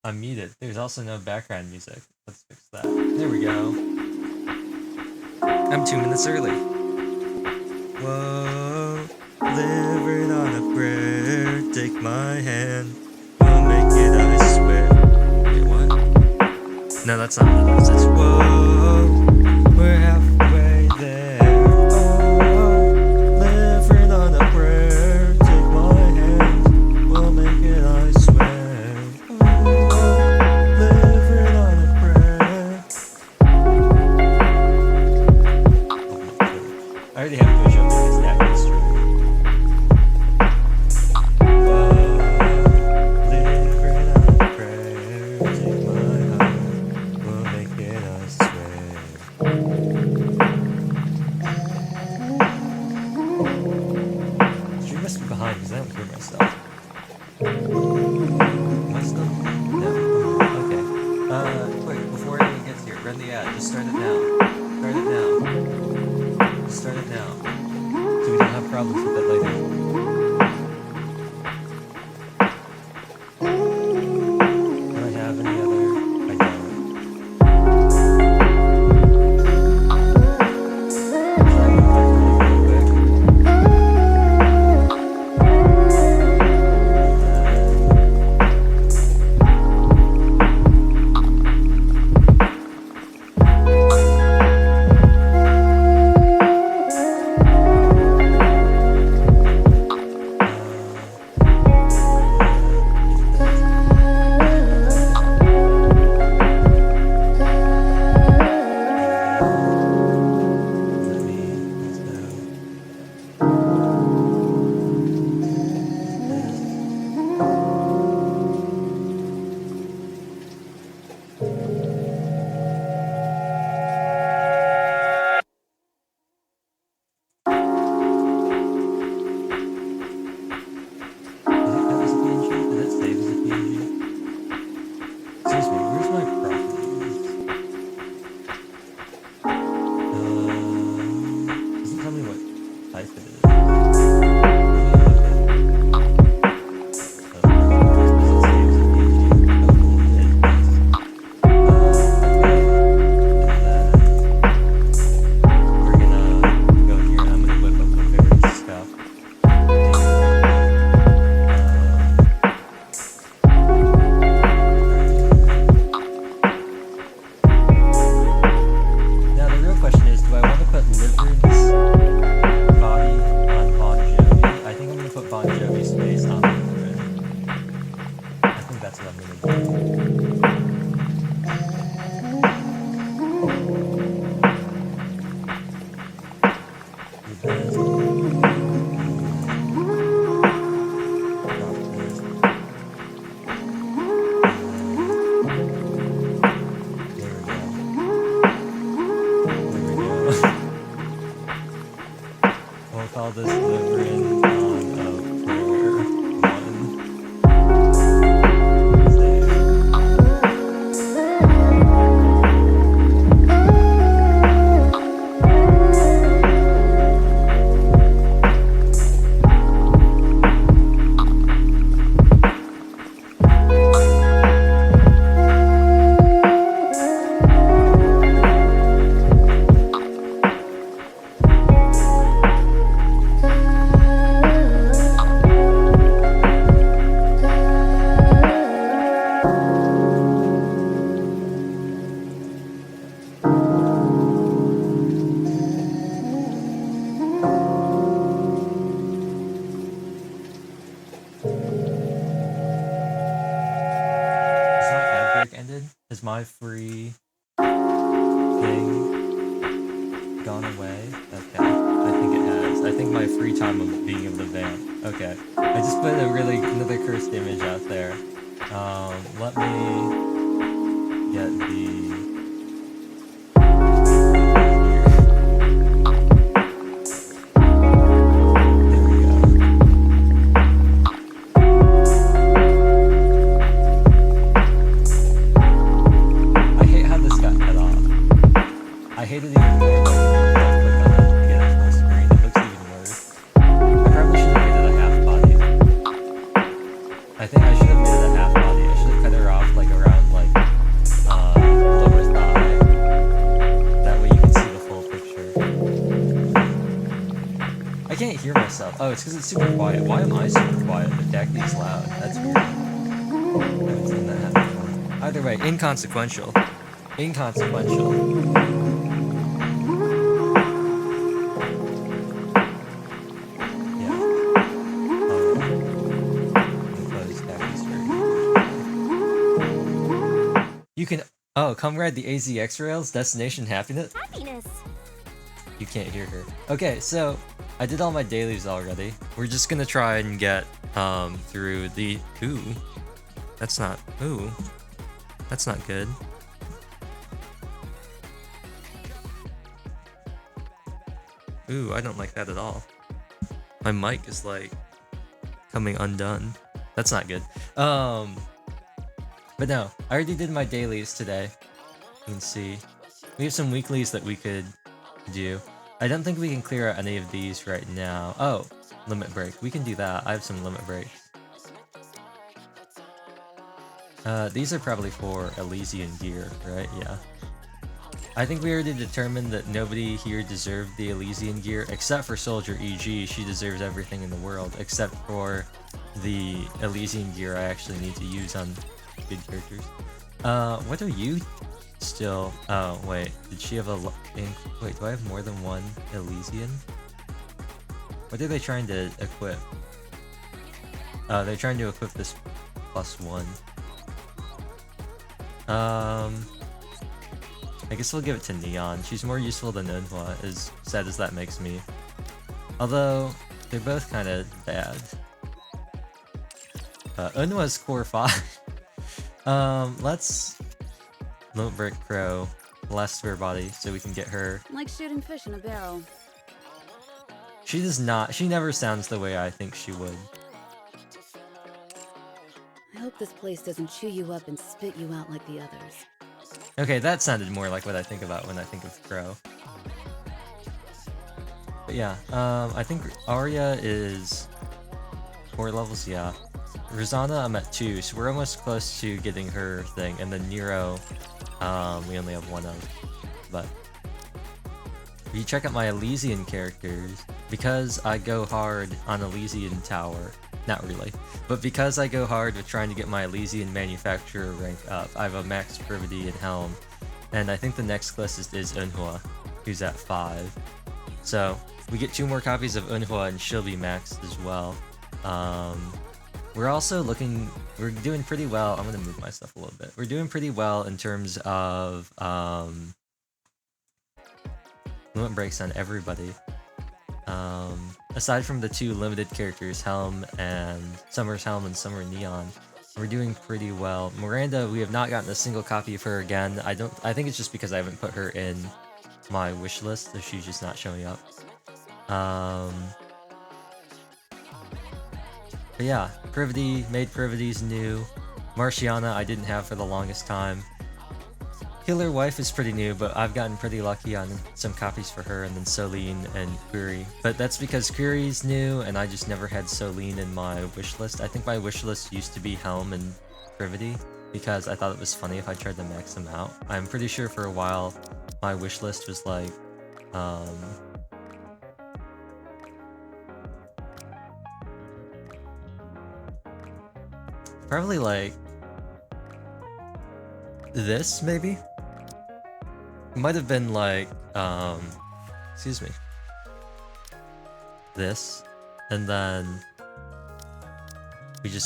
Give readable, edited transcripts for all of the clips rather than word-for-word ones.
I'm muted. There's also no background music. Let's fix that. There we go. I'm 2 minutes early. Whoa, living on a prayer. Take my hand, we'll make it, I swear. Wait, what? No, that's not what it is. It's whoa, we're halfway there. Oh, living on a prayer. Take my hand, we'll make it, I swear. Living on a prayer. I already have Twitch up in this stack history. Living on a prayer. Take my heart, we'll make it, I swear. Stream must be behind because I don't hear myself. Am I still? No. Okay. Quick, before anyone gets here, run the ad. Just start it now. Start it now. Just start it now. So we don't have problems with it later. Do I have any other? I don't. Should I move this really quick? Excuse me, where's my properties? Doesn't tell me what type it is. Let me look at it. Does it say it's a PNG? Oh, cool, it is. We're gonna go here and I'm gonna whip up the various stuff. Now the real question is, do I want to put Liveryn's body on Bon Jovi? I think I'm going to put Bon Jovi's face on Liveryn. I think that's what I'm going to do. Drop this. There we go. We'll call this Liveryn on a prayer 1. Save. Is my ad break ended? Has my free thing gone away? Okay, I think it has. I think my free time of being able to vamp. Okay, I just put another cursed image out there. Let me get the. There we go. I hate how this got cut off. I hate it even more when you click on it to get it full screen. It looks even worse. I probably should have made it a half body. I think I should have made it a half body. I should have cut her off like a myself. Oh, it's because it's super quiet. Why am I super quiet? The Daki's loud. That's weird. I haven't seen that happen before. Either way, inconsequential. Inconsequential. Yeah. Close Daki's very. You can. Oh, come ride the AZX rails. Destination happiness. Happiness. You can't hear her. Okay, so I did all my dailies already. We're just gonna try and get through the That's not good. Ooh, I don't like that at all. My mic is like coming undone. That's not good. But no, I already did my dailies today. You can see we have some weeklies that we could do. I don't think we can clear out any of these right now. Oh, limit break. We can do that. I have some limit breaks. These are probably for Elysian gear, right? Yeah. I think we already determined that nobody here deserved the Elysian gear except for Soldier EG. She deserves everything in the world except for the Elysian gear I actually need to use on good characters. What are you still? Oh, wait. Did she have a... Wait, do I have more than one Elysian? What are they trying to equip? They're trying to equip this +1. I guess we'll give it to Neon. She's more useful than Eunhwa, as sad as that makes me. Although, they're both kind of bad. Eunhwa's core 5. Let's limit break Crow, last of her body, so we can get her. Like shooting fish in a barrel. She does not. She never sounds the way I think she would. I hope this place doesn't chew you up and spit you out like the others. Okay, that sounded more like what I think about when I think of Crow. But yeah, I think Arya is 4 levels, yeah. Rosanna, I'm at 2, so we're almost close to getting her thing, and then Nero, we only have 1 of. But if you check out my Elysian characters, because I go hard on Elysian Tower, not really, but because I go hard with trying to get my Elysian Manufacturer rank up, I have a max Privity and Helm, and I think the next closest is Eunhwa, who's at 5. So, we get 2 more copies of Eunhwa and she'll be maxed as well. We're also we're doing pretty well. I'm gonna move myself a little bit. We're doing pretty well in terms of limit breaks on everybody. Aside from the 2 limited characters, Helm and Summer's Helm and Summer Neon, we're doing pretty well. Miranda, we have not gotten a single copy of her again. I think it's just because I haven't put her in my wish list, so she's just not showing up. But yeah, Privity, made Privity's new. Marciana I didn't have for the longest time. Killer Wife is pretty new, but I've gotten pretty lucky on some copies for her, and then Soline and Query. But that's because Query's new, and I just never had Soline in my wish list. I think my wish list used to be Helm and Privity, because I thought it was funny if I tried to max them out. I'm pretty sure for a while my wish list was like, probably like this, maybe? It might have been like, excuse me. This. And then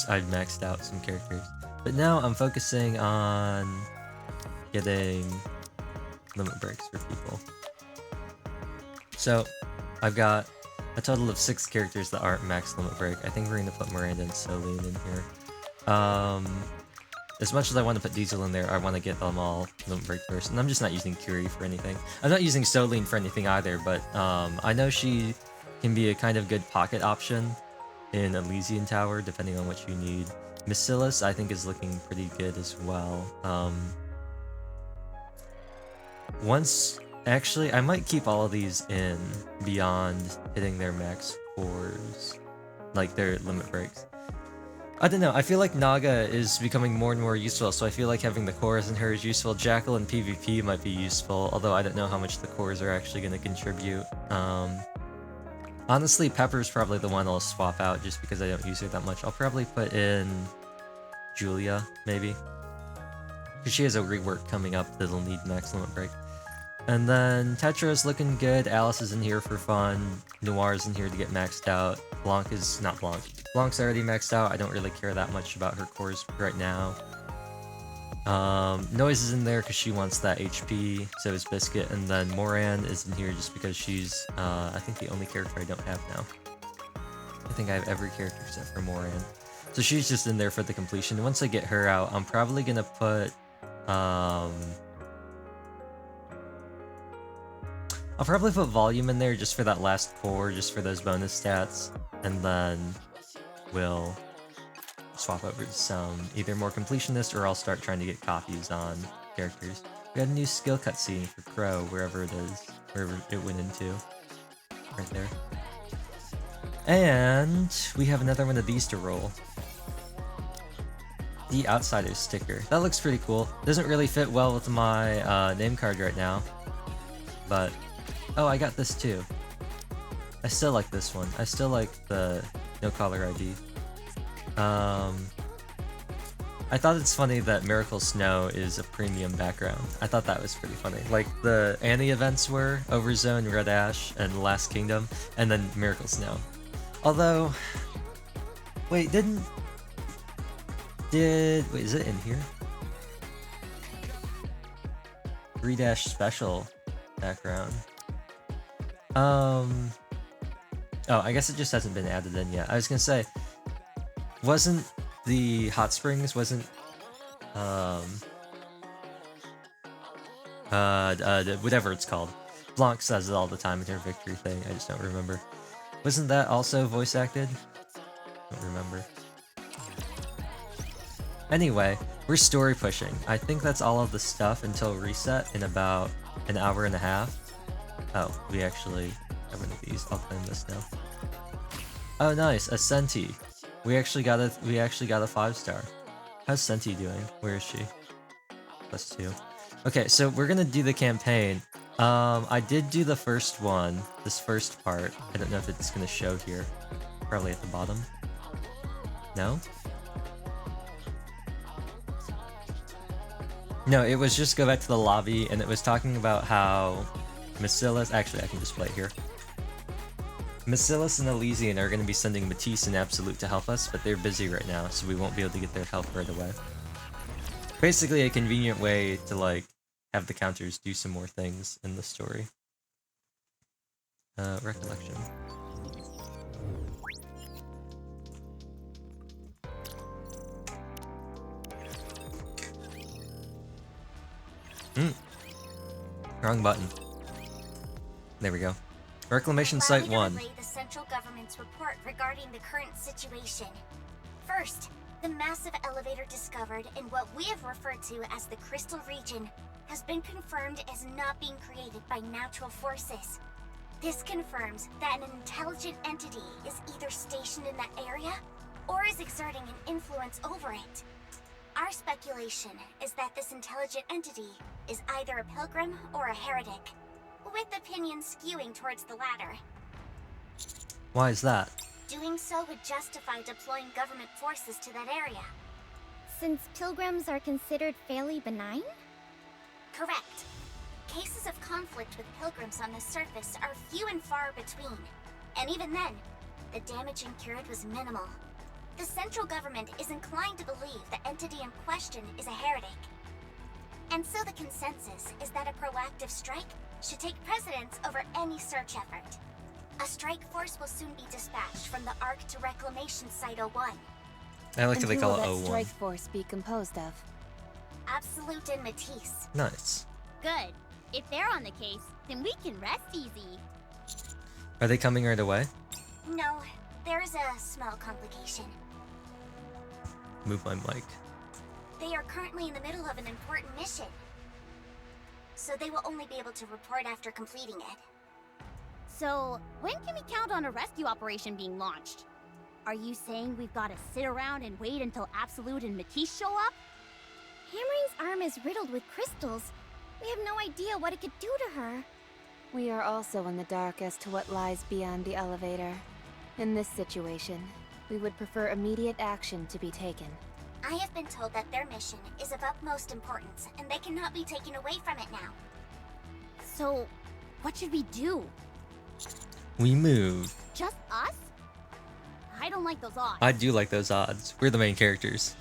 I'd maxed out some characters. But now I'm focusing on getting limit breaks for people. So I've got a total of 6 characters that aren't max limit break. I think we're going to put Miranda and Soline in here. As much as I want to put Diesel in there, I want to get them all limit break first. And I'm just not using Curie for anything. I'm not using Soline for anything either, but I know she can be a kind of good pocket option in Elysian Tower, depending on what you need. Miscellus, I think, is looking pretty good as well. Actually, I might keep all of these in beyond hitting their max cores, like their limit breaks. I don't know, I feel like Naga is becoming more and more useful, so I feel like having the cores in her is useful. Jackal in PvP might be useful, although I don't know how much the cores are actually going to contribute. Honestly, Pepper's probably the one I'll swap out just because I don't use her that much. I'll probably put in Julia, maybe. Because she has a rework coming up that'll need an excellent break. And then Tetra's looking good, Alice is in here for fun, Noir's in here to get maxed out, Blanc is... not Blanc. Blanc's already maxed out, I don't really care that much about her cores right now. Noise is in there because she wants that HP, so is Biscuit, and then Moran is in here just because she's, I think the only character I don't have now. I think I have every character except for Moran. So she's just in there for the completion. Once I get her out, I'm probably gonna put, I'll probably put Volume in there just for that last core, just for those bonus stats, and then we'll swap over to some either more completionist or I'll start trying to get copies on characters. We got a new skill cutscene for Crow, wherever it is, wherever it went into. Right there. And we have another one of these to roll. The Outsiders sticker. That looks pretty cool. Doesn't really fit well with my name card right now, but oh, I got this too. I still like this one. I still like the no caller ID. I thought it's funny that Miracle Snow is a premium background. I thought that was pretty funny. Like the Annie events were Overzone, Red Ash, and Last Kingdom, and then Miracle Snow. Although, wait, wait, is it in here? 3- special background. Oh, I guess it just hasn't been added in yet. I was gonna say, wasn't the Hot Springs, whatever it's called. Blanc says it all the time in her victory thing, I just don't remember. Wasn't that also voice acted? Don't remember. Anyway, we're story pushing. I think that's all of the stuff until reset in about an hour and a half. Oh, we actually have one of these. I'll claim this now. Oh, nice, a Senti. We actually got a 5-star. How's Senti doing? Where is she? +2. Okay, so we're gonna do the campaign. I did do the first one, this first part. I don't know if it's gonna show here. Probably at the bottom. No? No, it was just go back to the lobby, and it was talking about how Macilas... Actually, I can display it here. Macilas and Elysian are going to be sending Matisse and Absolute to help us, but they're busy right now, so we won't be able to get their help right away. Basically a convenient way to, like, have the counters do some more things in the story. Recollection. Wrong button. There we go. Reclamation Site 1. Relay the central government's report regarding the current situation. First, the massive elevator discovered in what we have referred to as the Crystal Region has been confirmed as not being created by natural forces. This confirms that an intelligent entity is either stationed in that area or is exerting an influence over it. Our speculation is that this intelligent entity is either a pilgrim or a heretic, with opinions skewing towards the latter. Why is that? Doing so would justify deploying government forces to that area. Since pilgrims are considered fairly benign? Correct. Cases of conflict with pilgrims on the surface are few and far between. And even then, the damage incurred was minimal. The central government is inclined to believe the entity in question is a heretic. And so the consensus is that a proactive strike should take precedence over any search effort. A strike force will soon be dispatched from the Ark to Reclamation Site 01. I like And how they who call will it that 01. strike force be composed of? Absolute and Matisse. Nice. Good. If they're on the case, then we can rest easy. Are they coming right away? No, there is a small complication. Move my mic. They are currently in the middle of an important mission. So they will only be able to report after completing it. So, when can we count on a rescue operation being launched? Are you saying we've got to sit around and wait until Absolute and Matisse show up? Hammering's arm is riddled with crystals. We have no idea what it could do to her. We are also in the dark as to what lies beyond the elevator. In this situation, we would prefer immediate action to be taken. I have been told that their mission is of utmost importance, and they cannot be taken away from it now. So, what should we do? We move. Just us? I don't like those odds. I do like those odds. We're the main characters.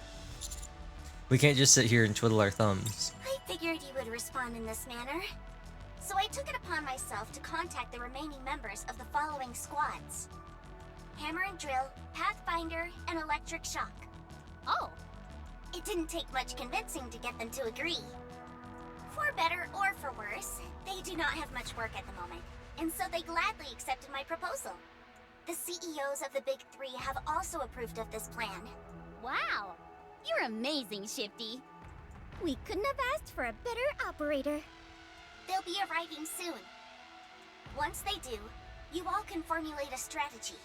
We can't just sit here and twiddle our thumbs. I figured you would respond in this manner. So I took it upon myself to contact the remaining members of the following squads: Hammer and Drill, Pathfinder, and Electric Shock. Oh, It didn't take much convincing to get them to agree. For better or for worse, they do not have much work at the moment, and so they gladly accepted my proposal. The CEOs of the Big Three have also approved of this plan. wow. You're amazing, Shifty. We couldn't have asked for a better operator. They'll be arriving soon. Once they do, you all can formulate a strategy.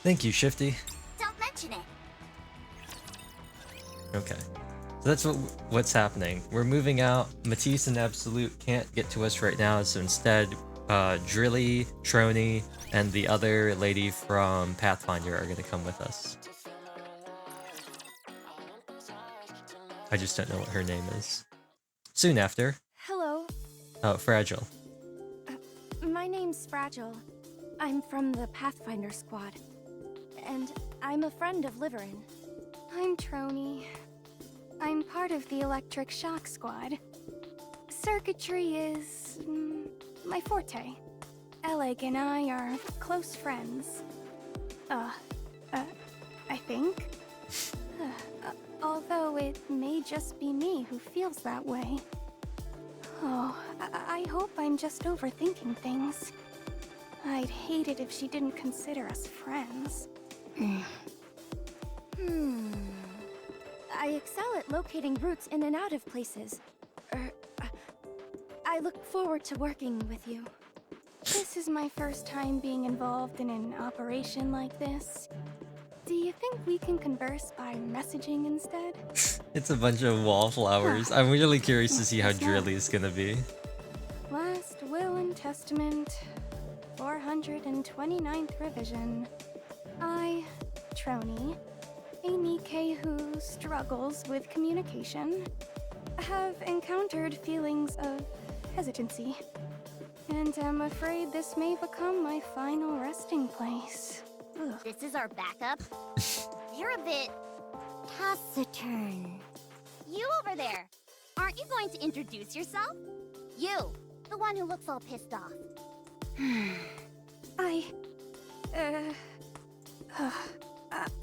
Thank you, Shifty. Don't mention it. Okay. So that's what's happening. We're moving out. Matisse and Absolute can't get to us right now, so instead, Drilly, Trony, and the other lady from Pathfinder are gonna come with us. I just don't know what her name is. Soon after. Hello, Oh, Fragile. my name's Fragile. I'm from the Pathfinder squad. And I'm a friend of Liveryn. I'm Trony. I'm part of the Electric Shock squad. Circuitry is my forte. Alec and I are close friends. I think. Although it may just be me who feels that way. Oh, I hope I'm just overthinking things. I'd hate it if she didn't consider us friends. I excel at locating routes in and out of places. I look forward to working with you. This is my first time being involved in an operation like this. Do you think we can converse by messaging instead? It's a bunch of wallflowers. I'm really curious to see how It's not. Drilly is gonna be. Last Will and Testament, 429th revision. I, Trony, a Nikke who struggles with communication, have encountered feelings of hesitancy, and am afraid this may become my final resting place. Ugh. This is our backup? You're a bit taciturn. You over there, aren't you going to introduce yourself? You, the one who looks all pissed off.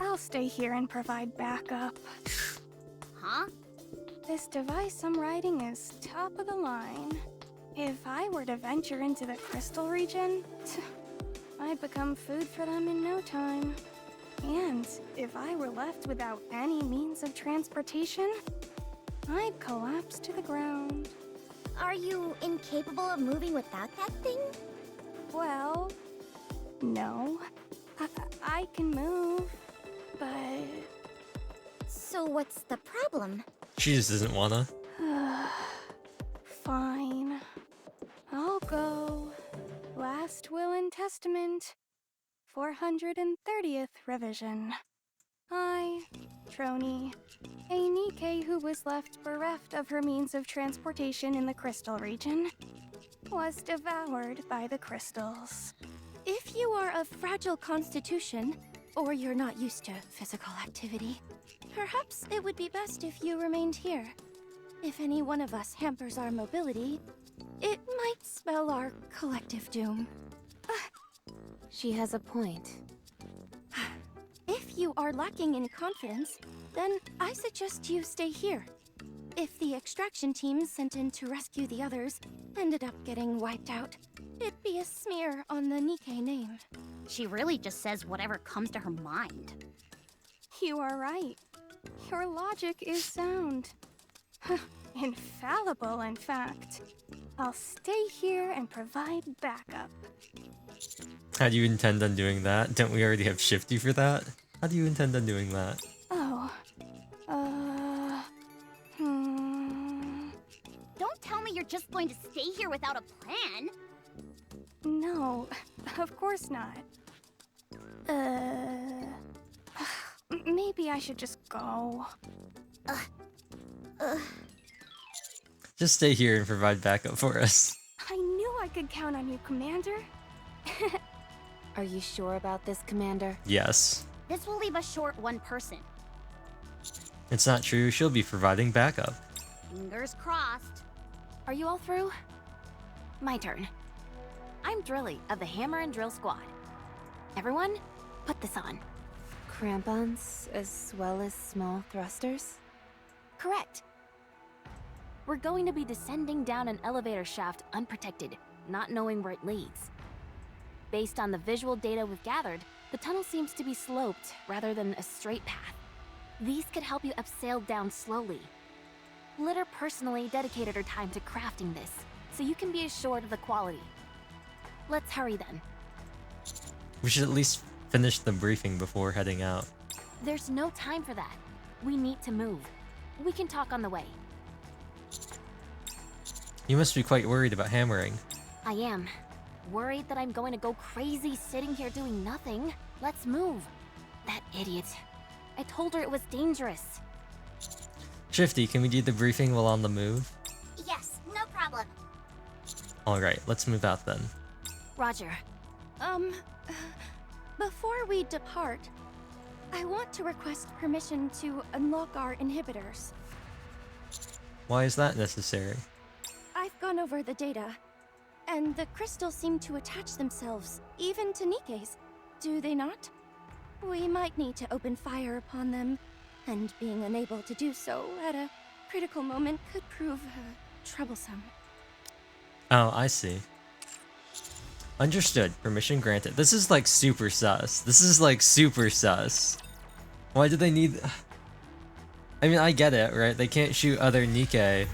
I'll stay here and provide backup. Huh? This device I'm riding is top of the line. If I were to venture into the crystal region, I'd become food for them in no time. And if I were left without any means of transportation, I'd collapse to the ground. Are you incapable of moving without that thing? Well, no. I can move, but... So what's the problem? She just doesn't wanna. Fine. I'll go. Last Will and Testament, 430th revision. I, Trony, a Nikke who was left bereft of her means of transportation in the crystal region, was devoured by the crystals. If you are of fragile constitution, or you're not used to physical activity, perhaps it would be best if you remained here. If any one of us hampers our mobility, it might spell our collective doom. She has a point. If you are lacking in confidence, then I suggest you stay here. If the extraction team sent in to rescue the others ended up getting wiped out, it'd be a smear on the Nikke name. She really just says whatever comes to her mind. You are right. Your logic is sound. Infallible, in fact. I'll stay here and provide backup. How do you intend on doing that? Don't we already have Shifty for that? How do you intend on doing that? Oh. Don't tell me you're just going to stay here without a plan. No, of course not. Maybe I should just go. Just stay here and provide backup for us. I knew I could count on you, Commander. Are you sure about this, Commander? Yes. This will leave us short one person. It's not true. She'll be providing backup. Fingers crossed. Are you all through? My turn. I'm Drilly of the Hammer and Drill Squad. Everyone, put this on. Crampons as well as small thrusters? Correct. We're going to be descending down an elevator shaft unprotected, not knowing where it leads. Based on the visual data we've gathered, the tunnel seems to be sloped rather than a straight path. These could help you upsail down slowly. Litter personally dedicated her time to crafting this, so you can be assured of the quality. Let's hurry then. We should at least finish the briefing before heading out. There's no time for that. We need to move. We can talk on the way. You must be quite worried about hammering. I am. Worried that I'm going to go crazy sitting here doing nothing. Let's move. That idiot. I told her it was dangerous. Shifty, can we do the briefing while on the move? Yes, no problem. Alright, let's move out then. Roger. Before we depart, I want to request permission to unlock our inhibitors. Why is that necessary? I've gone over the data, and the crystals seem to attach themselves, even to Nikke's. Do they not? We might need to open fire upon them, and being unable to do so at a critical moment could prove troublesome. Oh, I see. Understood. Permission granted. This is like super sus. This is like super sus. Why do they need... I mean, I get it, right? They can't shoot other Nikke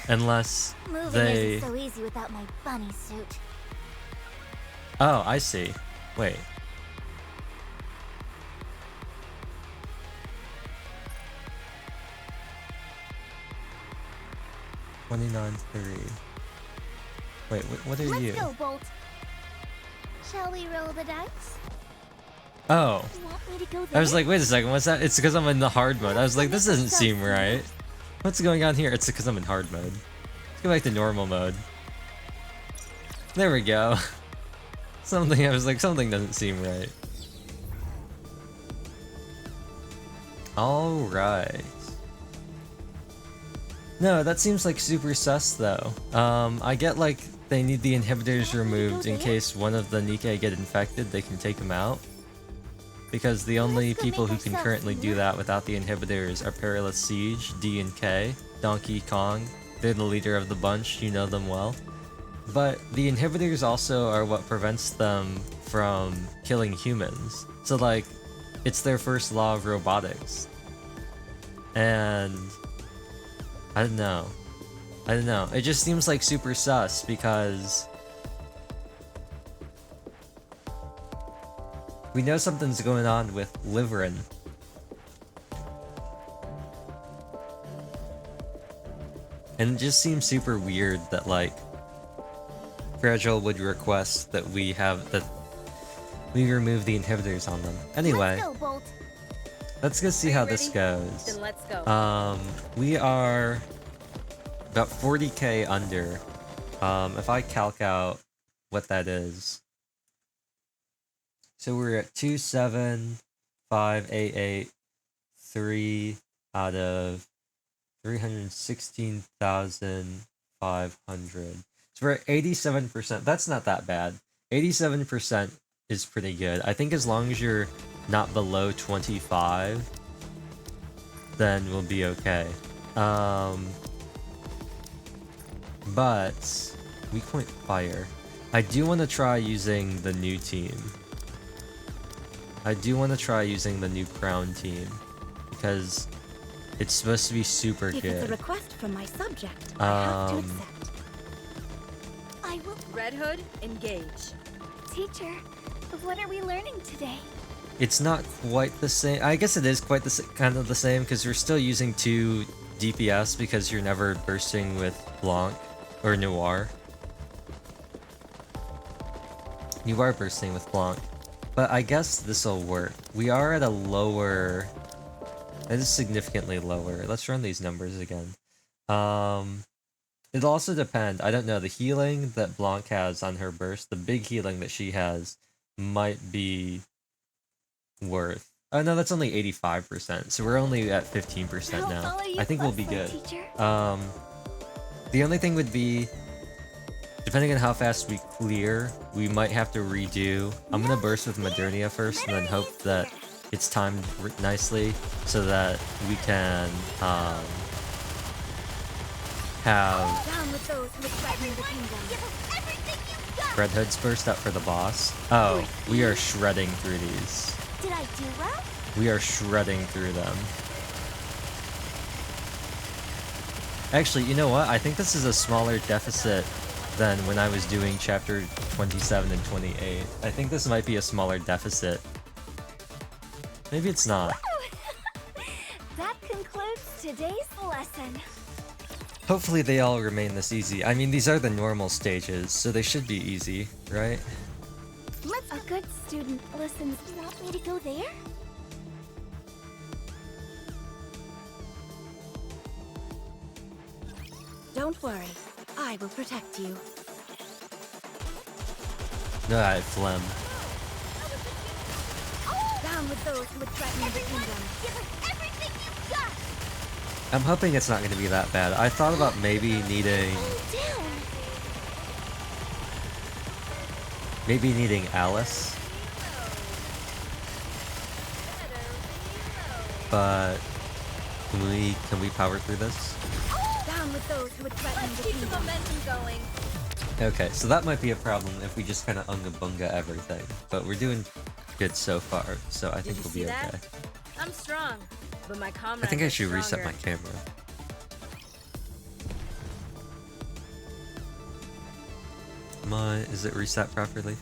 unless Moving they... isn't so easy without my bunny suit. Oh, I see. Wait. $29.3. Wait, what are you? Let's go, Bolt. Shall we roll the dice? Oh. You want me to go I there? was like, wait a second, what's that? It's because I'm in the hard mode. I was like, this doesn't seem right. What's going on here? It's because I'm in hard mode. Let's go back to normal mode. There we go. I was like, something doesn't seem right. Alright. No, that seems like super sus though. I get like they need the inhibitors removed in case one of the Nikke get infected, they can take them out. Because the only people who can currently do that without the inhibitors are Perilous Siege, D and K, Donkey Kong. They're the leader of the bunch, you know them well. But the inhibitors also are what prevents them from killing humans. So like, it's their first law of robotics. And... I don't know. It just seems like super sus because... we know something's going on with Liveryn. And it just seems super weird that, like, Fragile would request that we remove the inhibitors on them. Anyway, Let's go, Bolt. let's go see how this goes. Then let's go. We are about 40k under. If I calc out what that is. So we're at 27588 out of 316,500. So we're at 87%. That's not that bad. 87% is pretty good. I think as long as you're not below 25, then we'll be okay. But weak point fire. I do want to try using the new team. I do want to try using the new crown team because it's supposed to be super If good. it's a request from my subject, I have to accept. I will. Red Hood, engage. Teacher, what are we learning today? It's not quite the same. I guess it is quite kind of the same because we're still using 2 DPS because you're never bursting with Blanc or Noir. You are bursting with Blanc. But I guess this'll work. We are at a lower... It is significantly lower. Let's run these numbers again. It'll also depend. I don't know. The healing that Blanc has on her burst, the big healing that she has, might be worth... Oh no, that's only 85%. So we're only at 15% now. I think we'll be good. The only thing would be, depending on how fast we clear, we might have to redo. I'm gonna burst with Modernia first and then hope that it's timed nicely so that we can have Red Hood's burst out for the boss. Oh, we are shredding through these. Did I do well? We are shredding through them. Actually, you know what? I think this is a smaller deficit than when I was doing chapter 27 and 28. I think this might be a smaller deficit. Maybe it's not. That concludes today's lesson. Hopefully they all remain this easy. I mean, these are the normal stages, so they should be easy, right? A good student listens. You want me to go there? Don't worry. I will protect you. Alright, phlegm. Down with those who would threaten the kingdom. Give us everything you've got! I'm hoping it's not going to be that bad. I thought about maybe needing... Maybe needing Alice. But... Can we power through this? Down with those who would threaten the kingdom. Keep the momentum going. Okay, so that might be a problem if we just kind of unga-bunga everything. But we're doing good so far, so I think we'll be okay. I'm strong, but my comrades I think I are should reset stronger. my camera. Is it reset properly?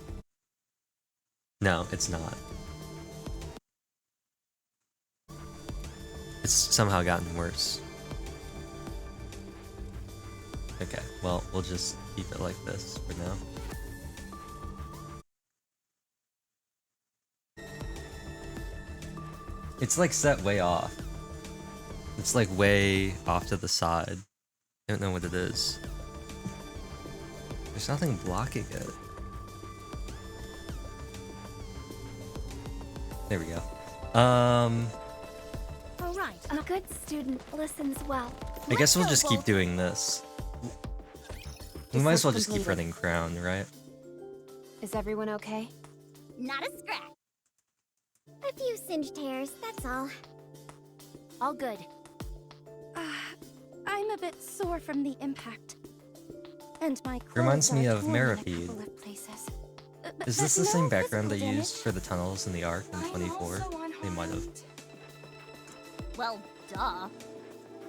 No, it's not. It's somehow gotten worse. Okay, well, we'll just keep it like this for now. It's like set way off. It's like way off to the side. I don't know what it is. There's nothing blocking it. There we go. Alright. A good student listens well. I guess we'll just keep doing this. We This might as well looks just keep completed. running Crown, right? Is everyone okay? Not a scratch. A few singed hairs, that's all. All good. I'm a bit sore from the impact. And my clothes Reminds me are of torn in a Meripede. couple of places. Is this the But same no background they physical used damage. for the tunnels in the Ark in I'm 24? also They might have. unharmed. Well, duh.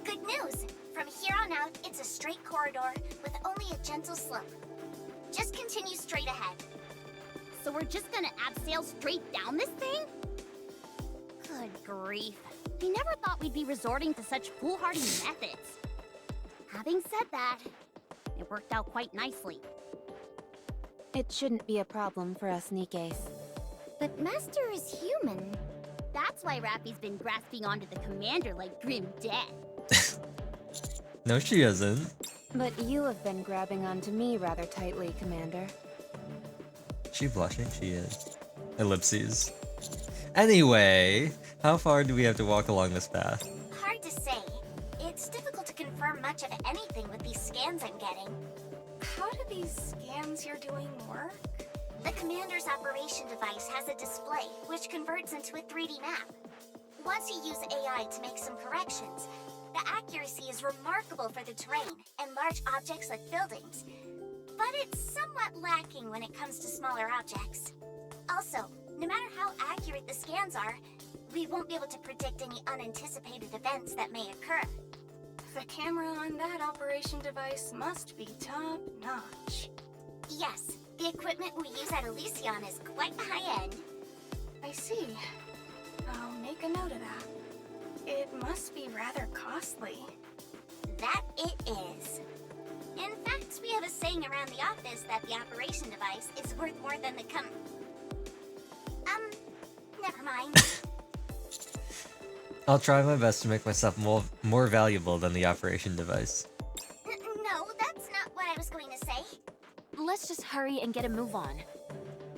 Good news! From here on out, it's a straight corridor with only a gentle slope. Just continue straight ahead. So we're just gonna abseil straight down this thing? Good grief. I never thought we'd be resorting to such foolhardy methods. Having said that, it worked out quite nicely. It shouldn't be a problem for us Nikkes. But Master is human. That's why Rappy's been grasping onto the commander like grim death. No, she isn't. But you have been grabbing onto me rather tightly, Commander. She blushing? She is. Ellipses. Anyway, how far do we have to walk along this path? Hard to say. It's difficult to confirm much of anything with these scans I'm getting. How do these scans you're doing work? The commander's operation device has a display, which converts into a 3D map. Once you use AI to make some corrections, the accuracy is remarkable for the terrain and large objects like buildings. But it's somewhat lacking when it comes to smaller objects. Also, no matter how accurate the scans are, we won't be able to predict any unanticipated events that may occur. The camera on that operation device must be top-notch. Yes, the equipment we use at Elysion is quite high-end. I see. I'll make a note of that. It must be rather costly. That it is. In fact, we have a saying around the office that the operation device is worth more than the never mind. I'll try my best to make myself more valuable than the operation device. No, that's not what I was going to say. Let's just hurry and get a move on.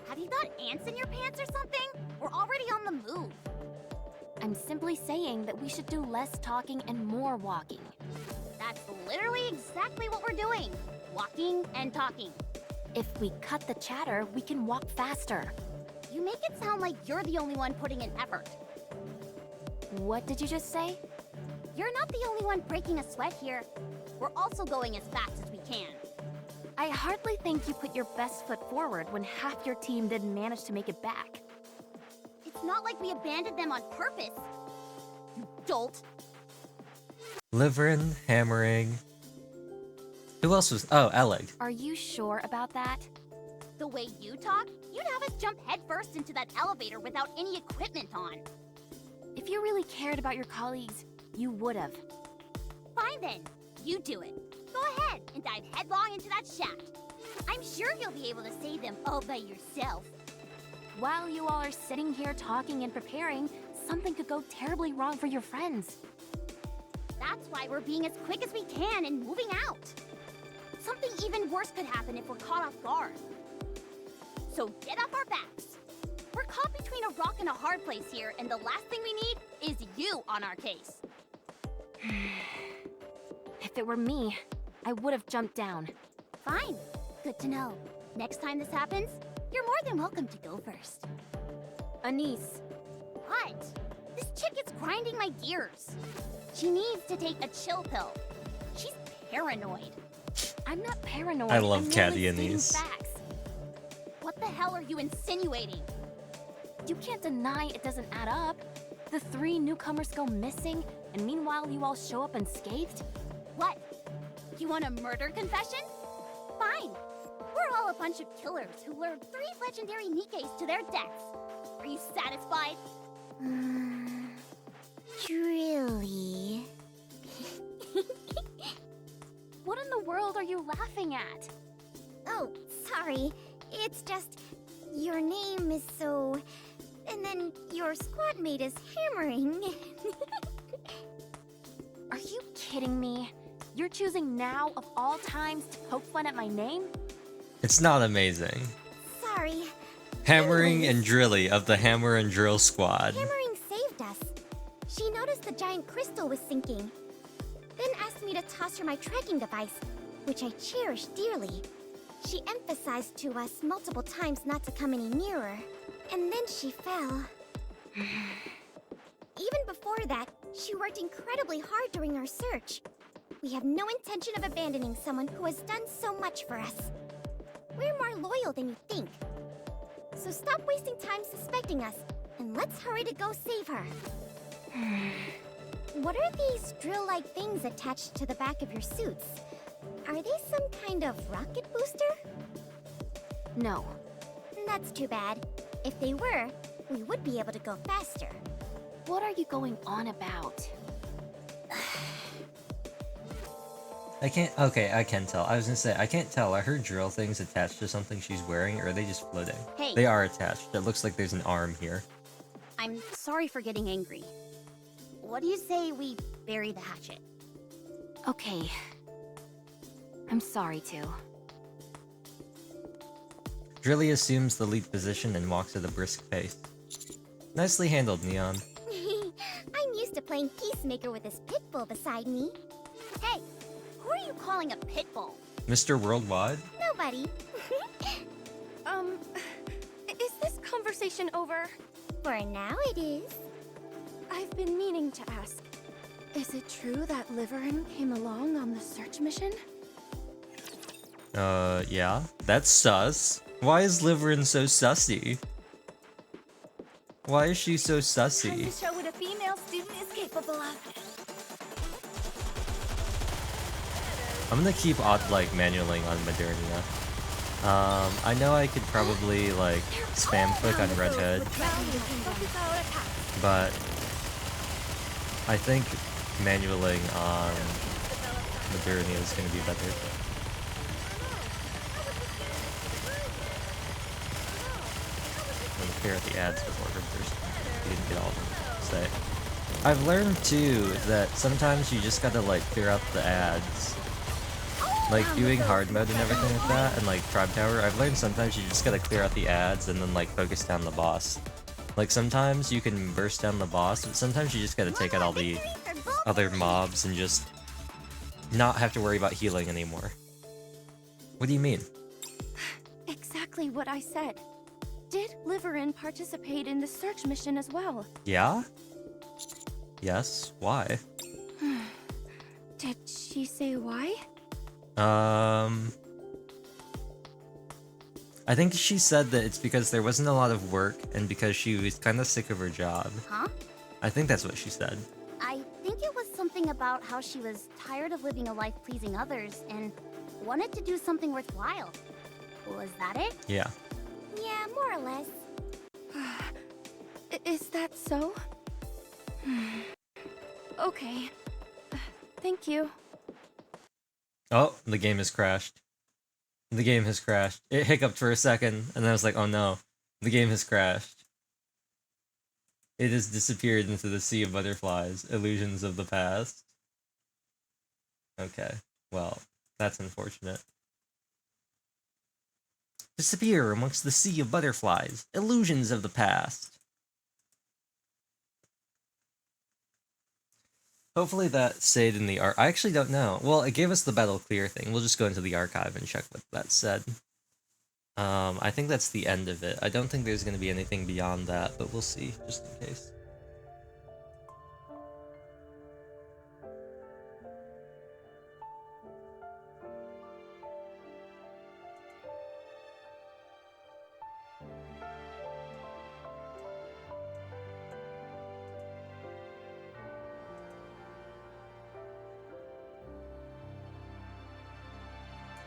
Have you got ants in your pants or something? We're already on the move. I'm simply saying that we should do less talking and more walking. That's literally exactly what we're doing. Walking and talking. If we cut the chatter, we can walk faster. You make it sound like you're the only one putting in effort. What did you just say? You're not the only one breaking a sweat here. We're also going as fast as we can. I hardly think you put your best foot forward when half your team didn't manage to make it back. It's not like we abandoned them on purpose. You dolt. Liveryn, hammering. Who else was? Oh, Alec. Are you sure about that? The way you talk, you'd have us jump headfirst into that elevator without any equipment on. If you really cared about your colleagues, you would have. Fine then, you do it. Go ahead and dive headlong into that shaft. I'm sure you'll be able to save them all by yourself. While you all are sitting here talking and preparing, something could go terribly wrong for your friends. That's why we're being as quick as we can and moving out. Something even worse could happen if we're caught off guard. So get off our backs. We're caught between a rock and a hard place here, and the last thing we need is you on our case. If it were me, I would have jumped down. Fine. Good to know. Next time this happens, you're more than welcome to go first. Anise, What? This chick is grinding my gears. She needs to take a chill pill. She's paranoid. I'm not paranoid. I love I'm Caddy merely and stating these. facts. What the hell are you insinuating? You can't deny it doesn't add up. The 3 newcomers go missing, and meanwhile you all show up unscathed? What? You want a murder confession? Fine. We're all a bunch of killers who lured 3 legendary Nikkes to their deaths. Are you satisfied? Truly. What in the world are you laughing at? Oh, sorry. It's just your name is so... And then your squad mate is hammering. Are you kidding me? You're choosing now of all times to poke fun at my name? It's not amazing. Sorry. Hammering and Drilly of the Hammer and Drill Squad. Hammering saved us. She noticed the giant crystal was sinking. Then asked me to toss her my tracking device, which I cherish dearly. She emphasized to us multiple times not to come any nearer. And then she fell. Even before that, she worked incredibly hard during our search. We have no intention of abandoning someone who has done so much for us. We're more loyal than you think. So stop wasting time suspecting us, and let's hurry to go save her. What are these drill-like things attached to the back of your suits? Are they some kind of rocket booster? No. That's too bad. If they were, we would be able to go faster. What are you going on about? I can't. Okay, I can tell. I was gonna say I can't tell. Are her drill things attached to something she's wearing, or are they just floating? Hey. They are attached. It looks like there's an arm here. I'm sorry for getting angry. What do you say we bury the hatchet? Okay. I'm sorry to. Drilly assumes the lead position and walks at a brisk pace. Nicely handled, Neon. I'm used to playing peacemaker with this pit bull beside me. Hey, who are you calling a pit bull? Mr. Worldwide? Nobody. Is this conversation over? For now it is. I've been meaning to ask. Is it true that Liveryn came along on the search mission? Yeah. That's sus. Why is Liveryn so sussy? Why is she so sussy? show what a female student is capable of. I'm gonna keep manualing on Modernia. I know I could probably spam click on Redhead, but I think manualing on Modernia is gonna be better. I'm gonna clear out the ads before her first. You didn't get all of them. Say. I've learned too that sometimes you just gotta like clear out the ads. Like doing hard mode and everything like that, and like Tribe Tower, I've learned sometimes you just gotta clear out the ads and then like focus down the boss. Like sometimes you can burst down the boss, but sometimes you just gotta take out all the other mobs and just not have to worry about healing anymore. What do you mean? Exactly what I said. Did Liveryn participate in the search mission as well? Yeah? Yes, why? Did she say why? I think she said that it's because there wasn't a lot of work and because she was kind of sick of her job. Huh? I think that's what she said. I think it was something about how she was tired of living a life pleasing others and wanted to do something worthwhile. Was that it? Yeah. Yeah, more or less. Is that so? Okay. Thank you. Oh, the game has crashed. The game has crashed. It hiccuped for a second, and then I was like, oh no, the game has crashed. It has disappeared into the sea of butterflies, illusions of the past. Okay, well, that's unfortunate. Disappear amongst the sea of butterflies, illusions of the past. Hopefully that stayed in the I actually don't know. Well, it gave us the battle clear thing. We'll just go into the archive and check what that said. I think that's the end of it. I don't think there's going to be anything beyond that, but we'll see, just in case.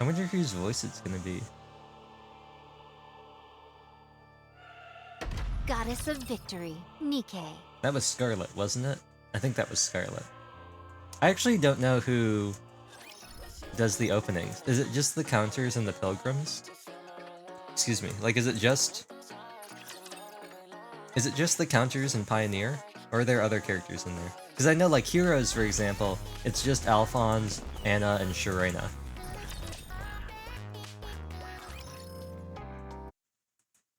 I wonder whose voice it's gonna be. Goddess of Victory, Nikke. That was Scarlet, wasn't it? I think that was Scarlet. I actually don't know who does the openings. Is it just the Counters and the Pilgrims? Excuse me, like is it just the Counters and Pioneer? Or are there other characters in there? Because I know like Heroes, for example, it's just Alphonse, Anna, and Sharena.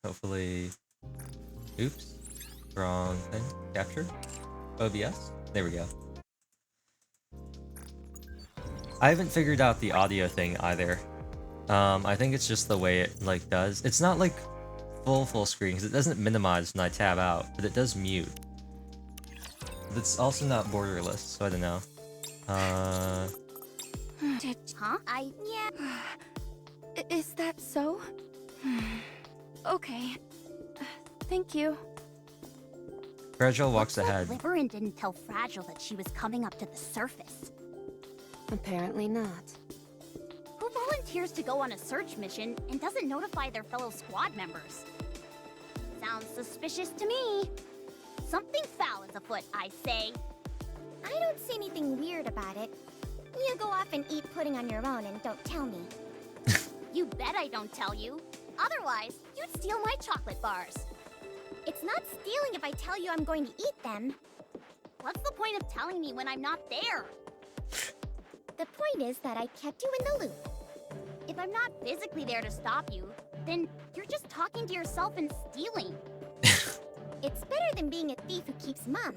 Hopefully... Oops. Wrong thing. Capture? OBS? There we go. I haven't figured out the audio thing either. I think it's just the way it, like, does. It's not, like, full screen, because it doesn't minimize when I tab out, but it does mute. But it's also not borderless, so I don't know. Huh? Is that so? Okay. Thank you. Fragile walks ahead. Liveryn didn't tell Fragile that she was coming up to the surface. Apparently not. Who volunteers to go on a search mission and doesn't notify their fellow squad members? Sounds suspicious to me. Something foul is afoot, I say. I don't see anything weird about it. You go off and eat pudding on your own and don't tell me. You bet I don't tell you. Otherwise, you'd steal my chocolate bars. It's not stealing if I tell you I'm going to eat them. What's the point of telling me when I'm not there? The point is that I kept you in the loop. If I'm not physically there to stop you, then you're just talking to yourself and stealing. It's better than being a thief who keeps mum.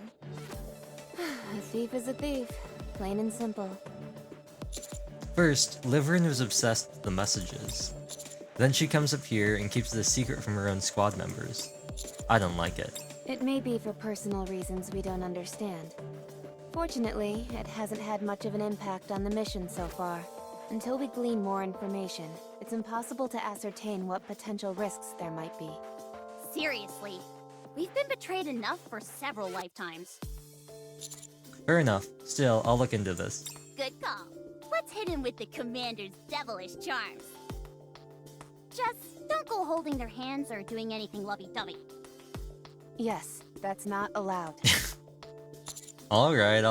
A thief is a thief. Plain and simple. First, Liveryn was obsessed with the messages. Then she comes up here and keeps it a secret from her own squad members. I don't like it. It may be for personal reasons we don't understand. Fortunately, it hasn't had much of an impact on the mission so far. Until we glean more information, it's impossible to ascertain what potential risks there might be. Seriously, we've been betrayed enough for several lifetimes. Fair enough. Still, I'll look into this. Good call. Let's hit him with the commander's devilish charms. Just don't go holding their hands or doing anything lovey-dovey. Yes, that's not allowed. Alright.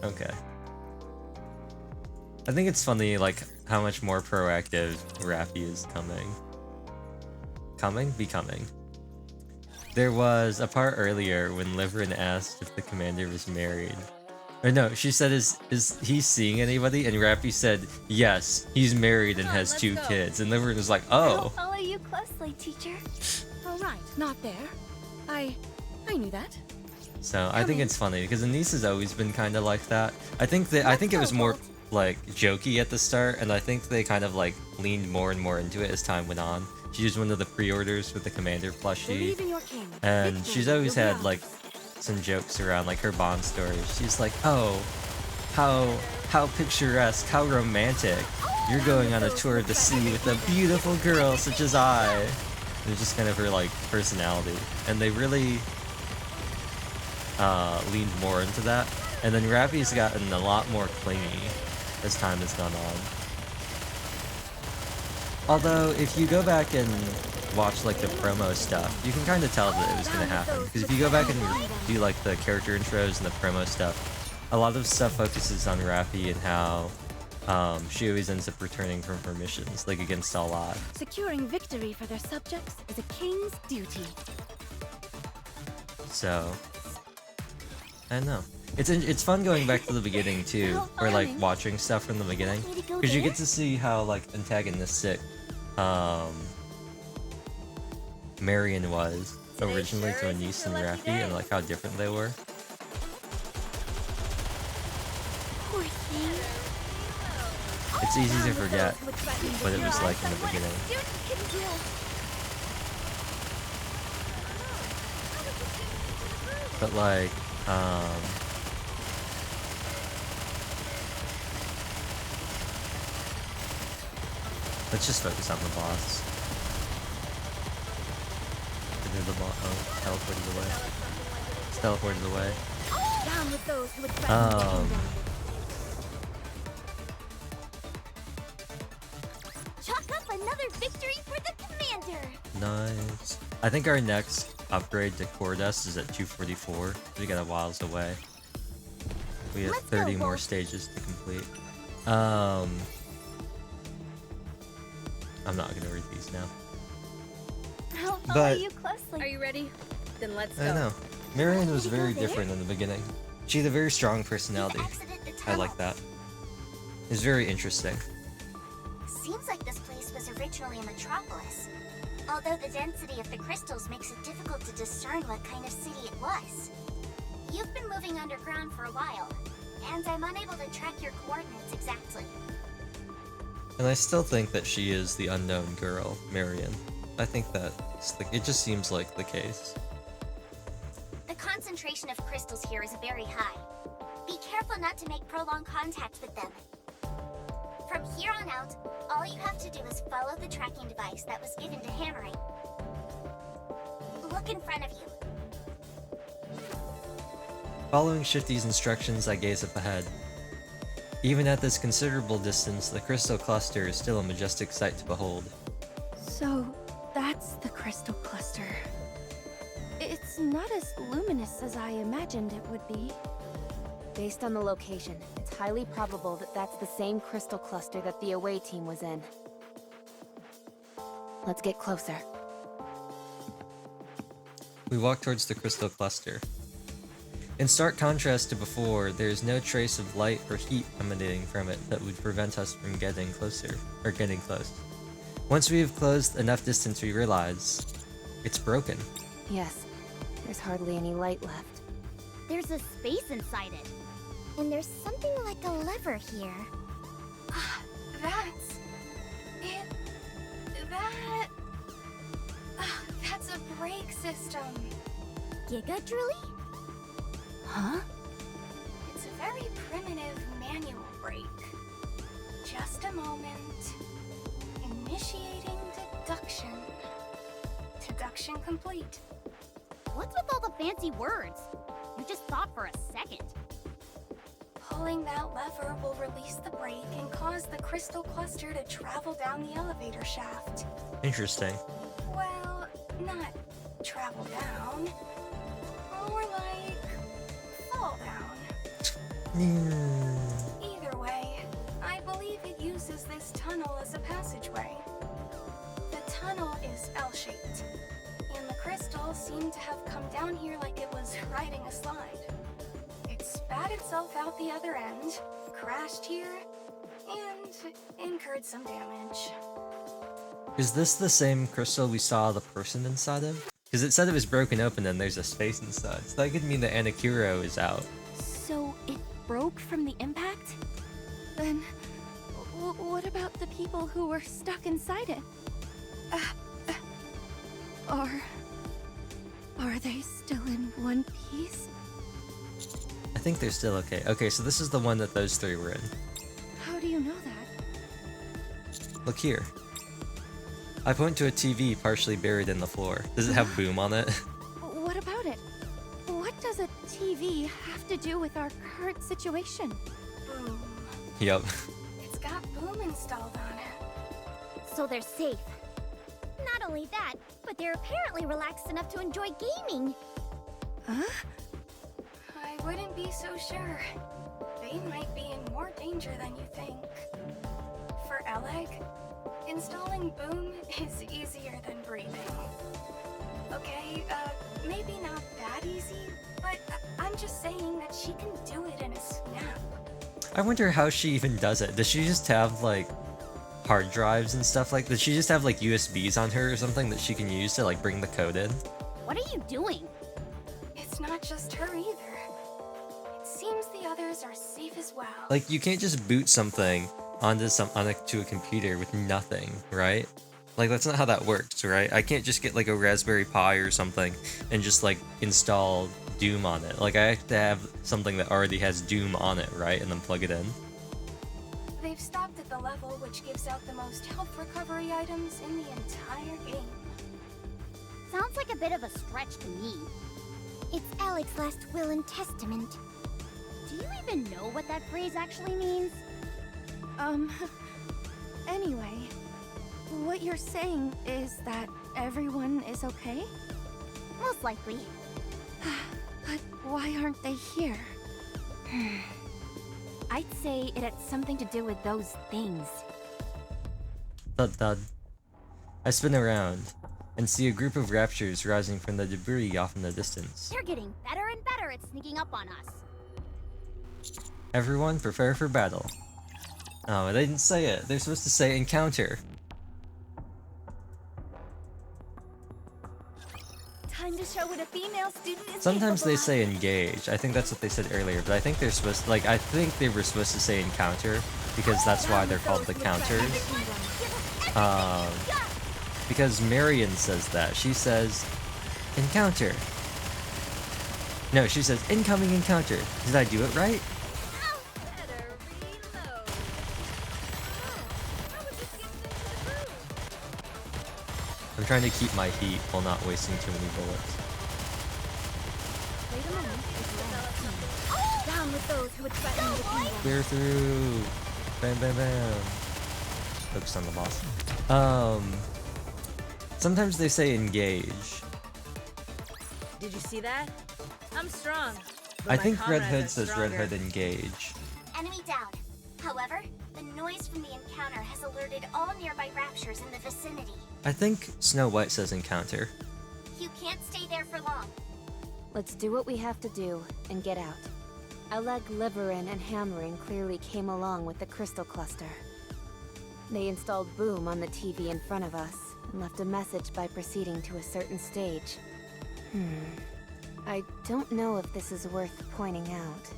Okay. I think it's funny, like, how much more proactive Raffi is becoming. There was a part earlier when Liveryn asked if the commander was married. Or no, she said, is he seeing anybody? And Raffi said, yes, he's married and has let's 2 go. kids. And Liveryn was like, I'll oh. follow you closely, teacher. Oh, right. Not there. I knew that. So I think it's funny because Anise has always been kind of like that. I think it was more like jokey at the start, and I think they kind of like leaned more and more into it as time went on. She was one of the pre-orders with the commander plushie, Believe in your king. and Victory she's always will be had ours. like some jokes around like her Bond stories. She's like, oh, how picturesque, how romantic. You're going on a tour of the sea with a beautiful girl such as I. It's just kind of her like personality, and they really leaned more into that. And then Raffi's gotten a lot more clingy as time has gone on. Although, if you go back and watch like the promo stuff, you can kind of tell that it was going to happen. Because if you go back and do like the character intros and the promo stuff, a lot of stuff focuses on Raffi and how she always ends up returning from her missions, like against all odds. Securing victory for their subjects is a king's duty. So, I don't know. It's fun going back to the beginning too, or like watching stuff from the beginning, because you get to see how like antagonistic Marion was originally to Anise and Raffi, and like how different they were. Poor thing. It's easy to forget what it was like in the beginning. Students can do. But like, let's just focus on the boss. The boss. Oh, teleported away. It's teleported away. Down with those who would threaten the kingdom. Chalk up another victory for the commander! Nice. I think our next upgrade to Core Dust is at 244. We got a whiles away. We have Let's 30 go, more Wolf. stages to complete. I'm not gonna read these now. I'll follow But- you closely. Are you ready? Then let's go. I know. Marion was very different in the beginning. She had a very strong personality. You've exited the I tunnel. like that. It's very interesting. Seems like this place was originally a metropolis. Although the density of the crystals makes it difficult to discern what kind of city it was. You've been moving underground for a while, and I'm unable to track your coordinates exactly. And I still think that she is the unknown girl, Marion. I think that it just seems like the case. The concentration of crystals here is very high. Be careful not to make prolonged contact with them. From here on out, all you have to do is follow the tracking device that was given to hammering. Look in front of you. Following Shifty's instructions, I gaze up ahead. Even at this considerable distance, the crystal cluster is still a majestic sight to behold. So, that's the crystal cluster. It's not as luminous as I imagined it would be. Based on the location, it's highly probable that that's the same crystal cluster that the away team was in. Let's get closer. We walk towards the crystal cluster. In stark contrast to before, there is no trace of light or heat emanating from it that would prevent us from getting closer, or getting close. Once we have closed enough distance, we realize it's broken. Yes, there's hardly any light left. There's a space inside it. And there's something like a lever here. That's it. That's a brake system. Giga Drilly? Huh? It's a very primitive manual brake. Just a moment. Initiating deduction. Deduction complete. What's with all the fancy words? You just thought for a second. Pulling that lever will release the brake and cause the crystal cluster to travel down the elevator shaft. Interesting. Well, not travel down. More like fall down. Either way, I believe is L-shaped. And the crystal seemed to have come down here like it was riding a slide. It spat itself out the other end, crashed here, and incurred some damage. Is this the same crystal we saw the person inside of? Because it said it was broken open and there's a space inside. So that could mean that Anakuro is out. So it broke from the impact? Then, what about the people who were stuck inside it? Are they still in one piece? I think they're still okay. Okay, so this is the one that those three were in. How do you know that? Look here. I point to a TV partially buried in the floor. Does it have boom on it? What about it? What does a TV have to do with our current situation? Boom. Yup. It's got boom installed on it. So they're safe. Not only that, but they're apparently relaxed enough to enjoy gaming. Huh? I wouldn't be so sure. They might be in more danger than you think. For Oleg, installing boom is easier than breathing. Okay, maybe not that easy, but I'm just saying that she can do it in a snap. I wonder how she even does it. Does she just have, like, hard drives and stuff like that? Does she just have, like, USBs on her or something that she can use to, like, bring the code in? What are you doing? It's not just her either. It seems the others are safe as well. Like, you can't just boot something onto a computer with nothing, right? Like, that's not how that works, right? I can't just get, like, a Raspberry Pi or something and just, like, install Doom on it. Like, I have to have something that already has Doom on it, right? And then plug it in. They've stopped at the level which gives out the most health recovery items in the entire game. Sounds like a bit of a stretch to me. It's Alec's last will and testament. Do you even know what that phrase actually means? Anyway, what you're saying is that everyone is okay? Most likely. But why aren't they here? I'd say it had something to do with those things. Thud thud. I spin around and see a group of raptures rising from the debris off in the distance. They're getting better and better at sneaking up on us. Everyone prepare for battle. Oh, they didn't say it. They're supposed to say encounter. Time to show what a female student is. Sometimes they say engage. I think that's what they said earlier, but I think they're supposed to, like, I think they were supposed to say encounter because that's why they're called the counters. Because Marion says that. She says encounter. No, she says incoming encounter. Did I do it right? I'm trying to keep my heat while not wasting too many bullets. Down with those who would threaten the kingdom. Clear through. Bam, bam, bam. Focus on the boss. Sometimes they say engage. Did you see that? I'm strong. but I my think Red comrades Hood are says Red stronger. Hood engage. Enemy down. However, the noise from the encounter has alerted all nearby raptures in the vicinity. I think Snow White says encounter. You can't stay there for long. Let's do what we have to do and get out. Oleg, Liveryn, and Hammering clearly came along with the crystal cluster. They installed boom on the TV in front of us and left a message by proceeding to a certain stage. I don't know if this is worth pointing out,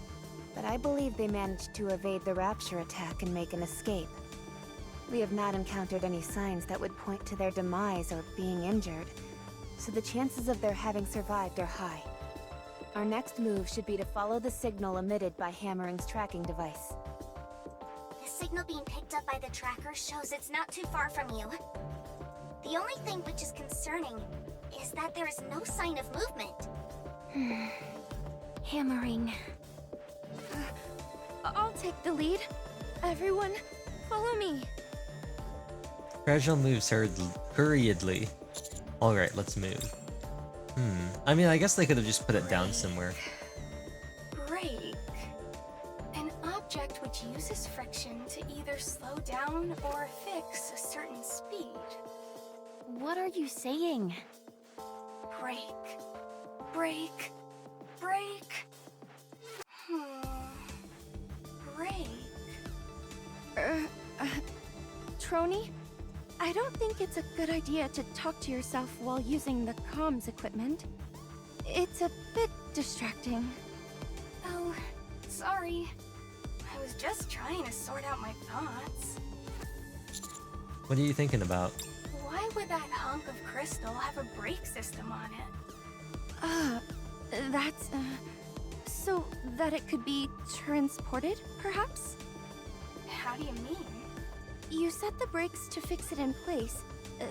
but I believe they managed to evade the rapture attack and make an escape. We have not encountered any signs that would point to their demise or being injured, so the chances of their having survived are high. Our next move should be to follow the signal emitted by Hammering's tracking device. The signal being picked up by the tracker shows it's not too far from you. The only thing which is concerning is that there is no sign of movement. Hammering. I'll take the lead. Everyone, follow me. Fragile moves hurriedly. Alright, let's move. I mean, I guess they could have just put it down somewhere. Brake. An object which uses friction to either slow down or fix a certain speed. What are you saying? Break. Break. Break. Break. Trony? I don't think it's a good idea to talk to yourself while using the comms equipment. It's a bit distracting. Oh, sorry. I was just trying to sort out my thoughts. What are you thinking about? Why would that hunk of crystal have a brake system on it? That's, so that it could be transported, perhaps? How do you mean? You set the brakes to fix it in place,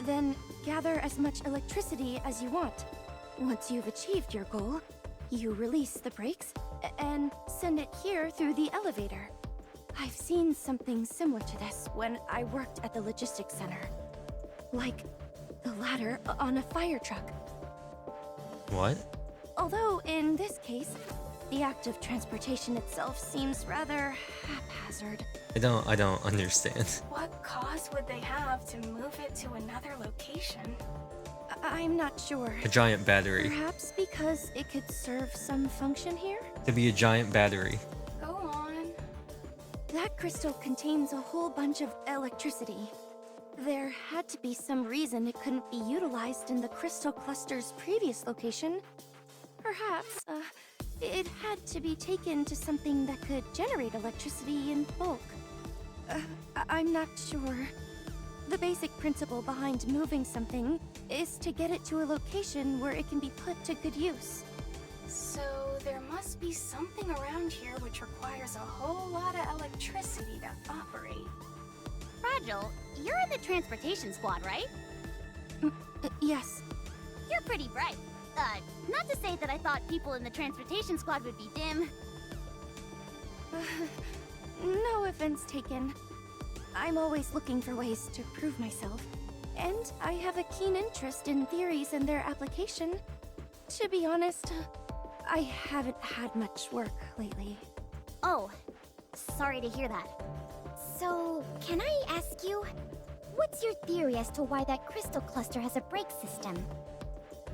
then gather as much electricity as you want. Once you've achieved your goal, you release the brakes and send it here through the elevator. I've seen something similar to this when I worked at the logistics center. Like the ladder on a fire truck. What? Although, in this case, the act of transportation itself seems rather haphazard. I don't understand. What cause would they have to move it to another location? I'm not sure. A giant battery. Perhaps because it could serve some function here? To be a giant battery. Go on. That crystal contains a whole bunch of electricity. There had to be some reason it couldn't be utilized in the crystal cluster's previous location. Perhaps, it had to be taken to something that could generate electricity in bulk. I'm not sure. The basic principle behind moving something is to get it to a location where it can be put to good use. So there must be something around here which requires a whole lot of electricity to operate. Fragile, you're in the transportation squad, right? Yes. You're pretty bright. Not to say that I thought people in the transportation squad would be dim. No offense taken. I'm always looking for ways to prove myself. And I have a keen interest in theories and their application. To be honest, I haven't had much work lately. Oh, sorry to hear that. So, can I ask you, what's your theory as to why that crystal cluster has a brake system?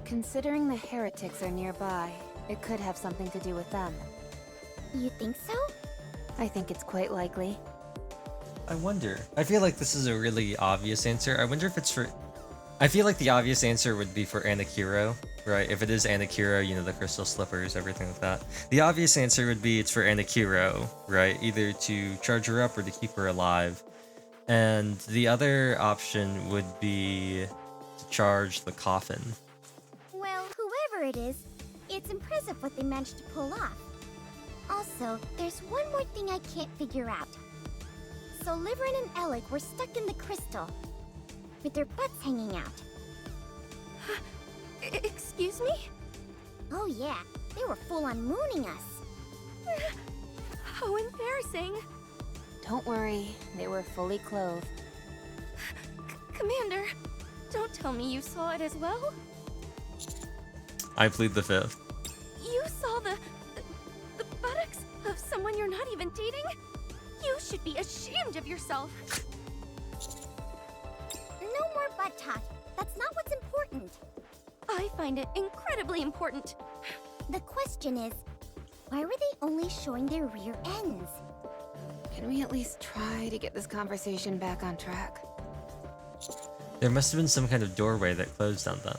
Considering the heretics are nearby, it could have something to do with them. You think so? I think it's quite likely. I wonder. I feel like this is a really obvious answer. I wonder if it's for... I feel like the obvious answer would be for Anakiro, right? If it is Anakiro, you know, the crystal slippers, everything like that. The obvious answer would be it's for Anakiro, right? Either to charge her up or to keep her alive. And the other option would be to charge the coffin. Well, whoever it is, it's impressive what they managed to pull off. Also, there's one more thing I can't figure out. So Liveryn and Alec were stuck in the crystal, with their butts hanging out. Excuse me? Oh yeah, they were full-on mooning us. How embarrassing. Don't worry, they were fully clothed. Commander, don't tell me you saw it as well? I plead the fifth. You saw the buttocks of someone you're not even dating? You should be ashamed of yourself. No more butt talk. That's not what's important. I find it incredibly important. The question is, why were they only showing their rear ends? Can we at least try to get this conversation back on track? There must have been some kind of doorway that closed on them.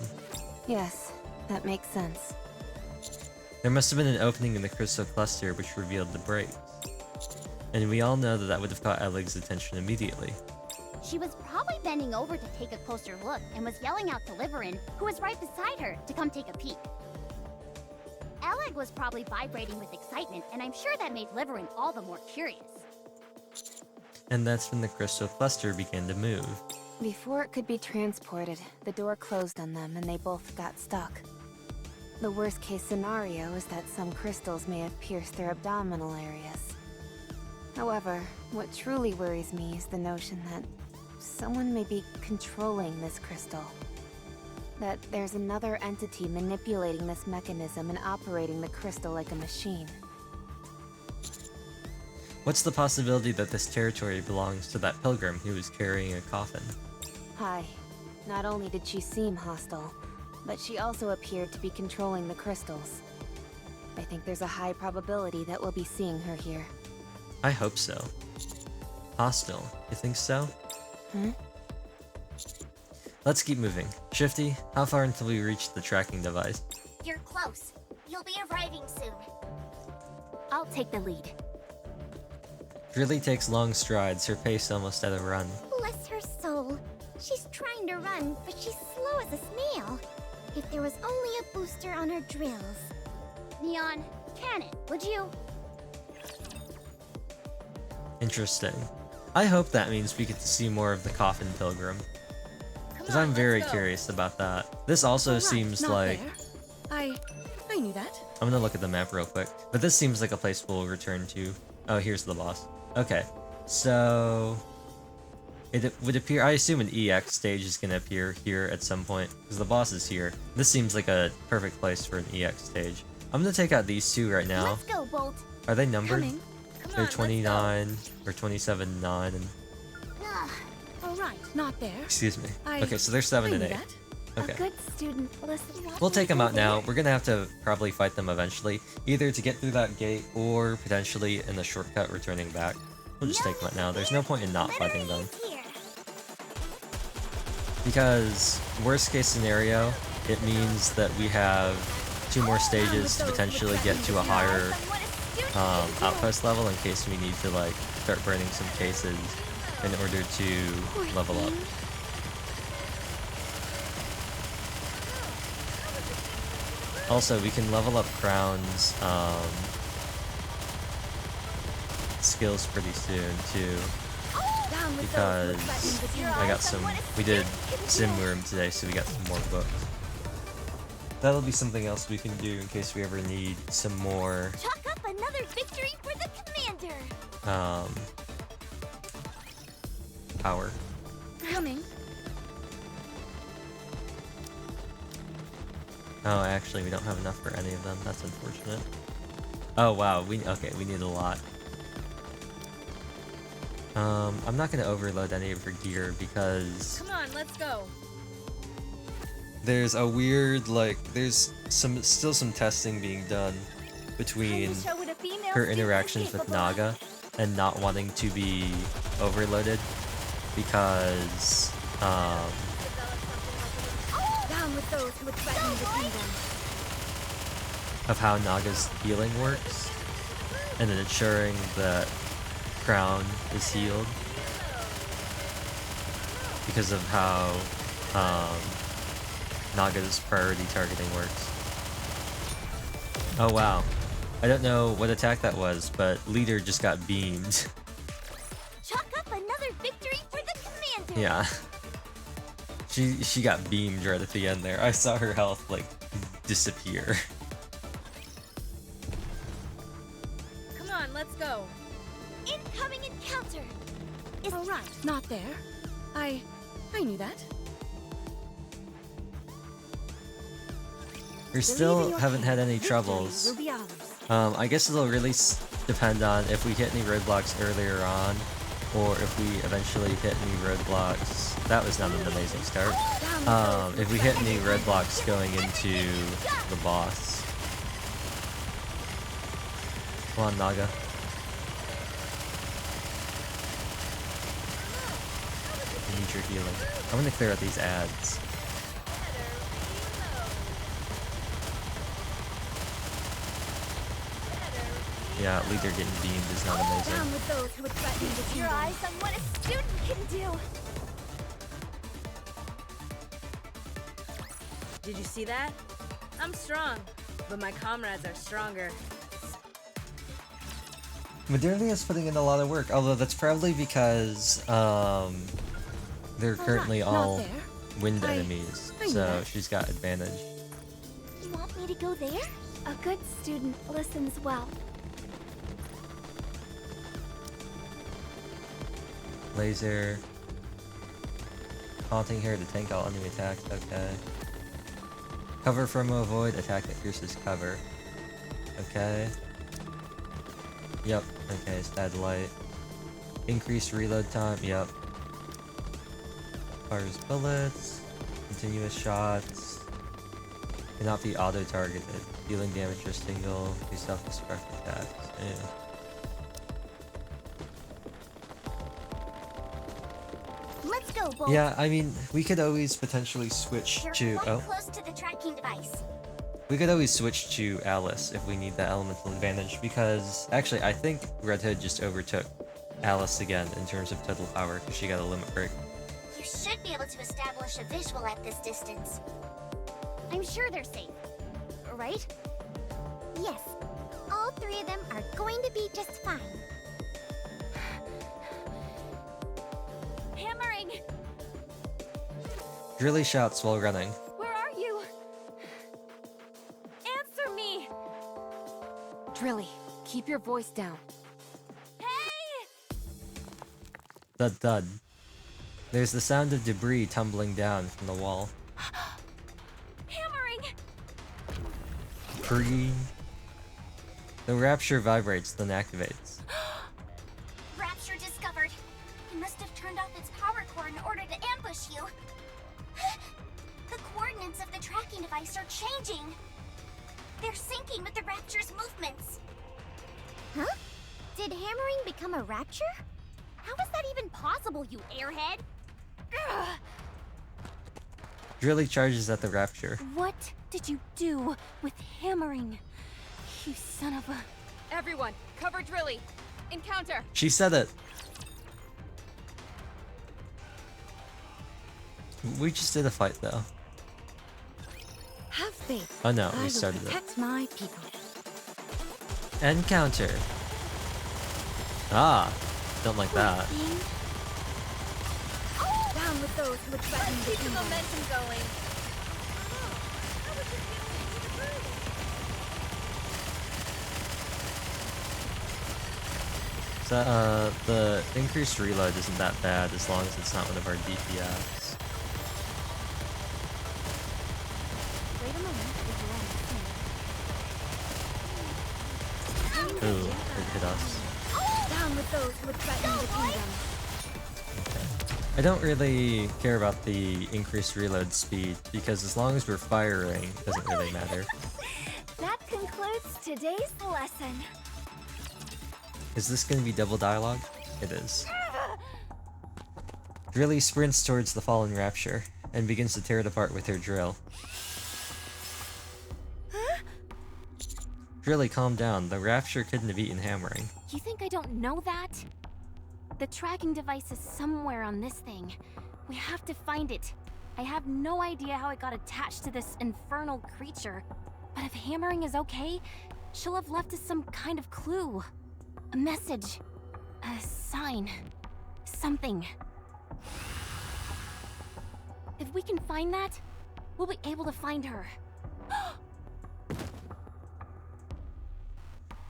Yes, that makes sense. There must have been an opening in the crystal cluster which revealed the brakes. And we all know that that would have caught Alec's attention immediately. She was probably bending over to take a closer look and was yelling out to Liveryn, who was right beside her, to come take a peek. Alec was probably vibrating with excitement, and I'm sure that made Liveryn all the more curious. And that's when the crystal cluster began to move. Before it could be transported, the door closed on them and they both got stuck. The worst case scenario is that some crystals may have pierced their abdominal areas. However, what truly worries me is the notion that someone may be controlling this crystal. That there's another entity manipulating this mechanism and operating the crystal like a machine. What's the possibility that this territory belongs to that pilgrim who was carrying a coffin? Hi. Not only did she seem hostile, but she also appeared to be controlling the crystals. I think there's a high probability that we'll be seeing her here. I hope so. Hostile, you think so? Hmm? Let's keep moving. Shifty, how far until we reach the tracking device? You're close. You'll be arriving soon. I'll take the lead. Really takes long strides, her pace almost at a run. Bless her soul. She's trying to run, but she's slow as a snail. If there was only a booster on her drills. Neon, can it, would you? Interesting. I hope that means we get to see more of the Coffin Pilgrim. Because I'm very curious about that. This also Alright, seems not like... there. I knew that. I'm gonna look at the map real quick. But this seems like a place we'll return to. Oh, here's the boss. Okay, so... It would appear... I assume an EX stage is gonna appear here at some point. Because the boss is here. This seems like a perfect place for an EX stage. I'm gonna take out these two right now. Let's go, Bolt. Are they numbered? Coming. They're 29 or 27-9 and... Ugh. Alright, not there. Excuse me. I- Okay, so they're 7 I and knew 8. that. Okay. A good student, listen. We'll take them out now. We're gonna have to probably fight them eventually, either to get through that gate or potentially in the shortcut returning back. We'll just take them out now. There's no point in not fighting them. Here. Because, worst case scenario, it means that we have 2 more stages to potentially get to a higher outpost level in case we need to like start burning some cases in order to level up. Also, we can level up Crown's skills pretty soon too, because I got some. We did Sim Room today, so we got some more books. That'll be something else we can do in case we ever need some more Chalk up another victory for the commander. power. Coming. Oh, actually, we don't have enough for any of them. That's unfortunate. Oh wow, we need a lot. I'm not gonna overload any of her gear because Come on, let's go. there's a weird there's still some testing being done between her interactions with Naga and not wanting to be overloaded because Down with those who would threaten the kingdom. of how Naga's healing works, and then ensuring that Crown is healed because of how Naga's priority targeting works. Oh wow. I don't know what attack that was, but Leader just got beamed. Chalk up another victory for the commander. Yeah. She got beamed right at the end there. I saw her health like disappear. Come on, let's go. Incoming encounter. Alright, not there. I knew that. We still haven't had any troubles. I guess it'll really depend on if we hit any roadblocks earlier on, or if we eventually hit any roadblocks. That was not an amazing start. If we hit any roadblocks going into the boss. Come on, Naga. I need your healing. I'm gonna clear out these ads. Yeah, Leader getting beamed is not amazing. Down with those who would threaten the kingdom. Your eyes on what a student can do. Did you see that? I'm strong, but my comrades are stronger. Modernia is putting in a lot of work, although that's probably because they're currently not all there. wind I enemies, knew so that. she's got advantage. You want me to go there? A good student listens well. Laser. Haunting her to tank all enemy attacks, okay. Cover from a void, attack that pierces cover. Okay. Yep, okay, stat light. Increased reload time, yep. Fires bullets. Continuous shots. Cannot be auto-targeted. Dealing damage or single. Do self-destruct attacks. Yeah. Let's go, Bolt. Yeah, I mean, we could always potentially switch You're to... quite Oh. close to the tracking device. We could always switch to Alice if we need that elemental advantage, because actually I think Red Hood just overtook Alice again in terms of total power because she got a limit break. You should be able to establish a visual at this distance. I'm sure they're safe. Right? Yes. All three of them are going to be just fine. Hammering! Drilly shouts while running. Where are you? Answer me! Drilly, keep your voice down. Hey! Thud thud. There's the sound of debris tumbling down from the wall. Hammering! Pre. The rapture vibrates, then activates. Rapture discovered. It must have turned off its power core in order to ambush you. The coordinates of the tracking device are changing. They're syncing with the Rapture's movements. Huh? Did hammering become a rapture? How is that even possible, you airhead? Ugh. Drilly charges at the rapture. What did you do with hammering? You son of a... Everyone, cover Drilly. Encounter. She said it. We just did a fight though. Have faith. Oh no, I we will started it. protect my people. Encounter. Ah, don't like that. Down with those who would threaten the Keep the kingdom. momentum going. So, the increased reload isn't that bad as long as it's not one of our DPS. Wait a moment. If you're on the Ooh, it hit us. Down with those who would threaten the kingdom. I don't really care about the increased reload speed, because as long as we're firing, it doesn't really matter. That concludes today's lesson. Is this gonna be double dialogue? It is. Drilly sprints towards the fallen rapture, and begins to tear it apart with her drill. Drilly, calm down. The rapture couldn't have eaten hammering. You think I don't know that? The tracking device is somewhere on this thing. We have to find it. I have no idea how it got attached to this infernal creature. But if hammering is okay, she'll have left us some kind of clue. A message. A sign. Something. If we can find that, we'll be able to find her.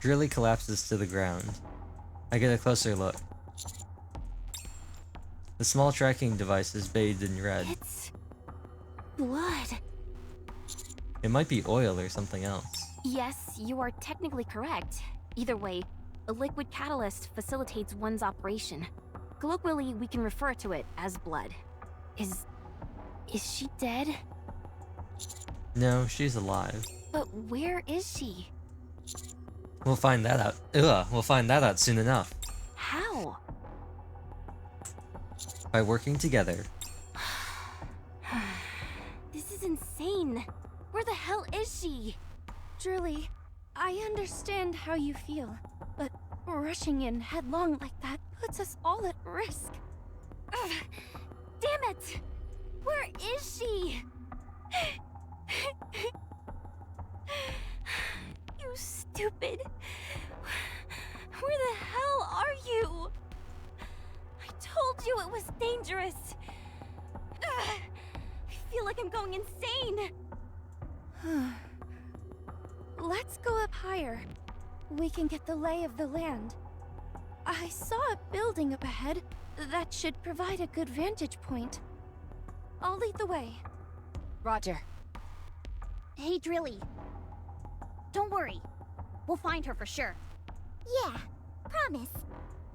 Drilly collapses to the ground. I get a closer look. The small tracking device is bathed in red. It's... blood. It might be oil or something else. Yes, you are technically correct. Either way, a liquid catalyst facilitates one's operation. Colloquially, we can refer to it as blood. Is she dead? No, she's alive. But where is she? We'll find that out. Ugh, we'll find that out soon enough. How? By working together. This is insane. Where the hell is she? Drilly, I understand how you feel, but rushing in headlong like that puts us all at risk. Ugh, damn it! Where is she? You stupid. Where the hell are you? I told you it was dangerous. Ugh, I feel like I'm going insane. Let's go up higher. We can get the lay of the land. I saw a building up ahead that should provide a good vantage point. I'll lead the way. Roger. Hey, Drilly. Don't worry. We'll find her for sure. Yeah, promise.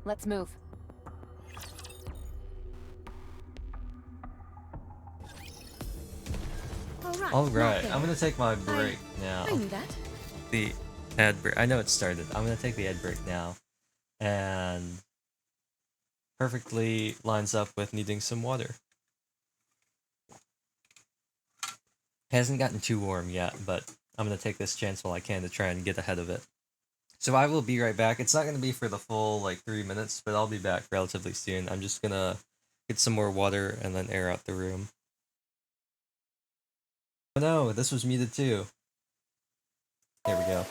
Let's move. Alright, I'm gonna take my break now. I knew that. The ad break. I know it started. I'm gonna take the ad break now. And perfectly lines up with needing some water. Hasn't gotten too warm yet, but I'm gonna take this chance while I can to try and get ahead of it. So I will be right back. It's not gonna be for the full, like, 3 minutes, but I'll be back relatively soon. I'm just gonna get some more water and then air out the room. Oh no, this was muted too. There we go.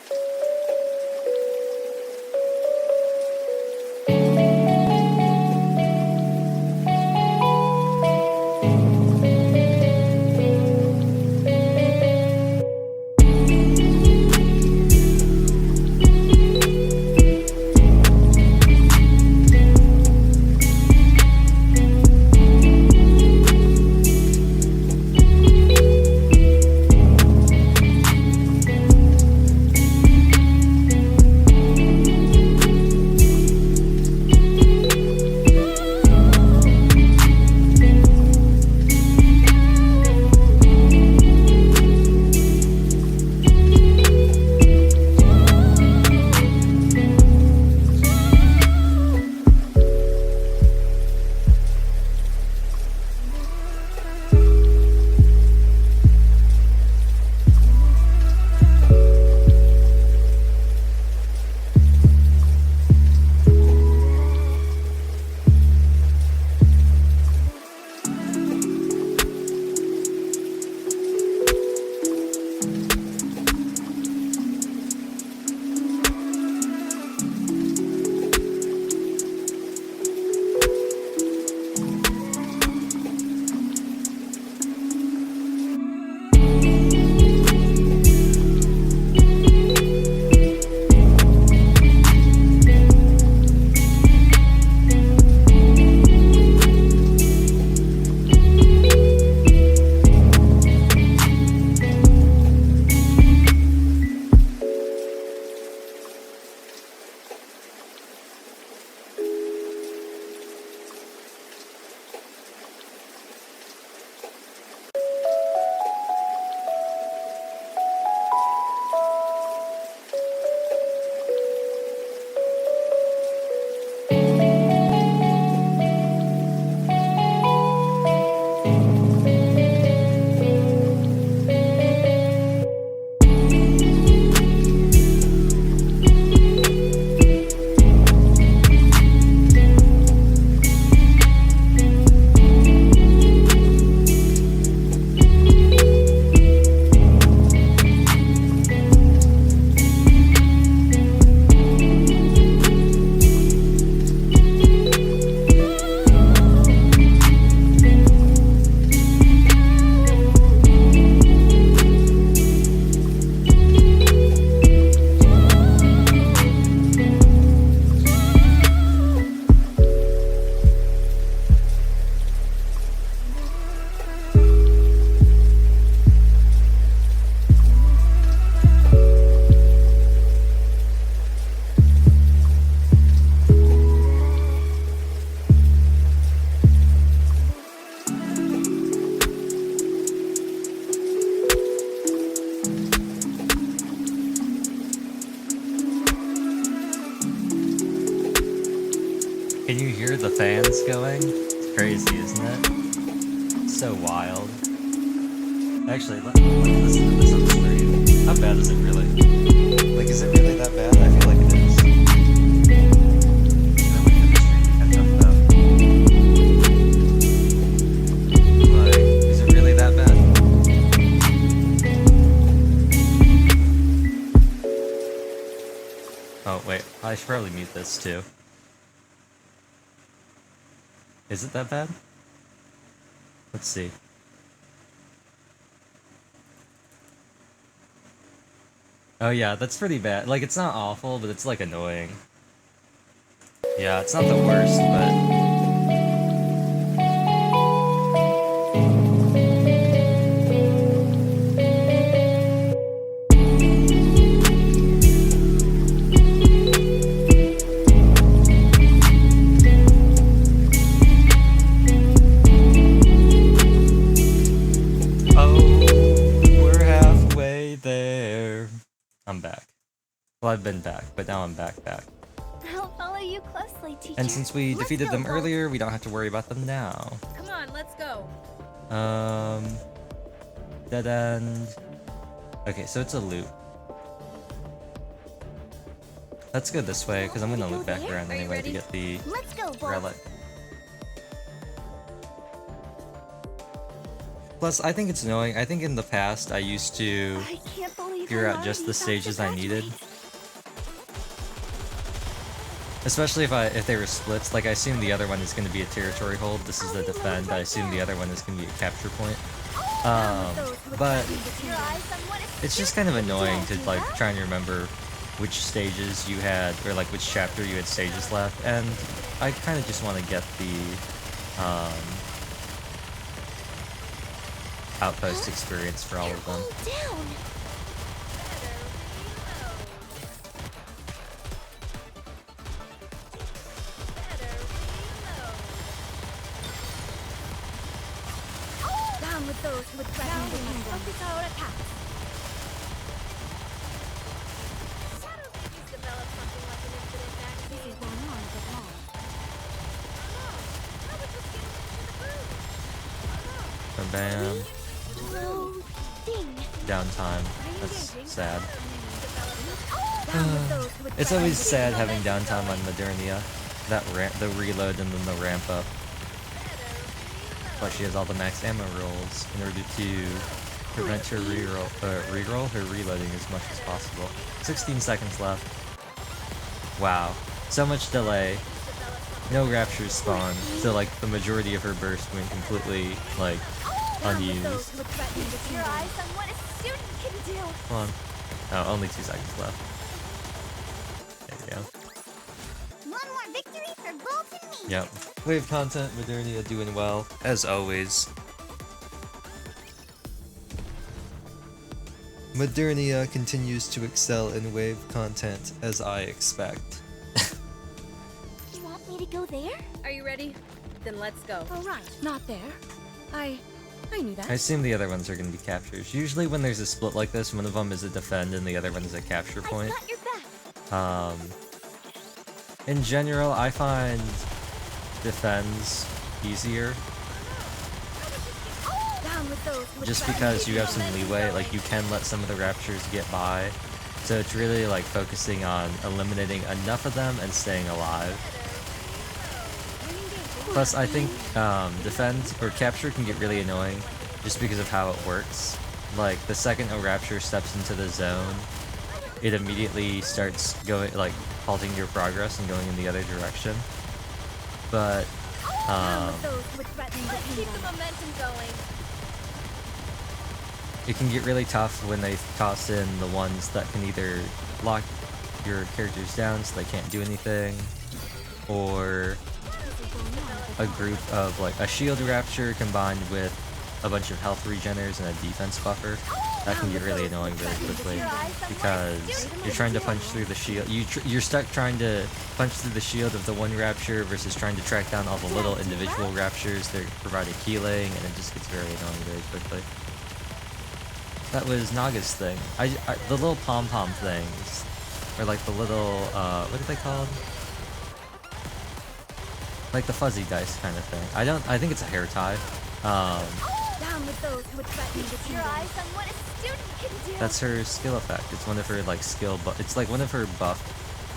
Can you hear the fans going? It's crazy, isn't it? It's so wild. Actually, let me listen to this on the screen. How bad is it really? Like, is it really that bad? I feel like it is. No, wait for the stream to catch up though. Like, is it really that bad? Oh, wait. I should probably mute this too. Is it that bad? Let's see. Oh yeah, that's pretty bad. Like, it's not awful, but it's like annoying. Yeah, it's not the worst, but... I've been back, but now I'm back. I'll follow you closely, teacher. And since we Let's defeated go, them Bolt. earlier, we don't have to worry about them now. Come on, let's go. Dead end. Okay, so it's a loop. Let's go this way, because I'm gonna loop back around Are you anyway to ready? get the Let's go, Bolt. relic. Plus, I think it's annoying. I think in the past, I used to I can't believe figure I'm out just already the about to stages I needed. graduate. Especially if they were splits. Like, I assume the other one is going to be a territory hold. This is the defend. I assume the other one is going to be a capture point. But Your eyes on what is it's just kind of annoying to like try and remember which stages you had, or like which chapter you had stages left, and I kind of just want to get the outpost experience for all of them. down. Down with those who would threaten the kingdom. Focus our attacks. He's developed something like an infinite This magazine. is going on for long. How would just get into the groove? Bam. Loading. Downtime. That's sad. Down with those who would It's threaten always the sad kingdom. having downtime on Modernia. That the reload and then the ramp up. But she has all the max ammo rolls in order to prevent her reroll her reloading as much as possible. 16 seconds left. Wow. So much delay. No raptures spawn. So like the majority of her burst went completely like Down with unused. those who would threaten the Your kingdom. eyes on what a student can do. Come on. Oh, only 2 seconds left. There we go. One more victory for Bolt and me. Yep. Wave content, Modernia doing well, as always. Modernia continues to excel in wave content, as I expect. You want me to go there? Are you ready? Then let's go. All right, not there. I knew that. I assume the other ones are going to be captures. Usually when there's a split like this, one of them is a defend and the other one is a capture point. I've got your back. In general, I find defends easier, Down with those who would just threaten because the you have some kingdom. leeway, like you can let some of the raptures get by. So it's really like focusing on eliminating enough of them and staying alive. Plus, I think defend or capture can get really annoying just because of how it works. Like the second a rapture steps into the zone, it immediately starts going like halting your progress and going in the other direction. But Down with those who would threaten the Let's keep the kingdom. momentum going. it can get really tough when they toss in the ones that can either lock your characters down so they can't do anything, or a group of like a shield rapture combined with a bunch of health regeners and a defense buffer. That can get really annoying very quickly because you're trying to punch through the shield. You're stuck trying to punch through the shield of the one rapture versus trying to track down all the little individual raptures. They're providing healing, and it just gets very annoying very quickly. That was Naga's thing. The little pom-pom things, or like the little what are they called? Like the fuzzy dice kind of thing. I think it's a hair tie. Down with those who would threaten the Your kingdom. eyes on what a student can do. That's her skill effect. It's one of her like skill, it's like one of her buff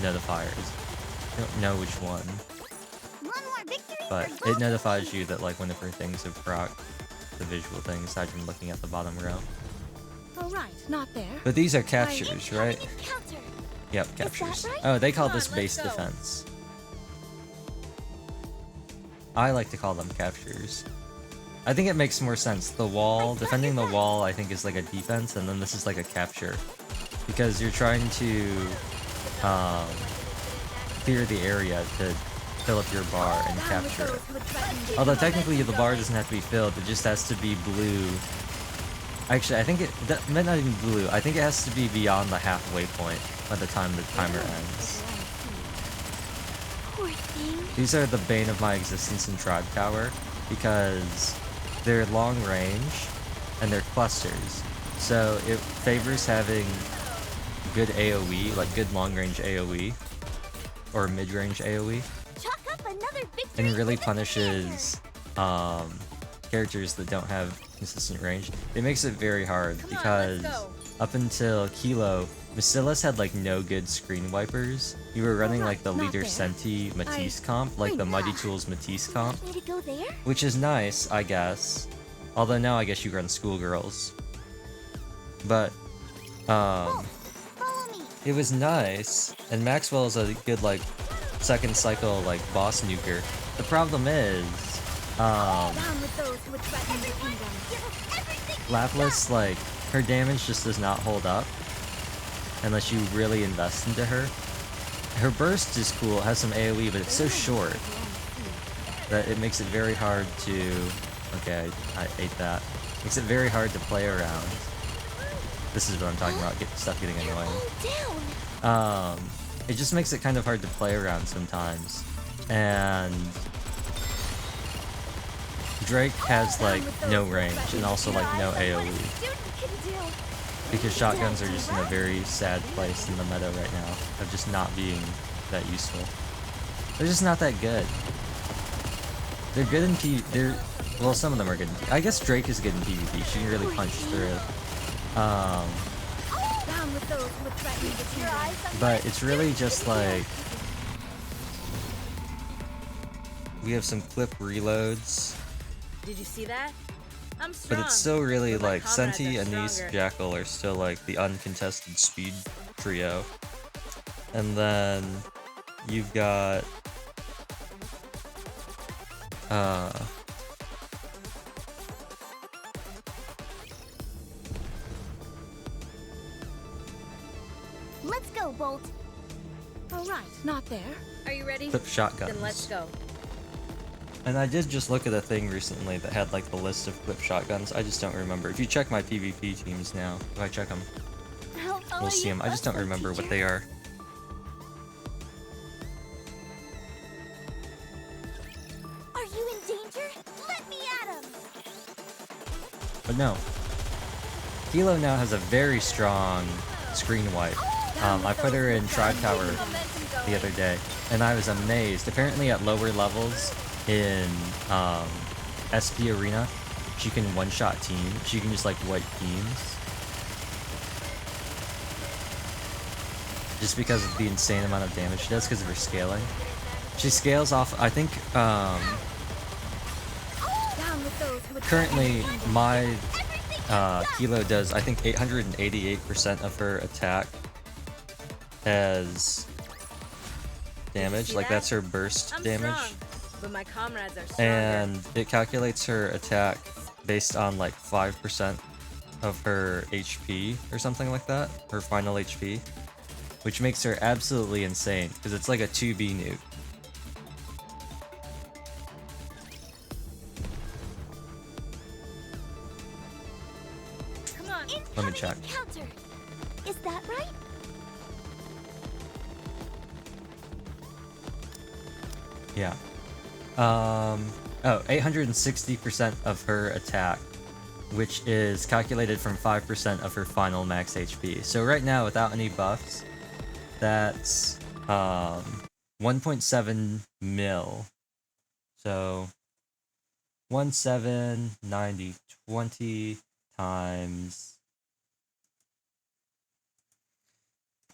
notifiers. I don't know which one, One more victory but for it Bolt. notifies you that like one of her things have proc the visual thing aside from looking at the bottom row. All right, not there. But these are captures, right? Counter. Yep, that captures. right? Oh, they call Come on, this base let's go. defense. I like to call them captures. I think it makes more sense. The wall, defending the wall, I think is like a defense, and then this is like a capture. Because you're trying to clear the area to fill up your bar and Down with capture those it. who would threaten the Although technically the bar doesn't have to be filled, it just has to be blue. Actually, I think that might not even be blue. I think it has to be beyond the halfway point by the time the timer ends. Poor thing. These are the bane of my existence in Tribe Tower because they're long range and they're clusters. So it favors having good AoE, like good long-range AoE, or mid-range AoE, Chalk up another victory and really for the punishes characters that don't have consistent range. It makes it very hard Come on, because let's go. up until Kilo, Bacillus had like no good screen wipers. You were running like the not Leader there. Senti Matisse comp, like the Mighty Tools Matisse comp, Way to go there? which is nice, I guess. Although now I guess you run Schoolgirls. But Follow me. it was nice, and Maxwell is a good like second cycle like boss nuker. The problem is, Down with those who would threaten the kingdom. Give us everything. Lapis, like, her damage just does not hold up unless you really invest into her. Her burst is cool, it has some AoE, but it's so short that it makes it very hard to... Okay, I ate that. Makes it very hard to play around. This is what I'm talking about, stuff getting annoying. Down. It just makes it kind of hard to play around sometimes. And Drake has like no range and also like no AoE. Because shotguns are just in a very sad place in the meta right now of just not being that useful. They're just not that good. They're good in well, some of them are good. I guess Drake is good in PvP. She can really punch through. Down with those who would threaten the kingdom. But it's really just like we have some clip reloads, Did you see that? I'm strong. but it's still really but my like comrades Senti, are Anise, stronger. Jackal are still like the uncontested speed trio. And then you've got Let's go, Bolt. All right, not there. Are you ready? clip shotguns. Then let's go. And I did just look at a thing recently that had like the list of clip shotguns. I just don't remember. If you check my PvP teams now, if I check them, I'll follow we'll see you them. I just don't closely, remember what teacher. they are. Are you in danger? Let me at him. But no. Kilo now has a very strong screen wipe. I put her in Tribe Tower the other day, and I was amazed. Apparently at lower levels in SP Arena, she can one-shot team. She can just like wipe teams. Just because of the insane amount of damage she does because of her scaling. She scales off, I think, Down with those who would currently threaten the kingdom. my Kilo does, I think, 888% of her attack as damage. see Like, that? that's her burst I'm damage. strong, but my comrades are stronger. And it calculates her attack based on, like, 5% of her HP or something like that. Her final HP. Which makes her absolutely insane, because it's like a 2B nuke. Come on. Let me Incoming check. encounter. Is that right? Yeah. Oh, 860% of her attack, which is calculated from 5% of her final max HP. So right now, without any buffs, that's 1.7 mil. So 1790 20 times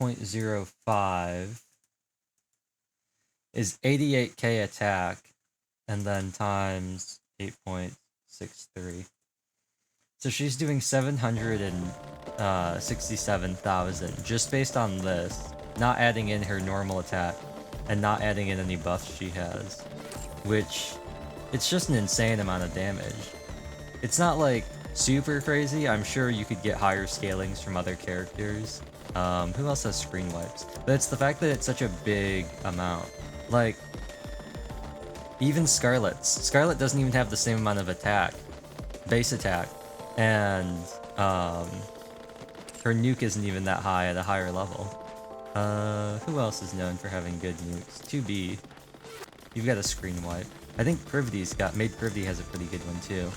0.05 is 88k attack, and then times 8.63. So she's doing 767,000 just based on this, not adding in her normal attack and not adding in any buffs she has, which it's just an insane amount of damage. It's not like super crazy. I'm sure you could get higher scalings from other characters. Who else has screen wipes? But it's the fact that it's such a big amount. Like, even Scarlet's. Scarlet doesn't even have the same amount of attack, base attack, and her nuke isn't even that high at a higher level. Who else is known for having good nukes? 2B. You've got a screen wipe. I think Privity's got, Maid Privity has a pretty good one too.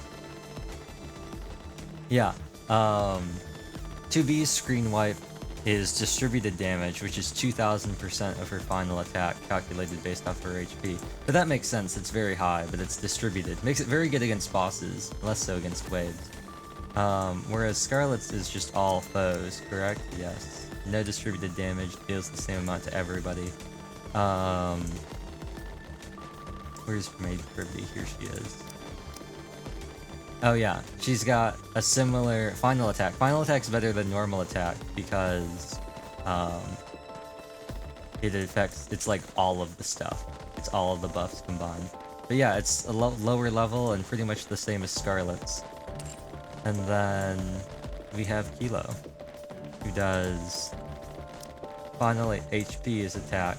Yeah, 2B's screen wipe is distributed damage, which is 2000% of her final attack calculated based off her HP. But that makes sense, it's very high, but it's distributed. Makes it very good against bosses, less so against waves. Whereas Scarlet's is just all foes, correct? Yes. No distributed damage, deals the same amount to everybody. Where's Maid Privy? Here she is. Oh yeah, she's got a similar final attack. Final attack's better than normal attack because it's like all of the stuff. It's all of the buffs combined. But yeah, it's a lower level and pretty much the same as Scarlet's. And then we have Kilo, who does final HP as attack,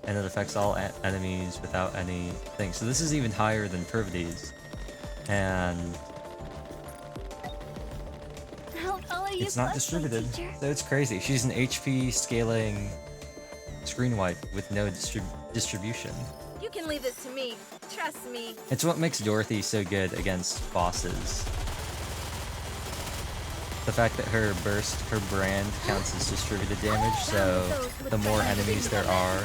and it affects all enemies without anything. So this is even higher than Pervity's. And it's not distributed, so it's crazy. She's an HP scaling screen wipe with no distribution. You can leave this to me. Trust me. It's what makes Dorothy so good against bosses. The fact that her burst, her brand, counts as distributed damage, so the more enemies there are,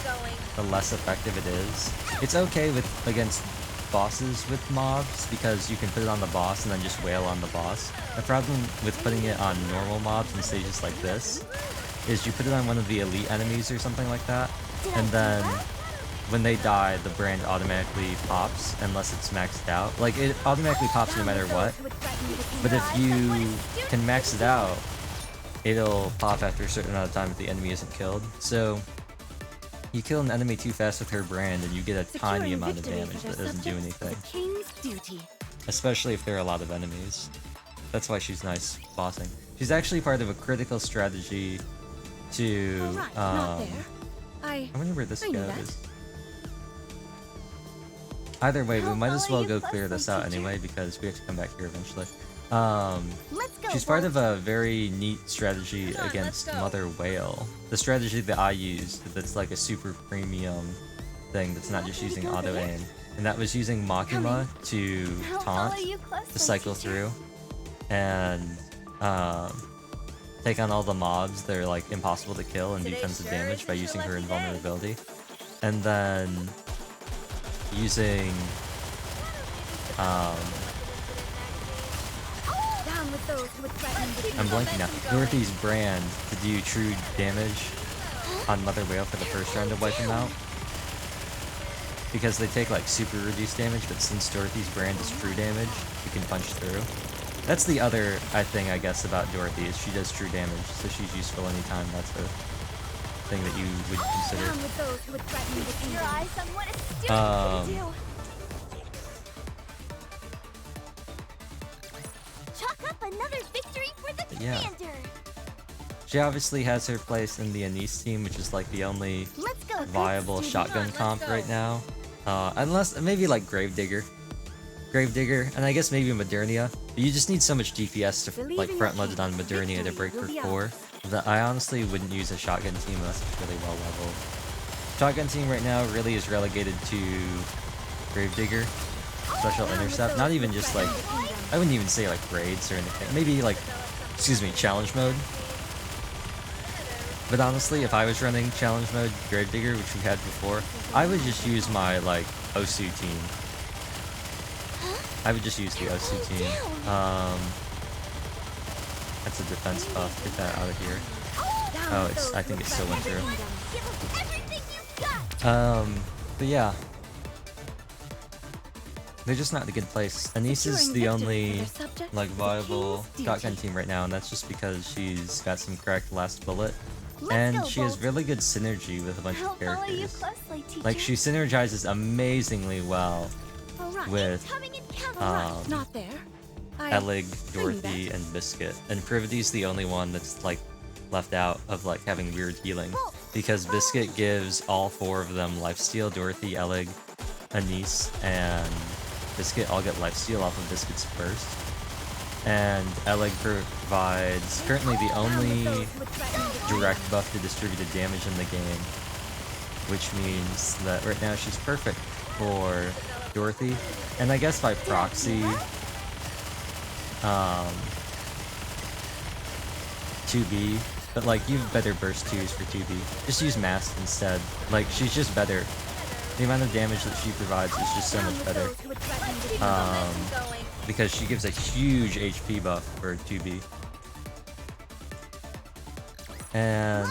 the less effective it is. It's okay against bosses with mobs, because you can put it on the boss and then just wail on the boss. The problem with putting it on normal mobs in stages like this is you put it on one of the elite enemies or something like that, and then when they die, the brand automatically pops unless it's maxed out. Like, it automatically pops no matter what, but if you can max it out, it'll pop after a certain amount of time if the enemy isn't killed. So you kill an enemy too fast with her brand and you get a tiny amount of damage that doesn't do anything. Especially if there are a lot of enemies. That's why she's nice bossing. She's actually part of a critical strategy to I wonder where this goes. Either way, we might as well go clear this out anyway because we have to come back here eventually. She's part of a very neat strategy against Mother Whale. The strategy that I used, that's like a super premium thing that's not just using auto aim. And that was using Makima to taunt, to cycle through, and take on all the mobs that are like impossible to kill and defensive damage by using her invulnerability. And then using I'm blanking now. Dorothy's brand to do true damage on Mother Whale for the first round to wipe him out. Because they take like super reduced damage, but since Dorothy's brand is true damage, you can punch through. That's the other thing I guess about Dorothy, is she does true damage, so she's useful anytime. That's a thing that you would consider. Another victory for the commander. She obviously has her place in the Anise team, which is like the only viable shotgun comp right now. Unless, maybe like Gravedigger, and I guess maybe Modernia. But you just need so much DPS to like front load it on Modernia to break her core that I honestly wouldn't use a shotgun team unless it's really well leveled. Shotgun team right now really is relegated to Gravedigger, Special Intercept, not even just like, I wouldn't even say like raids or anything. Maybe like, challenge mode. But honestly, if I was running challenge mode Gravedigger, which we had before, I would just use my like Osu team. I would just use the Osu team. That's a defense buff. Get that out of here. Oh, I think it still went through. But yeah. They're just not in a good place. Anise is the only like viable shotgun team right now, and that's just because she's got some cracked last bullet. And she has really good synergy with a bunch of characters. Like, she synergizes amazingly well with Elig, Dorothy, and Biscuit. And Privity's the only one that's like left out of like having weird healing, because Biscuit gives all four of them lifesteal. Dorothy, Elig, Anise, and Biscuit all get lifesteal off of Biscuit's burst. And Elig provides currently the only direct buff to distributed damage in the game, which means that right now she's perfect for Dorothy, and I guess by proxy 2B, but like you have better burst 2s for 2B. Just use Mast instead. Like she's just better. The amount of damage that she provides is just so much better. Because she gives a huge HP buff for 2B. And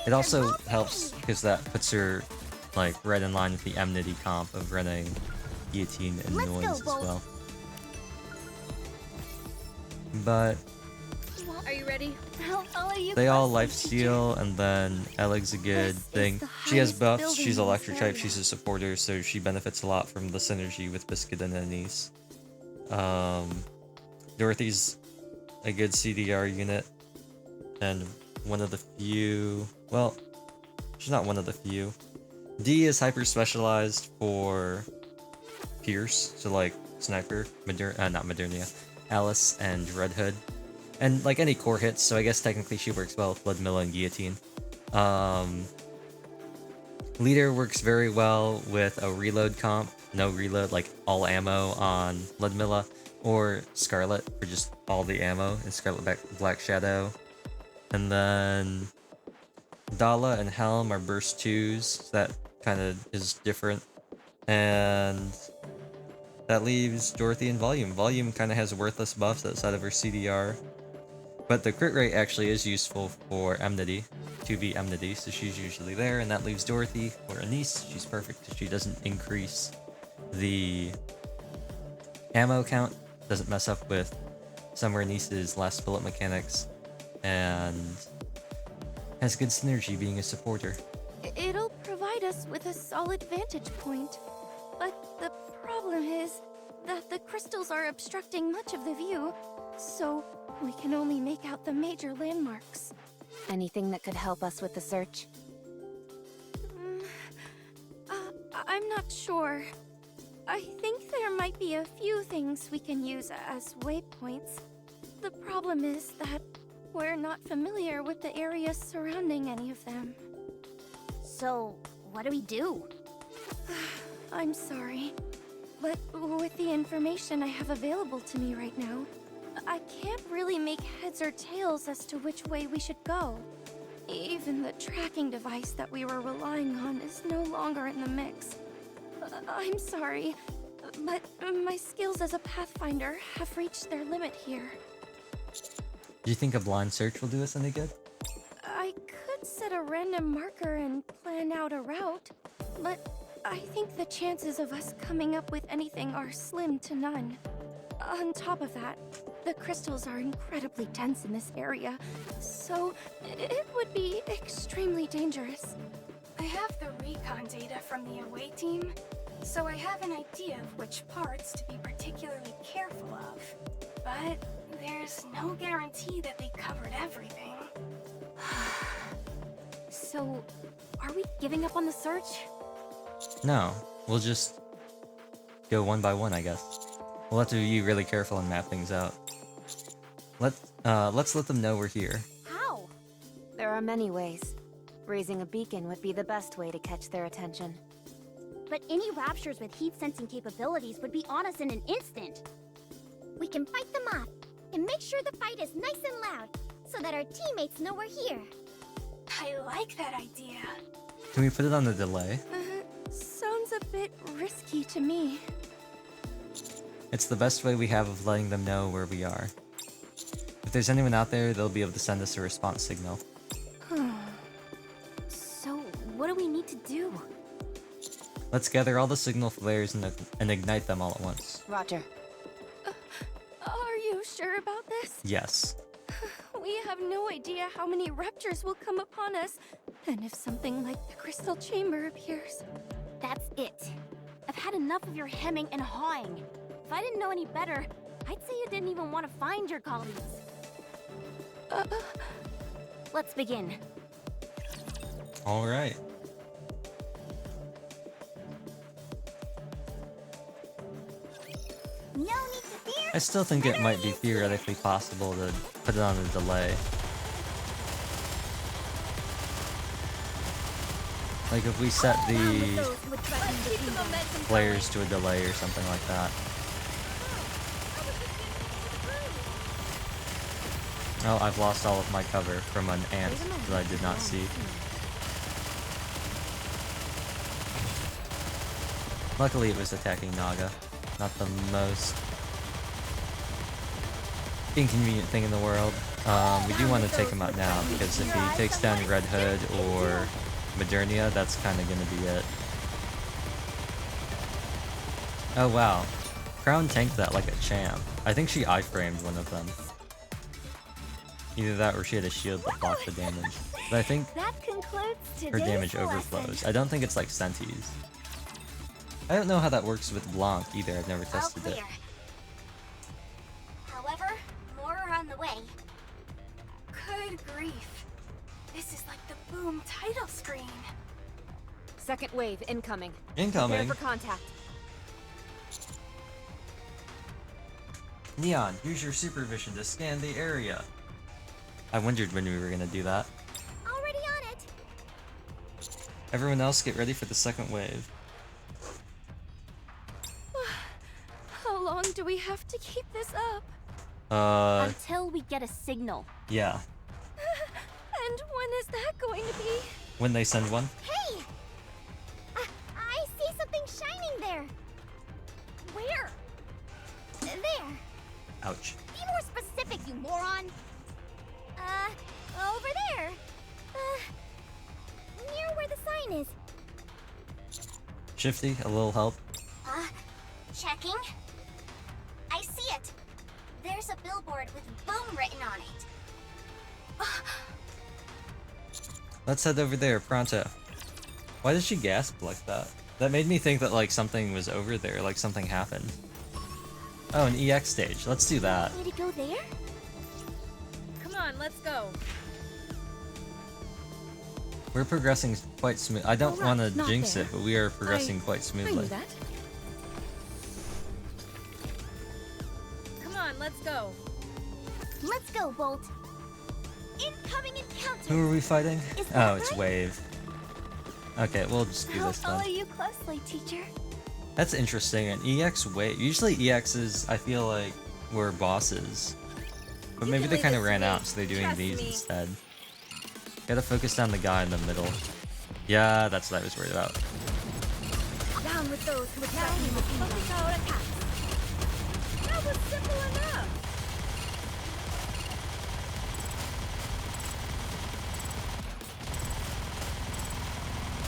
it also helps because that puts her like right in line with the enmity comp of running Guillotine and Noise as well. But Are you ready? I'll follow you. they all lifesteal, and then Eleg's a good thing. She has buffs, she's electric type, she's a supporter, so she benefits a lot from the synergy with Biscuit and Anise. Dorothy's a good CDR unit, and one of the few... Well, she's not one of the few. D is hyper specialized for Pierce, so like Sniper, not Modernia, Alice, and Red Hood. And like any core hits, so I guess technically she works well with Ludmilla and Guillotine. Leader works very well with a reload comp, no reload, like all ammo on Ludmilla, or Scarlet for just all the ammo, and Scarlet Black Shadow. And then Dala and Helm are burst 2s, so that kind of is different. And that leaves Dorothy and Volume. Volume kind of has worthless buffs outside of her CDR. But the crit rate actually is useful for Enmity, 2B Enmity, so she's usually there, and that leaves Dorothy or Anise. She's perfect because she doesn't increase the ammo count, doesn't mess up with Summer Anise's last bullet mechanics, and has good synergy being a supporter. It'll provide us with a solid vantage point. But the problem is that the crystals are obstructing much of the view, so we can only make out the major landmarks. Anything that could help us with the search? I'm not sure. I think there might be a few things we can use as waypoints. The problem is that we're not familiar with the areas surrounding any of them. So, what do we do? I'm sorry, but with the information I have available to me right now, I can't really make heads or tails as to which way we should go. Even the tracking device that we were relying on is no longer in the mix. I'm sorry, but my skills as a pathfinder have reached their limit here. Do you think a blind search will do us any good? I could set a random marker and plan out a route, but I think the chances of us coming up with anything are slim to none. On top of that, the crystals are incredibly dense in this area, so it would be extremely dangerous. I have the recon data from the away team, so I have an idea of which parts to be particularly careful of. But there's no guarantee that they covered everything. So, are we giving up on the search? No, we'll just go one by one, I guess. We'll have to be really careful and map things out. Let's let them know we're here. How? There are many ways. Raising a beacon would be the best way to catch their attention. But any raptures with heat-sensing capabilities would be on us in an instant. We can fight them off and make sure the fight is nice and loud so that our teammates know we're here. I like that idea. Can we put it on the delay? Sounds a bit risky to me. It's the best way we have of letting them know where we are. If there's anyone out there, they'll be able to send us a response signal. So, what do we need to do? Let's gather all the signal flares and ignite them all at once. Roger. Are you sure about this? Yes. We have no idea how many raptors will come upon us, and if something like the crystal chamber appears. That's it. I've had enough of your hemming and hawing. If I didn't know any better, I'd say you didn't even want to find your colleagues. Let's begin. All right. No need to fear. I still think it might be theoretically possible to put it on a delay. Like if we set the flares to a delay or something like that. Oh, I've lost all of my cover from an ant that I did not see. Luckily it was attacking Naga. Not the most inconvenient thing in the world. We do want to take him out now, because if he takes down Red Hood or Modernia, that's kind of going to be it. Oh wow. Crown tanked that like a champ. I think she iframed one of them. Either that or she had a shield that blocked the damage. But I think That concludes her today's damage lesson. overflows. I don't think it's like Sentis. I don't know how that works with Blanc either. I've never All tested it. clear. However, more are on the way. Good grief. This is like the boom title screen. Second wave incoming. Incoming. Prepare for contact. Neon, use your supervision to scan the area. I wondered when we were gonna do that. Already on it. Everyone else get ready for the second wave. How long do we have to keep this up? Until we get a signal. Yeah. And when is that going to be? When they send one. Hey! I see something shining there. Where? There. Ouch. Be more specific, you moron. Over there. Near where the sign is. Shifty, a little help. Checking. I see it. There's a billboard with boom written on it. Let's head over there, pronto. Why did she gasp like that? That made me think that like something was over there, like something happened. Oh, an EX stage. Let's do that. Need to go there? Come on, let's go. We're progressing quite smooth. I don't Alright, want to not jinx there. it, but we are progressing quite I smoothly. knew that. Come on, let's go. Let's go, Bolt. Incoming encounter. Who are we fighting? Is that Oh, it's right? Wave. Okay, we'll just do I'll this follow then. you closely, teacher. That's interesting. An EX Wave. Usually EXs, I feel like, were bosses. But You maybe can they leave kind of this to ran me. out, so they're doing Trust these me. instead. Gotta focus down the guy in the middle. Yeah, that's what I was worried about. Down with those who attack me with focus our attacks. That was simple enough.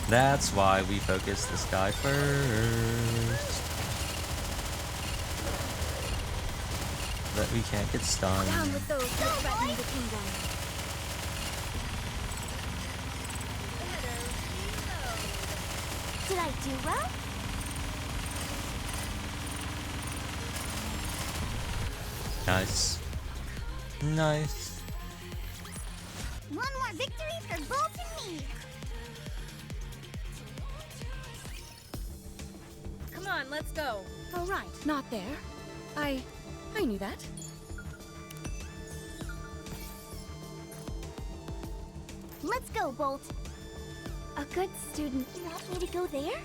That's why we focus this guy first. That we can't get stunned. Down with those who threaten the kingdom. Did I do well? Nice. Nice. One more victory for Bolt and me. Come on, let's go. All right, not there. I knew that. Let's go, Bolt. A good student. You want me to go there?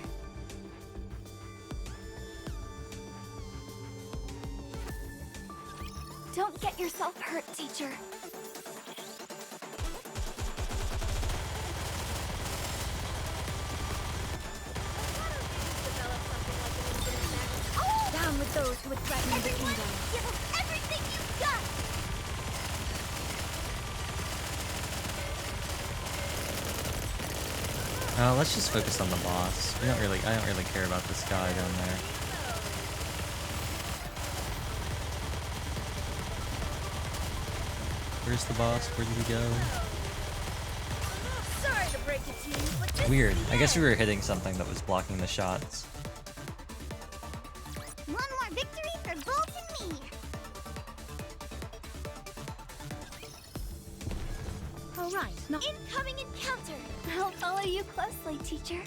Don't get yourself hurt, teacher. Down with those who would threaten the Everyone, kingdom. give us everything you've got. Let's just focus on the boss. I don't really care about this guy down there. Where's the boss? Where did he go? Sorry to break it to you, but this Weird. is the I guess we end. were hitting something that was blocking the shots. One more victory for Bolt and me. All right, not Incoming encounter. I'll follow you closely, teacher.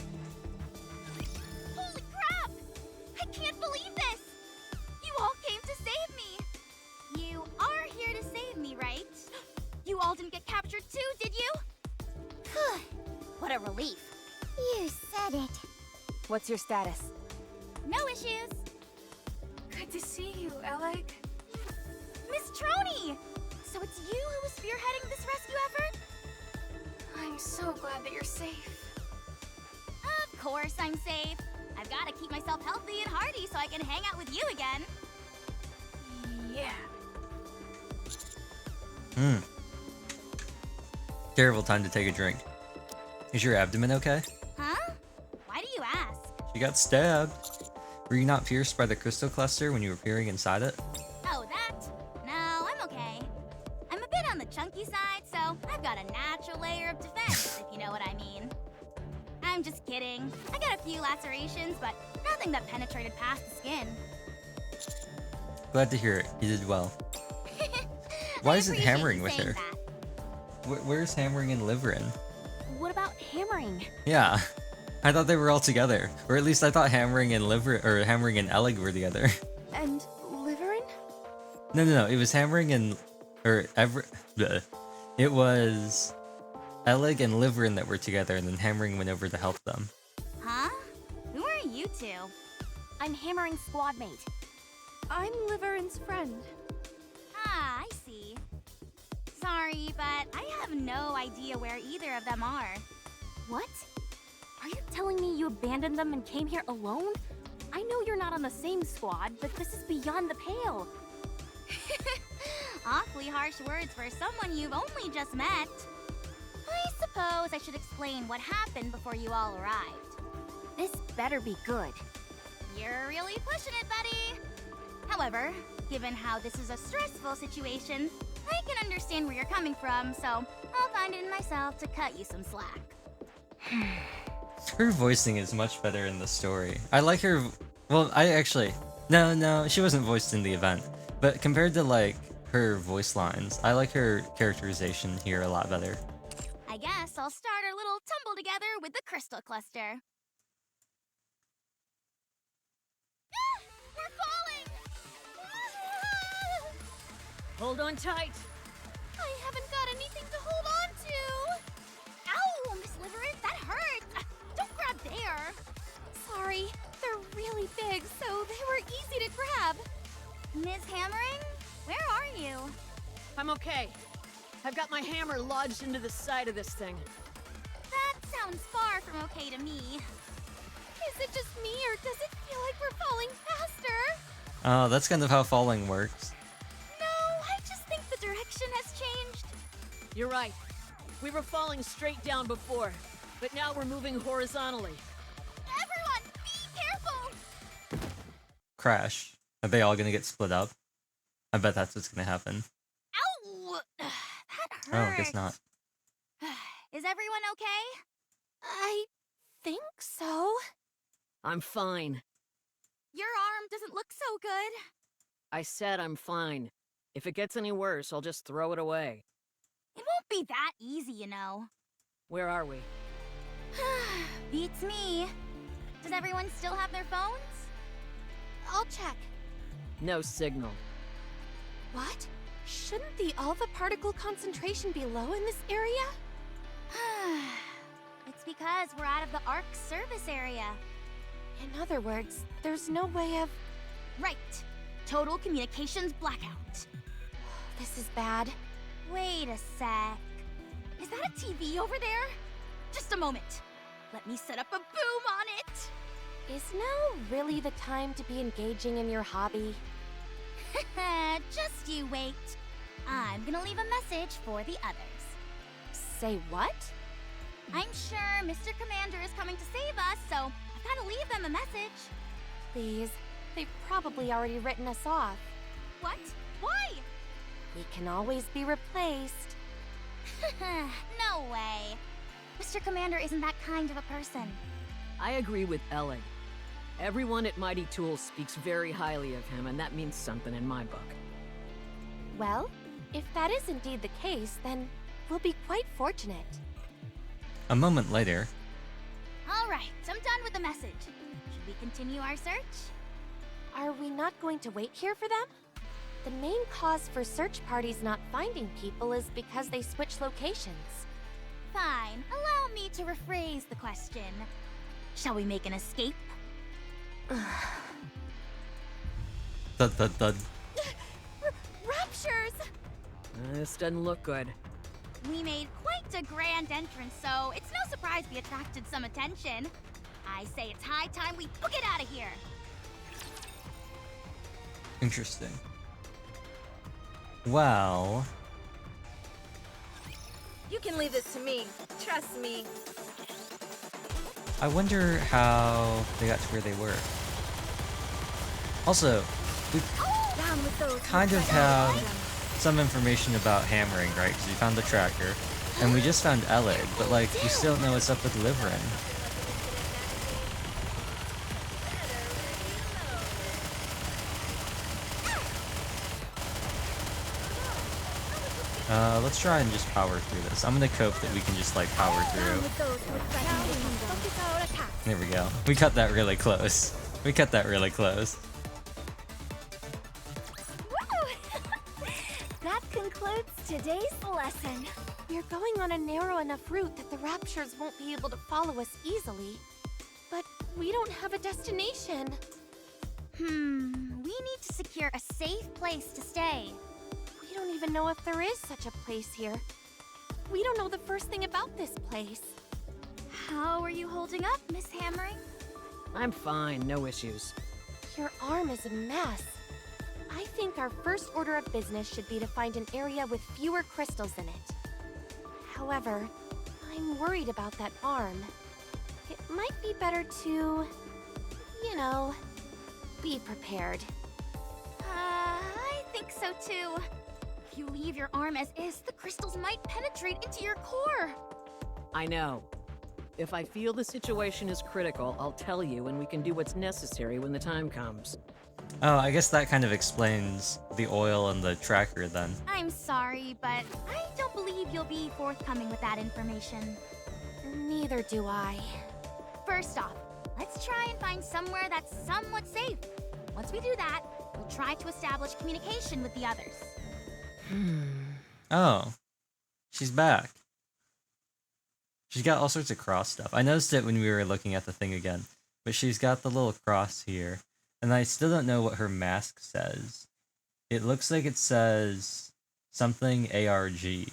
Holy crap! I can't believe this! You all came to save me! You are here to save me, right? You all didn't get captured too, did you? What a relief. You said it. What's your status? No issues. Good to see you, Alec. Miss Trony! So it's you who was spearheading this rescue effort? I'm so glad that you're safe. Of course I'm safe. I've got to keep myself healthy and hearty so I can hang out with you again. Yeah. Terrible time to take a drink. Is your abdomen okay? Huh? Why do you ask? You got stabbed. Were you not pierced by the crystal cluster when you were peering inside it? Oh, that? No, I'm okay. I'm a bit on the chunky side, so I've got a natural layer of defense, if you know what I mean. I'm just kidding. I got a few lacerations, but nothing that penetrated past the skin. Glad to hear it. You did well. Why isn't appreciate hammering you with saying her? that. Where's hammering and Liveryn? What about hammering? Yeah, I thought they were all together, or at least I thought hammering and hammering and Ellig were together. And Liveryn? No. It was hammering and it was Ellig and Liveryn that were together, and then hammering went over to help them. Huh? Who are you two? I'm hammering squad mate. I'm Liveryn's friend. Ah, I see. Sorry, but I have no idea where either of them are. What? Are you telling me you abandoned them and came here alone? I know you're not on the same squad, but this is beyond the pale. Awfully harsh words for someone you've only just met. I suppose I should explain what happened before you all arrived. This better be good. You're really pushing it, buddy. However, given how this is a stressful situation, I can understand where you're coming from, so I'll find it in myself to cut you some slack. Her voicing is much better in the story. I like her. Well, I actually no, she wasn't voiced in the event, but compared to like her voice lines, I like her characterization here a lot better. I guess I'll start our little tumble together with the crystal cluster. We're falling! Hold on tight. I haven't got anything to hold on to. Ow, Miss Liveryn, that hurt. Don't grab there. Sorry, they're really big, so they were easy to grab. Miss Hammering, where are you? I'm okay. I've got my hammer lodged into the side of this thing. That sounds far from okay to me. Is it just me, or does it feel like we're falling faster? Oh, that's kind of how falling works. No, I just think the direction has changed. You're right. We were falling straight down before, but now we're moving horizontally. Everyone, be careful! Crash. Are they all gonna get split up? I bet that's what's gonna happen. Ow! That hurt. Oh, I guess not. Is everyone okay? I think so. I'm fine. Your arm doesn't look so good. I said I'm fine. If it gets any worse, I'll just throw it away. It won't be that easy, you know. Where are we? Beats me. Does everyone still have their phones? I'll check. No signal. What? Shouldn't the alpha particle concentration be low in this area? It's because we're out of the ARC service area. In other words, there's no way of... Right. Total communications blackout. This is bad. Wait a sec. Is that a TV over there? Just a moment. Let me set up a boom on it. Is now really the time to be engaging in your hobby? Just you wait. I'm gonna leave a message for the others. Say what? I'm sure Mr. Commander is coming to save us, so I've gotta leave them a message. Please. They've probably already written us off. What? Why? We can always be replaced. No way. Mr. Commander isn't that kind of a person. I agree with Ellig. Everyone at Mighty Tools speaks very highly of him, and that means something in my book. Well, if that is indeed the case, then we'll be quite fortunate. A moment later. All right, I'm done with the message. Should we continue our search? Are we not going to wait here for them? The main cause for search parties not finding people is because they switch locations. Fine, allow me to rephrase the question. Shall we make an escape? Thud thud thud. Raptures! This doesn't look good. We made quite a grand entrance, so it's no surprise we attracted some attention. I say it's high time we book it out of here. Interesting. Well, You can leave this to me. Trust me. I wonder how they got to where they were. Also, we Down with those who kind of would try to have avoid them. some information about hammering, right? Because we found the tracker, and we just found Elid, but like, we still don't know what's up with Liveryn. Let's try and just power through this. I'm gonna cope that we can just like power Down through. with those who would threaten the kingdom. Focus our attacks. There we go. We cut that really close. We cut that really close. Woo! That concludes today's lesson. We're going on a narrow enough route that the Raptures won't be able to follow us easily. But we don't have a destination. We need to secure a safe place to stay. We don't even know if there is such a place here. We don't know the first thing about this place. How are you holding up, Miss Hammering? I'm fine, no issues. Your arm is a mess. I think our first order of business should be to find an area with fewer crystals in it. However, I'm worried about that arm. It might be better to, you know, be prepared. I think so too. If you leave your arm as is, the crystals might penetrate into your core. I know. If I feel the situation is critical, I'll tell you and we can do what's necessary when the time comes. Oh, I guess that kind of explains the oil and the tracker then. I'm sorry, but I don't believe you'll be forthcoming with that information. Neither do I. First off, let's try and find somewhere that's somewhat safe. Once we do that, we'll try to establish communication with the others. Oh, she's back. She's got all sorts of cross stuff. I noticed it when we were looking at the thing again, but she's got the little cross here. And I still don't know what her mask says. It looks like it says something ARG.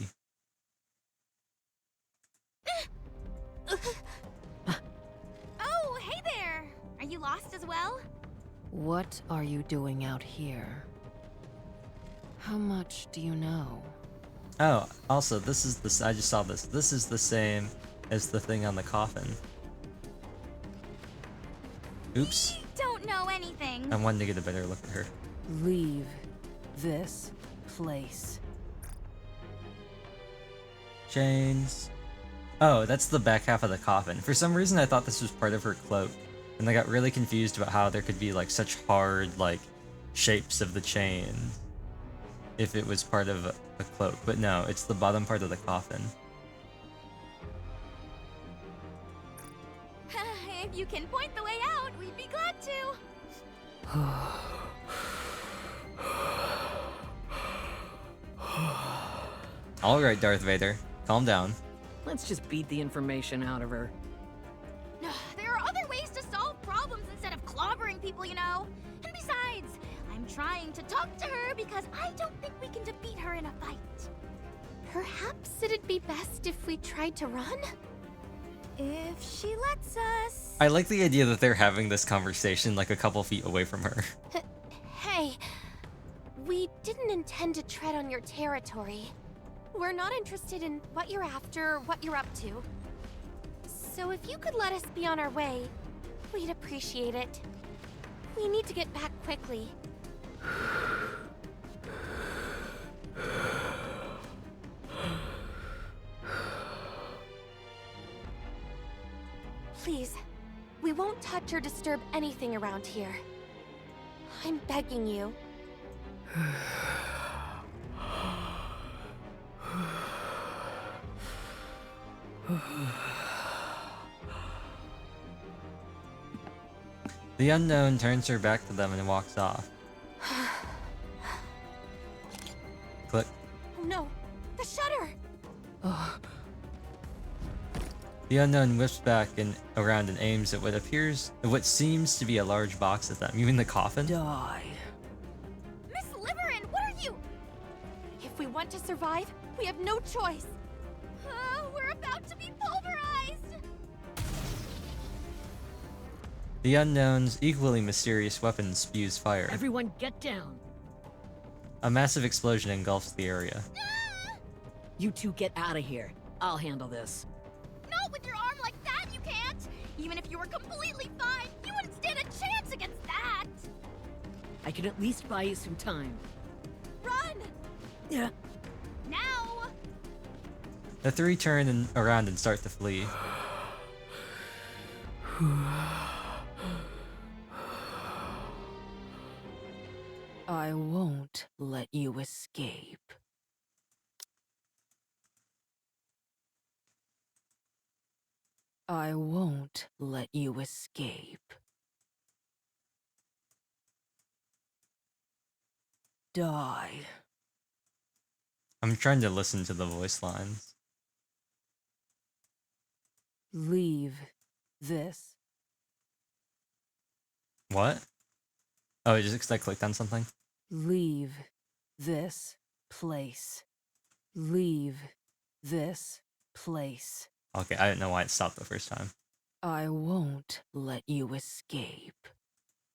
Oh, hey there! Are you lost as well? What are you doing out here? How much do you know? Oh, also, this is the... I just saw this. This is the same as the thing on the coffin. Oops. We don't know anything. I wanted to get a better look at her. Leave this place. Chains. Oh, that's the back half of the coffin. For some reason, I thought this was part of her cloak. And I got really confused about how there could be, like, such hard, like, shapes of the chain if it was part of a cloak. But no, it's the bottom part of the coffin. If you can point the way out, we'd be glad to. Alright, Darth Vader. Calm down. Let's just beat the information out of her. There are other ways to solve problems instead of clobbering people, you know. And besides, I'm trying to talk to her because I don't think we can defeat her in a fight. Perhaps it'd be best if we tried to run? If she lets us. I like the idea that they're having this conversation like a couple feet away from her. Hey, we didn't intend to tread on your territory. We're not interested in what you're after or what you're up to. So if you could let us be on our way, we'd appreciate it. We need to get back quickly. Please, we won't touch or disturb anything around here. I'm begging you. The unknown turns her back to them and walks off. Click. Oh no, the shutter! The unknown whips back and around and aims at what seems to be a large box at them. You mean the coffin? Die. Miss Liveryn, what are you? If we want to survive, we have no choice. We're about to be pulverized! The unknown's equally mysterious weapon spews fire. Everyone get down. A massive explosion engulfs the area. You two get out of here. I'll handle this. Not with your arm like that, you can't! Even if you were completely fine, you wouldn't stand a chance against that! I can at least buy you some time. Run! Yeah. Now! The three turn around and start to flee. I won't let you escape. I won't let you escape. Die. I'm trying to listen to the voice lines. Leave this. What? Oh, just because I clicked on something? Leave this place. Leave this place. Okay, I didn't know why it stopped the first time. I won't let you escape.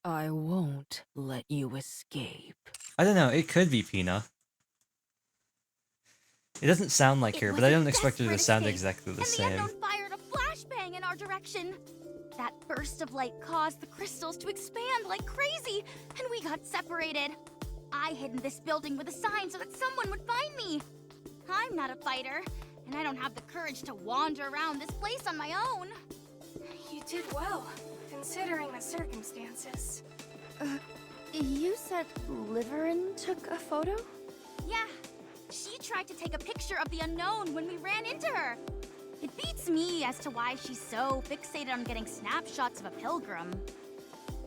I won't let you escape. I don't know, it could be Pina. It doesn't sound like her, but I don't expect her to sound exactly the and same. the unknown fired a flashbang in our direction. That burst of light caused the crystals to expand like crazy, and we got separated. I hid in this building with a sign so that someone would find me. I'm not a fighter, and I don't have the courage to wander around this place on my own. You did well, considering the circumstances. You said Liveryn took a photo? Yeah, she tried to take a picture of the unknown when we ran into her. It beats me as to why she's so fixated on getting snapshots of a pilgrim.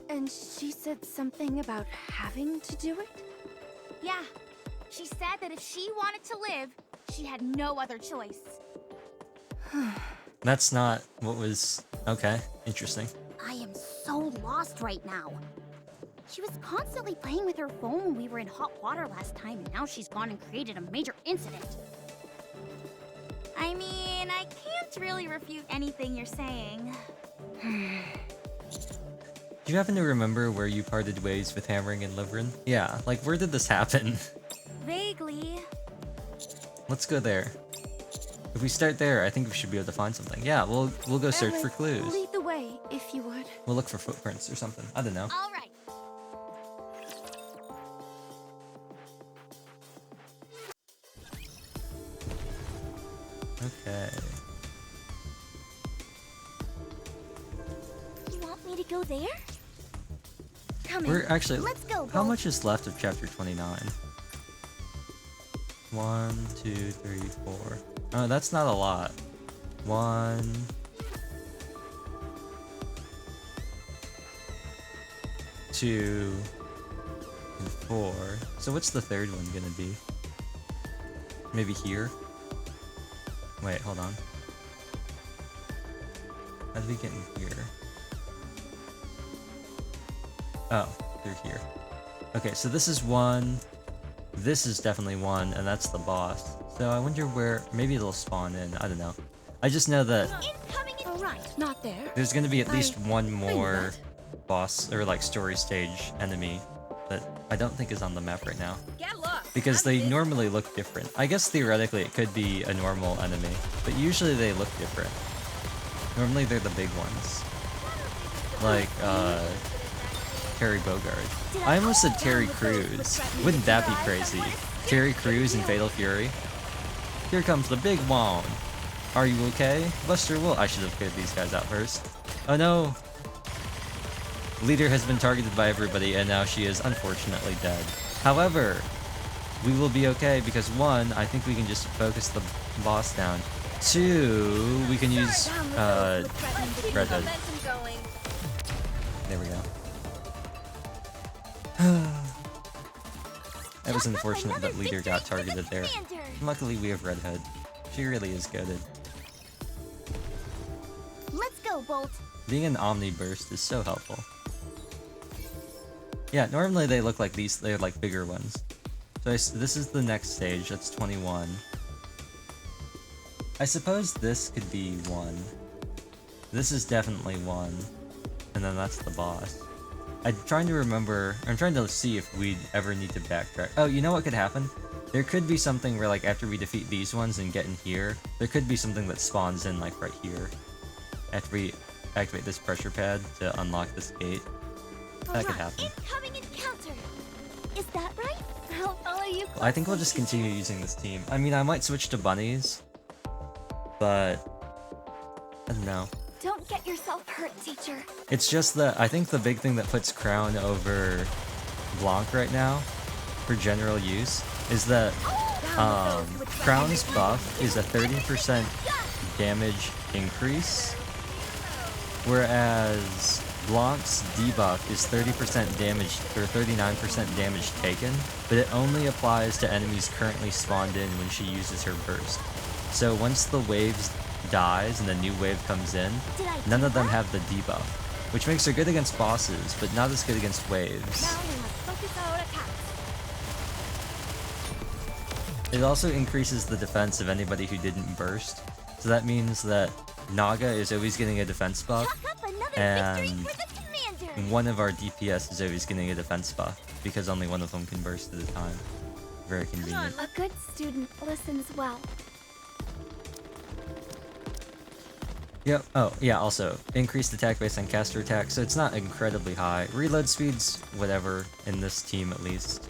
And she said something about having to do it? Yeah, she said that if she wanted to live, she had no other choice. That's not what was... Okay, interesting. I am so lost right now. She was constantly playing with her phone when we were in hot water last time, and now she's gone and created a major incident. I mean, I can't really refute anything you're saying. Do you happen to remember where you parted ways with Hammering and Liveryn? Yeah, like where did this happen? Vaguely. Let's go there. If we start there, I think we should be able to find something. Yeah, we'll go search for clues. Lead the way, if you would. We'll look for footprints or something. I don't know. All right. Okay. You want me to go there? Come We're in. actually... Let's go, How Bolt. much is left of chapter 29? 1, 2, 3, 4. Oh, that's not a lot. 1... 2... and 4. So what's the third one gonna be? Maybe here? Wait, hold on. How did we get in here? Oh, through here. Okay, so this is 1. This is definitely 1, and that's the boss. So I wonder where... Maybe it'll spawn in. I don't know. I just know that Incoming in All right, not there. there's gonna be at least one knew more boss, or like story stage enemy that I don't think is on the map right now. Get lost. Because they normally look different. I guess theoretically it could be a normal enemy, but usually they look different. Normally they're the big ones. Like, Terry Bogard. I almost said Terry Crews. Wouldn't that be crazy? Terry Crews in Fatal Fury? Here comes the big one. Are you okay? Buster Will. I should have cleared these guys out first. Oh no! Leader has been targeted by everybody, and now she is unfortunately dead. However, we will be okay because 1, I think we can just focus the boss down. 2, we can use Redhead. There we go. That was unfortunate that Leader got targeted there. Luckily we have Redhead. She really is goated. Let's go, Bolt. Being an Omni Burst is so helpful. Yeah, normally they look like these, they're like bigger ones. So this is the next stage, that's 21. I suppose this could be 1. This is definitely 1. And then that's the boss. I'm trying to see if we'd ever need to backtrack. Oh, you know what could happen? There could be something where, like, after we defeat these ones and get in here, there could be something that spawns in, like, right here. After we activate this pressure pad to unlock this gate. That could happen. Incoming encounter! Is that right? I'll follow you closely. I think we'll just continue using this team. I mean, I might switch to bunnies, but I don't know. Don't get yourself hurt, teacher. It's just that I think the big thing that puts Crown over Blanc right now for general use is that Crown's buff is a 30% damage increase, whereas Blanc's debuff is 30% damage or 39% damage taken, but it only applies to enemies currently spawned in when she uses her burst. So once the waves dies and the new wave comes in, none of them have the debuff, which makes her good against bosses, but not as good against waves. Now we must focus our attacks. It also increases the defense of anybody who didn't burst, so that means that Naga is always getting a defense buff, and one of our DPS is always getting a defense buff, because only one of them can burst at a time. Very convenient. A good student listens well. Yep. Oh, yeah, also, increased attack based on caster attack, so it's not incredibly high. Reload speed's whatever, in this team at least.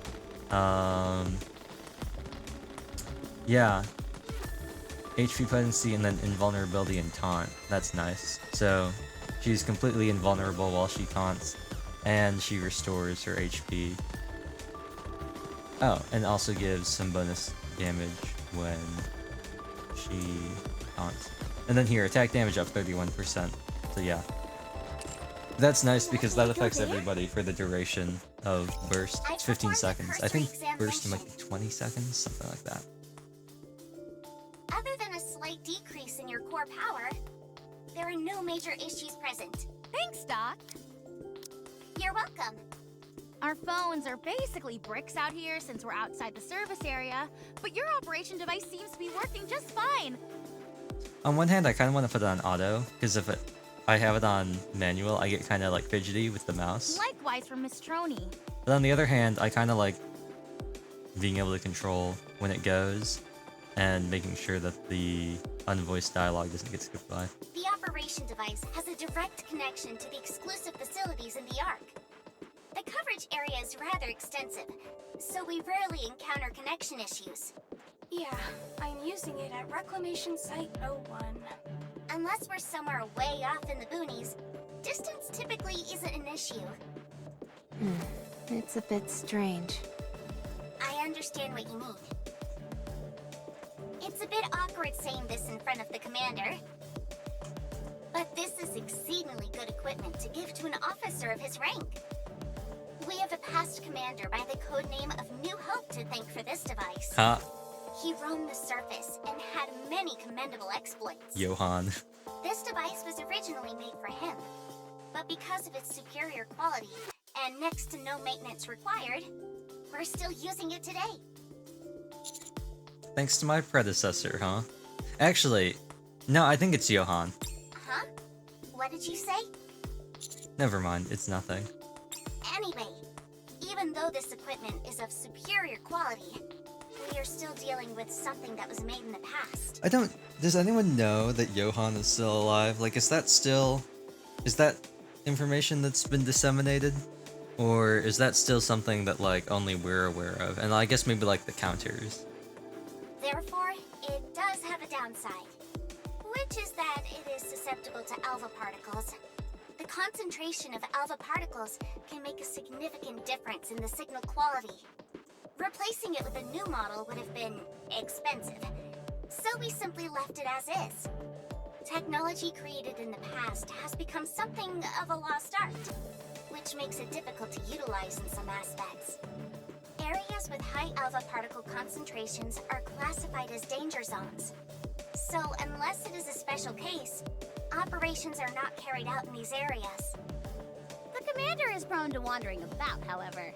Yeah. HP potency and then invulnerability and taunt. That's nice. So, she's completely invulnerable while she taunts, and she restores her HP. Oh, and also gives some bonus damage when she taunts. And then here, attack damage up 31%. So yeah. That's nice because that affects everybody for the duration of burst. It's 15 seconds. I think burst might be 20 seconds, something like that. Other than a slight decrease in your core power, there are no major issues present. Thanks, Doc. You're welcome. Our phones are basically bricks out here since we're outside the service area, but your operation device seems to be working just fine. On one hand, I kind of want to put it on auto, because if I have it on manual, I get kind of like fidgety with the mouse. Likewise for Miss Troney. But on the other hand, I kind of like being able to control when it goes, and making sure that the unvoiced dialogue doesn't get skipped by. The operation device has a direct connection to the exclusive facilities in the Ark. The coverage area is rather extensive, so we rarely encounter connection issues. Yeah, I'm using it at Reclamation Site 01. Unless we're somewhere way off in the boonies, distance typically isn't an issue. It's a bit strange. I understand what you mean. It's a bit awkward saying this in front of the commander, but this is exceedingly good equipment to give to an officer of his rank. We have a past commander by the codename of New Hope to thank for this device. Huh? He roamed the surface and had many commendable exploits. Johan. This device was originally made for him, but because of its superior quality and next to no maintenance required, we're still using it today. Thanks to my predecessor, huh? Actually, no, I think it's Johan. Huh? What did you say? Never mind, it's nothing. Anyway, even though this equipment is of superior quality, we are still dealing with something that was made in the past. Does anyone know that Johan is still alive? Like, is that information that's been disseminated? Or is that still something that, like, only we're aware of? And I guess maybe, like, the counters. Therefore, it does have a downside, which is that it is susceptible to alpha particles. The concentration of alpha particles can make a significant difference in the signal quality. Replacing it with a new model would have been expensive, so we simply left it as is. Technology created in the past has become something of a lost art, which makes it difficult to utilize in some aspects. Areas with high alpha particle concentrations are classified as danger zones. So unless it is a special case, operations are not carried out in these areas. The commander is prone to wandering about, however.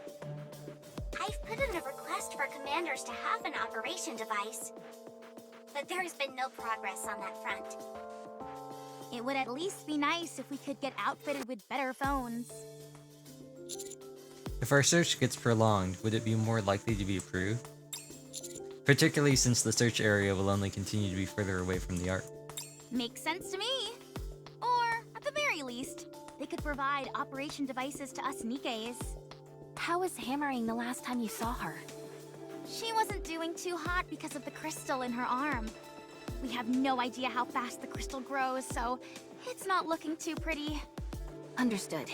I've put in a request for commanders to have an operation device, but there has been no progress on that front. It would at least be nice if we could get outfitted with better phones. If our search gets prolonged, would it be more likely to be approved? Particularly since the search area will only continue to be further away from the Ark. Makes sense to me. Or, at the very least, they could provide operation devices to us Nikkes. How was Hammering the last time you saw her? She wasn't doing too hot because of the crystal in her arm. We have no idea how fast the crystal grows, so it's not looking too pretty. Understood.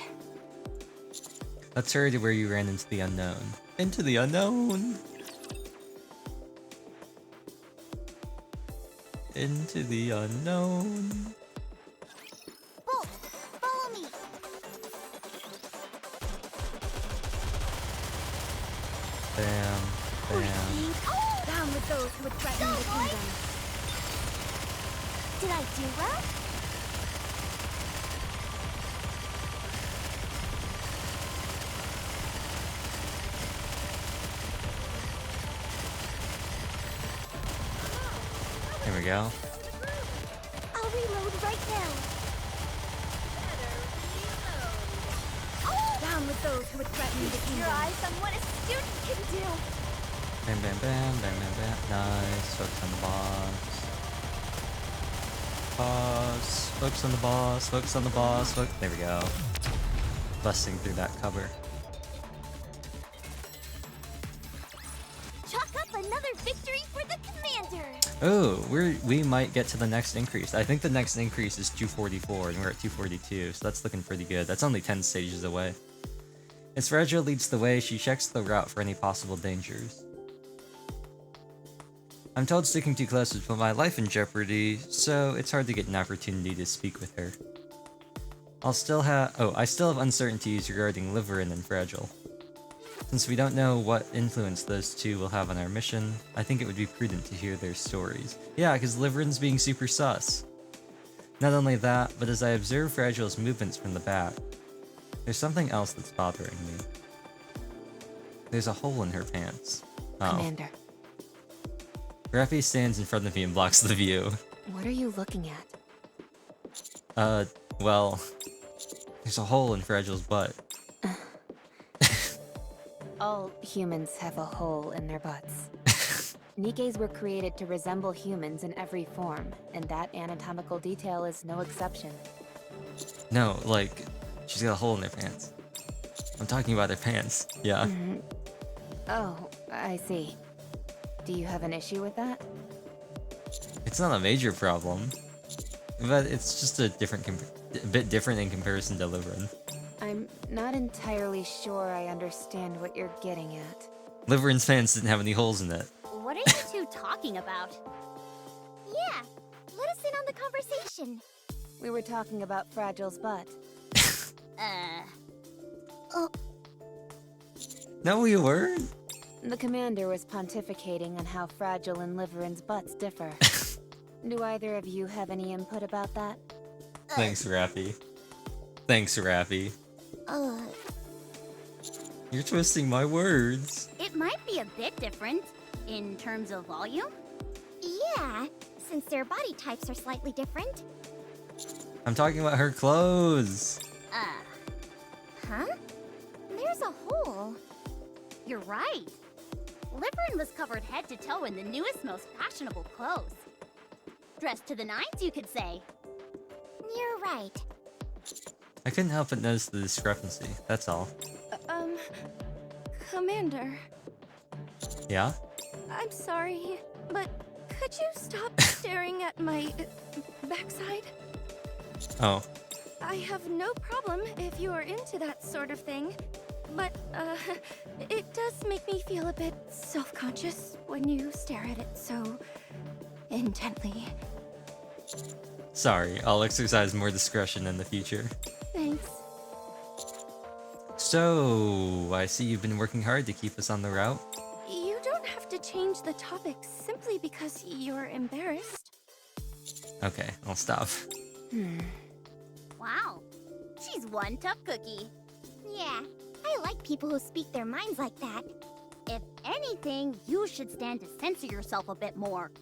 Let's hurry to where you ran into the unknown. Into the unknown! Into the unknown. Bolt, follow me. Bam, bam. Down with those who would threaten the kingdom. Did I do well? There we go. I'll reload right now. Down with those who would threaten the kingdom. Your eyes on what a student can do. Bam, bam, bam, bam, bam, bam. Nice. Focus on the boss. Boss. Focus on the boss. Focus on the boss. There we go. Busting through that cover. Chalk up another victory for the commander. Oh, we might get to the next increase. I think the next increase is 244, and we're at 242, so that's looking pretty good. That's only 10 stages away. As Fragile leads the way, she checks the route for any possible dangers. I'm told sticking too close would put my life in jeopardy, so it's hard to get an opportunity to speak with her. I still have uncertainties regarding Liveryn and Fragile. Since we don't know what influence those two will have on our mission, I think it would be prudent to hear their stories. Yeah, because Liveryn's being super sus. Not only that, but as I observe Fragile's movements from the back, there's something else that's bothering me. There's a hole in her pants. Oh. Commander, Raffy stands in front of me and blocks the view. what are you looking at? Well, there's a hole in Fragile's butt. All humans have a hole in their butts. Nikkes were created to resemble humans in every form, and that anatomical detail is no exception. No, like, she's got a hole in her pants. I'm talking about her pants. Yeah. Oh, I see. Do you have an issue with that? It's not a major problem, but it's just a bit different in comparison to Liveryn. I'm not entirely sure I understand what you're getting at. Liveryn's pants didn't have any holes in it. What are you two talking about? Yeah, let us in on the conversation. We were talking about Fragile's butt. No, we weren't. The commander was pontificating on how Fragile and Liveryn's butts differ. Do either of you have any input about that? Thanks, Raffy. Thanks, Raffy. You're twisting my words. It might be a bit different in terms of volume. Yeah, since their body types are slightly different. I'm talking about her clothes. Huh? There's a hole. You're right. Liveryn was covered head to toe in the newest, most fashionable clothes. Dressed to the nines, you could say. You're right. I couldn't help but notice the discrepancy, that's all. Commander, Yeah? I'm sorry, but could you stop staring at my backside? Oh. I have no problem if you are into that sort of thing, but, it does make me feel a bit self-conscious when you stare at it so intently. Sorry, I'll exercise more discretion in the future. Thanks. So, I see you've been working hard to keep us on the route. You don't have to change the topic simply because you're embarrassed. Okay, I'll stop. Wow. She's one tough cookie. Yeah, I like people who speak their minds like that. If anything, you should stand to censor yourself a bit more.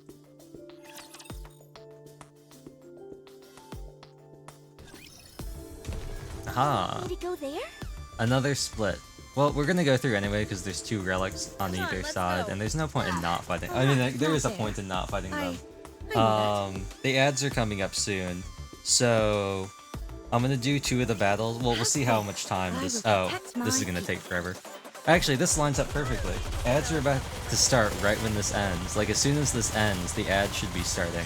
Aha! Need to go there? Another split. Well, we're gonna go through anyway because there's 2 relics on either side, and there's no point in not fighting. I mean, there is a point in not fighting them. The ads are coming up soon, so I'm gonna do 2 of the battles. Well, we'll see how much time this. Oh, this is gonna take forever. Actually, this lines up perfectly. Ads are about to start right when this ends. Like, as soon as this ends, the ad should be starting.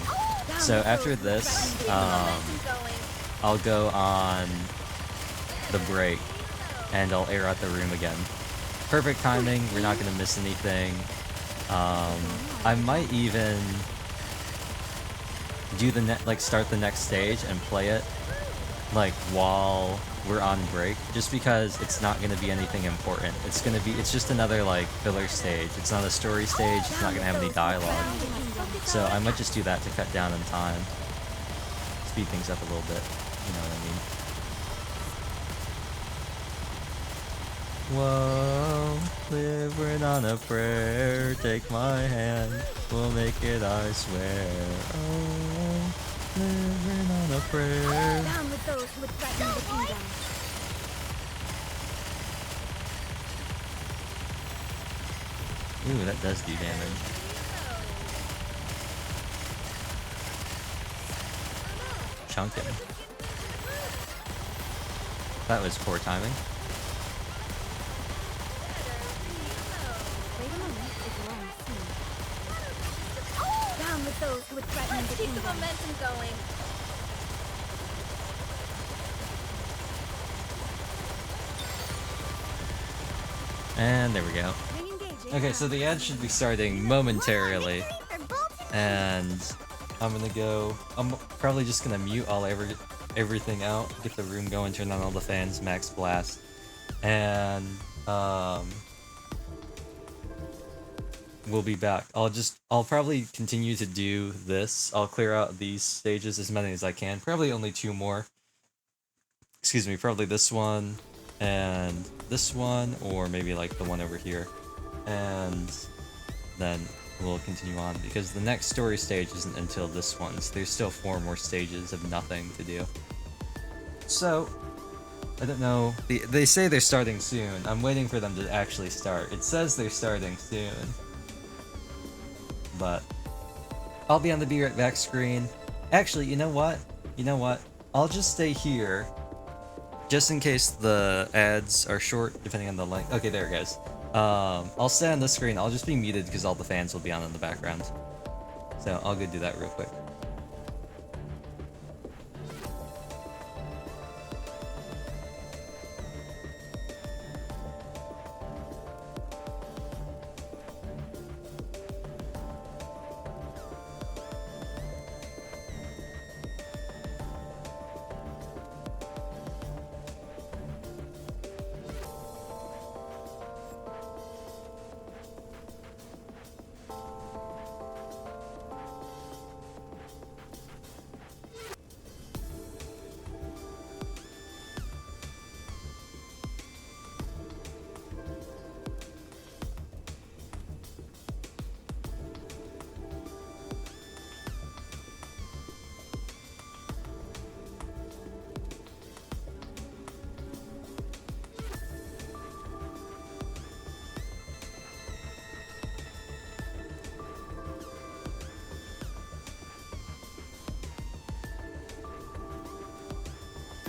So after this, I'll go on the break, and I'll air out the room again. Perfect timing, we're not gonna miss anything. I might even do start the next stage and play it, like, while we're on break, just because it's not gonna be anything important. It's just another, like, filler stage. It's not a story stage, it's not gonna have any dialogue. So I might just do that to cut down on time. Speed things up a little bit, you know what I mean? Whoa, living on a prayer, take my hand, we'll make it, I swear. Oh, living on a prayer. Down with those who would threaten the kingdom. Ooh, that does do damage. Chunkin'. That was poor timing. Down with those who would threaten the kingdom. Keep the momentum going. And there we go. Okay, so the ad should be starting momentarily. And I'm probably just gonna mute everything out, get the room going, turn on all the fans, max blast. And we'll be back. I'll probably continue to do this. I'll clear out these stages as many as I can. Probably only 2 more. Excuse me, probably this one and this one, or maybe like the one over here. And then we'll continue on, because the next story stage isn't until this one, so there's still 4 more stages of nothing to do. So, I don't know. They say they're starting soon. I'm waiting for them to actually start. It says they're starting soon. But I'll be on the Be Right Back screen. Actually, you know what? I'll just stay here, just in case the ads are short, depending on the length. Okay, there it goes. I'll stay on the screen. I'll just be muted because all the fans will be on in the background. So I'll go do that real quick.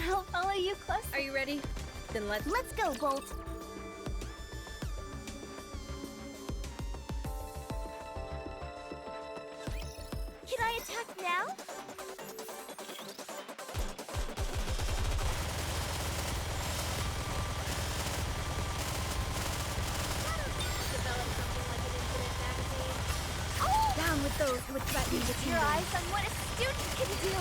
I'll follow you close. Are you ready? Then let's go, Bolt. Can I attack now? Down with those who would threaten the kingdom. Your eyes on what a student can do.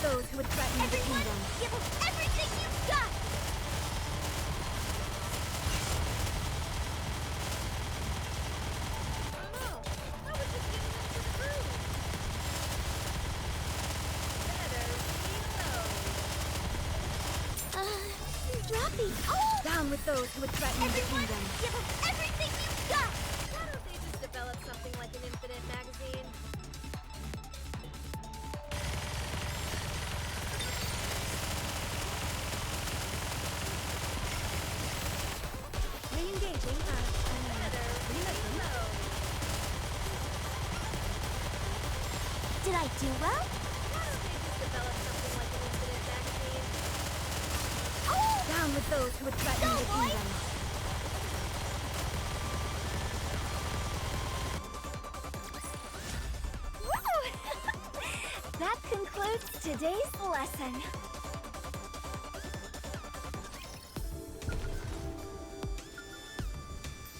Those who would threaten the kingdom. Give them everything you've got! Dropping. Oh! Down with those who would threaten the kingdom. Give them everything you've got! Why don't they just develop something like an infinite magazine? Re-engaging Did I do well? Why don't they just develop something like an infinite magazine? Oh! Down with those who would threaten the kingdom. That concludes today's lesson.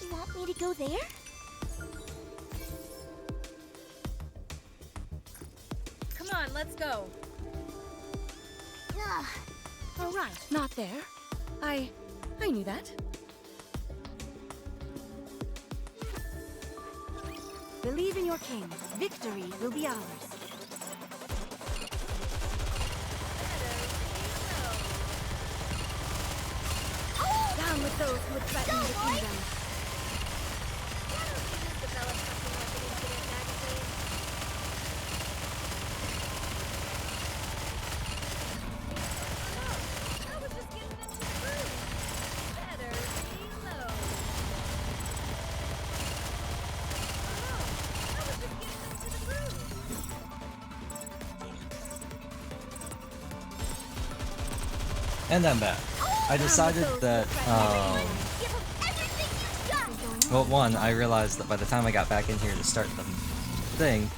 You want me to go there? Come on, let's go. Ugh. All right, not there. I knew that. Believe in your king. Victory will be ours. Down with those who would threaten the kingdom. Why don't we just develop something like an infinite magazine? I was just getting into the groove. Better reload. I was just getting into the groove. And I'm back. I decided that, Give them everything you've got! well, one, I realized that by the time I got back in here to start the thing,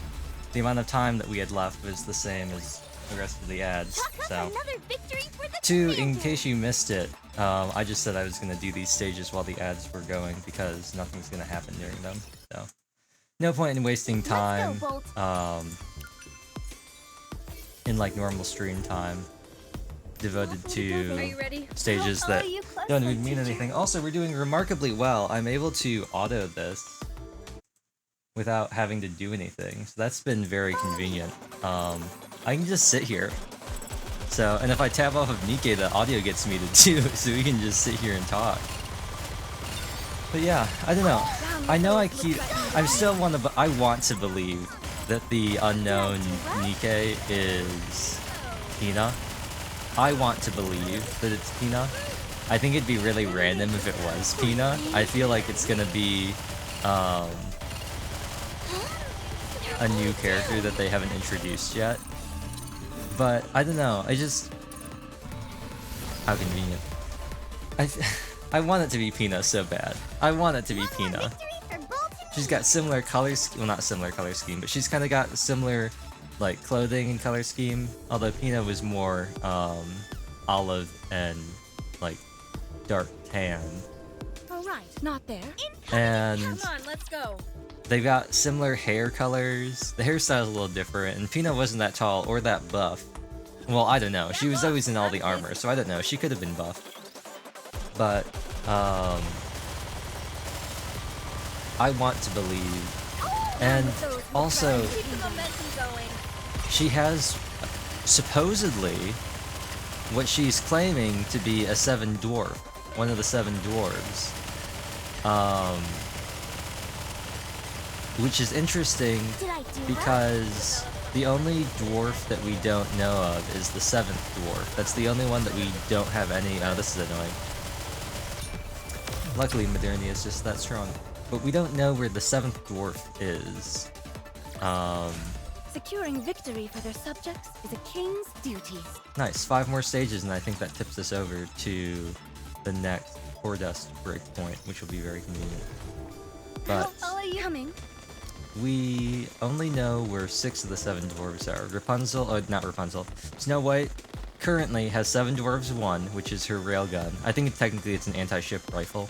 the amount of time that we had left was the same as the rest of the ads, Chalk up so. another victory for the Two, in commander. case you missed it, I just said I was going to do these stages while the ads were going because nothing's going to happen during them, so. No point in wasting time, Let's go, in like normal stream time devoted Are to you ready? stages I'll that follow you closely, don't even mean teacher. anything. Also, we're doing remarkably well. I'm able to auto this without having to do anything, so that's been very convenient. I can just sit here. So, and if I tab off of Nikke, the audio gets muted too, so we can just sit here and talk. But yeah, I don't know. I know I want to believe that the unknown Nikke is Hina. I want to believe that it's Pina. I think it'd be really random if it was Pina. I feel like it's gonna be a new character that they haven't introduced yet. But I don't know. How convenient. I want it to be Pina so bad. I want it to be Pina. Victory for Bolton. She's got similar color scheme, well, not similar color scheme, but she's kind of got similar like clothing and color scheme. Although Pina was more olive and like dark tan, All right, not there. and Come on, let's go. they've got similar hair colors. The hairstyle's a little different, and Pina wasn't that tall or that buff. Well, I don't know. She was always in all the armor, so I don't know. She could have been buff, but I want to believe. And also, Keep the momentum going. she has supposedly what she's claiming to be a 7 dwarf, one of the 7 dwarves. Which is interesting Did I do because the only dwarf that we don't know of is the 7th dwarf. That's the only one that we don't have any. Oh, this is annoying. Luckily, Modernia is just that strong. But we don't know where the 7th dwarf is. Securing victory for their subjects is a king's duty. Nice. 5 more stages, and I think that tips us over to the next Core Dust breakpoint, which will be very convenient. But Follow you coming. we only know where 6 of the 7 dwarves are. Not Rapunzel. Snow White currently has 7 dwarves 1, which is her railgun. I think technically it's an anti-ship rifle.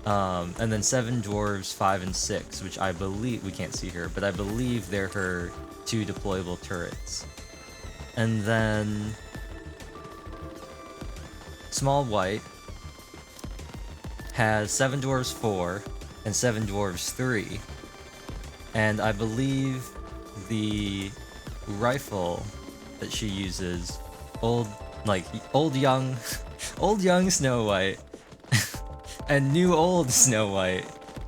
And then 7 dwarves 5 and 6, which I believe, we can't see her, but I believe they're her 2 deployable turrets. And then Small White has 7 Dwarves 4 and 7 Dwarves 3. And I believe the rifle that she uses, old young Snow White and new old Snow White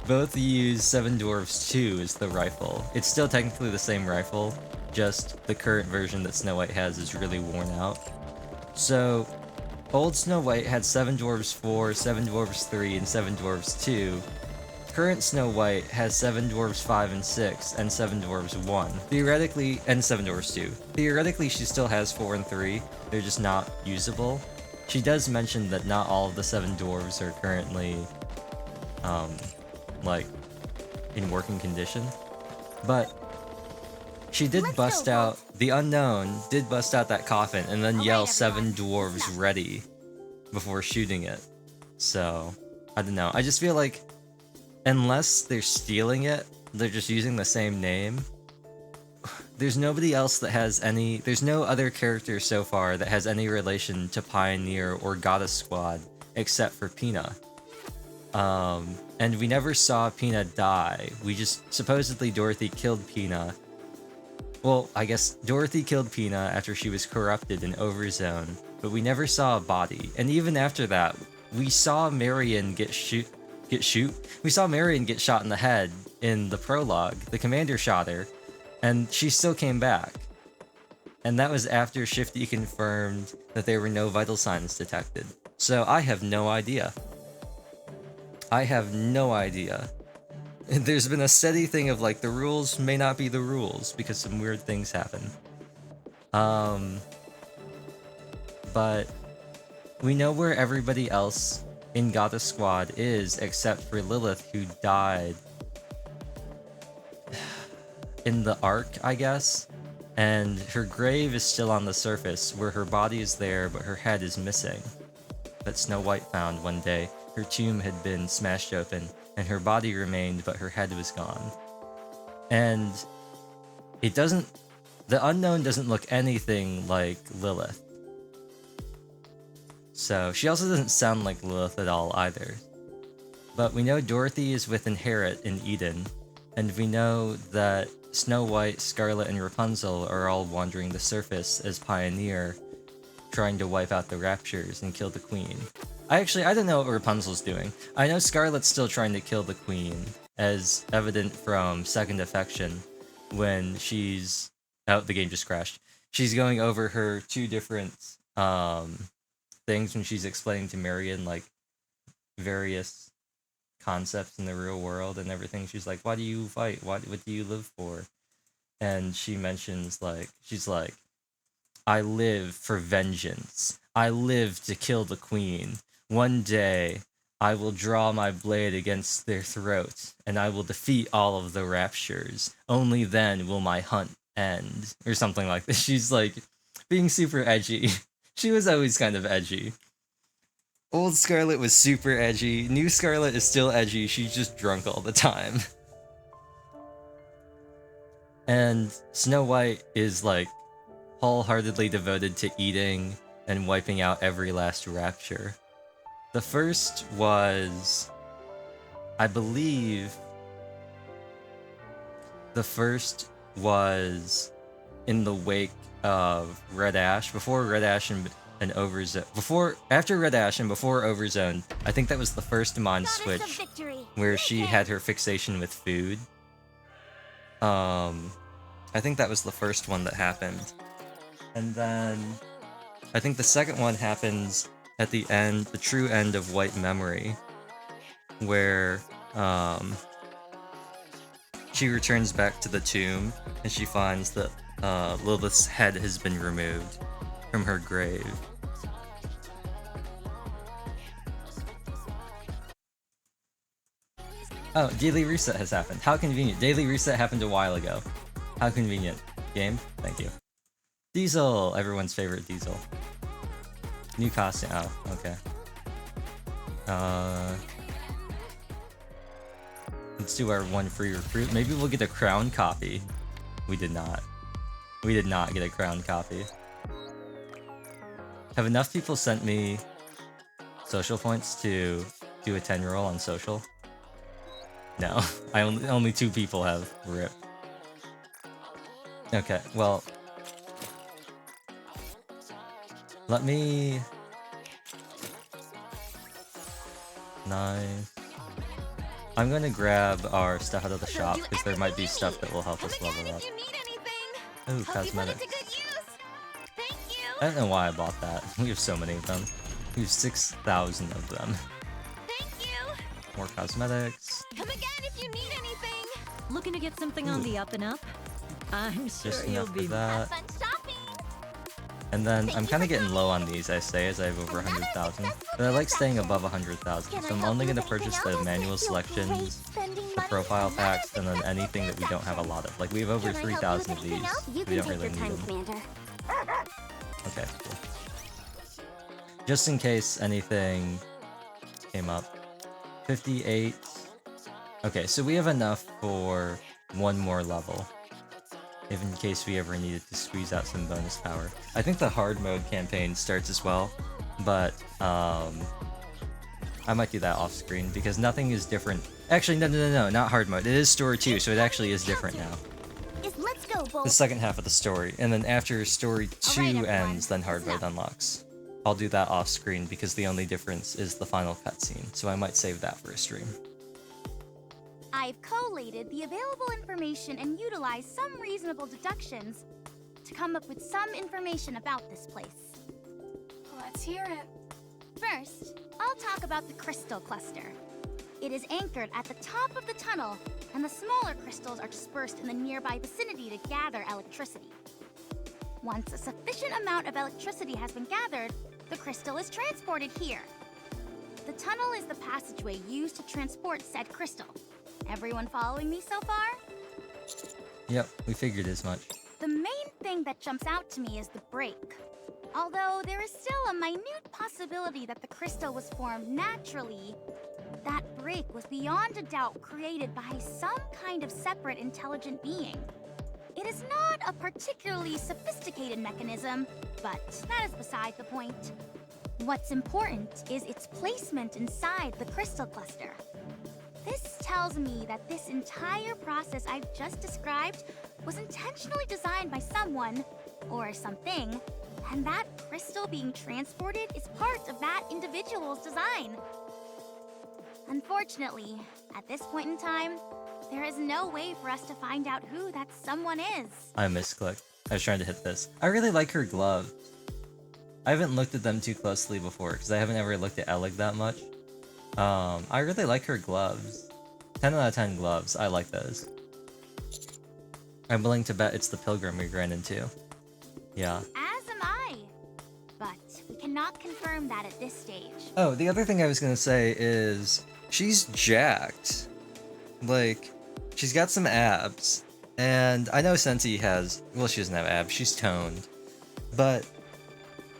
both use 7 Dwarves 2 as the rifle. It's still technically the same rifle, just the current version that Snow White has is really worn out. So, old Snow White had 7 Dwarves 4, 7 Dwarves 3, and 7 Dwarves 2. Current Snow White has 7 Dwarves 5 and 6, and 7 Dwarves 1. Theoretically, and 7 Dwarves 2. Theoretically, she still has 4 and 3, they're just not usable. She does mention that not all of the 7 Dwarves are currently, like, in working condition. But she did bust out, the Unknown did bust out that coffin and then yell 7 Dwarves ready before shooting it. So, I don't know. I just feel like, unless they're stealing it, they're just using the same name. There's nobody else that has any, there's no other character so far that has any relation to Pioneer or Goddess Squad except for Pina. And we never saw Pina die. We just, supposedly Dorothy killed Pina. Well, I guess Dorothy killed Pina after she was corrupted in Overzone, but we never saw a body. And even after that, we saw Marion we saw Marion get shot in the head in the prologue. The commander shot her, and she still came back. And that was after Shifty confirmed that there were no vital signs detected. So I have no idea. I have no idea. There's been a steady thing of like, the rules may not be the rules because some weird things happen. But we know where everybody else in Goddess Squad is, except for Lilith, who died in the Ark, I guess. And her grave is still on the surface, where her body is there, but her head is missing. That Snow White found one day. Her tomb had been smashed open, and her body remained, but her head was gone. And it doesn't... the Unknown doesn't look anything like Lilith. So, she also doesn't sound like Lilith at all either. But we know Dorothy is with Inherit in Eden, and we know that Snow White, Scarlet, and Rapunzel are all wandering the surface as Pioneer, trying to wipe out the Raptures and kill the Queen. I don't know what Rapunzel's doing. I know Scarlet's still trying to kill the Queen, as evident from Second Affection, when she's... oh, the game just crashed. She's going over her 2 different, things when she's explaining to Marion, like, various concepts in the real world and everything. She's like, why do you fight? What do you live for? And she mentions, like, she's like, I live for vengeance. I live to kill the Queen. One day, I will draw my blade against their throats, and I will defeat all of the Raptures. Only then will my hunt end. Or something like this. She's, like, being super edgy. She was always kind of edgy. Old Scarlet was super edgy. New Scarlet is still edgy. She's just drunk all the time. And Snow White is, like, wholeheartedly devoted to eating and wiping out every last rapture. The first was... I believe... the first was in the wake of Red Ash, before Red Ash and Overzone, after Red Ash and before Overzone. I think that was the first mind switch where she had her fixation with food. I think that was the first one that happened. And then I think the second one happens at the end, the true end of White Memory, where she returns back to the tomb and she finds that Lilith's head has been removed from her grave. Oh, Daily Reset has happened. How convenient. Daily Reset happened a while ago. How convenient. Game? Thank you. Diesel! Everyone's favorite Diesel. New costume. Oh, okay. Let's do our one free recruit. Maybe we'll get a crown copy. We did not. We did not get a crown copy. Have enough people sent me social points to do a 10 roll on social? No, only 2 people have RIP. Okay, well, let me... Nice. I'm gonna grab our stuff out of the shop, because there might be stuff that will help us level up. Ooh, cosmetics. I don't know why I bought that. We have so many of them. We have 6,000 of them. More cosmetics. Come again if you need anything. Looking to get something on the up and up? I'm sure Just you'll enough for be that. Fun shopping. And then I'm kind of getting low on these, I say, as I have over 100,000. But I like staying above 100,000, so I'm only going to purchase the manual selections, the profile packs, and then anything that we don't have a lot of. Like, we have over 3,000 of these. We don't really need them. Commander. Okay, cool. Just in case anything came up. 58. Okay, so we have enough for one more level. If in case we ever needed to squeeze out some bonus power. I think the hard mode campaign starts as well, but I might do that off screen because nothing is different. Actually, no, not hard mode. It is story 2, so it actually is different now. Let's go, Bolt. The second half of the story, and then after story 2 everyone. ends, then hard mode unlocks. I'll do that off screen because the only difference is the final cutscene, so I might save that for a stream. I've collated the available information and utilized some reasonable deductions to come up with some information about this place. Let's hear it. First, I'll talk about the crystal cluster. It is anchored at the top of the tunnel, and the smaller crystals are dispersed in the nearby vicinity to gather electricity. Once a sufficient amount of electricity has been gathered, the crystal is transported here. The tunnel is the passageway used to transport said crystal. Everyone following me so far? Yep, we figured as much. The main thing that jumps out to me is the break. Although there is still a minute possibility that the crystal was formed naturally, that break was beyond a doubt created by some kind of separate intelligent being. It is not a particularly sophisticated mechanism, but that is beside the point. What's important is its placement inside the crystal cluster. This tells me that this entire process I've just described was intentionally designed by someone, or something, and that crystal being transported is part of that individual's design. Unfortunately, at this point in time, there is no way for us to find out who that someone is. I misclicked. I was trying to hit this. I really like her gloves. I haven't looked at them too closely before, because I haven't ever looked at Elig that much. I really like her gloves. 10 out of 10 gloves. I like those. I'm willing to bet it's the pilgrim we ran into. Yeah. As am I. But we cannot confirm that at this stage. Oh, the other thing I was gonna say is she's jacked. Like, she's got some abs. And I know Sensi has... Well, she doesn't have abs. She's toned. But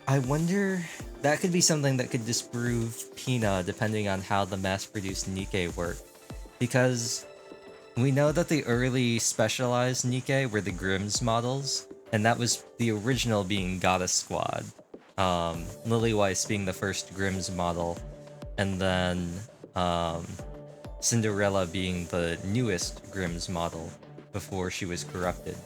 I wonder... That could be something that could disprove Pina depending on how the mass-produced Nikke work. Because we know that the early specialized Nikke were the Grimm's models, and that was the original being Goddess Squad. Lily Weiss being the first Grimm's model, and then Cinderella being the newest Grimm's model before she was corrupted.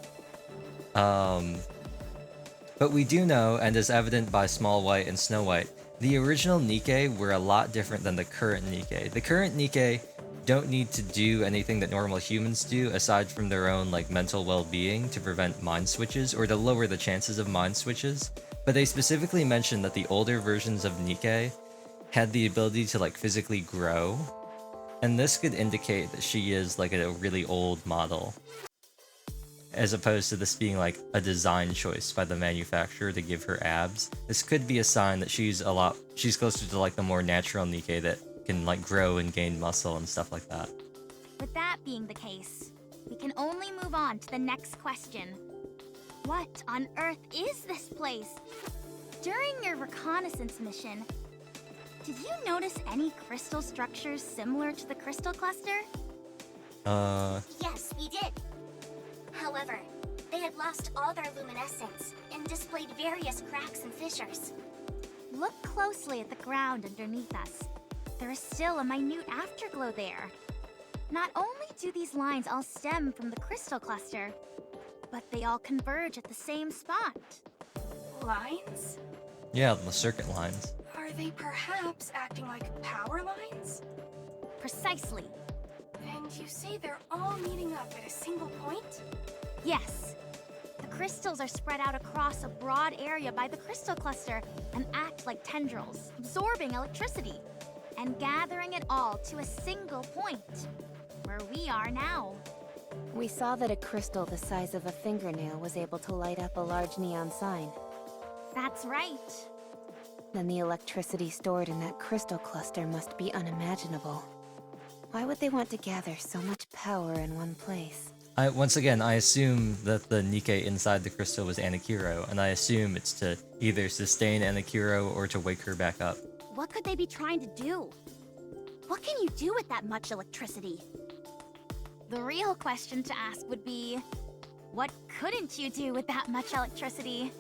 But we do know, and as evident by Small White and Snow White, the original Nikke were a lot different than the current Nikke. The current Nikke don't need to do anything that normal humans do aside from their own like mental well-being to prevent mind switches or to lower the chances of mind switches. But they specifically mentioned that the older versions of Nikke had the ability to like physically grow. And this could indicate that she is like a really old model. As opposed to this being like a design choice by the manufacturer to give her abs. This could be a sign that she's closer to like the more natural Nikke that can like grow and gain muscle and stuff like that. With that being the case, we can only move on to the next question. What on earth is this place? During your reconnaissance mission, did you notice any crystal structures similar to the crystal cluster? Yes, we did. However, they had lost all their luminescence and displayed various cracks and fissures. Look closely at the ground underneath us. There is still a minute afterglow there. Not only do these lines all stem from the crystal cluster, but they all converge at the same spot. Lines? Yeah, the circuit lines. Are they perhaps acting like power lines? Precisely. And you say they're all meeting up at a single point? Yes. The crystals are spread out across a broad area by the crystal cluster and act like tendrils, absorbing electricity and gathering it all to a single point, where we are now. We saw that a crystal the size of a fingernail was able to light up a large neon sign. That's right. Then the electricity stored in that crystal cluster must be unimaginable. Why would they want to gather so much power in one place? Once again, I assume that the Nikke inside the crystal was Anakiro, and I assume it's to either sustain Anakiro or to wake her back up. What could they be trying to do? What can you do with that much electricity? The real question to ask would be, what couldn't you do with that much electricity?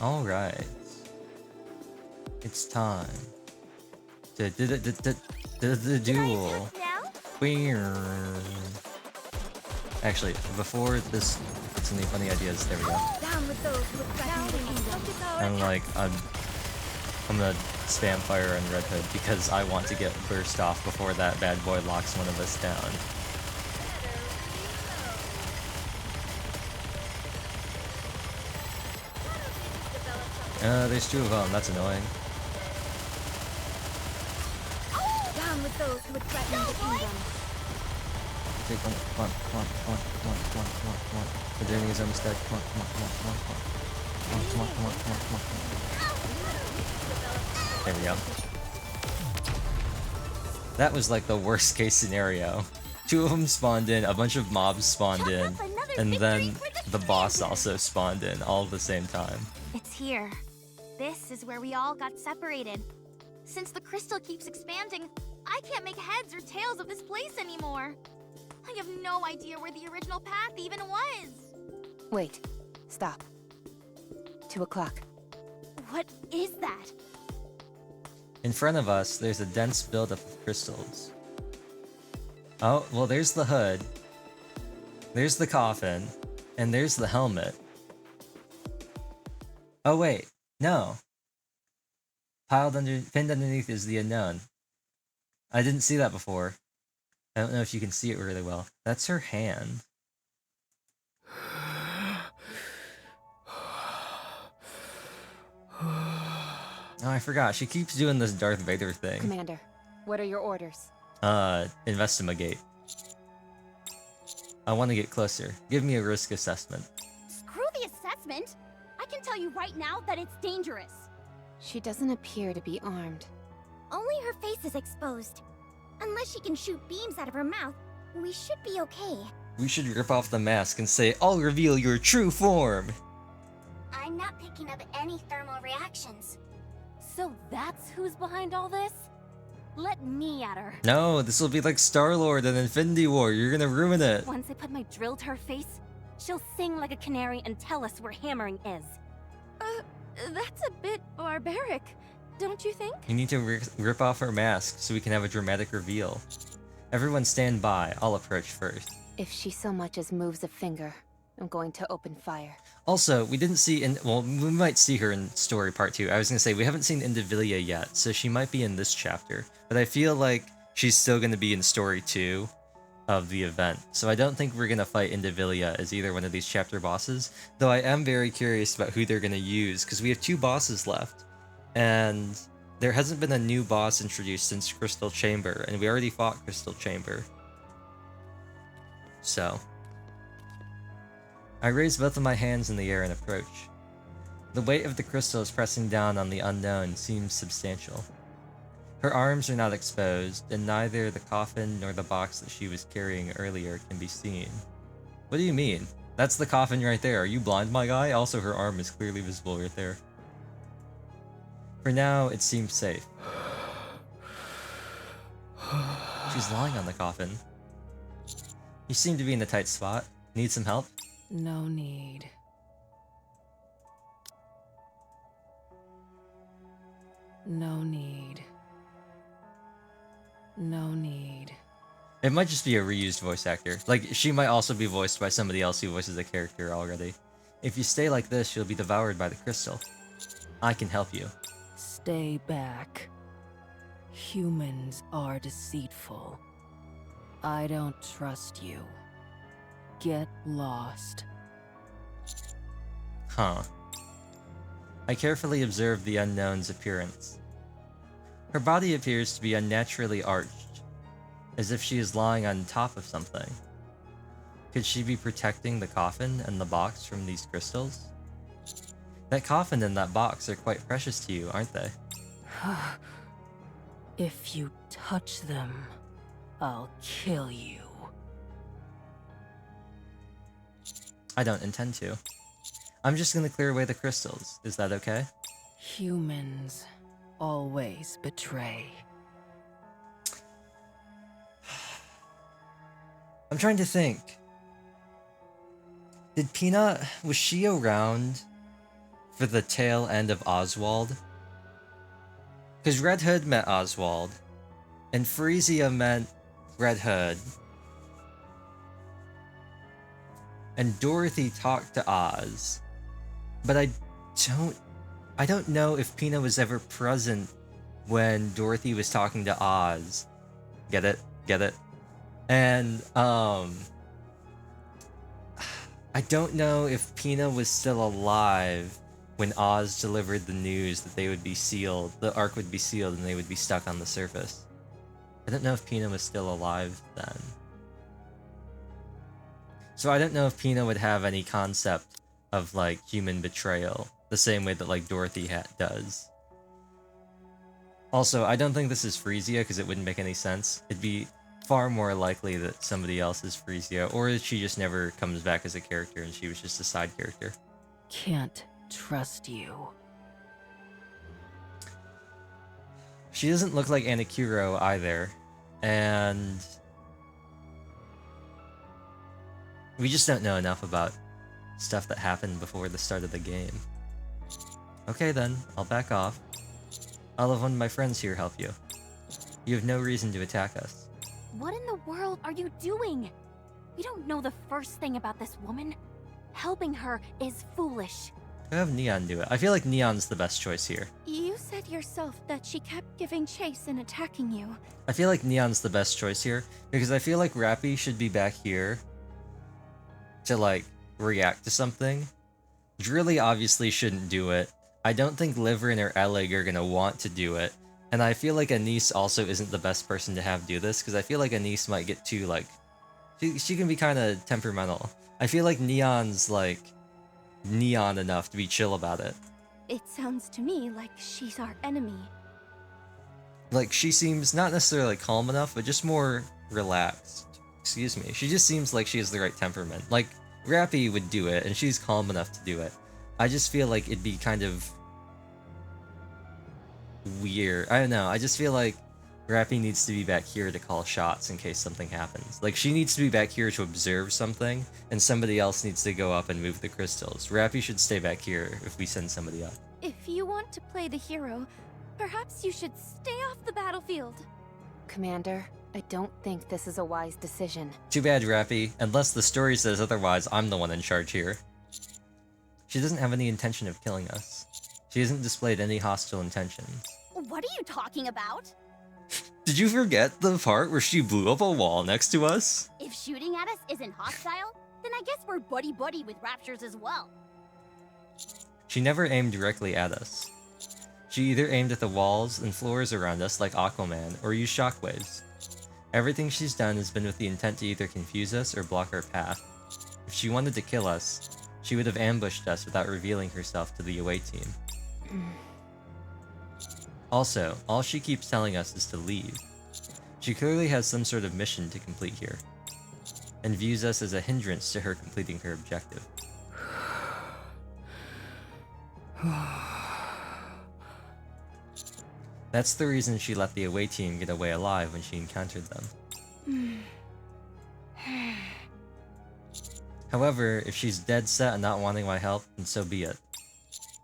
Alright. It's time. The duel. Actually, before this gets any funny ideas, there we go. Down with those who would threaten the kingdom. I'm gonna spam fire on Red Hood because I want to get burst off before that bad boy locks one of us down. There's two of them, that's annoying. Down with those who would threaten the kingdom. Take one. We're doing his own mistake. Come on. There we go. That was like the worst case scenario. Two of them spawned in, a bunch of mobs spawned in, and then the boss also spawned in all at the same time. It's here. This is where we all got separated. Since the crystal keeps expanding, I can't make heads or tails of this place anymore. I have no idea where the original path even was. Wait. Stop. 2 o'clock. What is that? In front of us, there's a dense buildup of crystals. Oh, well, there's the hood. There's the coffin. And there's the helmet. Oh, wait. No. Pinned underneath is the unknown. I didn't see that before. I don't know if you can see it really well. That's her hand. Oh, I forgot. She keeps doing this Darth Vader thing. Commander, what are your orders? Investigate. I want to get closer. Give me a risk assessment. Screw the assessment! I can tell you right now that it's dangerous. She doesn't appear to be armed. Only her face is exposed. Unless she can shoot beams out of her mouth, we should be okay. We should rip off the mask and say, "I'll reveal your true form." I'm not picking up any thermal reactions. So that's who's behind all this? Let me at her. No, this will be like Star-Lord and Infinity War. You're gonna ruin it. Once I put my drill to her face, she'll sing like a canary and tell us where hammering is. That's a bit barbaric, don't you think? You need to rip off her mask so we can have a dramatic reveal. Everyone stand by. I'll approach first. If she so much as moves a finger, I'm going to open fire. Also, we didn't see well, we might see her in story part 2. I was gonna say, we haven't seen Indivilia yet, so she might be in this chapter. But I feel like she's still gonna be in story 2 of the event. So I don't think we're gonna fight Indivilia as either one of these chapter bosses, though I am very curious about who they're gonna use, because we have 2 bosses left. And there hasn't been a new boss introduced since Crystal Chamber, and we already fought Crystal Chamber. So I raise both of my hands in the air and approach. The weight of the crystals pressing down on the unknown seems substantial. Her arms are not exposed, and neither the coffin nor the box that she was carrying earlier can be seen. What do you mean? That's the coffin right there. Are you blind, my guy? Also, her arm is clearly visible right there. For now, it seems safe. She's lying on the coffin. You seem to be in a tight spot. Need some help? No need. No need. No need. It might just be a reused voice actor. Like, she might also be voiced by somebody else who voices a character already. If you stay like this, you'll be devoured by the crystal. I can help you. Stay back. Humans are deceitful. I don't trust you. Get lost. Huh. I carefully observed the unknown's appearance. Her body appears to be unnaturally arched, as if she is lying on top of something. Could she be protecting the coffin and the box from these crystals? That coffin and that box are quite precious to you, aren't they? If you touch them, I'll kill you. I don't intend to. I'm just gonna clear away the crystals. Is that okay? Humans always betray. I'm trying to think. Did Peanut... was she around for the tail end of Oswald? Because Red Hood met Oswald, and Frisia met Red Hood, and Dorothy talked to Oz, but I don't know if Peanut was ever present when Dorothy was talking to Oz. Get it? Get it? And, I don't know if Peanut was still alive when Oz delivered the news that they would be sealed, the Ark would be sealed and they would be stuck on the surface. I don't know if Peanut was still alive then. So I don't know if Peanut would have any concept of, like, human betrayal, the same way that, like, Dorothy does. Also, I don't think this is Frisia, because it wouldn't make any sense. It'd be far more likely that somebody else is Frisia, or that she just never comes back as a character and she was just a side character. Can't trust you. She doesn't look like Anakuro either, and we just don't know enough about stuff that happened before the start of the game. Okay then, I'll back off. I'll have one of my friends here help you. You have no reason to attack us. What in the world are you doing? We don't know the first thing about this woman. Helping her is foolish. Have Neon do it. I feel like Neon's the best choice here. You said yourself that she kept giving chase and attacking you. I feel like Neon's the best choice here, because I feel like Rappy should be back here to, like, react to something. Drilly obviously shouldn't do it. I don't think Liveryn or Elig are gonna want to do it. And I feel like Anise also isn't the best person to have do this, because I feel like Anise might get too, like... She can be kind of temperamental. I feel like Neon's, like, neon enough to be chill about it. It sounds to me like she's our enemy. Like, she seems not necessarily calm enough, but just more relaxed. Excuse me. She just seems like she has the right temperament. Like, Rappy would do it, and she's calm enough to do it. I just feel like it'd be kind of weird. I don't know. I just feel like Rappy needs to be back here to call shots in case something happens. Like, she needs to be back here to observe something, and somebody else needs to go up and move the crystals. Rappy should stay back here if we send somebody up. If you want to play the hero, perhaps you should stay off the battlefield. Commander, I don't think this is a wise decision. Too bad, Rappy. Unless the story says otherwise, I'm the one in charge here. She doesn't have any intention of killing us. She hasn't displayed any hostile intentions. What are you talking about? Did you forget the part where she blew up a wall next to us? If shooting at us isn't hostile, then I guess we're buddy-buddy with Raptures as well. She never aimed directly at us. She either aimed at the walls and floors around us like Aquaman, or used shockwaves. Everything she's done has been with the intent to either confuse us or block our path. If she wanted to kill us, she would have ambushed us without revealing herself to the away team. Also, all she keeps telling us is to leave. She clearly has some sort of mission to complete here, and views us as a hindrance to her completing her objective. That's the reason she let the away team get away alive when she encountered them. However, if she's dead set on not wanting my help, then so be it.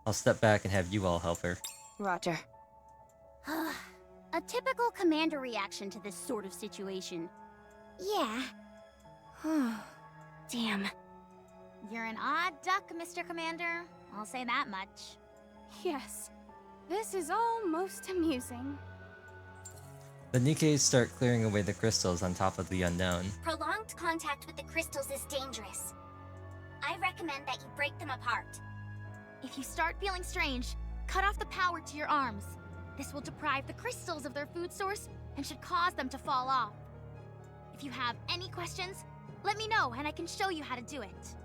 I'll step back and have you all help her. Roger. A typical commander reaction to this sort of situation. Yeah. Damn. You're an odd duck, Mr. Commander. I'll say that much. Yes, this is all most amusing. The Nikke start clearing away the crystals on top of the unknown. Prolonged contact with the crystals is dangerous. I recommend that you break them apart. If you start feeling strange, cut off the power to your arms. This will deprive the crystals of their food source and should cause them to fall off. If you have any questions, let me know and I can show you how to do it.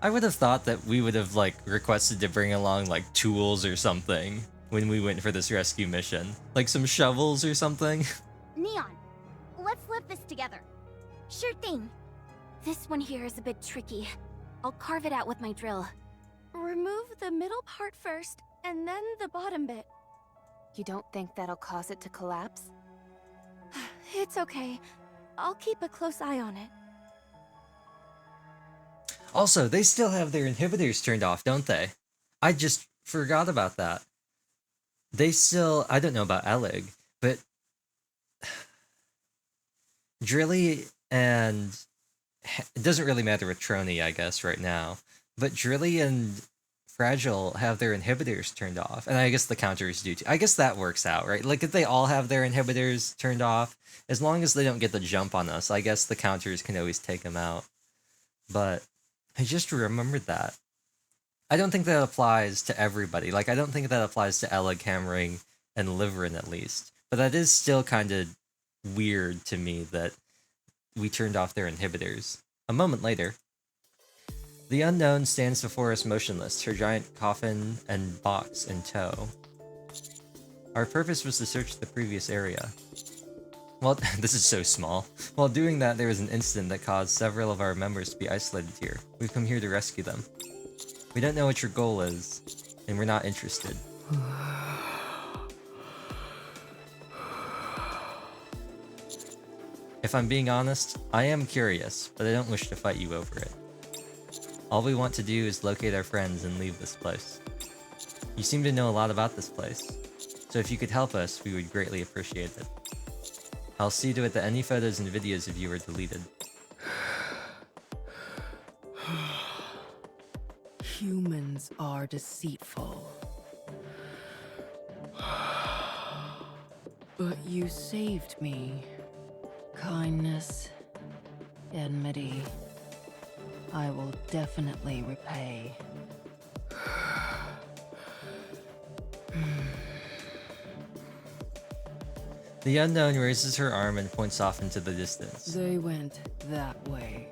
I would have thought that we would have, like, requested to bring along, like, tools or something when we went for this rescue mission. Like some shovels or something. Neon, let's live this together. Sure thing. This one here is a bit tricky. I'll carve it out with my drill. Remove the middle part first, and then the bottom bit. You don't think that'll cause it to collapse? It's okay. I'll keep a close eye on it. Also, they still have their inhibitors turned off, don't they? I just forgot about that. They still... I don't know about Elig, but... Drilly and... It doesn't really matter with Trony, I guess, right now. But Drilly and Fragile have their inhibitors turned off. And I guess the counters do too. I guess that works out, right? Like, if they all have their inhibitors turned off, as long as they don't get the jump on us, I guess the counters can always take them out. But I just remembered that. I don't think that applies to everybody. Like, I don't think that applies to Elig, Hammering, and Liveryn, at least. But that is still kind of weird to me that we turned off their inhibitors. A moment later, the unknown stands before us motionless, her giant coffin and box in tow. Our purpose was to search the previous area. Well, this is so small. While doing that, there was an incident that caused several of our members to be isolated here. We've come here to rescue them. We don't know what your goal is, and we're not interested. If I'm being honest, I am curious, but I don't wish to fight you over it. All we want to do is locate our friends and leave this place. You seem to know a lot about this place, so if you could help us, we would greatly appreciate it. I'll see to it that any photos and videos of you are deleted. Humans are deceitful. But you saved me. Kindness, enmity, I will definitely repay. The unknown raises her arm and points off into the distance. They went that way.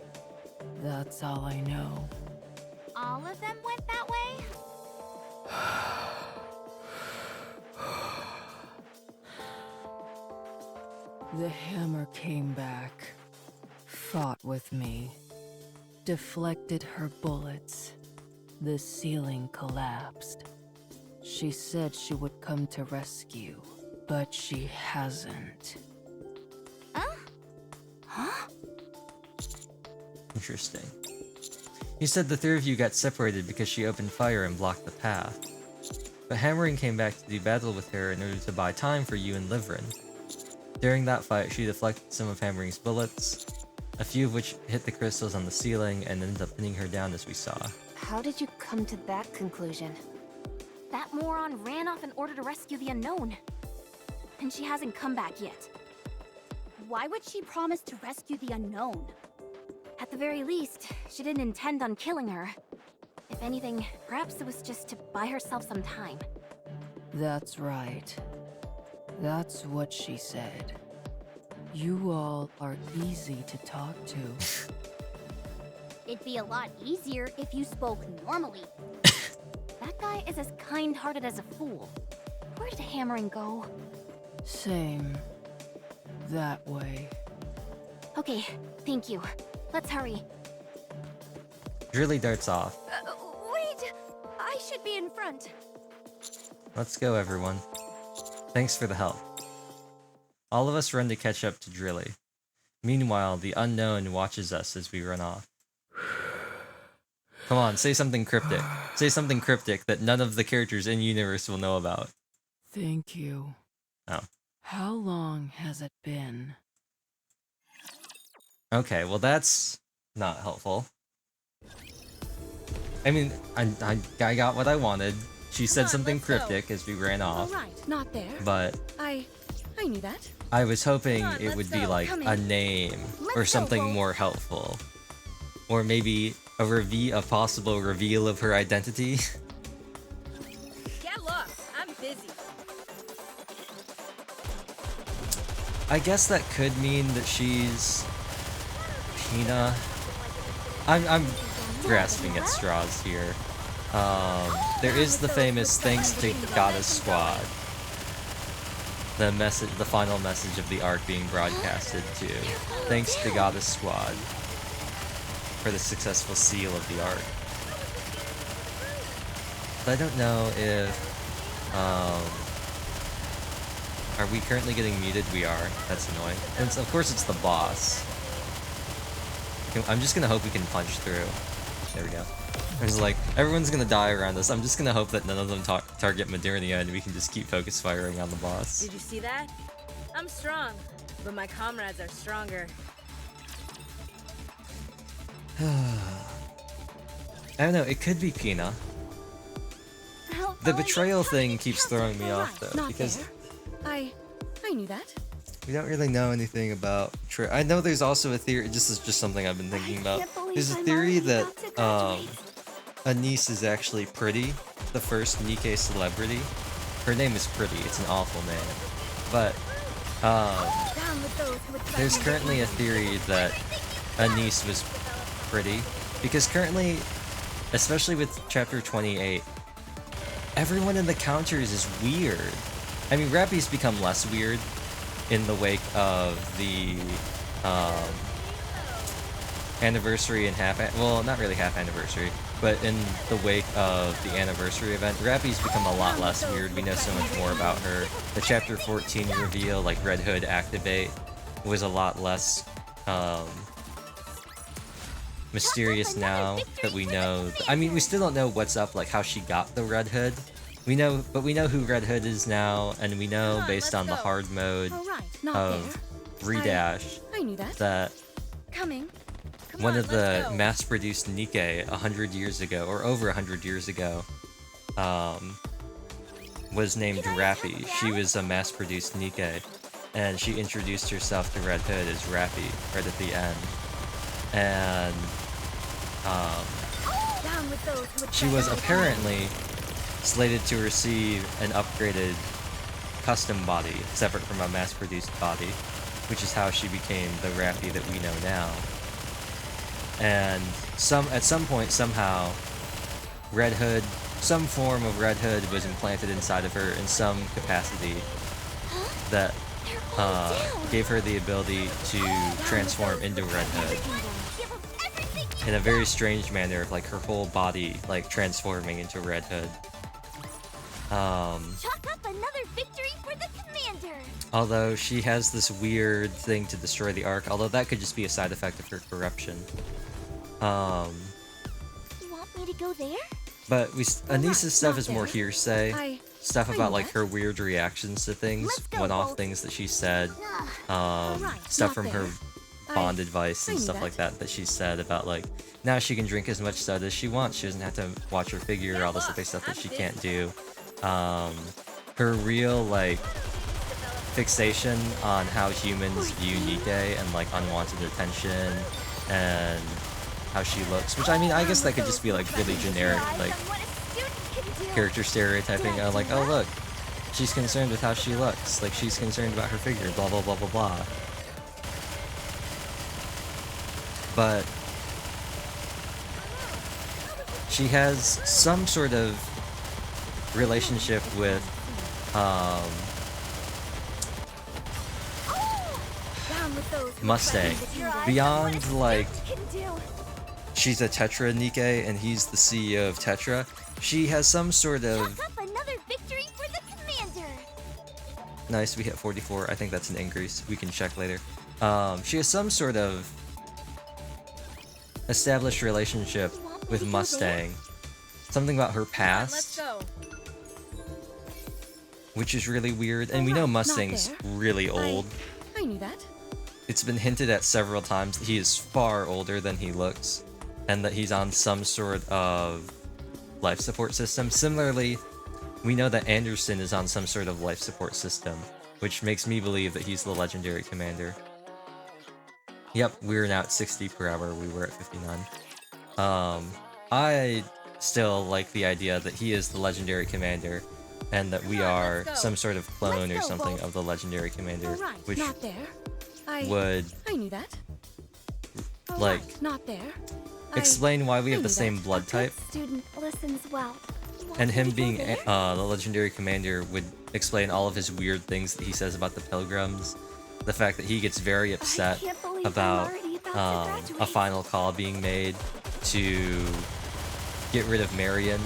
That's all I know. All of them went that way? The hammer came back, fought with me, deflected her bullets. The ceiling collapsed. She said she would come to rescue, but she hasn't. Huh? Interesting. You said the three of you got separated because she opened fire and blocked the path. But Hammering came back to do battle with her in order to buy time for you and Liveryn. During that fight, she deflected some of Hammering's bullets, a few of which hit the crystals on the ceiling and ended up pinning her down as we saw. How did you come to that conclusion? That moron ran off in order to rescue the unknown. And she hasn't come back yet. Why would she promise to rescue the unknown? At the very least, she didn't intend on killing her. If anything, perhaps it was just to buy herself some time. That's right. That's what she said. You all are easy to talk to. It'd be a lot easier if you spoke normally. That guy is as kind-hearted as a fool. Where did Hammering go? Same. That way. Okay, thank you. Let's hurry. Drilly darts off. Wait! I should be in front. Let's go, everyone. Thanks for the help. All of us run to catch up to Drilly. Meanwhile, the unknown watches us as we run off. Come on, say something cryptic. Say something cryptic that none of the characters in universe will know about. Thank you. Oh. How long has it been? Okay, well that's not helpful. I mean, I got what I wanted. She said something cryptic as we ran off, Alright, not there. but I knew that. I was hoping Come on, it would let's be go. like Come a in. name Let's or go, something Wolf. more helpful. Or maybe a possible reveal of her identity. Get lost. I'm busy. I guess that could mean that she's Pina. I'm grasping at straws here. There is the famous "Thanks to Goddess Squad." The final message of the arc being broadcasted to "Thanks to Goddess Squad" for the successful seal of the arc. But I don't know if are we currently getting muted? We are. That's annoying. And of course it's the boss. I'm just gonna hope we can punch through. There we go. I was like, everyone's gonna die around us. I'm just gonna hope that none of them target Modernia and we can just keep focus firing on the boss. Did you see that? I'm strong, but my comrades are stronger. I don't know, it could be Pina. The betrayal thing keeps throwing me off though, Not because there. I knew that. we don't really know anything about I know there's also a theory, this is just something I've been thinking about. There's a theory that Anise is actually Pretty, the first Nikke celebrity. Her name is Pretty, it's an awful name. But Down with those who would there's threaten currently a theory that Anise was Pretty, because currently, especially with chapter 28, everyone in the counters is weird. I mean, Rappy's become less weird in the wake of the anniversary and well, not really half anniversary, but in the wake of the anniversary event, Rappy's become a lot less weird. We know so much more about her. The chapter 14 reveal, like Red Hood activate, was a lot less mysterious now that we know. I mean, we still don't know what's up, like how she got the Red Hood. We know who Red Hood is now, and we know based on the hard mode of Redash I knew that. that Coming. one of the mass-produced Nikke 100 years ago, or over 100 years ago, was named Rappy. She was a mass-produced Nikke, and she introduced herself to Red Hood as Rappy right at the end. And Down with those who would she was threaten apparently slated to receive an upgraded custom body, separate from a mass-produced body, which is how she became the Rappy that we know now. And at some point, somehow, Red Hood, some form of Red Hood was implanted inside of her in some capacity that gave her the ability to transform into Red Hood in a very strange manner, of like her whole body like transforming into Red Hood. Chalk up another victory for the commander. Although she has this weird thing to destroy the Ark, although that could just be a side effect of her corruption. You want me to go there? But Anisa's stuff is more hearsay. Stuff I about knew like that. her weird reactions to things, Let's go, one-off Bolt. things that she said, stuff not from her there. bond advice and I knew stuff that. like that she said about like, now she can drink as much soda as she wants, she doesn't have to watch her figure, all this other stuff that she can't do. Her real like fixation on how humans view Nikke and like unwanted attention and how she looks, which I mean, I guess that could just be like really generic, like character stereotyping, like, oh look, she's concerned with how she looks, like she's concerned about her figure, blah blah blah blah blah. But she has some sort of relationship with Down with those who Mustang. threaten the Beyond like she's a Tetra Nikke and he's the CEO of Tetra, she has some sort of Chalk up another victory for the commander. nice, we hit 44. I think that's an increase. We can check later. She has some sort of established relationship with Mustang. Something about her Let's past go. which is really weird. And we know Mustang's really old. I knew that. It's been hinted at several times that he is far older than he looks, and that he's on some sort of life support system. Similarly, we know that Anderson is on some sort of life support system, which makes me believe that he's the legendary commander. Yep, we're now at 60 per hour, we were at 59. I still like the idea that he is the legendary commander, and that we are some sort of clone or something of the legendary commander, which Not there. would, I knew that. like, Not there. explain why we have the same blood type. Student listens well. And him being the legendary commander would explain all of his weird things that he says about the pilgrims. The fact that he gets very upset about a final call being made to get rid of Marion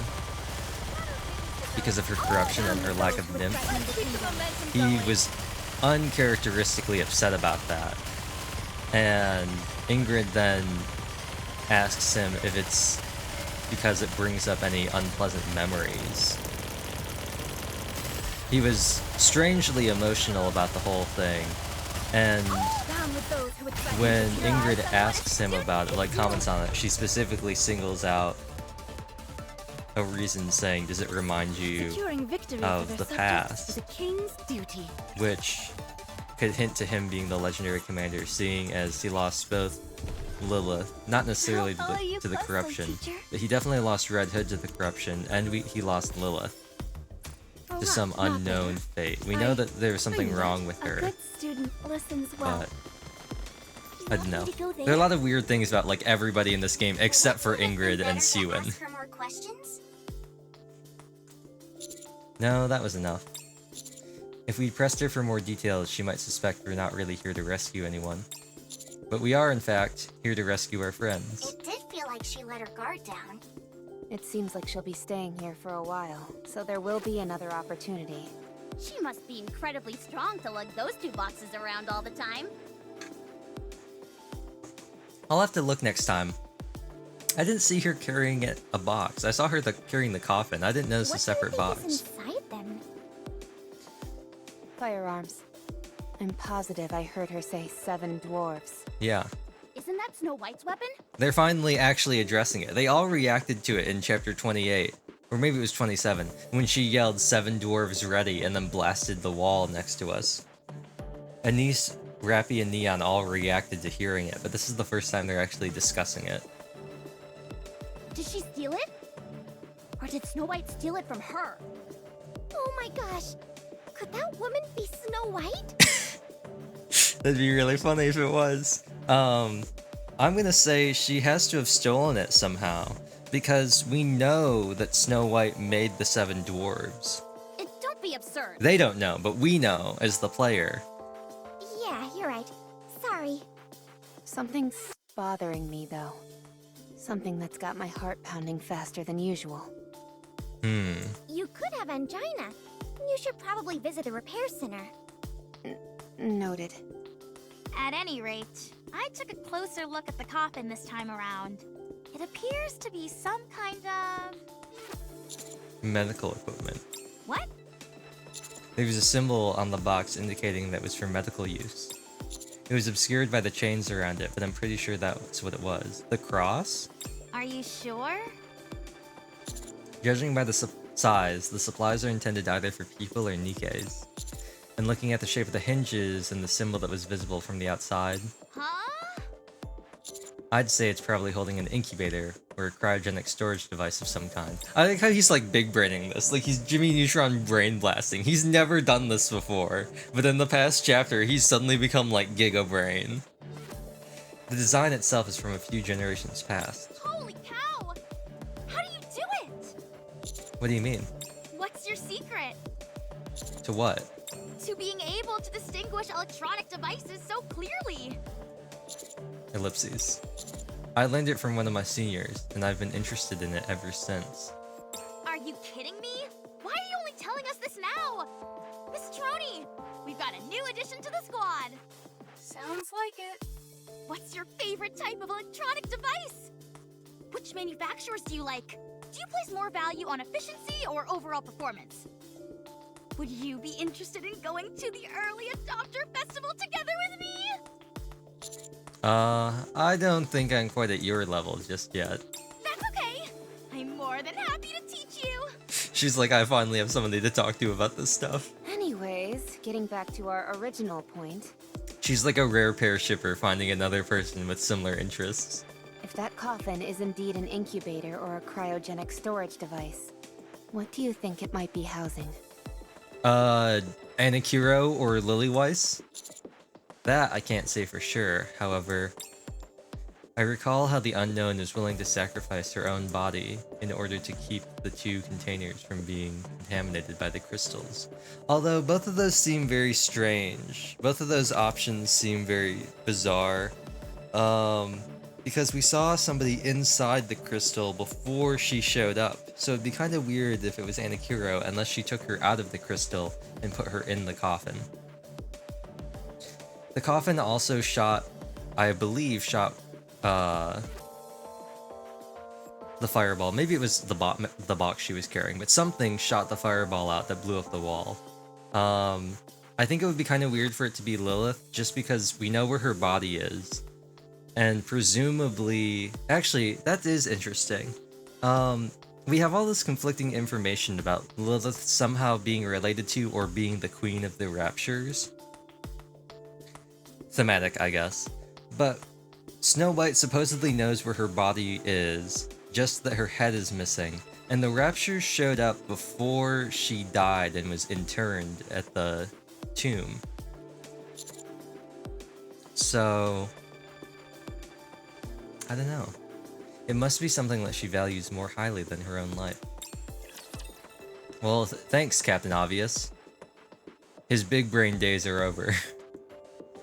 because of her corruption and her lack of nymph. He was uncharacteristically upset about that. And Ingrid then asks him if it's because it brings up any unpleasant memories. He was strangely emotional about the whole thing, and when Ingrid asks him about it, like comments on it, she specifically singles out a reason saying, does it remind you of the past? Which could hint to him being the legendary commander, seeing as he lost both Lilith, not necessarily to the corruption, but he definitely lost Red Hood to the corruption, and he lost Lilith to some unknown fate. We know that there was something wrong with her, but I don't know. There are a lot of weird things about like everybody in this game except for Ingrid and Siwen. No, that was enough. If we pressed her for more details, she might suspect we're not really here to rescue anyone. But we are, in fact, here to rescue our friends. It did feel like she let her guard down. It seems like she'll be staying here for a while, so there will be another opportunity. She must be incredibly strong to lug those two boxes around all the time. I'll have to look next time. I didn't see her carrying a box. I saw her carrying the coffin. I didn't notice a separate box. Inside them? Firearms. I'm positive I heard her say 7 dwarves. Yeah. Isn't that Snow White's weapon? They're finally actually addressing it. They all reacted to it in chapter 28. Or maybe it was 27. When she yelled 7 dwarves ready and then blasted the wall next to us. Anise, Rappy, and Neon all reacted to hearing it, but this is the first time they're actually discussing it. Did she steal it? Or did Snow White steal it from her? Oh my gosh! Could that woman be Snow White? That'd be really funny if it was. I'm gonna say she has to have stolen it somehow, because we know that Snow White made the 7 dwarves. Don't be absurd. They don't know, but we know as the player. Yeah, you're right. Sorry. Something's bothering me, though. Something that's got my heart pounding faster than usual. You could have angina. You should probably visit a repair center. Noted. At any rate, I took a closer look at the coffin this time around. It appears to be some kind of... Medical equipment. What? There was a symbol on the box indicating that it was for medical use. It was obscured by the chains around it, but I'm pretty sure that's what it was. The cross? Are you sure? Judging by the size, the supplies are intended either for people or Nikkes. And looking at the shape of the hinges and the symbol that was visible from the outside, Huh? I'd say it's probably holding an incubator or a cryogenic storage device of some kind. I like how he's like big braining this, like he's Jimmy Neutron brain blasting. He's never done this before, but in the past chapter, he's suddenly become like Giga Brain. The design itself is from a few generations past. Holy cow! How do you do it? What do you mean? What's your secret? To what? To being able to distinguish electronic devices so clearly. Ellipses. I learned it from one of my seniors, and I've been interested in it ever since. Are you kidding me? Why are you only telling us this now? Miss Troni, we've got a new addition to the squad. Sounds like it. What's your favorite type of electronic device? Which manufacturers do you like? Do you place more value on efficiency or overall performance? Would you be interested in going to the early adopter festival together with me? I don't think I'm quite at your level just yet. That's okay. I'm more than happy to teach you. She's like, I finally have somebody to talk to about this stuff. Anyways, getting back to our original point. She's like a rare pair shipper finding another person with similar interests. If that coffin is indeed an incubator or a cryogenic storage device, what do you think it might be housing? Anakiro or Lilyweiss? That I can't say for sure, however. I recall how the Unknown is willing to sacrifice her own body in order to keep the two containers from being contaminated by the crystals. Although both of those seem very strange. Both of those options seem very bizarre. Because we saw somebody inside the crystal before she showed up. So it'd be kind of weird if it was Anakiro unless she took her out of the crystal and put her in the coffin. The coffin also shot, I believe, the fireball. Maybe it was the box she was carrying, but something shot the fireball out that blew up the wall. I think it would be kind of weird for it to be Lilith, just because we know where her body is. And presumably... Actually, that is interesting. We have all this conflicting information about Lilith somehow being related to or being the Queen of the Raptures. Thematic, I guess. But Snow White supposedly knows where her body is, just that her head is missing. And the Raptures showed up before she died and was interned at the tomb. So... I don't know. It must be something that she values more highly than her own life. Well, thanks, Captain Obvious. His big brain days are over.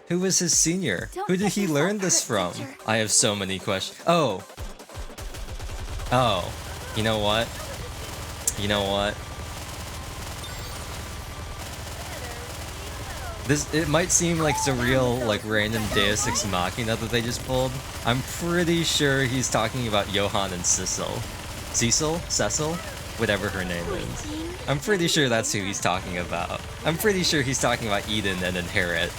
Who was his senior? Who did he learn this from? I have so many questions. Oh. You know what? You know what? It might seem like it's a real, like, random Deus Ex Machina that they just pulled. I'm pretty sure he's talking about Johann and Cecil. Cecil? Whatever her name is. I'm pretty sure that's who he's talking about. I'm pretty sure he's talking about Eden and Inherit.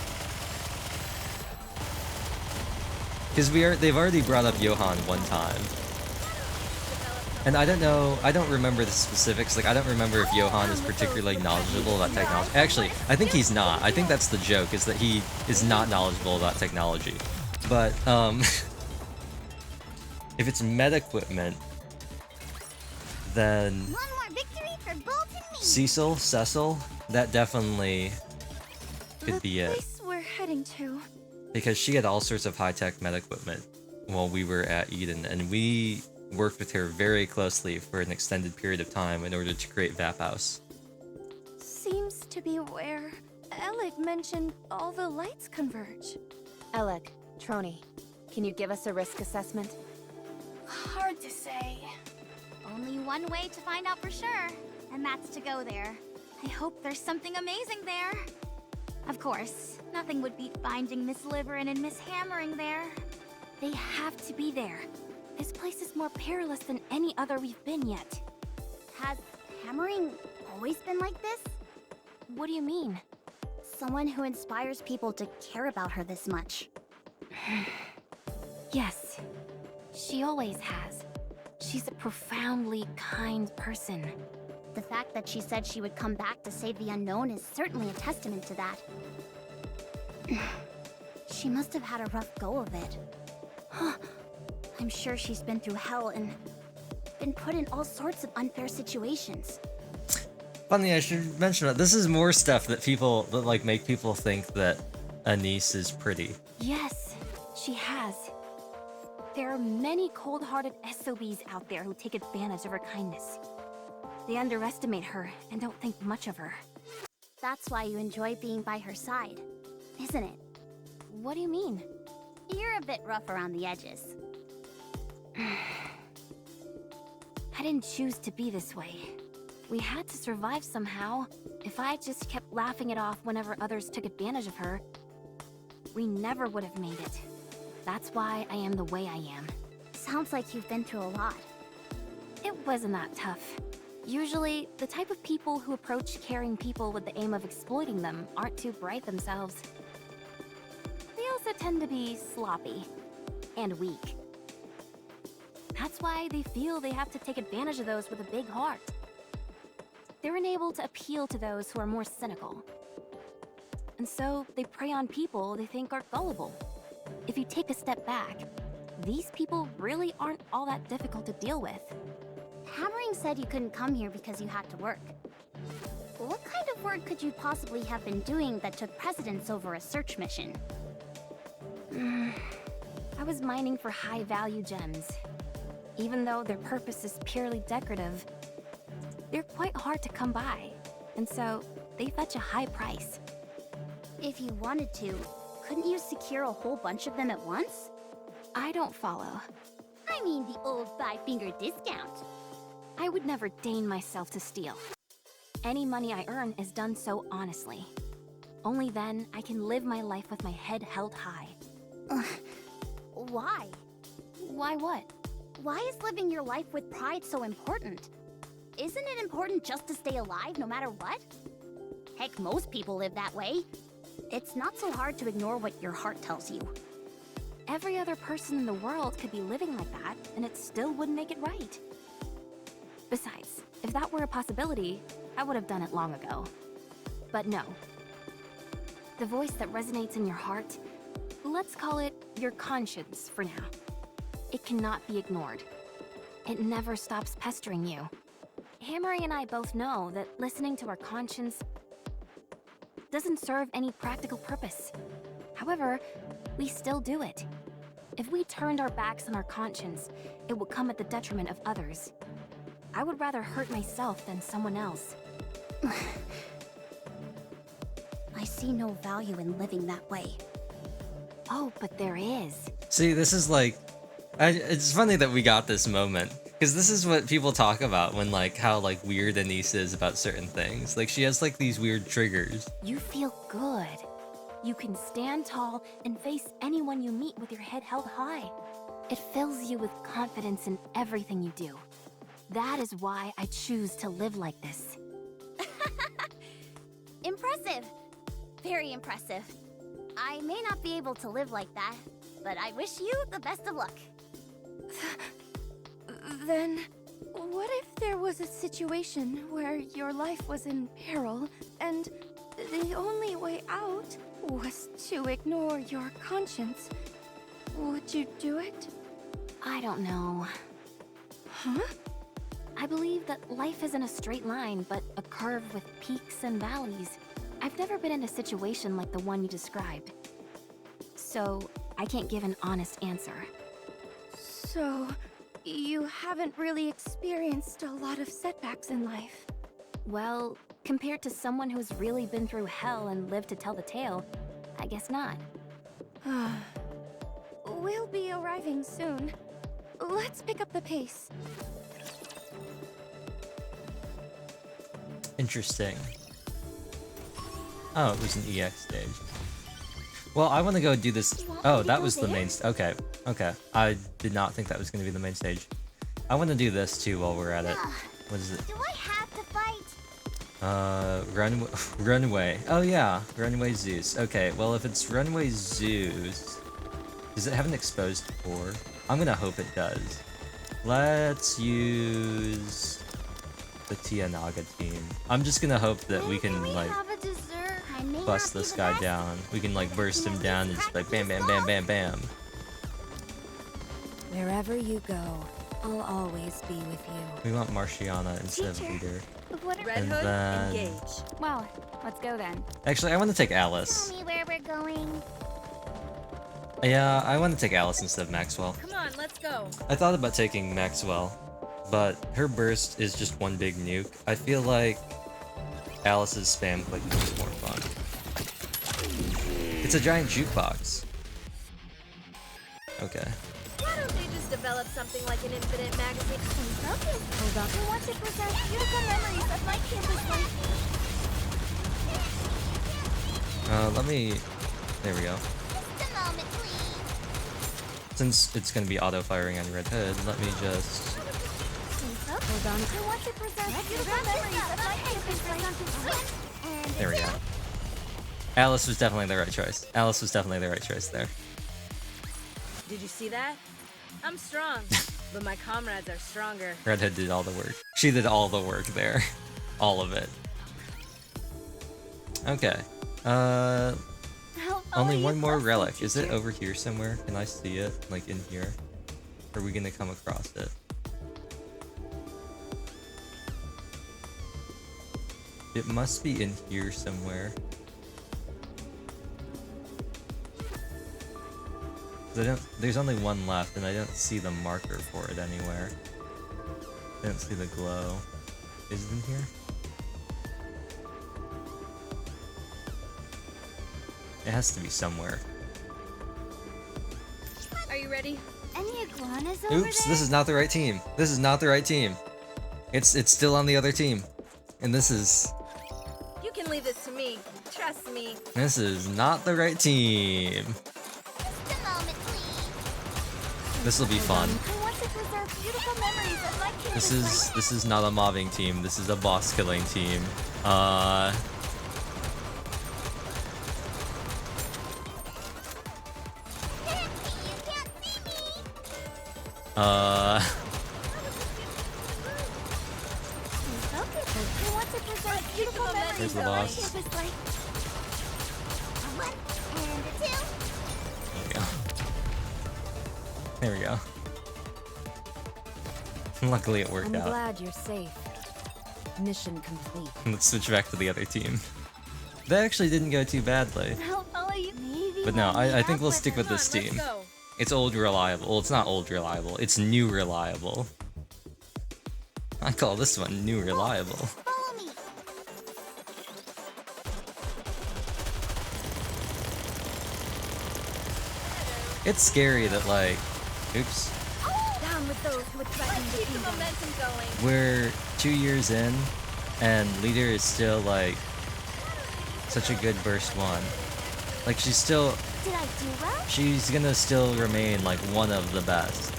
Because they've already brought up Johann one time. And I don't remember the specifics, like I don't remember if Johann is particularly knowledgeable about technology. Actually, I think he's not. I think that's the joke, is that he is not knowledgeable about technology. But, if it's med equipment, then... One more victory for Bolt and me. Cecil, that definitely could be it. The place we're heading to. Because she had all sorts of high-tech med equipment while we were at Eden, and we worked with her very closely for an extended period of time in order to create Vap House. Seems to be where Alec mentioned all the lights converge. Alec, Trony, can you give us a risk assessment? Hard to say. Only one way to find out for sure, and that's to go there. I hope there's something amazing there. Of course, nothing would beat finding Miss Liveryn and Miss Hammering there. They have to be there. This place is more perilous than any other we've been yet. Has Hammering always been like this? What do you mean? Someone who inspires people to care about her this much. Yes, she always has. She's a profoundly kind person. The fact that she said she would come back to save the Unknown is certainly a testament to that. She must have had a rough go of it. I'm sure she's been through hell and been put in all sorts of unfair situations. Funny, I should mention that this is more stuff that like make people think that Anise is pretty. Yes, she has. There are many cold-hearted SOBs out there who take advantage of her kindness. They underestimate her and don't think much of her. That's why you enjoy being by her side, isn't it? What do you mean? You're a bit rough around the edges. I didn't choose to be this way. We had to survive somehow. If I just kept laughing it off whenever others took advantage of her, we never would have made it. That's why I am the way I am. Sounds like you've been through a lot. It wasn't that tough. Usually, the type of people who approach caring people with the aim of exploiting them aren't too bright themselves. They also tend to be sloppy and weak. That's why they feel they have to take advantage of those with a big heart. They're unable to appeal to those who are more cynical. And so they prey on people they think are gullible. If you take a step back, these people really aren't all that difficult to deal with. Hammering said you couldn't come here because you had to work. What kind of work could you possibly have been doing that took precedence over a search mission? I was mining for high-value gems. Even though their purpose is purely decorative, they're quite hard to come by, and so they fetch a high price. If you wanted to, couldn't you secure a whole bunch of them at once? I don't follow. I mean the old 5-finger discount. I would never deign myself to steal. Any money I earn is done so honestly. Only then I can live my life with my head held high. Why? Why what? Why is living your life with pride so important? Isn't it important just to stay alive no matter what? Heck, most people live that way. It's not so hard to ignore what your heart tells you. Every other person in the world could be living like that, and it still wouldn't make it right. Besides, if that were a possibility, I would have done it long ago. But no. The voice that resonates in your heart, let's call it your conscience for now. It cannot be ignored. It never stops pestering you. Hammery and I both know that listening to our conscience doesn't serve any practical purpose. However, we still do it. If we turned our backs on our conscience, it would come at the detriment of others. I would rather hurt myself than someone else. I see no value in living that way. Oh, but there is. See, this is like, it's funny that we got this moment, because this is what people talk about when like how like weird Anise is about certain things. Like she has like these weird triggers. You feel good. You can stand tall and face anyone you meet with your head held high. It fills you with confidence in everything you do. That is why I choose to live like this. Impressive. Very impressive. I may not be able to live like that, but I wish you the best of luck. Then, what if there was a situation where your life was in peril, and the only way out was to ignore your conscience? Would you do it? I don't know. Huh? I believe that life isn't a straight line, but a curve with peaks and valleys. I've never been in a situation like the one you described. So, I can't give an honest answer. So, you haven't really experienced a lot of setbacks in life. Well, compared to someone who's really been through hell and lived to tell the tale, I guess not. We'll be arriving soon. Let's pick up the pace. Interesting. Oh, it was an EX stage. Well, I want to go do this. Oh, that was the main. Okay, okay. I did not think that was going to be the main stage. I want to do this too while we're at it. What is it? Do I have to fight? Runway. Oh yeah, Runway Zeus. Okay, well if it's Runway Zeus, does it have an exposed core? I'm gonna hope it does. Let's use the Tianaga team. I'm just gonna hope that we can like bust this guy down. We can like burst him down and just like bam bam bam bam bam. Wherever you go, I'll always be with you. We want Marciana instead of Leader. Red And Hood, then- engage. Well, let's go then. Actually, I want to take Alice. Tell me where we're going. Yeah, I want to take Alice instead of Maxwell. Come on, let's go. I thought about taking Maxwell, but her burst is just one big nuke. I feel like Alice's spam clicking is more fun. It's a giant jukebox. Okay. Why don't they just develop something like an infinite magazine? Hold up. I want to present beautiful memories of my campus life. Let me... There we go. Just a moment, please. Since it's gonna be auto-firing on Red Hood, let me just... Hold Hold on. I want to preserve beautiful memories of my campus and There we go. Alice was definitely the right choice. Alice was definitely the right choice there. Did you see that? I'm strong, but my comrades are stronger. Redhead did all the work. She did all the work there. All of it. Okay. Only one more relic. Is it over here somewhere? Can I see it? Like in here? Or are we gonna come across it? It must be in here somewhere. There's only one left, and I don't see the marker for it anywhere. I don't see the glow. Is it in here? It has to be somewhere. Are you ready? Any iguanas over Oops, there? this is not the right team. This is not the right team. It's still on the other team. And this is You can leave this to me. Trust me. not the right team. Just a moment, please. This will be fun. I want to preserve beautiful memories of my campus. This is not a mobbing team. This is a boss killing team. There's the boss. There we go. Luckily it worked out. Glad you're safe. Mission complete. Let's switch back to the other team. That actually didn't go too badly. I'll follow you. Maybe But no, we'll meet I think up we'll stick with this Let's team. go. It's old reliable. Well, it's not old reliable. It's new reliable. I call this one new reliable. Follow me. It's scary that like, oops, Down with those who would threaten the kingdom. Momentum going. we're 2 years in, and Leader is still like such a good burst one. Like she's still, Did I do well? she's gonna still remain like one of the best,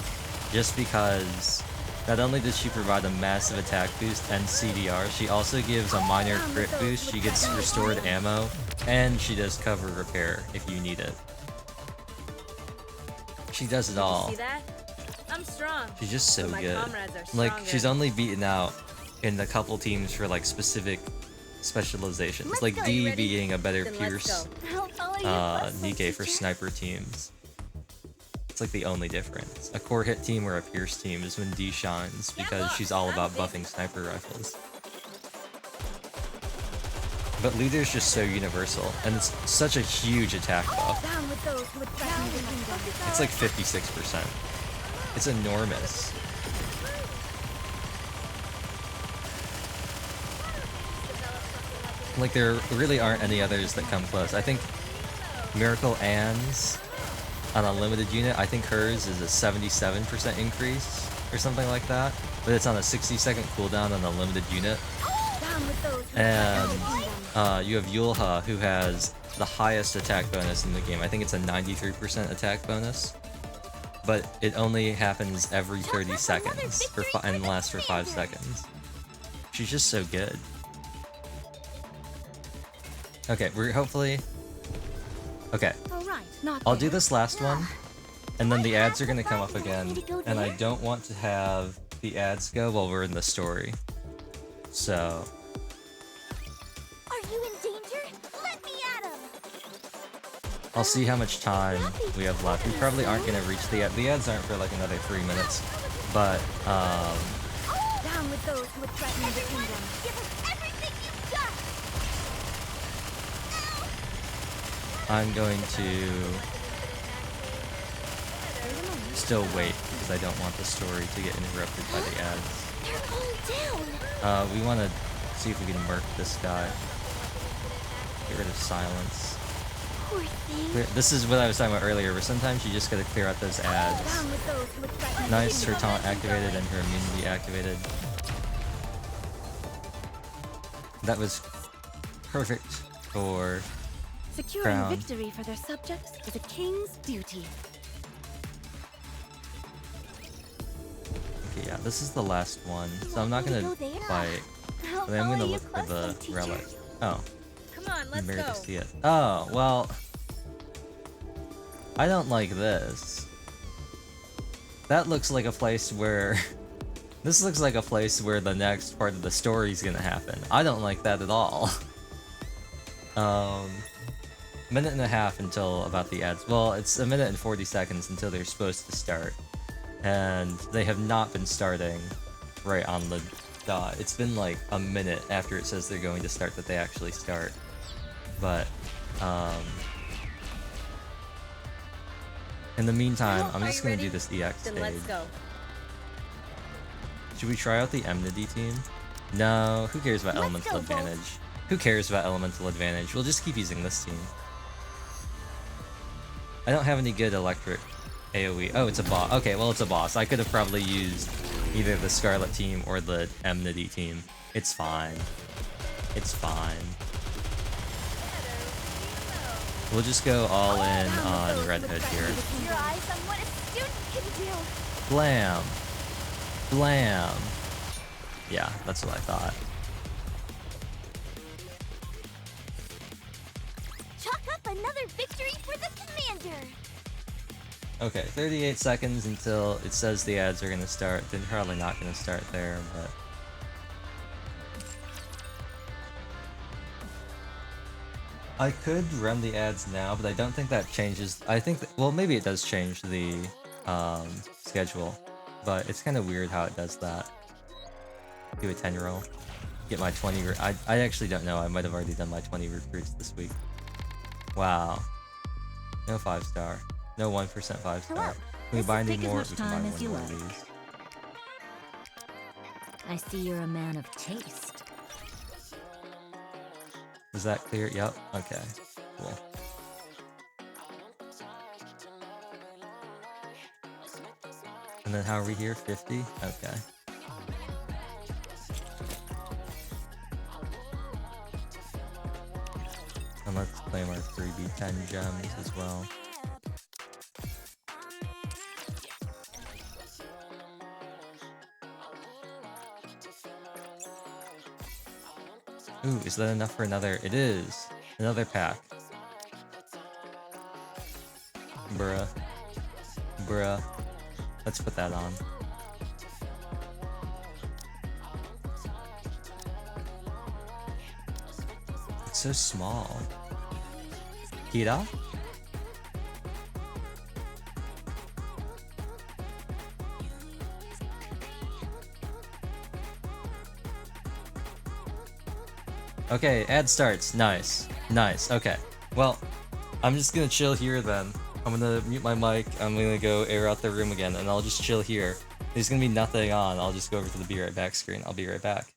just because not only does she provide a massive attack boost and CDR, she also gives a minor crit boost. She gets restored ammo, and she does cover repair if you need it. She does it all. See that? I'm strong. She's just so but my good. comrades are Like stronger. she's only beaten out in a couple teams for like specific specializations, Let's like go, D you ready? being a better Then let's Pierce, go. I'll follow you. Nikke for sniper teams. It's like the only difference. A core hit team or a Pierce team is when D shines because she's all about buffing sniper rifles. But Leader's just so universal, and it's such a huge attack buff. Down with those who would threaten the kingdom. It's like 56%. It's enormous. Like there really aren't any others that come close. I think Miracle Ann's on a limited unit, I think hers is a 77% increase or something like that. But it's on a 60-second cooldown on a limited unit. Down with those who would And threaten the kingdom. you have Yulha, who has the highest attack bonus in the game. I think it's a 93% attack bonus. But it only happens every 30 seconds and lasts for 5 seconds. She's just so good. Okay, we're hopefully... Okay, All right, not I'll do this last one, and then the ads are gonna come up again, and I don't want to have the ads go while we're in the story. So... Are you in danger? Let me at him. I'll see how much time we have left. We probably aren't gonna reach the ads aren't for like another 3 minutes, but Down with those who would threaten the kingdom. Give us everything you've got. I'm going to still wait because I don't want the story to get interrupted by the ads. They're all down. We want to see if we can murk this guy. Get rid of silence. Poor thing. This is what I was talking about earlier, where sometimes you just gotta clear out those ads. Down with those who would threaten Nice, the her kingdom. taunt activated and her immunity activated. That was perfect for Securing Crown. victory for their subjects is a king's duty. Okay, yeah, this is the last one, so I'm not gonna fight. But I'm gonna look for the relic. Oh. Come on, let's Embarrassed go. to see it. Oh, well... I don't like this. That looks like a place where... This looks like a place where the next part of the story is gonna happen. I don't like that at all. Minute and a half until about the ads. Well, it's a minute and 40 seconds until they're supposed to start. And they have not been starting right on the dot. It's been like a minute after it says they're going to start that they actually start. But, in the meantime, I'm just gonna do this EX Then stage. let's go. Should we try out the Enmity team? No, who cares about Elemental Advantage? Who cares about Elemental Advantage? We'll just keep using this team. I don't have any good electric AoE. Oh, it's a boss. Okay, well, it's a boss. I could have probably used either the Scarlet team or the Enmity team. It's fine. It's fine. We'll just go all in on Red Hood here. Your eyes on what a student can do. Blam! Blam! Yeah, that's what I thought. Chalk up another victory for the commander. Okay, 38 seconds until it says the ads are gonna start. They're probably not gonna start there, but... I could run the ads now, but I don't think that changes... I think... well, maybe it does change the schedule, but it's kind of weird how it does that. Do a 10 roll. Get my 20... I actually don't know. I might have already done my 20 recruits this week. Wow. No 5-star. No 1% 5-star. Can we buy any more? We can buy one more of these. I see you're a man of taste. Is that clear? Yep. Okay. Cool. And then how are we here? 50? Okay. And let's claim our 3B10 gems as well. Ooh, is that enough for another? It is! Another pack. Bruh. Bruh. Let's put that on. It's so small. Kira? Okay, ad starts. Nice. Nice. Okay. Well, I'm just gonna chill here then. I'm gonna mute my mic. I'm gonna go air out the room again, and I'll just chill here. There's gonna be nothing on. I'll just go over to the be right back screen. I'll be right back.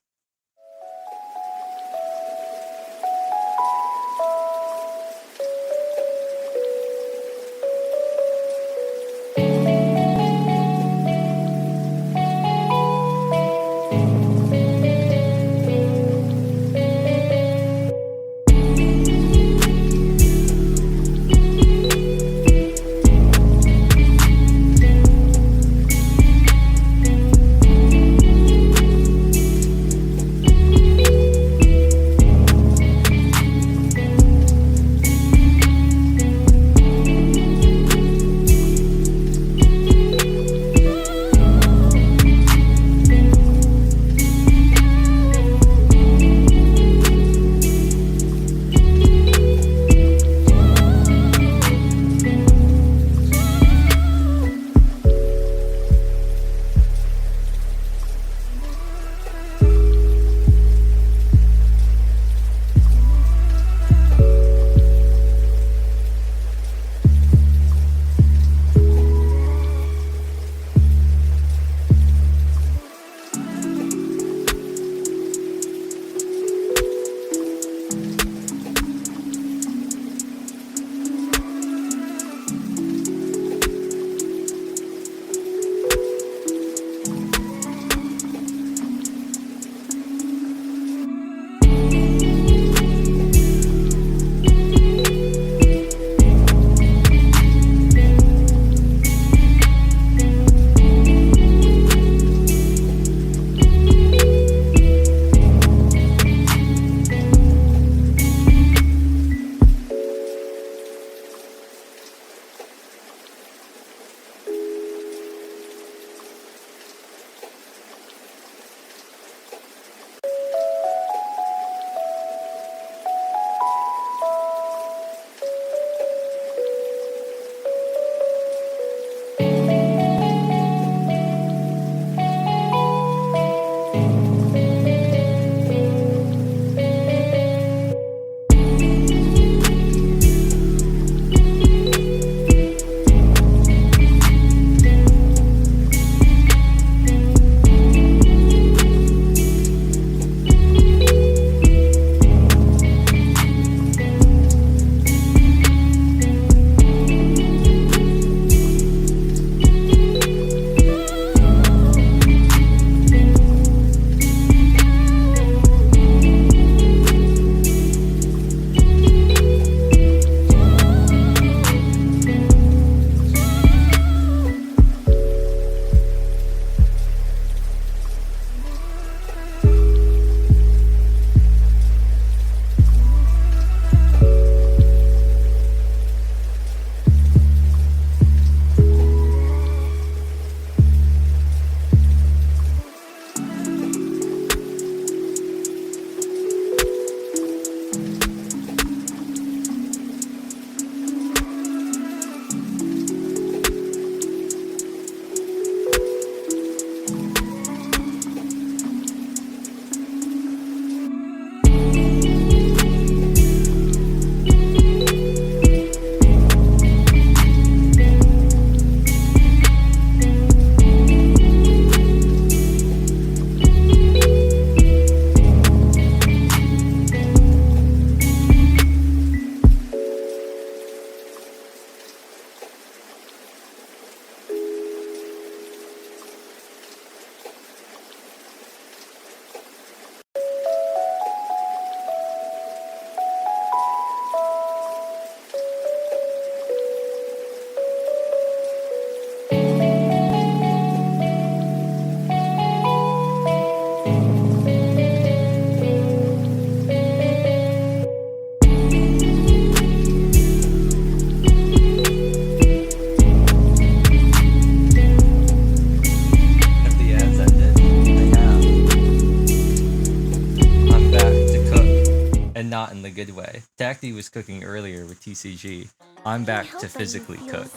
and not in the good way. Tacti was cooking earlier with TCG. I'm back to physically cook.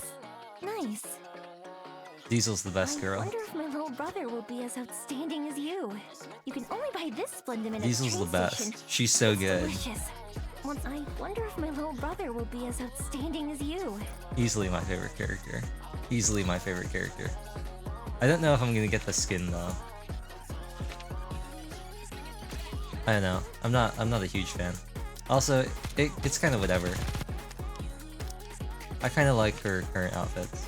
Nice. Diesel's the best I girl. wonder if my little brother will be as outstanding as you. You can only buy this Splendum in Diesel's the best. She's so good. Delicious. I wonder if my little brother will be as outstanding as you. Easily my favorite character. Easily my favorite character. I don't know if I'm gonna get the skin though. I don't know. I'm not a huge fan. Also, it's kind of whatever. I kind of like her current outfits.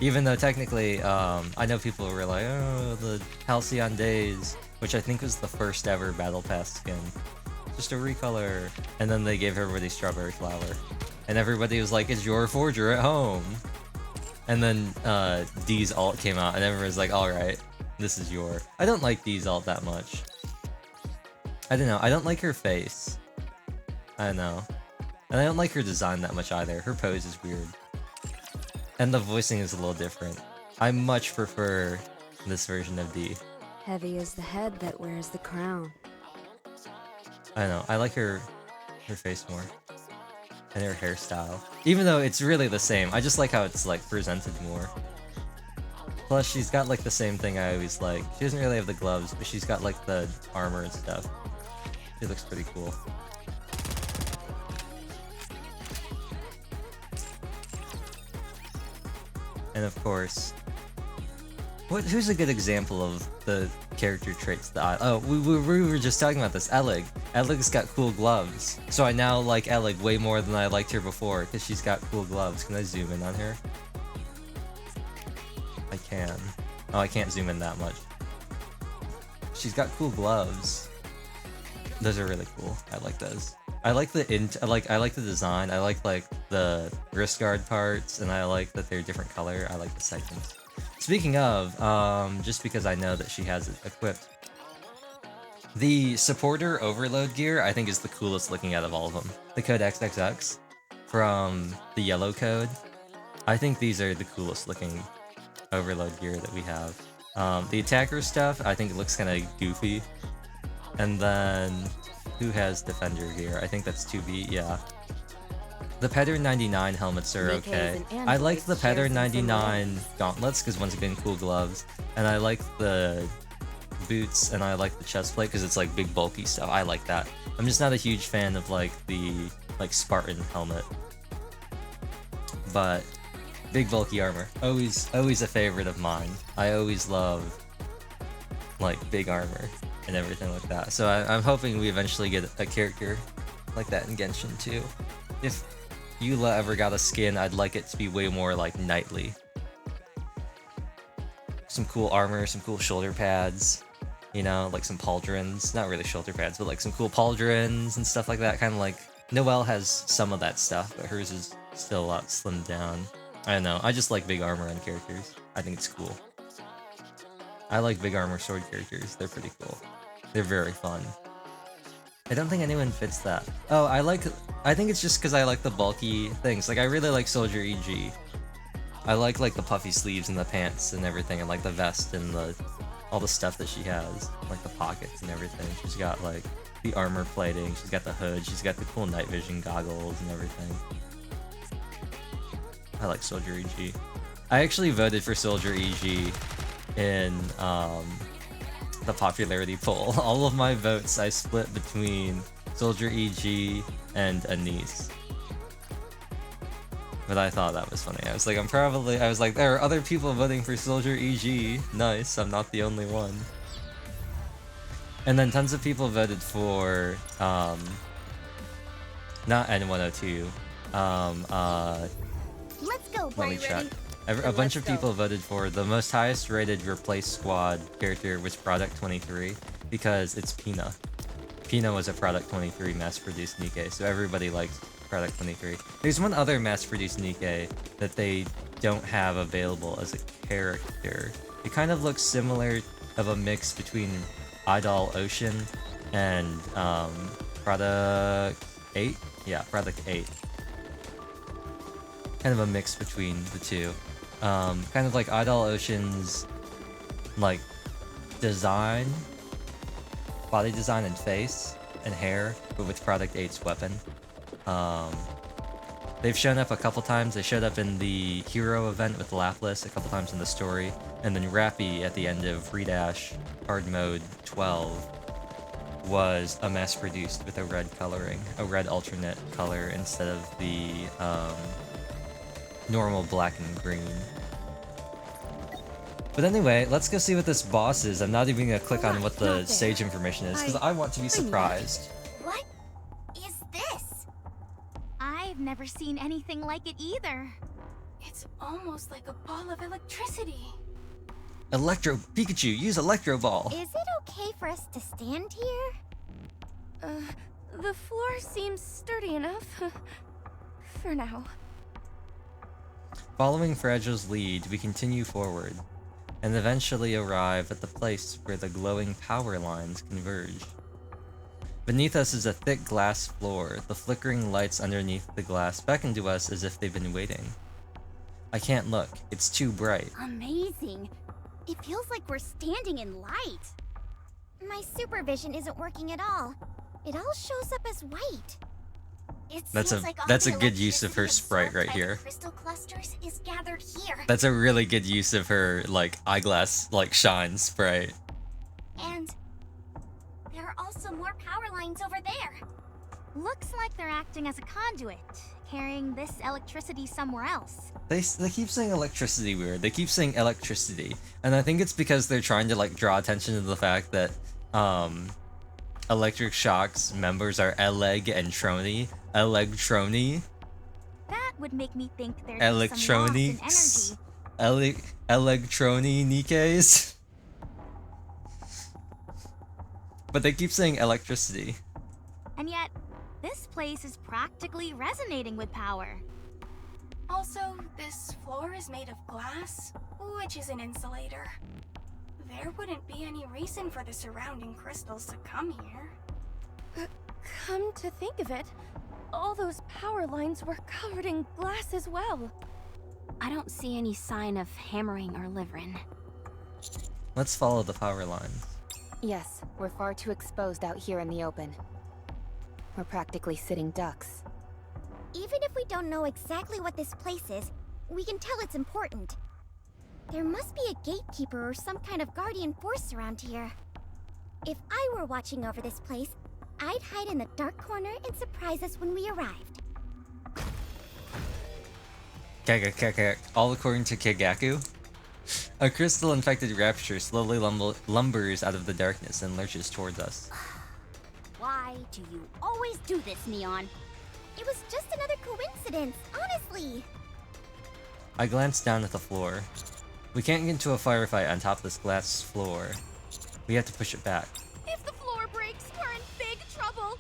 Even though technically, I know people were like, oh, the Halcyon Days, which I think was the first ever Battle Pass skin. Just a recolor. And then they gave everybody Strawberry Flower. And everybody was like, it's your forger at home. And then D's alt came out and everyone was like, alright, this is your... I don't like D's alt that much. I don't know, I don't like her face. I don't know. And I don't like her design that much either. Her pose is weird. And the voicing is a little different. I much prefer this version of D. Heavy is the head that wears the crown. I don't know, I like her face more. And her hairstyle. Even though it's really the same, I just like how it's like presented more. Plus she's got like the same thing I always like. She doesn't really have the gloves, but she's got like the armor and stuff. She looks pretty cool. And of course, who's a good example of the character traits that I... Oh, we were just talking about this. Elig. Elig's got cool gloves. So I now like Elig way more than I liked her before, because she's got cool gloves. Can I zoom in on her? I can. Oh, I can't zoom in that much. She's got cool gloves. Those are really cool. I like those. I like the I like the design. I like the wrist guard parts, and I like that they're different color. I like the segments. Speaking of, just because I know that she has it equipped, the supporter overload gear I think is the coolest looking out of all of them. The code XXX from the yellow code. I think these are the coolest looking overload gear that we have. The attacker stuff I think it looks kind of goofy. And then who has defender gear? I think that's 2B, yeah. The Pattern 99 helmets are okay. I like the Pattern 99 gauntlets because once again cool gloves. And I like the boots and I like the chest plate because it's like big bulky stuff. I like that. I'm just not a huge fan of like the Spartan helmet. But big bulky armor. Always a favorite of mine. I always love like big armor and everything like that. So I'm hoping we eventually get a character like that in Genshin too. If Eula ever got a skin, I'd like it to be way more like knightly. Some cool armor, some cool shoulder pads, you know, like some pauldrons. Not really shoulder pads, but like some cool pauldrons and stuff like that. Kind of like Noelle has some of that stuff, but hers is still a lot slimmed down. I don't know, I just like big armor on characters. I think it's cool. I like big armor sword characters, they're pretty cool. They're very fun. I don't think anyone fits that. Oh, I think it's just because I like the bulky things. Like, I really like Soldier EG. I like the puffy sleeves and the pants and everything, and like the vest and all the stuff that she has. Like the pockets and everything. She's got like the armor plating, she's got the hood, she's got the cool night vision goggles and everything. I like Soldier EG. I actually voted for Soldier EG in the popularity poll. All of my votes I split between Soldier EG and Anise. But I thought that was funny. I was like, there are other people voting for Soldier EG. Nice, I'm not the only one. And then tons of people voted for not N102. Let's go, Let me check. A bunch of people voted for the most highest rated replace squad character was Product 23 because it's Pina. Pina was a Product 23 mass-produced Nikke, so everybody likes Product 23. There's one other mass-produced Nikke that they don't have available as a character. It kind of looks similar of a mix between Idol Ocean and Product 8? Yeah, Product 8. Kind of a mix between the two. Kind of like Idol Ocean's like design, body design and face and hair, but with Product 8's weapon. They've shown up a couple times. They showed up in the hero event with Laplace, a couple times in the story, and then Rappy at the end of Redash Hard Mode 12 was a mass-produced with a red coloring, a red alternate color instead of the normal black and green. But anyway, let's go see what this boss is. I'm not even gonna click on what the stage information is, because I want to be surprised. What is this? I've never seen anything like it either. It's almost like a ball of electricity. Electro Pikachu, use Electro Ball. Is it okay for us to stand here? The floor seems sturdy enough. For now. Following Fragile's lead, we continue forward, and eventually arrive at the place where the glowing power lines converge. Beneath us is a thick glass floor. The flickering lights underneath the glass beckon to us as if they've been waiting. I can't look. It's too bright. Amazing. It feels like we're standing in light. My supervision isn't working at all. It all shows up as white. That's a good use of her sprite right here. Crystal clusters is gathered here. That's a really good use of her like eyeglass like shine sprite. And there are also more power lines over there. Looks like they're acting as a conduit, carrying this electricity somewhere else. They keep saying electricity weird. They keep saying electricity, and I think it's because they're trying to like draw attention to the fact that Electric Shock's members are Eleg and Trony. Electrony. That would make me think there's some loss in energy. Electrony Nikkes. But they keep saying electricity. And yet, this place is practically resonating with power. Also, this floor is made of glass, which is an insulator. There wouldn't be any reason for the surrounding crystals to come here. Come to think of it, all those power lines were covered in glass as well. I don't see any sign of hammering or Liveryn. Let's follow the power lines. Yes, we're far too exposed out here in the open. We're practically sitting ducks. Even if we don't know exactly what this place is, we can tell it's important. There must be a gatekeeper or some kind of guardian force around here. If I were watching over this place, I'd hide in the dark corner and surprise us when we arrived. All according to Kagaku. A crystal-infected rapture slowly lumbers out of the darkness and lurches towards us. Why do you always do this, Neon? It was just another coincidence, honestly. I glance down at the floor. We can't get into a firefight on top of this glass floor. We have to push it back. If the floor breaks, we're in big trouble.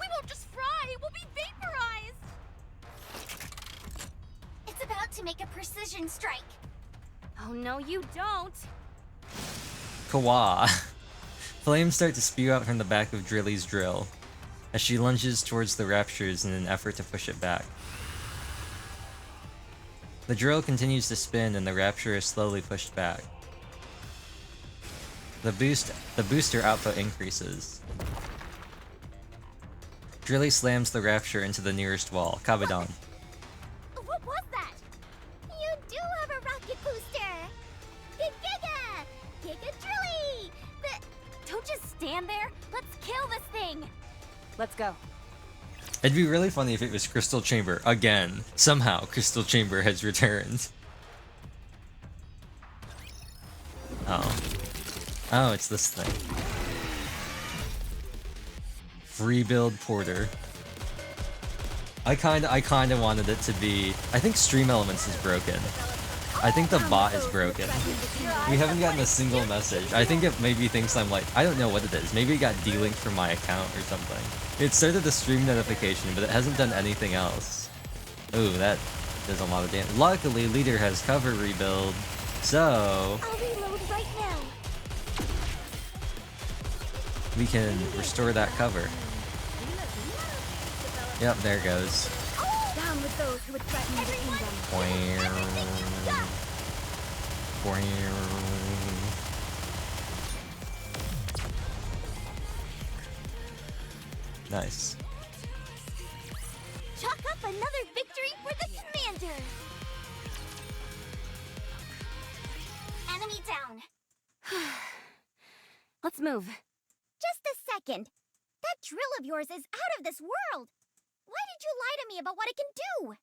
We won't just fry, we'll be vaporized. It's about to make a precision strike. Oh no, you don't! Kawa! Flames start to spew out from the back of Drilly's drill as she lunges towards the raptures in an effort to push it back. The drill continues to spin and the rapture is slowly pushed back. The booster output increases. Drilly slams the rapture into the nearest wall. Kabadon. What was that? You do have a rocket booster! Giga! Giga Drilly! Don't just stand there. Let's kill this thing. Let's go. It'd be really funny if it was Crystal Chamber again. Somehow, Crystal Chamber has returned. Oh. Oh, it's this thing. Rebuild Porter. I kinda wanted it to be... I think Stream Elements is broken. I think the bot is broken. We haven't gotten a single message. I think it maybe thinks I'm like... I don't know what it is. Maybe it got delinked from my account or something. It started the stream notification, but it hasn't done anything else. Ooh, that does a lot of damage. Luckily, Leader has cover rebuild, so... I'll reload right now. we can restore that cover. Yep, there it goes. Down with those who would threaten the kingdom. Nice. Chalk up another victory for the commander! Enemy down. Let's move. Just a second. That drill of yours is out of this world. Why did you lie to me about what it can do?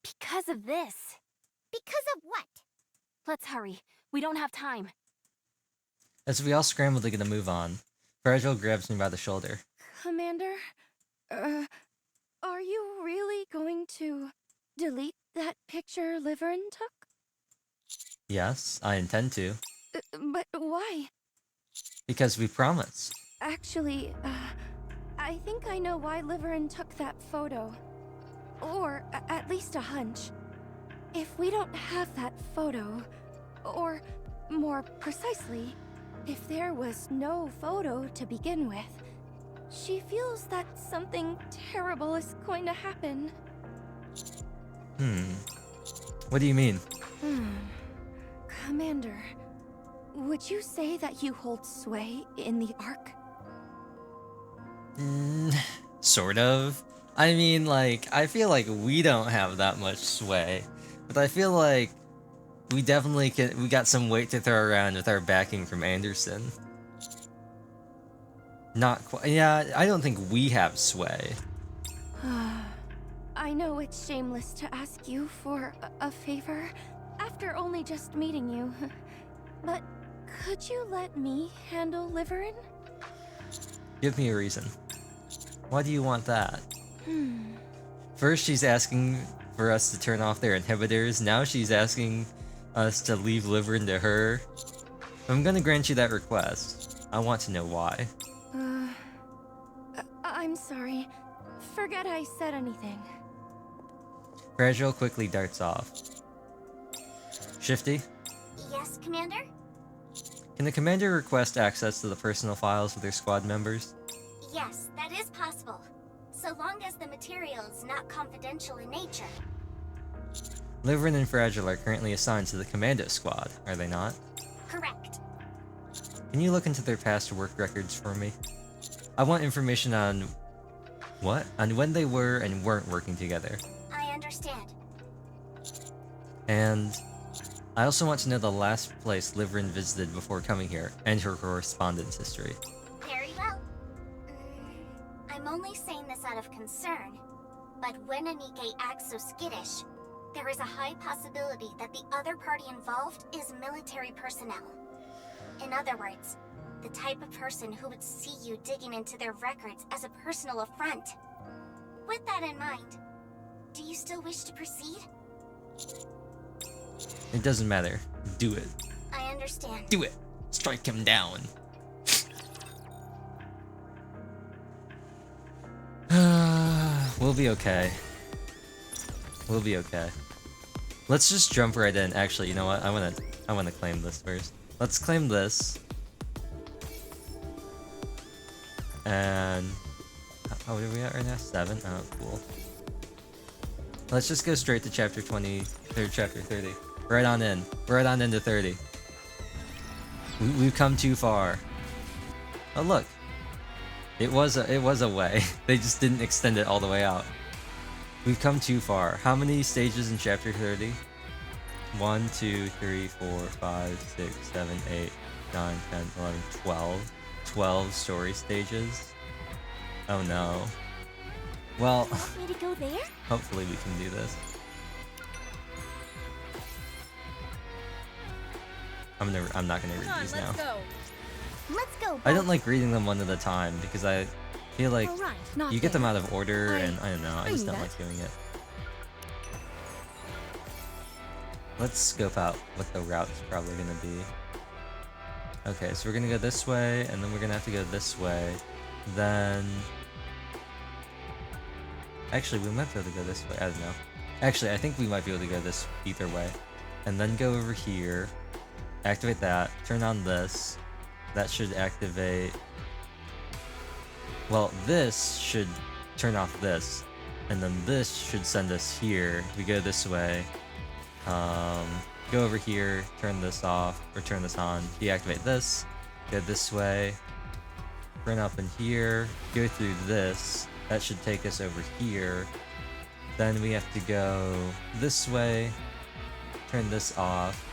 Because of this. Because of what? Let's hurry. We don't have time. As we all scramble to get a move on, Fragile grabs me by the shoulder. Commander, are you really going to delete that picture Liveryn took? Yes, I intend to. But why? Because we promised. Actually, I think I know why Liveryn took that photo. Or at least a hunch. If we don't have that photo, or more precisely, if there was no photo to begin with, she feels that something terrible is going to happen. What do you mean? Commander, would you say that you hold sway in the Ark? Sort of. I mean, like, I feel like we don't have that much sway, but I feel like we definitely can. We got some weight to throw around with our backing from Anderson. Not quite. Yeah, I don't think we have sway. I know it's shameless to ask you for a favor after only just meeting you, but could you let me handle Liveryn? Give me a reason. Why do you want that? First, she's asking for us to turn off their inhibitors. Now she's asking us to leave Liveryn to her. I'm gonna grant you that request. I want to know why. I'm sorry. Forget I said anything. Fragile quickly darts off. Shifty, Yes, Commander? can the commander request access to the personal files of their squad members? Yes, that is possible. So long as the material is not confidential in nature. Liveryn and Fragile are currently assigned to the commando squad, are they not? Correct. Can you look into their past work records for me? I want information on... what? On when they were and weren't working together. I understand. And I also want to know the last place Liveryn visited before coming here, and her correspondence history. Very well. I'm only saying this out of concern, but when a Nikke acts so skittish, there is a high possibility that the other party involved is military personnel. In other words, the type of person who would see you digging into their records as a personal affront. With that in mind, do you still wish to proceed? It doesn't matter. Do it. I understand. Do it! Strike him down! We'll be okay. We'll be okay. Let's just jump right in. Actually, you know what? I wanna claim this first. Let's claim this. And oh, where are we at right now? 7? Oh, cool. Let's just go straight to chapter 20, or chapter 30. Right on in. Right on into 30. We've come too far. Oh look. It was a way. They just didn't extend it all the way out. We've come too far. How many stages in chapter 30? 1, 2, 3, 4, 5, 6, 7, 8, 9, 10, 11, 12. 12 story stages. Oh no. Well, Want me to go there? hopefully we can do this. I'm not gonna read these now. Let's go. I don't like reading them one at a time because I feel like All right, not you get them there. out of order and I don't know, I just knew don't that. like doing it. Let's scope out what the route's probably gonna be. Okay, so we're gonna go this way, and then we're gonna have to go this way. Then... actually, we might be able to go this way, I don't know. Actually, I think we might be able to go this either way. And then go over here, activate that, turn on this. That should activate... well, this should turn off this. And then this should send us here. We go this way. Go over here, turn this off, or turn this on, deactivate this, go this way, Run up in here, go through this. That should take us over here. Then we have to go this way, turn this off.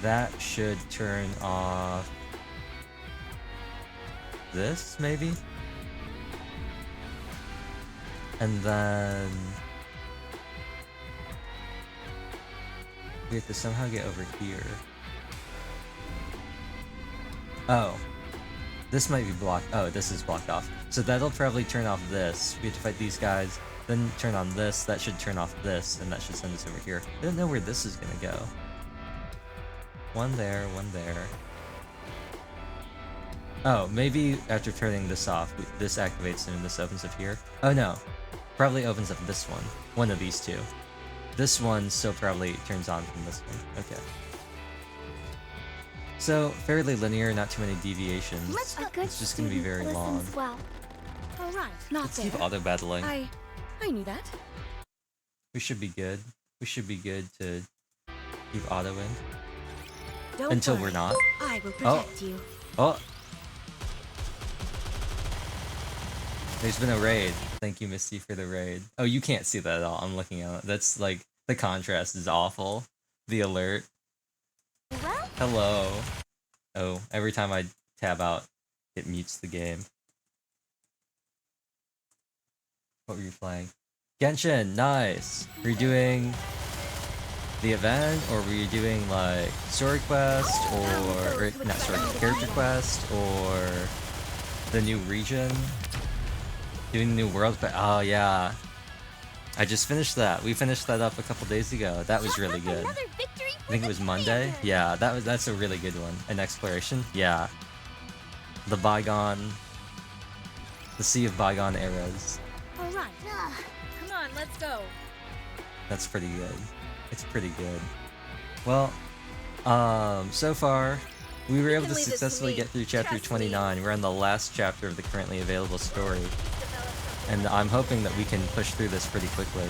That should turn off this, maybe? And then we have to somehow get over here. Oh. This might be blocked. Oh, this is blocked off. So that'll probably turn off this. We have to fight these guys, then turn on this. That should turn off this, and that should send us over here. I don't know where this is gonna go. One there, one there. Oh, maybe after turning this off, this activates and this opens up here. Oh no. Probably opens up this one. One of these two. This one still probably turns on from this one. Okay. So, fairly linear, not too many deviations. It's just gonna be very long. Well. All right, not Let's keep auto-battling. I knew that. We should be good. We should be good to keep autoing. Don't Until worry. we're not. I will protect you. Oh! There's been a raid. Thank you, Misty, for the raid. Oh, you can't see that at all. I'm looking at it. That's like, the contrast is awful. The alert. Hello. Oh, every time I tab out, it mutes the game. What were you playing? Genshin, nice! Were you doing the event, or were you doing like story quest, or not story, character quest, or the new region? Doing the new world, but oh yeah. I just finished that. We finished that up a couple days ago. That was really good. I think it was Monday. Yeah, that's a really good one. An exploration. Yeah. The Sea of Bygone Eras. All right. Come on, let's go. That's pretty good. It's pretty good. Well, so far, we were able to successfully get through chapter 29. We're on the last chapter of the currently available story. And I'm hoping that we can push through this pretty quickly.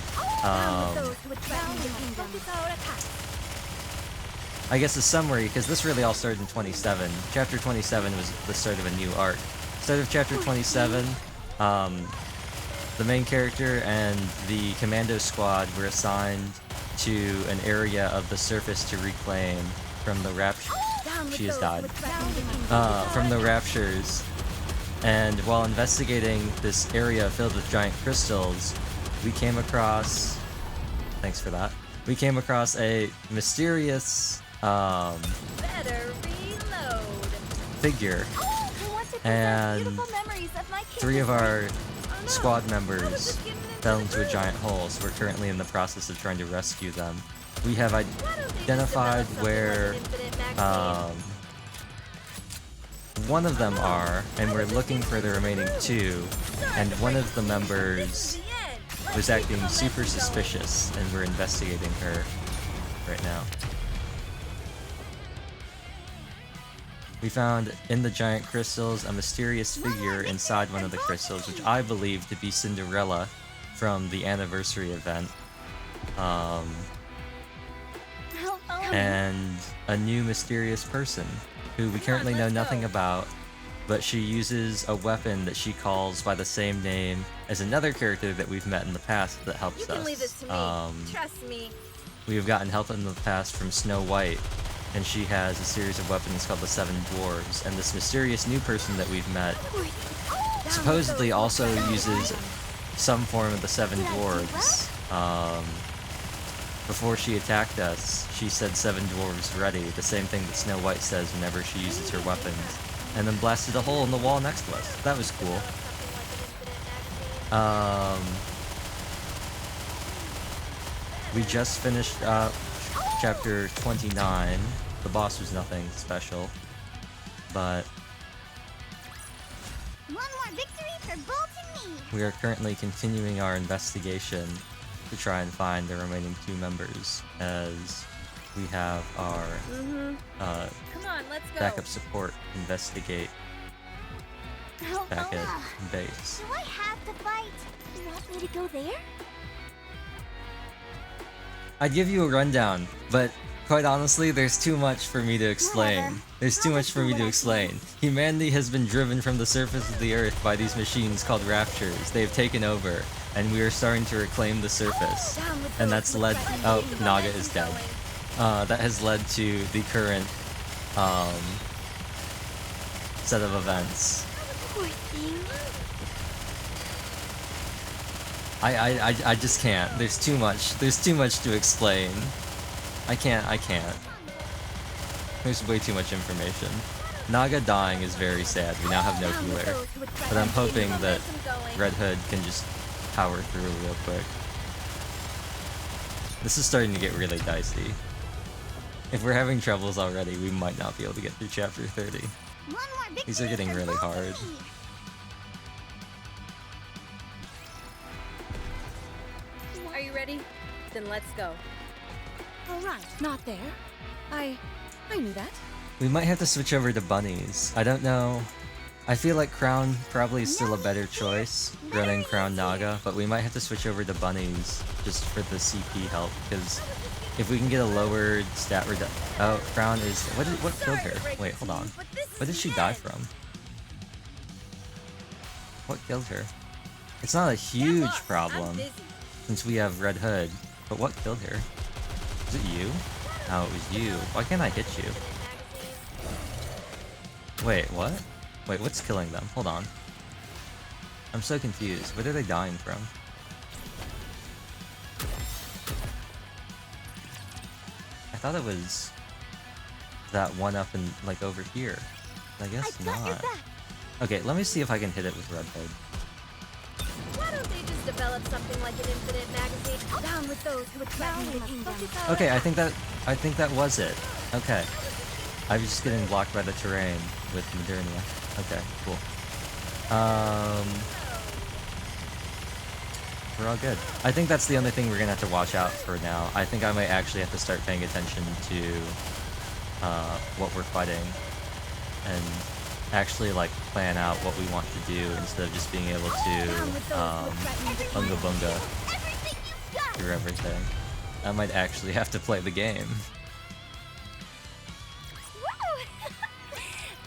I guess a summary, because this really all started in 27. Chapter 27 was the start of a new arc. Start of chapter 27, the main character and the commando squad were assigned to an area of the surface to reclaim from the rapture. She has died. From the raptures. And while investigating this area filled with giant crystals, we came across... Thanks for that. We came across a mysterious, figure. And 3 of our squad members fell into a giant hole, so we're currently in the process of trying to rescue them. We have identified where one of them are, and we're looking for the remaining 2, and one of the members was acting super suspicious, and we're investigating her right now. We found in the giant crystals a mysterious figure inside one of the crystals, which I believe to be Cinderella from the anniversary event. And a new mysterious person who we currently know nothing about, but she uses a weapon that she calls by the same name as another character that we've met in the past that helps us. Leave this to me. Trust me. We have gotten help in the past from Snow White, and she has a series of weapons called the Seven Dwarves, and this mysterious new person that we've met supposedly also uses some form of the Seven Dwarves. Before she attacked us, she said 7 dwarves ready, the same thing that Snow White says whenever she uses her weapons, and then blasted a hole in the wall next to us. That was cool. We just finished up chapter 29. The boss was nothing special, but One more victory for Bolt and me. we are currently continuing our investigation to try and find the remaining 2 members, as we have our Come on, let's go. backup support investigate back at base. Do I have to fight? You want me to go there? I'd give you a rundown, but Quite honestly, there's too much for me to explain. Whatever. There's too much for me to explain. Humanity has been driven from the surface of the earth by these machines called raptures. They have taken over, and we are starting to reclaim the surface. And that's led... Oh, Naga is dead. That has led to the current set of events. Poor thing. I just can't. There's too much to explain. I can't. There's way too much information. Naga dying is very sad. We now have no healer. But I'm hoping that Red Hood can just power through real quick. This is starting to get really dicey. If we're having troubles already, we might not be able to get through chapter 30. These are getting really hard. Are you ready? Then let's go. All right, not there. I knew that. We might have to switch over to bunnies. I don't know. I feel like Crown probably is still a better choice, running Crown Naga, but we might have to switch over to bunnies just for the CP help, because if we can get a lowered stat reduction... Oh, Crown is... What killed her? Wait, hold on. What did she die from? What killed her? It's not a huge problem, since we have Red Hood, but what killed her? Was it you? Oh, it was you. Why can't I hit you? Wait, what? Wait, what's killing them? Hold on. I'm so confused. What are they dying from? I thought it was that one up in, like, over here. I guess not. Okay, let me see if I can hit it with Red Hood. Why don't they just develop something like an infinite magazine? Down with those who would threaten the kingdom. Okay, I think that was it. Okay. I was just getting blocked by the terrain with Modernia. Okay, cool. We're all good. I think that's the only thing we're gonna have to watch out for now. I think I might actually have to start paying attention to what we're fighting and actually like plan out what we want to do instead of just being able to bunga bunga through everything. I might actually have to play the game.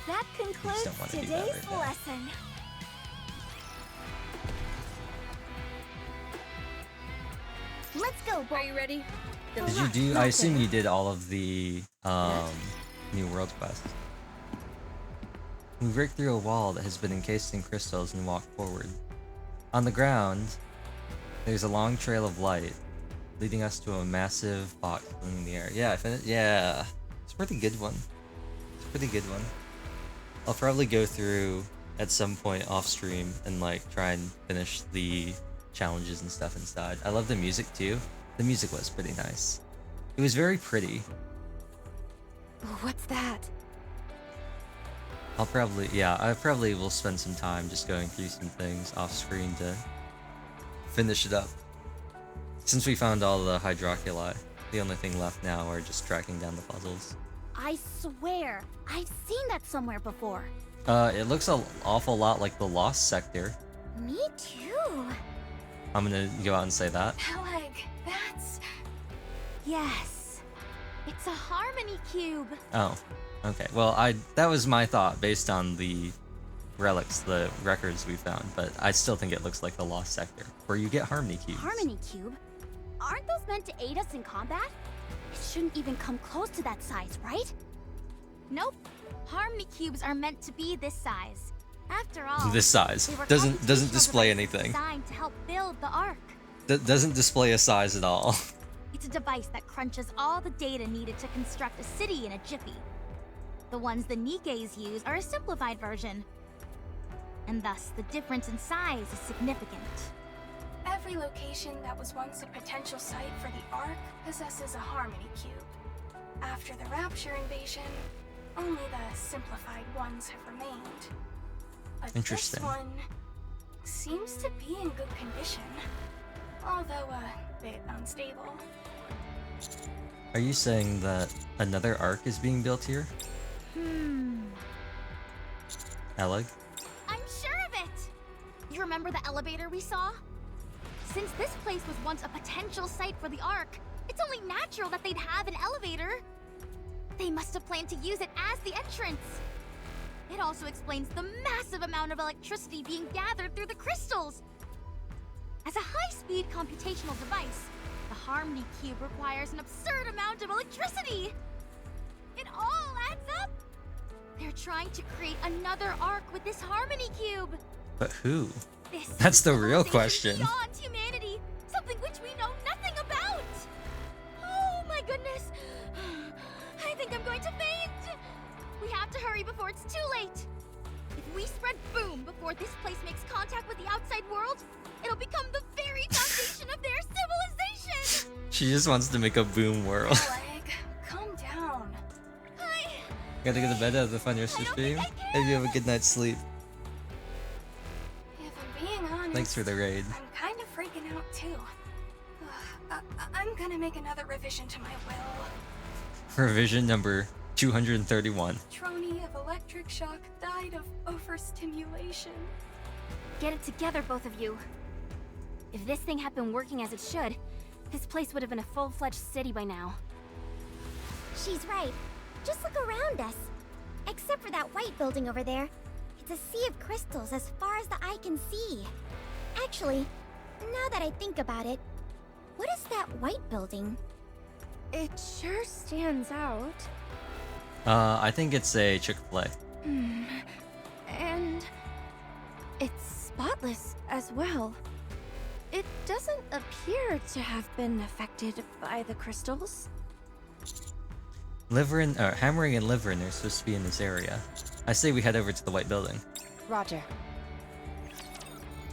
That concludes today's lesson. Let's go, boy. Are you ready? Did you do? I assume you did all of the New World quests. We break through a wall that has been encased in crystals and walk forward. On the ground, there's a long trail of light, leading us to a massive box in the air. Yeah, yeah, it's a pretty good one. It's a pretty good one. I'll probably go through at some point off stream and like try and finish the challenges and stuff inside. I love the music too. The music was pretty nice. It was very pretty. What's that? I probably will spend some time just going through some things off screen to finish it up. Since we found all the Hydroculi, the only thing left now are just tracking down the puzzles. I swear, I've seen that somewhere before. It looks an awful lot like the Lost Sector. Me too. I'm gonna go out and say that. Peleg, that's... Yes. It's a harmony cube. Oh, okay. Well, that was my thought based on the relics, the records we found, but I still think it looks like the Lost Sector, where you get harmony cubes. Harmony cube? Aren't those meant to aid us in combat? It shouldn't even come close to that size, right? Nope. Harmony cubes are meant to be this size. After all, This size they were doesn't display computational anything. designed to help build the Ark. Doesn't display a size at all. It's a device that crunches all the data needed to construct a city in a jiffy. The ones the Nikkes use are a simplified version, and thus the difference in size is significant. Every location that was once a potential site for the Ark possesses a harmony cube. After the Rapture invasion, only the simplified ones have remained. But Interesting. this one seems to be in good condition, although a bit unstable. Are you saying that another Ark is being built here, Peleg? I'm sure of it! You remember the elevator we saw? Since this place was once a potential site for the Ark, It's only natural that they'd have an elevator. They must have planned to use it as the entrance. It also explains the massive amount of electricity being gathered through the crystals. As a high-speed computational device, the Harmony Cube requires an absurd amount of electricity. It all adds up. They're trying to create another arc with this Harmony Cube. But who? This That's the is real civilization question. Beyond humanity, something which we know nothing about. Oh my goodness. I think I'm going to faint. We have to hurry before it's too late. If we spread boom before this place makes contact with the outside world, it'll become the very foundation of their civilization. She just wants to make a boom world. Leg, calm down. Gotta go to bed, have a fun rest of the stream. Hope you have a good night's sleep. If I'm being honest, Thanks for the raid. I'm kind of freaking out too. I'm gonna make another revision to my will. Revision number 231. Trony of electric shock died of overstimulation. Get it together, both of you. If this thing had been working as it should, this place would have been a full-fledged city by now. She's right. Just look around us. Except for that white building over there. It's a sea of crystals as far as the eye can see. Actually, now that I think about it, what is that white building? It sure stands out. I think it's a Chick-fil-A. And it's spotless as well. It doesn't appear to have been affected by the crystals. Liveryn, Hammering and Liveryn are supposed to be in this area. I say we head over to the white building. Roger.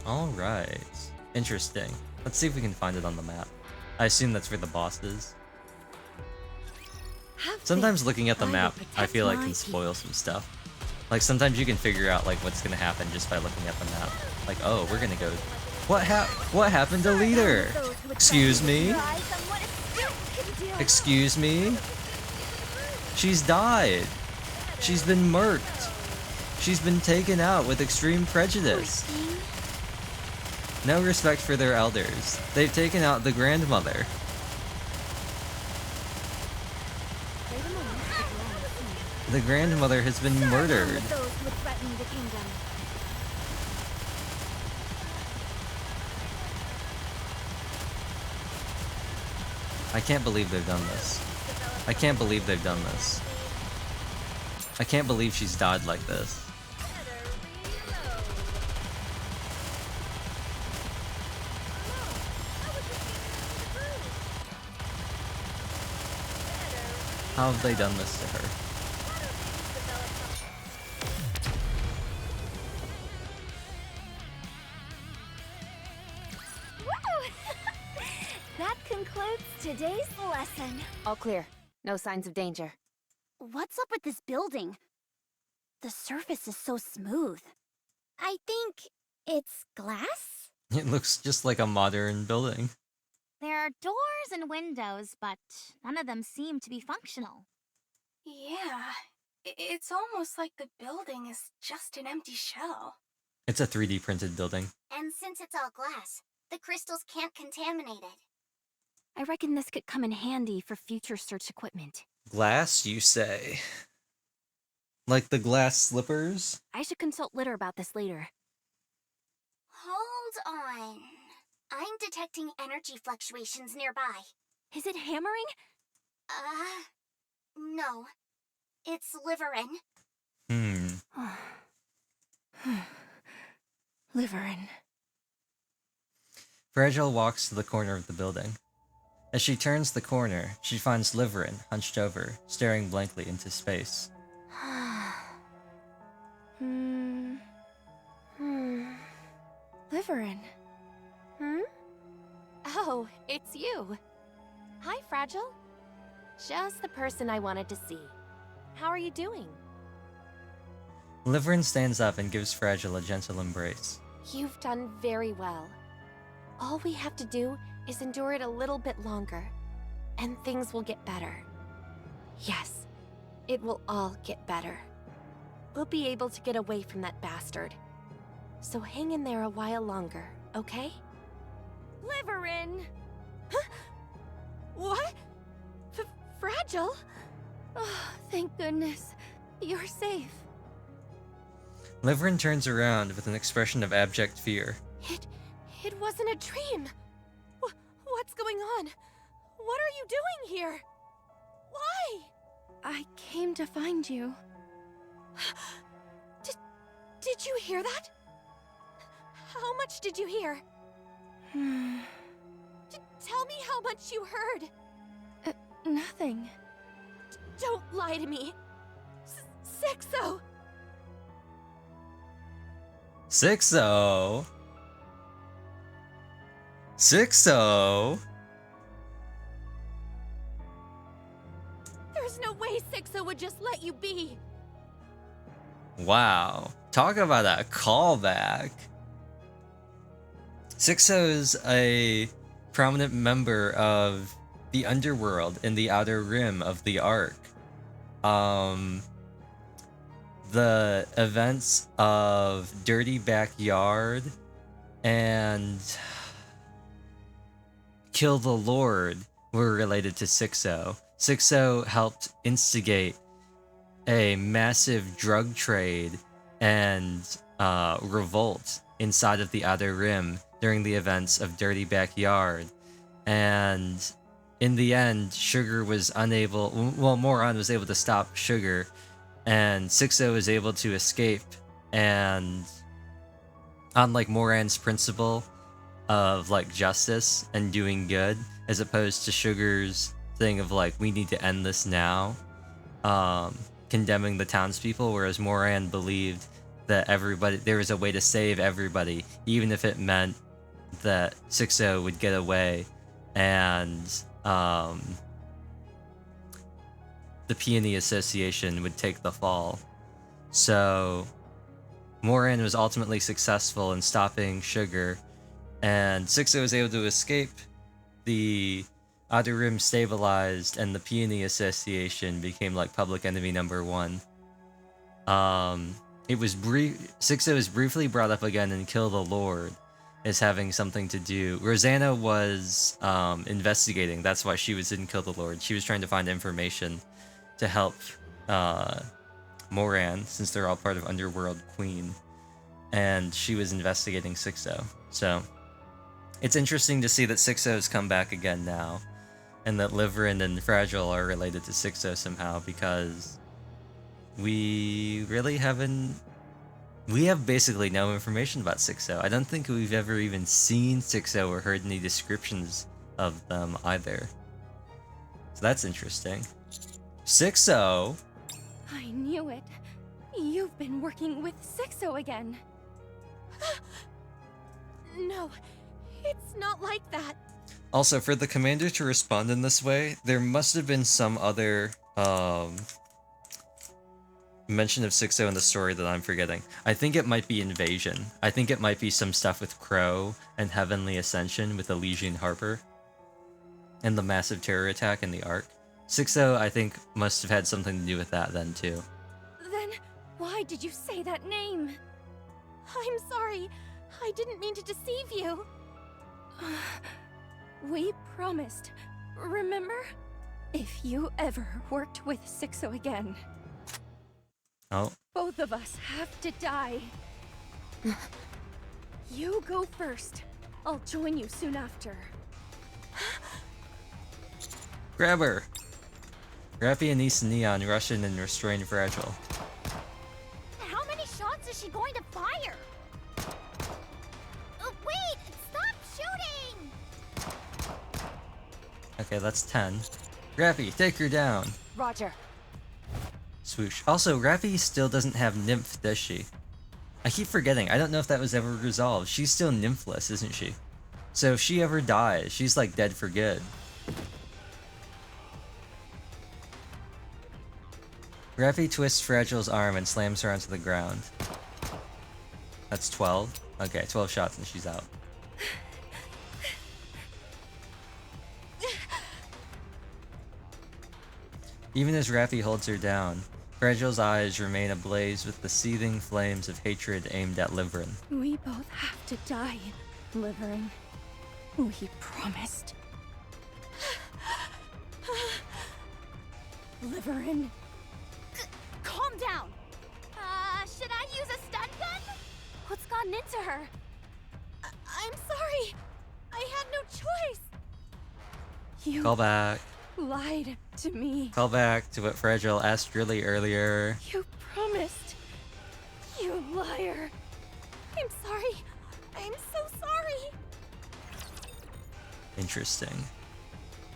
Alright. Interesting. Let's see if we can find it on the map. I assume that's where the boss is. Sometimes looking at the map, I feel like can spoil some stuff. Like sometimes you can figure out like what's gonna happen just by looking at the map. Like, oh, we're gonna go. What happened to Leader? Excuse me? Excuse me? She's died. She's been murked. She's been taken out with extreme prejudice. No respect for their elders. They've taken out the grandmother. The grandmother has been murdered. I can't believe they've done this. I can't believe they've done this. I can't believe she's died like this. How have they done this to her? That concludes today's lesson. All clear. No signs of danger. What's up with this building? The surface is so smooth. I think it's glass? It looks just like a modern building. There are doors and windows, but none of them seem to be functional. Yeah, it's almost like the building is just an empty shell. It's a 3D printed building. And since it's all glass, the crystals can't contaminate it. I reckon this could come in handy for future search equipment. Glass, you say? Like the glass slippers? I should consult Litter about this later. Hold on. I'm detecting energy fluctuations nearby. Is it hammering? No. It's Liveryn. Liveryn. Fragile walks to the corner of the building. As she turns the corner, she finds Liveryn hunched over, staring blankly into space. Liveryn. Oh, it's you. Hi, Fragile. Just the person I wanted to see. How are you doing? Liveryn stands up and gives Fragile a gentle embrace. You've done very well. All we have to do is endure it a little bit longer, and things will get better. Yes, it will all get better. We'll be able to get away from that bastard. So hang in there a while longer, okay? Liveryn! What? Fragile? Oh, thank goodness. You're safe. Liveryn turns around with an expression of abject fear. It wasn't a dream. What's going on? What are you doing here? Why? I came to find you. Did you hear that? How much did you hear? Tell me how much you heard. Nothing. Don't lie to me. Sixo! 6-0. 6-0. There's no way Sixo would just let you be. Wow. Talk about a callback. 6-0 is a prominent member of the underworld in the outer rim of the Ark. The events of Dirty Backyard and Kill the Lord were related to 6-0. 6-0 helped instigate a massive drug trade and revolt inside of the Outer Rim during the events of Dirty Backyard. And in the end, Sugar was unable... Well, Moron was able to stop Sugar, and 6-0 was able to escape. And on, like, Moran's principle of, like, justice and doing good, as opposed to Sugar's thing of, like, we need to end this now, condemning the townspeople, whereas Moran believed that there was a way to save everybody, even if it meant that 6-0 would get away, and the Peony Association would take the fall. So Moran was ultimately successful in stopping Sugar, and 6-0 was able to escape. The Outer Rim stabilized, and the Peony Association became like public enemy number 1. It was 6-0 was briefly brought up again in Kill the Lord as having something to do. Rosanna was investigating. That's why she was in Kill the Lord. She was trying to find information to help Moran, since they're all part of Underworld Queen, and she was investigating 6-0. So it's interesting to see that 6-0 has come back again now, and that Liveryn and Fragile are related to 6-0 somehow, because we have basically no information about 6-0. I don't think we've ever even seen 6-0 or heard any descriptions of them either. So that's interesting. 6-0. I knew it. You've been working with Sixo again. No, it's not like that. Also, for the commander to respond in this way, there must have been some other mention of 6-0 in the story that I'm forgetting. I think it might be Invasion. I think it might be some stuff with Crow and Heavenly Ascension with Elysian Harbor and the massive terror attack in the Ark. 6-0, I think, must have had something to do with that then, too. Then why did you say that name? I'm sorry. I didn't mean to deceive you. We promised, remember? If you ever worked with 6-0 again, Oh. both of us have to die. You go first. I'll join you soon after. Grab her! Rappy, Anise, and Neon rush in and restrain Fragile. How many shots is she going to fire? Wait! Stop shooting! Okay, that's 10. Rappy, take her down. Roger. Swoosh. Also, Rappy still doesn't have Nymph, does she? I keep forgetting. I don't know if that was ever resolved. She's still nymphless, isn't she? So if she ever dies, she's like dead for good. Rappy twists Fragile's arm and slams her onto the ground. That's 12. Okay, 12 shots and she's out. Even as Rappy holds her down, Fragile's eyes remain ablaze with the seething flames of hatred aimed at Liveryn. We both have to die, Liveryn. We promised. Liveryn. Calm down! Should I use a stun gun? What's gotten into her? I'm sorry. I had no choice. You Call back. lied to me. Call back to what Fragile asked really earlier. You promised. You liar. I'm sorry. I'm so sorry. Interesting.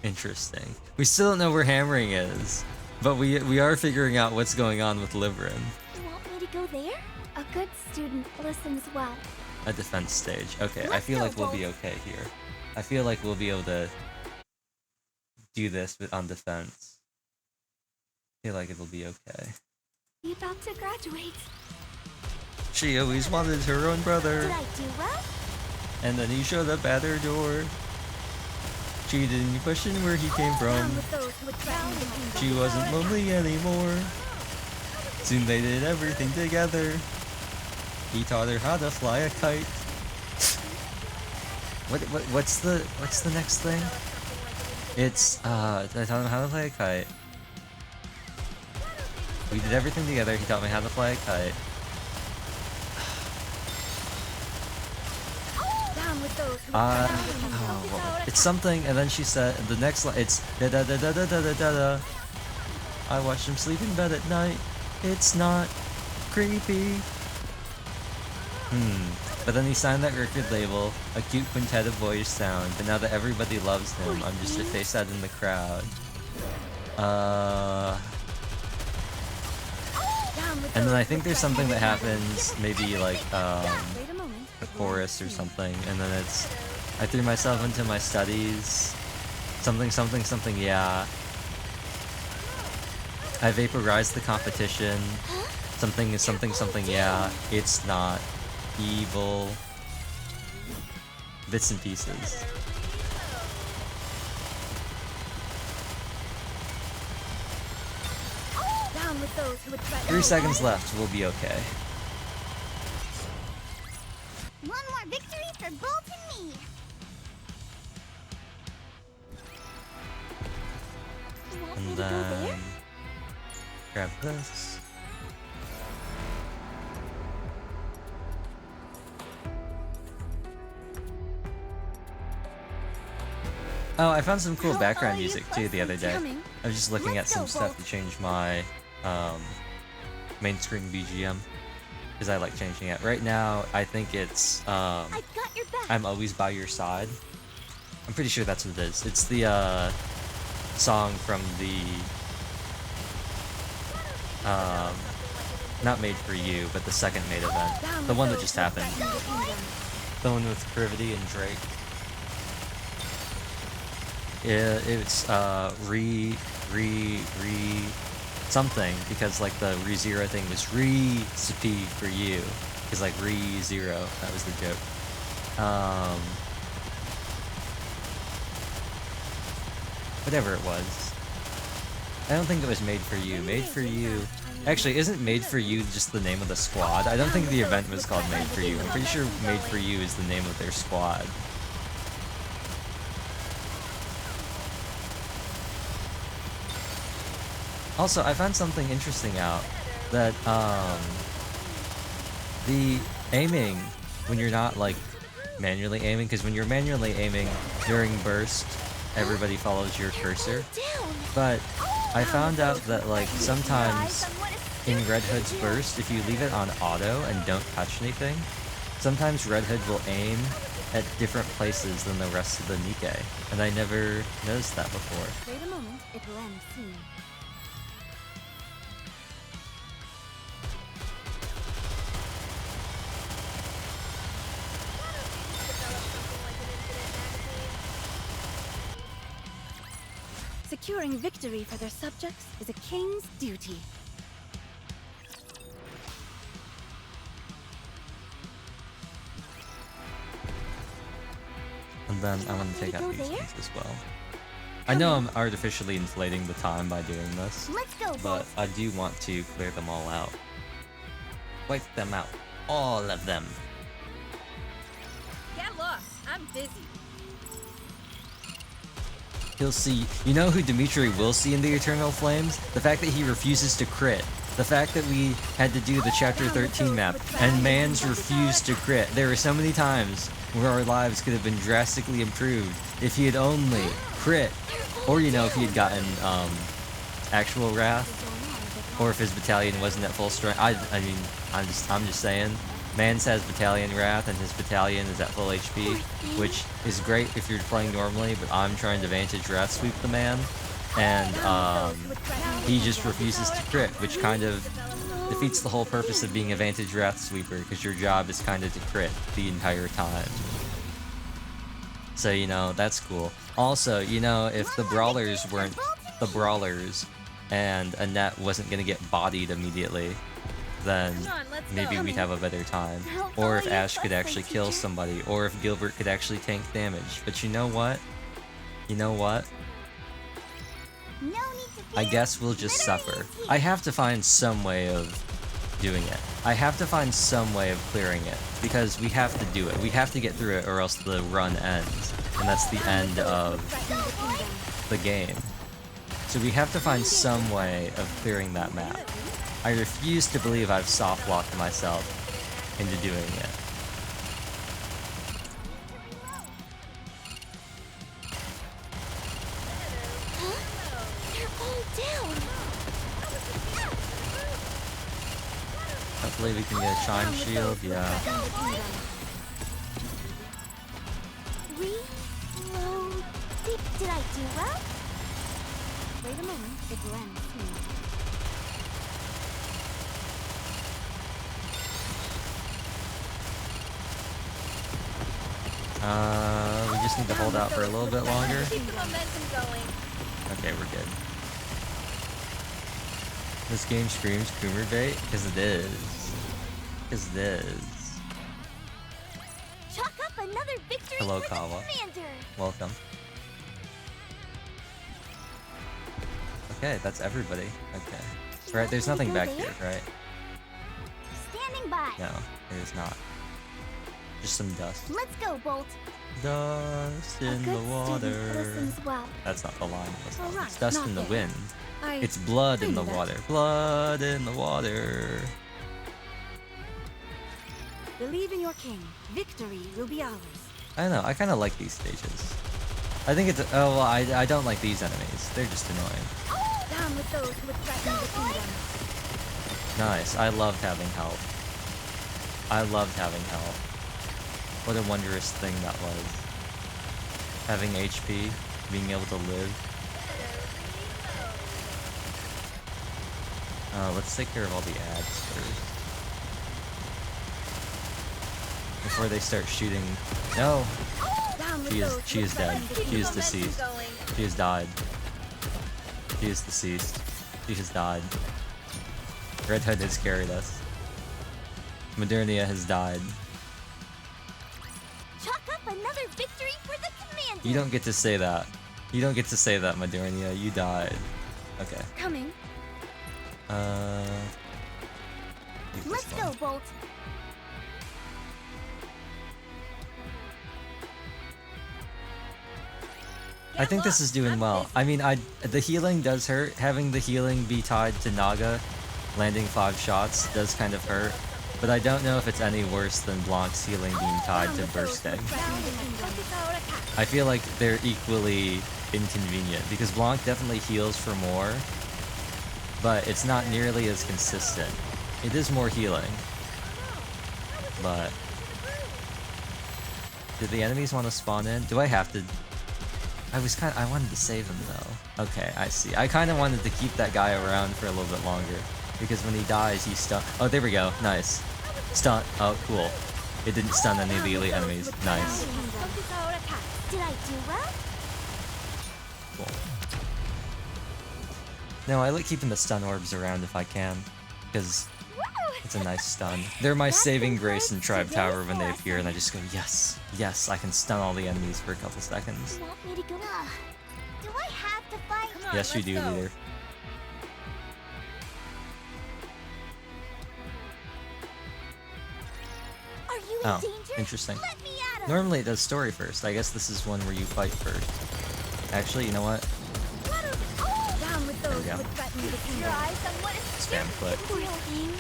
Interesting. We still don't know where Hammering is, but we are figuring out what's going on with Liveryn. You want me to go there? A good student listens well. A defense stage. Okay, I Let's feel go, like we'll Bolt. be okay here. I feel like we'll be able to do this on defense. I feel like it'll be okay. You about to graduate. She always wanted her own brother, Did I do well? and then he showed up at her door. She didn't question where he came from. Down with those who would threaten the kingdom. She wasn't lonely anymore. Soon they did everything together. He taught her how to fly a kite. What's the next thing? It's I taught him how to fly a kite. We did everything together. He taught me how to fly a kite. Down with those who would threaten the kingdom. Well, it's something, and then she said the next line. It's da da da da da da da da da. I watched him sleep in bed at night. It's not creepy. But then he signed that record label, a cute quintet of boyish sound, but now that everybody loves him, I'm just a face out in the crowd. And then I think there's something that happens, maybe like, Wait a moment. a chorus or something, and then it's, I threw myself into my studies, something, something, something, yeah. I vaporized the competition, something is something, something, yeah. It's not evil. Bits and pieces. Down with those who would threaten 3 the seconds left, we'll be okay. One more victory for Bolt and me. You want me And to go there? then grab this. Oh, I found some cool background music too the other day. I was just looking at some stuff to change my main screen BGM because I like changing it. Right now, I think it's I've got your back. I'm Always By Your Side. I'm pretty sure that's what it is. It's the song from the not Made For You, but the second Made event. The one that just happened. The one with Privity and Drake. Yeah, it's something, because like the ReZero thing was recipe for you. Because like ReZero, that was the joke. Whatever it was. I don't think it was Made For You. Made For You... Actually, isn't Made For You just the name of the squad? I don't think the event was called Made For You. I'm pretty sure Made For You is the name of their squad. Also, I found something interesting out, that, the aiming, when you're not, like, manually aiming, because when you're manually aiming during burst, everybody follows your cursor, but I found out that, like, sometimes in Red Hood's burst, if you leave it on auto and don't touch anything, sometimes Red Hood will aim at different places than the rest of the Nikke, and I never noticed that before. Wait a moment, it will end soon. Securing victory for their subjects is a king's duty. And then I want to take out these ones as well. I know I'm artificially inflating the time by doing this, Let's go, but Bolt. I do want to clear them all out. Wipe them out. All of them. Get lost. I'm busy. He'll see. You know who Dimitri will see in the Eternal Flames? The fact that he refuses to crit. The fact that we had to do the Chapter 13 map, and Mans refused to crit. There were so many times where our lives could have been drastically improved if he had only crit, or you know, if he had gotten actual wrath, or if his battalion wasn't at full strength. I mean, I'm just saying. Mans has battalion wrath, and his battalion is at full HP, which is great if you're playing normally. But I'm trying to Vantage Wrath sweep the man, and he just refuses to crit, which kind of defeats the whole purpose of being a Vantage Wrath sweeper, because your job is kind of to crit the entire time. So, you know, that's cool. Also, you know, if the brawlers weren't the brawlers and Annette wasn't gonna get bodied immediately, then maybe we'd have a better time. Or if Ash could actually kill somebody, or if Gilbert could actually tank damage. But you know what? You know what? I guess we'll just suffer. I have to find some way of doing it. I have to find some way of clearing it, because we have to do it. We have to get through it, or else the run ends. And that's the end of the game. So we have to find some way of clearing that map. I refuse to believe I've soft-locked myself into doing it. Hopefully we can get a chime shield, yeah. Reload. Did I do well? Wait a moment, the Glen. We just need to hold out for a little bit longer. Keep the momentum going. Okay, we're good. This game screams Coomer bait, because it is. Because it is. Chalk up another victory Hello, for Kawa. the commander. Welcome. Okay, that's everybody. Okay. Right, there's nothing back here, right? Standing by. No, there is not. Just some dust. Let's go, Bolt. Dust in the water. Well. That's not the line. That's not. Alright, It's dust not in the there. wind. I It's blood in the knew that. water. Blood in the water. believe in your king. Victory will be ours. I don't know. I kind of like these stages. I think it's. Oh, well, I don't like these enemies. They're just annoying. Down with those who would threaten the kingdom. Nice. I loved having help. I loved having help. What a wondrous thing that was. Having HP, being able to live. Let's take care of all the ads first. Before they start shooting. No! Down with those She is dead. She is deceased. She has died. She is deceased. She has died. Red Hood has carried us. Modernia has died. Chalk up another victory for the commander. You don't get to say that. You don't get to say that, Modernia. You died. Okay. Coming. Use Let's this one. go, Bolt. I think this is doing well. I mean, the healing does hurt. Having the healing be tied to Naga, landing 5 shots does kind of hurt. But I don't know if it's any worse than Blanc's healing being tied to bursting. I feel like they're equally inconvenient, because Blanc definitely heals for more, but it's not nearly as consistent. It is more healing, but... Did the enemies want to spawn in? Do I have to... I wanted to save him though. Okay, I see. I kind of wanted to keep that guy around for a little bit longer, because when he dies, he's stun. Oh, there we go. Nice. Stun. Oh, cool. It didn't stun any of the elite enemies. Nice. Did I do well? Cool. No, I like keeping the stun orbs around if I can, because it's a nice stun. They're my saving grace in Tribe Tower when they appear, and I just go, yes, yes, I can stun all the enemies for a couple seconds. You want me to go? Do I have to fight? Yes, you do, leader. Are you in Oh, danger? interesting. Let me at him. Normally it does story first. I guess this is one where you fight first. Actually, you know what? Down with those we go. who threaten the Your kingdom. eyes on what is Spam click. Poor thing.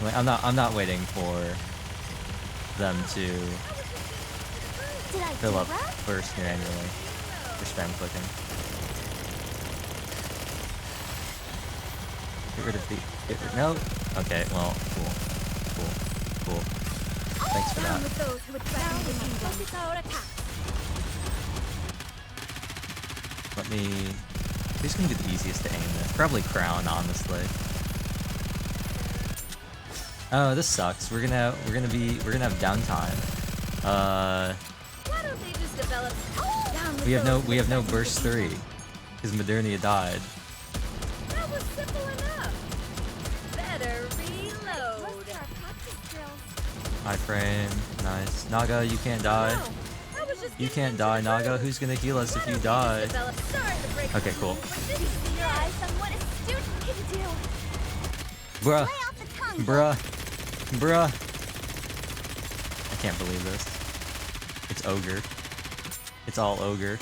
Wait, I'm not waiting for them to Did I fill do up that? first manually for spam clicking. Get rid of the. No. Okay. Well. Cool. Thanks for Down that. with those who would threaten the kingdom. Focus our attack. Let me. Who's gonna be the easiest to aim this? Probably Crown, honestly. Oh, this sucks. We're gonna have downtime. Why don't they just develop? Down with We have those no who burst threaten 3 because Modernia died. That was simple enough. Better reload. Iframe, nice. Naga, you can't die. I was just You can't die, Naga. Who's gonna heal us if you die? develop. Sorry to break Okay, cool. Your eyes on what a student can do. Bruh. Lay off the tongue. Bruh. I can't believe this. It's ogre. It's all ogre.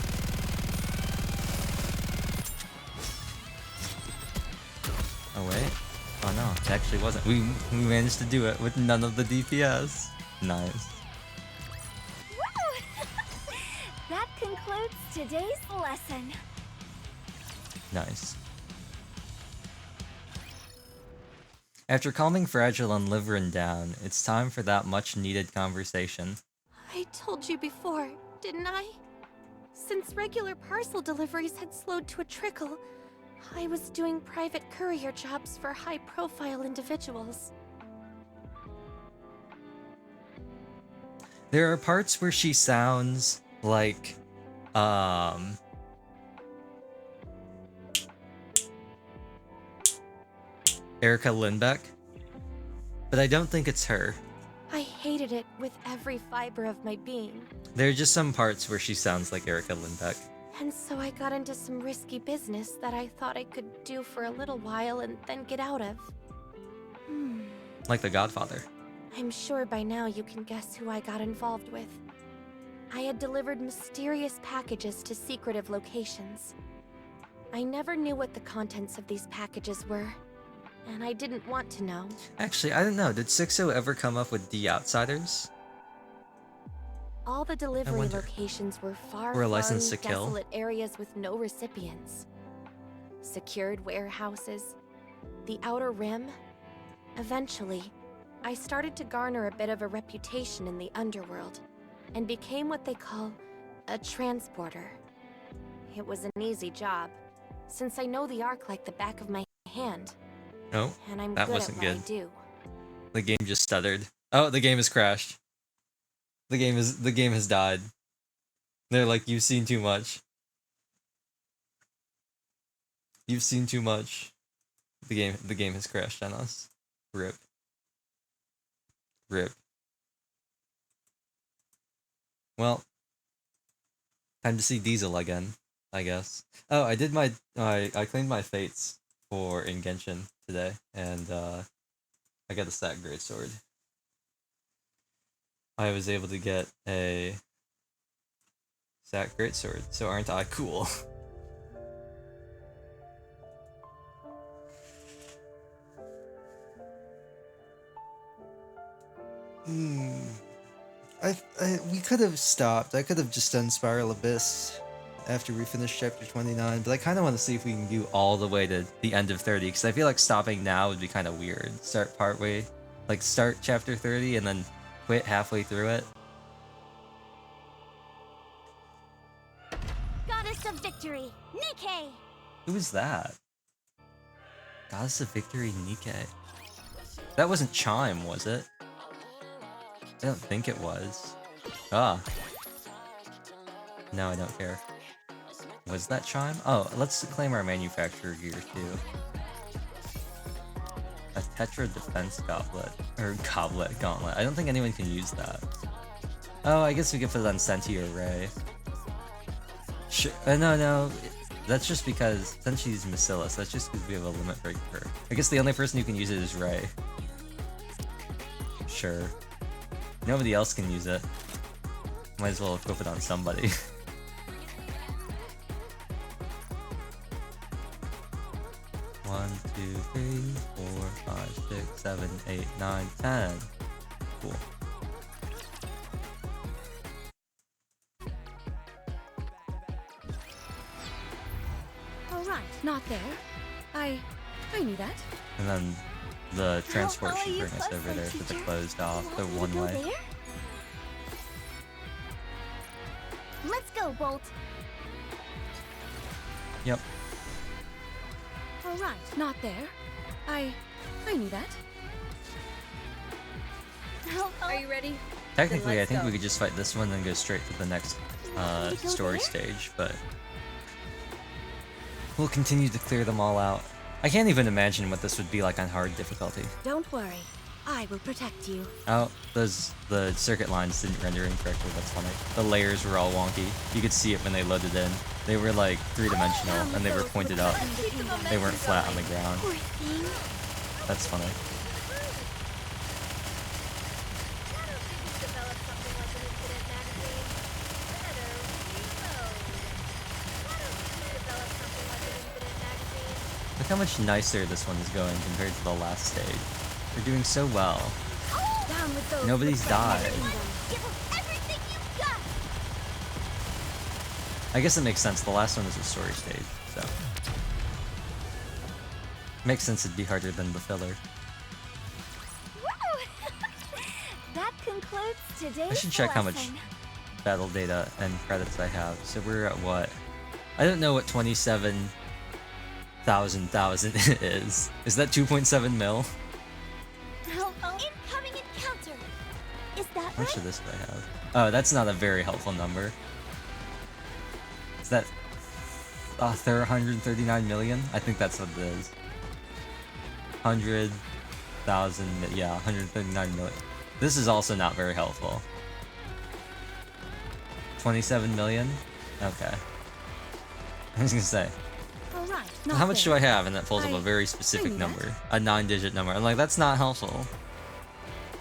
Oh wait. Oh no, it actually wasn't. We managed to do it with none of the DPS. Nice. Woo! That concludes today's lesson. Nice. After calming Fragile and Liveryn down, it's time for that much-needed conversation. I told you before, didn't I? Since regular parcel deliveries had slowed to a trickle, I was doing private courier jobs for high-profile individuals. There are parts where she sounds like, Erica Lindbeck, but I don't think it's her. I hated it with every fiber of my being, There are just some parts where she sounds like Erica Lindbeck. and so I got into some risky business that I thought I could do for a little while and then get out of. Like The Godfather. I'm sure by now you can guess who I got involved with. I had delivered mysterious packages to secretive locations. I never knew what the contents of these packages were, and I didn't want to know. Actually, I don't know. Did Sixo ever come up with The Outsiders? All the delivery wonder. locations were far, Or a license flung, to kill. desolate areas with no recipients. Secured warehouses, the Outer Rim. Eventually, I started to garner a bit of a reputation in the underworld, and became what they call a transporter. It was an easy job, since I know the Ark like the back of my hand, No, and I'm that good wasn't at what good. I do. The game just stuttered. Oh, the game has crashed. The game has died. They're like, you've seen too much. You've seen too much. The game has crashed on us. Rip. Well, time to see Diesel again, I guess. Oh, I did I claimed my fates in Genshin today, and I got a Sack Greatsword. I was able to get a Sack Greatsword, so aren't I cool? We could have stopped. I could have just done Spiral Abyss after we finish chapter 29, but I kind of want to see if we can do all the way to the end of 30, because I feel like stopping now would be kind of weird. Start partway, like start chapter 30 and then quit halfway through it. Goddess of Victory, Nikke! Who was that? Goddess of Victory, Nikke. That wasn't Chime, was it? I don't think it was. Ah. No, I don't care. Was that Chime? Oh, let's claim our manufacturer gear too. A Tetra Defense Gauntlet. Or Gauntlet. I don't think anyone can use that. Oh, I guess we could put it on Senti or Ray. Sure. No. That's just because, since she's Bacillus, that's just because we have a limit break for her. I guess the only person who can use it is Ray. Sure. Nobody else can use it. Might as well equip it on somebody. 1, 2, 3, 4, 5, 6, 7, 8, 9, 10. Cool. All right, not there. I knew that. And then the transport should bring us over there for the closed off, the one way. Let's go, Bolt. Yep. All right, not there. I knew that. Are you ready? Technically, I let's think go. we could just fight this one and go straight to the next story stage, but we'll continue to clear them all out. I can't even imagine what this would be like on hard difficulty. Don't worry. I will protect you. Oh, the circuit lines didn't render incorrectly, that's funny. The layers were all wonky. You could see it when they loaded in. They were like three-dimensional, and they were pointed up. They weren't flat on the ground. That's funny. Look how much nicer this one is going compared to the last stage. They're doing so well. Down with those Nobody's who threaten the died. kingdom. Give them everything you've got. I guess it makes sense. The last one was a story stage, so makes sense it'd be harder than the filler. That concludes today's I should check how much lesson. battle data and credits I have. So we're at what? I don't know what 27,000 is. Is that 2.7 mil? Incoming encounter. Is that How much right? of this do I have? Oh, that's not a very helpful number. Is that 139 million? I think that's what it is. 100,000, yeah, 139 million. This is also not very helpful. 27 million? Okay. I was gonna say, All right, how much do I have? And that pulls up a I very specific knew that. number. A 9-digit number. I'm like, that's not helpful.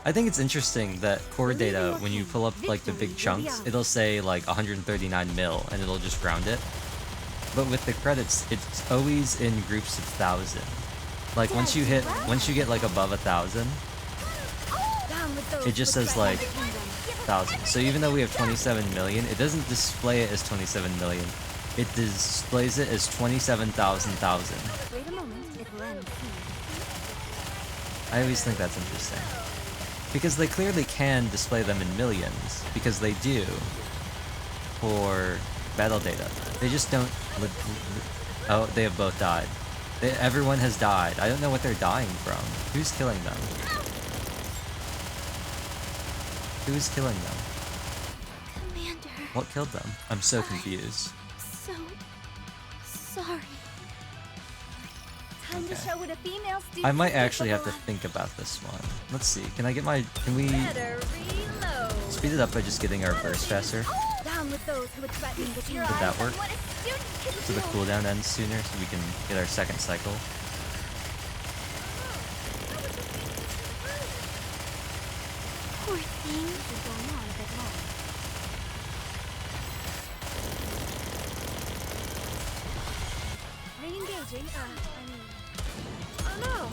I think it's interesting that core data, when you pull up like the big chunks, it'll say like 139 mil and it'll just round it. But with the credits, it's always in groups of 1,000. Like once you get like above 1,000, Down with those it just who says threaten like the kingdom. 1,000. So even though we have 27 million, it doesn't display it as 27 million. It displays it as 27,000,000. Wait a moment, it will end soon. I always think that's interesting. Because they clearly can display them in millions, because they do for battle data. They just don't... Oh, they have both died. Everyone has died. I don't know what they're dying from. Who's killing them? Who's killing them? Commander, What killed them? I'm so confused. so sorry. Time to Okay. show what a female student I might is actually have to capable think about this one. Let's see. Can I get my... Can we Better reload. speed it up by just getting our burst faster? Down with those who would threaten the of. kingdom. Did that work? What a student can So the do. cooldown ends sooner so we can get our second cycle. Poor thing. Been going on a bit long. Re-engaging, Oh no!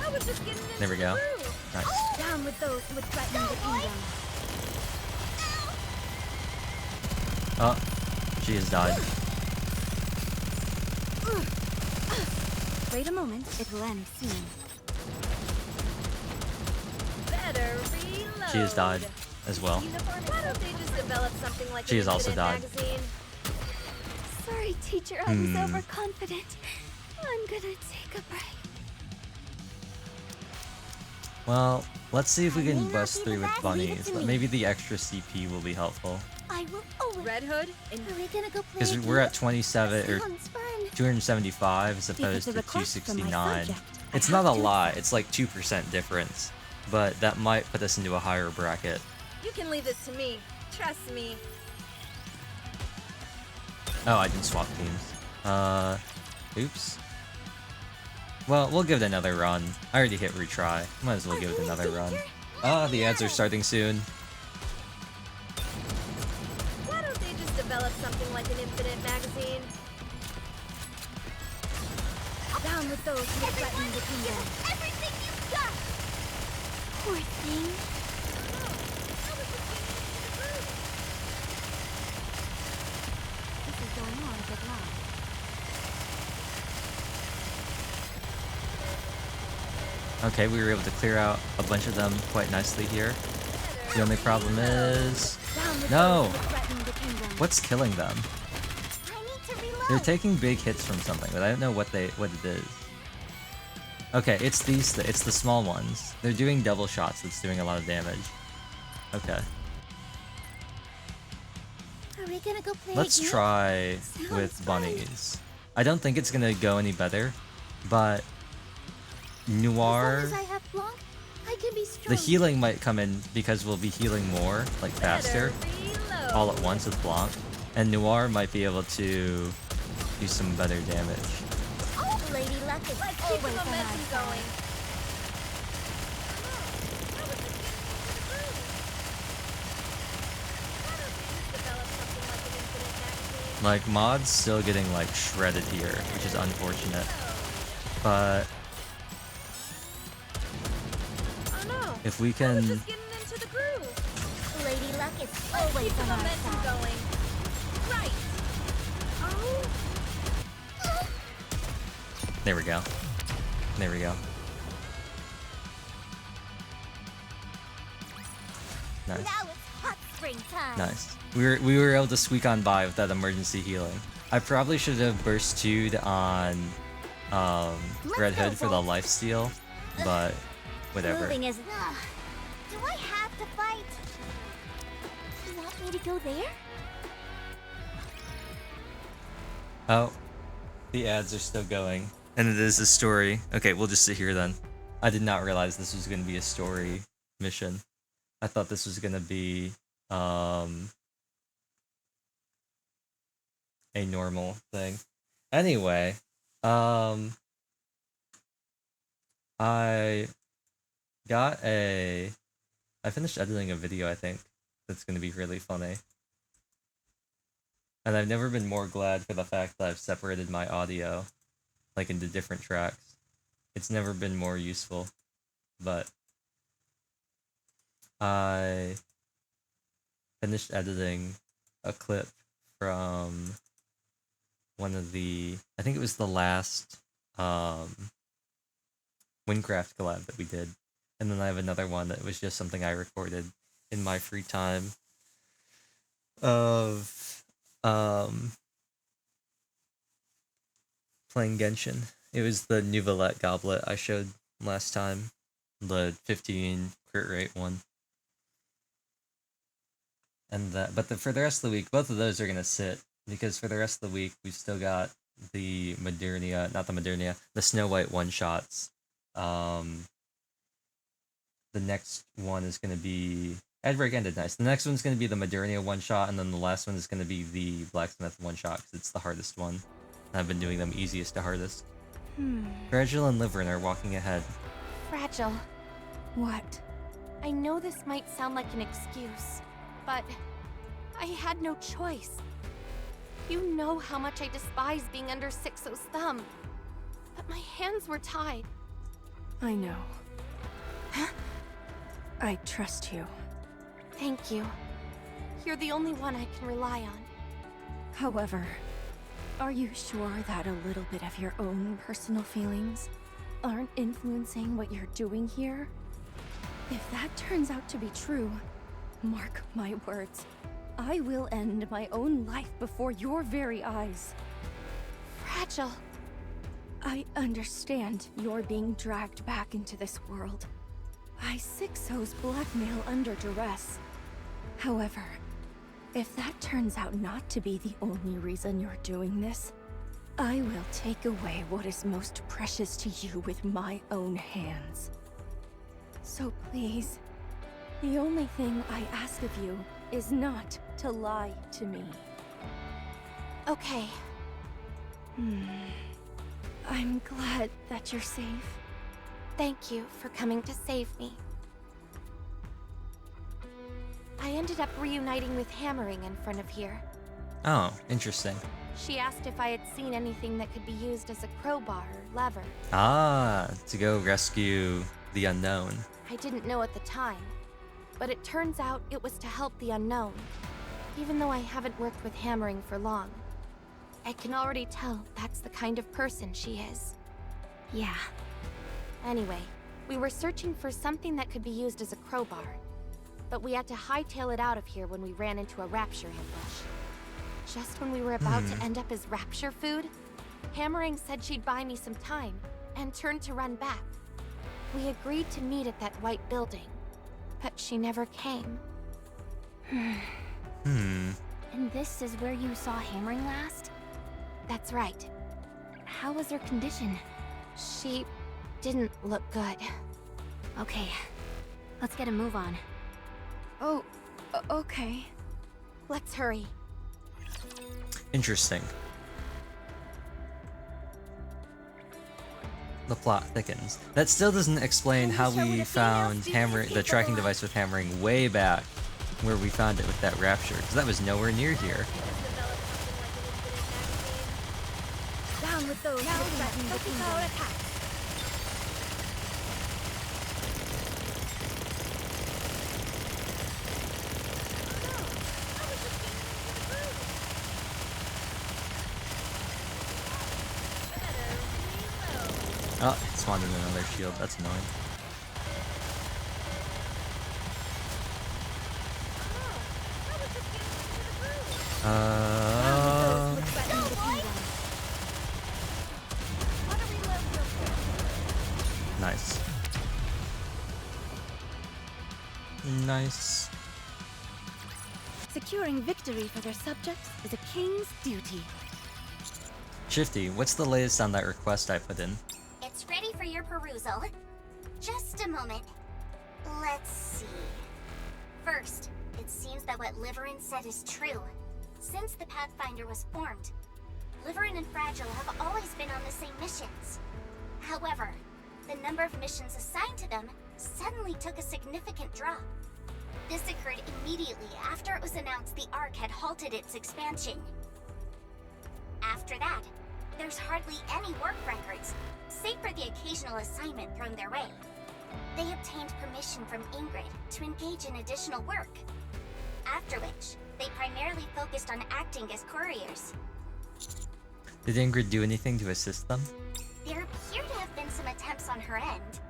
I was just getting into There we go. the groove. Nice. down with those who would threaten the kingdom. Oh, she has died. Wait a moment, it will end soon. Better reload. She has died as well. Why don't they just develop something like She an has also incident died. magazine? Sorry, teacher. I was overconfident. I'm gonna take a break. Well, let's see if we I may can not bust be through the with last, leave it bunnies. to But me. maybe the extra CP will be helpful. I will always. Red Hood? And Are we gonna go play? Because a we're at game? 27 or Sounds fun. 275 as If opposed it's to a request from my 269. subject, I It's have not a to lot. It's like 2% difference. But that might put us into a higher bracket. you can leave this to me. Trust me. Oh, I didn't swap teams. Oops. Well, we'll give it another run. I already hit retry. Might as well give it another run. Ah, the ads are starting soon. Why don't they just develop something like an infinite magazine? Down with those who threaten the kingdom. Everything you've got! Poor thing. This is going on a bit loud. Okay, we were able to clear out a bunch of them quite nicely here. The only problem is... No! What's killing them? I need to reload. They're taking big hits from something, but I don't know what it is. Okay, it's the small ones. They're doing double shots that's doing a lot of damage. Okay. Are we gonna go play Let's a game? try Sounds with fun. bunnies. I don't think it's gonna go any better, but As long Noir, as I have Blanc, I can be strong. the healing might come in because we'll be healing more, like faster, all at once with Blanc, and Noir might be able to do some better damage. Oh, Lady Luck is always on our side. Like, Mod's still getting, like, shredded here, which is unfortunate. But if we can... Lady Luck is always on our side. There we go. There we go. Nice. Now it's hot spring time. Nice. We were able to squeak on by with that emergency healing. I probably should have burst 2'd on Red Hood for the lifesteal, but whatever. Moving is. Do I have to fight? You want me to go there? Oh, the ads are still going. And it is a story. Okay, we'll just sit here then. I did not realize this was going to be a story mission. I thought this was going to be a normal thing. Anyway, I finished editing a video, I think, that's going to be really funny. And I've never been more glad for the fact that I've separated my audio, like, into different tracks. It's never been more useful, but I finished editing a clip from one of the, I think it was the last Windcraft collab that we did. And then I have another one that was just something I recorded in my free time of playing Genshin. It was the Nouvelette goblet I showed last time, the 15 crit rate one. And that, but for the rest of the week, both of those are gonna sit, because for the rest of the week we've still got the the Snow White one shots. The next one is gonna be Edbreak ended nice. The next one's gonna be the Modernia one shot, and then the last one is gonna be the Blacksmith one shot because it's the hardest one. And I've been doing them easiest to hardest. Fragile and Liveryn are walking ahead. Fragile. What? I know this might sound like an excuse, but I had no choice. You know how much I despise being under Sixo's thumb. But my hands were tied. I know. I trust you. Thank you. You're the only one I can rely on. However, are you sure that a little bit of your own personal feelings aren't influencing what you're doing here? If that turns out to be true, mark my words, I will end my own life before your very eyes. Fragile. I understand you're being dragged back into this world by Sixo's blackmail under duress. However, if that turns out not to be the only reason you're doing this, I will take away what is most precious to you with my own hands. So please, the only thing I ask of you is not to lie to me. Okay. I'm glad that you're safe. Thank you for coming to save me. I ended up reuniting with Hammering in front of here. Oh, interesting. She asked if I had seen anything that could be used as a crowbar or lever. Ah, to go rescue the unknown. I didn't know at the time, but it turns out it was to help the unknown. Even though I haven't worked with hammering for long, I can already tell that's the kind of person she is. Yeah. Anyway, we were searching for something that could be used as a crowbar, but we had to hightail it out of here when we ran into a rapture ambush. Just when we were about to end up as rapture food, Hammering said she'd buy me some time and turned to run back. We agreed to meet at that white building, but she never came. And this is where you saw Hammering last? That's right. How was her condition? She didn't look good. Okay, let's get a move on. Oh, okay. Let's hurry. Interesting. The plot thickens. That still doesn't explain how we found the tracking device with hammering way back where we found it with that rapture, because that was nowhere near here. Down with those who threaten the kingdom. Oh, it spawned in another shield. That's annoying. Nice. Nice. Securing victory for their subjects is a king's duty. Shifty, what's the latest on that request I put in? It's ready for your perusal. Just a moment. Let's see. First, it seems that what Liveryn said is true. Since the Pathfinder was formed, Liveryn and Fragile have always been on the same missions. However, the number of missions assigned to them suddenly took a significant drop. This occurred immediately after it was announced the Ark had halted its expansion. After that, there's hardly any work records, save for the occasional assignment thrown their way. They obtained permission from Ingrid to engage in additional work, after which they primarily focused on acting as couriers. Did Ingrid do anything to assist them? There appear to have been some attempts on her end.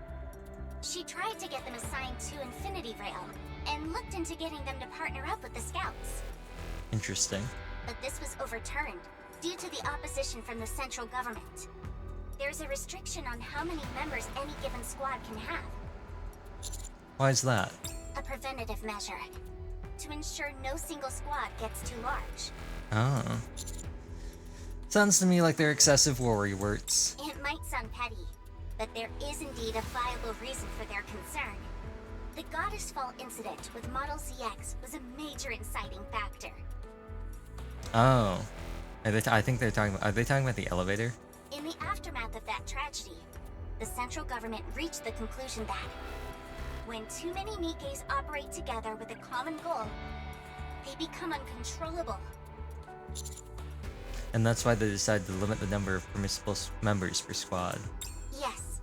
She tried to get them assigned to Infinity Rail, and looked into getting them to partner up with the Scouts. Interesting. But this was overturned due to the opposition from the central government. There's a restriction on how many members any given squad can have. Why is that? A preventative measure, to ensure no single squad gets too large. Oh. Sounds to me like they're excessive worry words. It might sound petty, but there is indeed a viable reason for their concern. The Goddess Fall incident with Model ZX was a major inciting factor. Oh. I think they're talking about... Are they talking about the elevator? In the aftermath of that tragedy, the central government reached the conclusion that when too many Nikkes operate together with a common goal, they become uncontrollable. And that's why they decided to limit the number of permissible members per squad. Yes.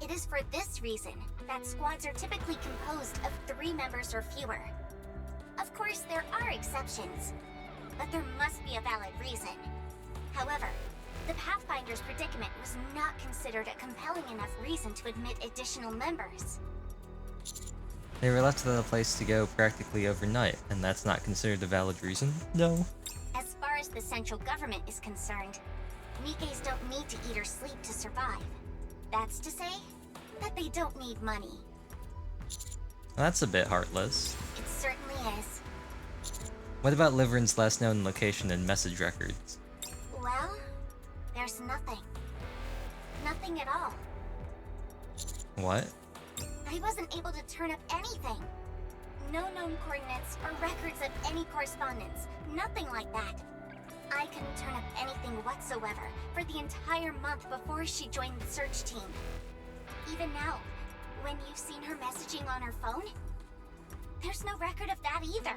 It is for this reason that squads are typically composed of 3 members or fewer. Of course, there are exceptions, but there must be a valid reason. However, the Pathfinder's predicament was not considered a compelling enough reason to admit additional members. They were left without a place to go practically overnight, and that's not considered a valid reason? No. As far as the central government is concerned, Nikkes don't need to eat or sleep to survive. That's to say that they don't need money. That's a bit heartless. It certainly is. What about Liveryn's last known location and message records? Well, there's nothing. Nothing at all. What? I wasn't able to turn up anything. No known coordinates or records of any correspondence. Nothing like that. I couldn't turn up anything whatsoever for the entire month before she joined the search team. Even now, when you've seen her messaging on her phone, there's no record of that either.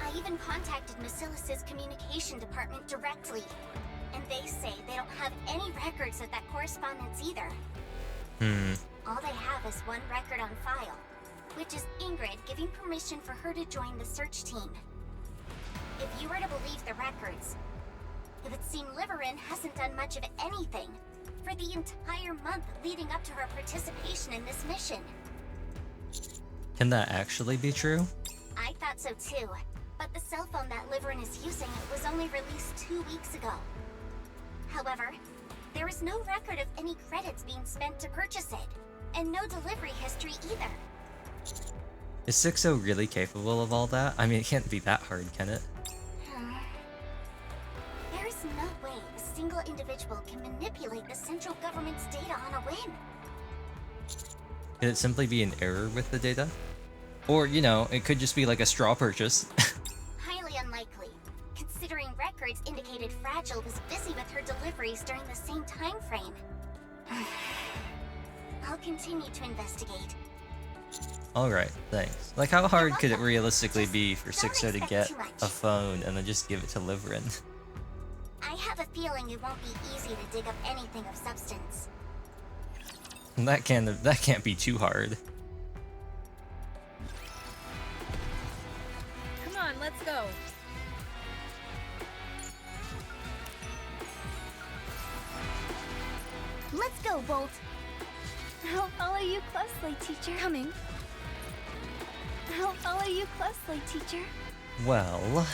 I even contacted Basilis's communication department directly, and they say they don't have any records of that correspondence either. All they have is one record on file, which is Ingrid giving permission for her to join the search team. If you were to believe the records, it would seem Liveryn hasn't done much of anything for the entire month leading up to her participation in this mission. Can that actually be true? I thought so too, but the cell phone that Liveryn is using was only released 2 weeks ago. However, there is no record of any credits being spent to purchase it, and no delivery history either. Is 6.0 really capable of all that? I mean, it can't be that hard, can it? There is no way a single individual can manipulate the central government's data on a whim. Could it simply be an error with the data? Or, you know, it could just be like a straw purchase. Highly unlikely, considering records indicated Fragile was busy with her deliveries during the same time frame. I'll continue to investigate. Alright, thanks. Like, how hard could it realistically be for 6.0 to get a phone and then just give it to Liveryn? I have a feeling it won't be easy to dig up anything of substance. That can't be too hard. Come on, let's go. Let's go, Bolt. I'll follow you closely, teacher. Coming. I'll follow you closely, teacher. Well...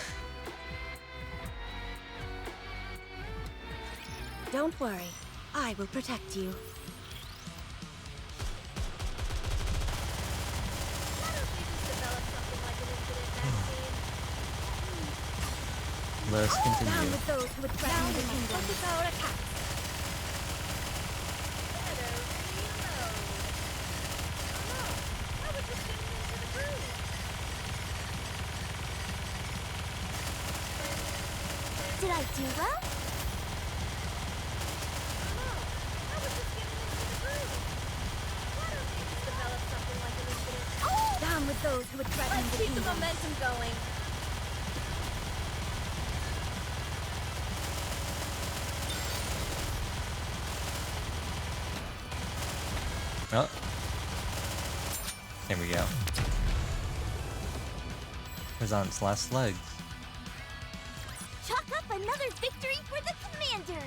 Don't worry. I will protect you. Why don't we just develop something like an incident vaccine? Let's Down continue. with those who would threaten the kingdom. Focus our attacks. Better reload. Oh no, I was just getting into the groove. Did I do well? I was just getting into the groove. Why don't we just develop something like an incident? Down with those who would threaten Let's the keep the kingdom. momentum going. Oh. There we go. It was on its last legs. Chalk up another victory for the commander!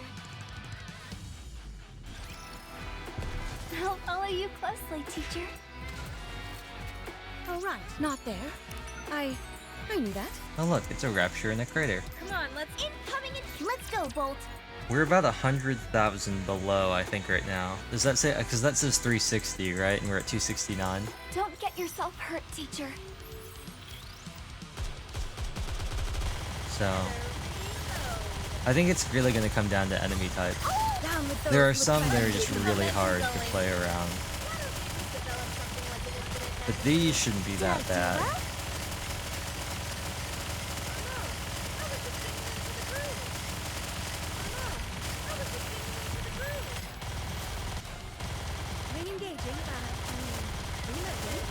I'll follow you closely, teacher. All right, not there. I knew that. Oh look, it's a rapture in a crater. Come on, let's Incoming in... Let's go, Bolt. We're about 100,000 below, I think, right now. Does that say? Because that says 360, right? And we're at 269. Don't get yourself hurt, teacher. So, I think it's really going to come down to enemy type. Down with those There who are would some that threaten are the just kingdom. really hard to play around, develop something like an incident but these shouldn't be that bad. Re-engaging. Reloading.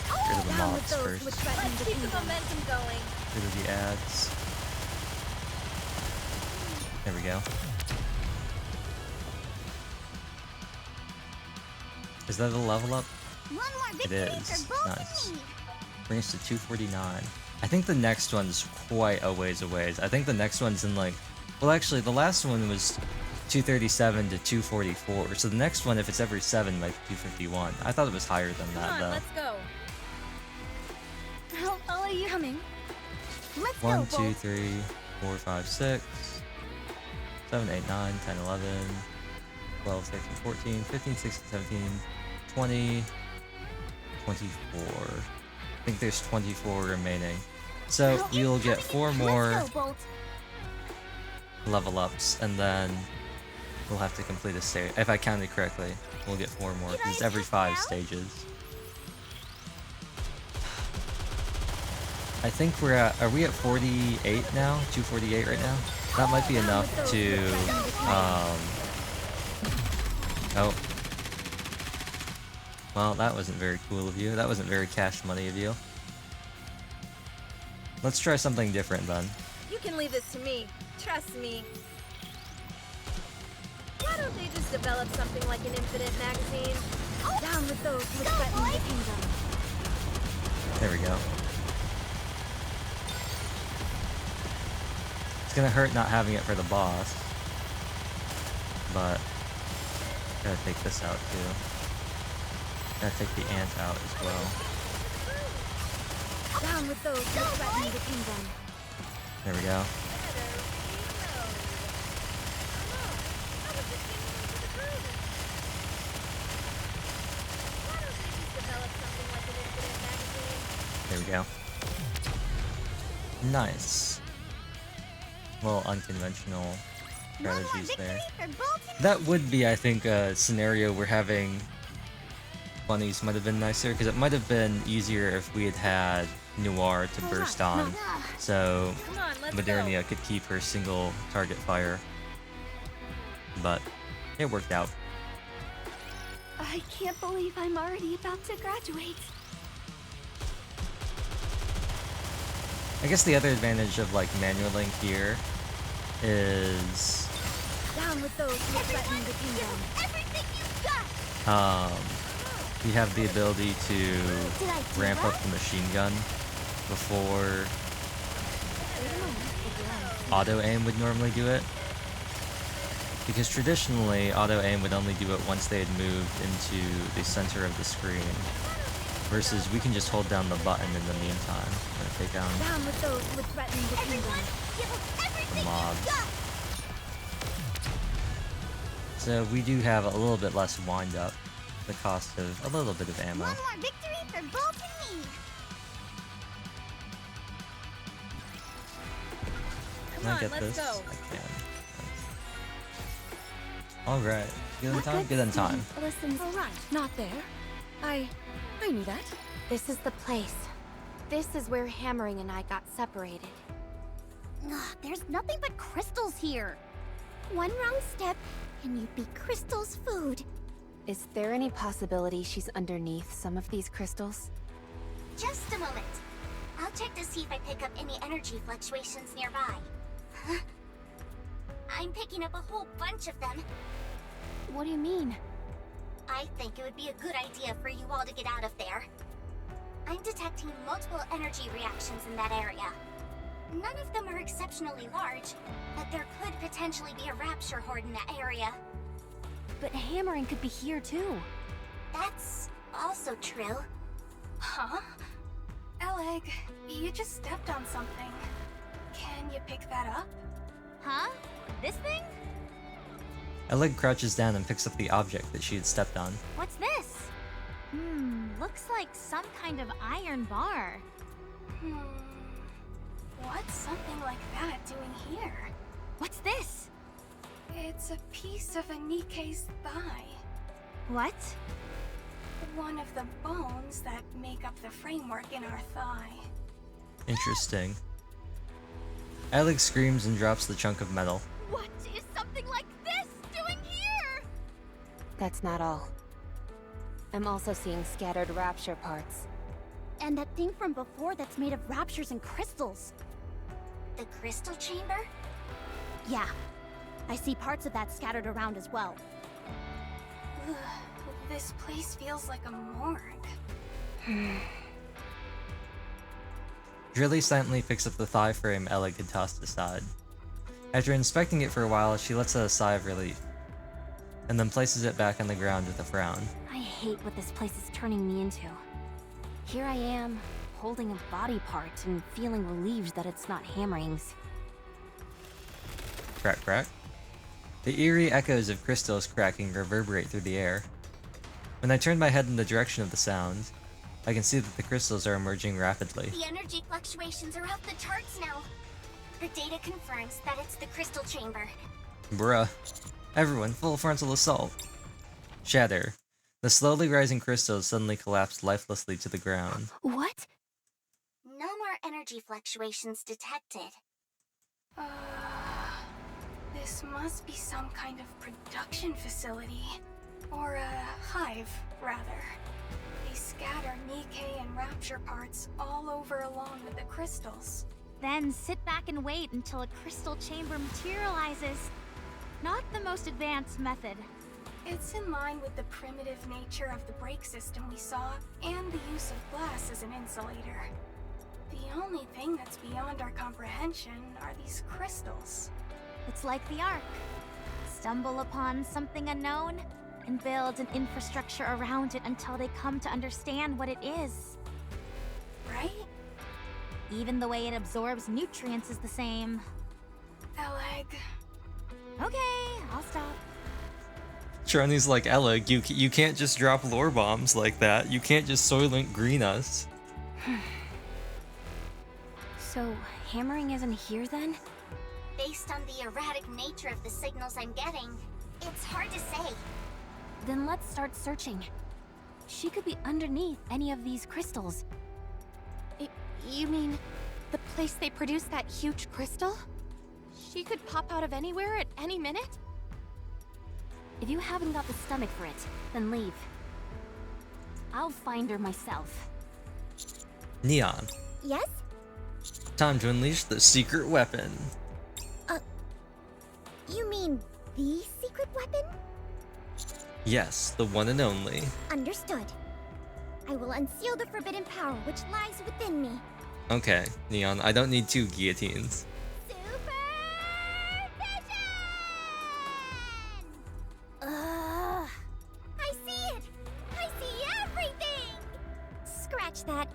Get rid of the Down with mobs those who first. would threaten Let's the keep the kingdom. momentum going. Get rid of the ads. There we go. Is that a level up? One more It victory is. for both Nice. of me. Brings us to 249. I think the next one's quite a ways away. I think the next one's in like... Well, actually, the last one was 237 to 244. So the next one, if it's every 7, might be 251. I thought it was higher than Come that, on, though. let's go. I'll follow you. Coming. Let's 1, go, 2, Bolt. 3, 4, 5, 6, 7, 8, 9, 10, 11, 12, 13, 14, 15, 16, 17, 20, 24. I think there's 24 remaining. So Now we'll get incoming 4 in- more Let's go, Bolt. level ups, and then we'll have to complete a stage. If I counted correctly, we'll get 4 more, Did because it's I every check 5 out? stages. I think we're at, are we at 48 now? 248 right now? That might be enough to, oh. Well, that wasn't very cool of you. That wasn't very cash money of you. Let's try something different then. You can leave this to me. Trust me. Why don't they just develop something like an infinite magazine? Down with those who threaten the kingdom. There we go. It's gonna hurt not having it for the boss. But gotta take this out too. Gotta take the ant out as well. Down with those who threaten the kingdom. There we go. There we go. Nice. Well, unconventional strategies there. That would be, I think, a scenario where having bunnies might have been nicer, because it might have been easier if we had had Noir to burst on, so Modernia could keep her single target fire. But it worked out. I can't believe I'm already about to graduate. I guess the other advantage of like manual link here is Down with those who threaten the kingdom. Everything you've got. you have the ability to ramp up the machine gun before auto aim would normally do it. Because traditionally, auto aim would only do it once they had moved into the center of the screen. Versus we can just hold down the button in the meantime. I'm gonna take down with those who threaten the kingdom. the mobs. So we do have a little bit less wind up. The cost of a little bit of ammo. One more victory for Bolt and me. Can I get this? I can. Alright. Good in time? Good in time. Listen, All right, not there. I knew that. This is the place. This is where Hammering and I got separated. Ugh, there's nothing but crystals here. One wrong step, and you'd be Crystal's food. Is there any possibility she's underneath some of these crystals? Just a moment. I'll check to see if I pick up any energy fluctuations nearby. Huh? I'm picking up a whole bunch of them. What do you mean? I think it would be a good idea for you all to get out of there. I'm detecting multiple energy reactions in that area. None of them are exceptionally large, but there could potentially be a rapture horde in that area. But Hammering could be here too. That's also true. Huh? Eleg, you just stepped on something. Can you pick that up? Huh? This thing? Eleg crouches down and picks up the object that she had stepped on. What's this? Looks like some kind of iron bar. What's something like that doing here? What's this? It's a piece of a Nikke's thigh. What? One of the bones that make up the framework in our thigh. Interesting. Eleg screams and drops the chunk of metal. What is something like this doing here? That's not all. I'm also seeing scattered rapture parts. And that thing from before that's made of raptures and crystals. The crystal chamber? Yeah. I see parts of that scattered around as well. Ugh, this place feels like a morgue. Drilly silently picks up the thigh frame Eleg had tossed aside. After inspecting it for a while, she lets out a sigh of relief, and then places it back on the ground with a frown. I hate what this place is turning me into. Here I am, holding a body part and feeling relieved that it's not Hammering's. Crack, crack. The eerie echoes of crystals cracking reverberate through the air. When I turn my head in the direction of the sound, I can see that the crystals are emerging rapidly. The energy fluctuations are off the charts now. The data confirms that it's the crystal chamber. Bruh. Everyone, full frontal assault. Shatter. The slowly rising crystals suddenly collapse lifelessly to the ground. What? No more energy fluctuations detected. This must be some kind of production facility. Or a hive, rather. They scatter Nikke and Rapture parts all over along with the crystals. Then sit back and wait until a crystal chamber materializes. Not the most advanced method. It's in line with the primitive nature of the break system we saw, and the use of glass as an insulator. The only thing that's beyond our comprehension are these crystals. It's like the Ark. Stumble upon something unknown, and build an infrastructure around it until they come to understand what it is. Right? Even the way it absorbs nutrients is the same. Eleg. Okay, I'll stop. Trony's like, Ella, you can't just drop lore bombs like that. You can't just Soylent Green us. So, hammering isn't here then? Based on the erratic nature of the signals I'm getting, it's hard to say. Then let's start searching. She could be underneath any of these crystals. You mean the place they produce that huge crystal? She could pop out of anywhere at any minute? If you haven't got the stomach for it, then leave. I'll find her myself. Neon. Yes? Time to unleash the secret weapon. You mean the secret weapon? Yes, the one and only. Understood. I will unseal the forbidden power which lies within me. Okay, Neon, I don't need 2 guillotines. I see it! I see everything! Scratch that.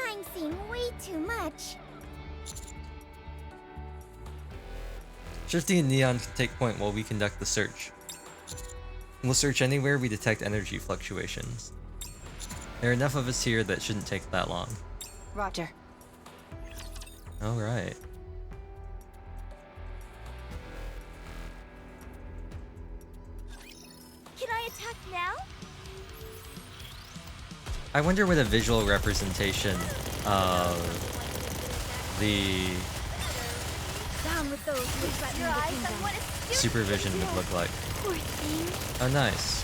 I'm seeing way too much. Shifty and Neon can take point while we conduct the search. We'll search anywhere we detect energy fluctuations. There are enough of us here that shouldn't take that long. Roger. Alright. Can I attack now? I wonder what a visual representation of the Down with those who threaten Your the eyes kingdom. on what is supervision would look like. poor thing. Oh, nice.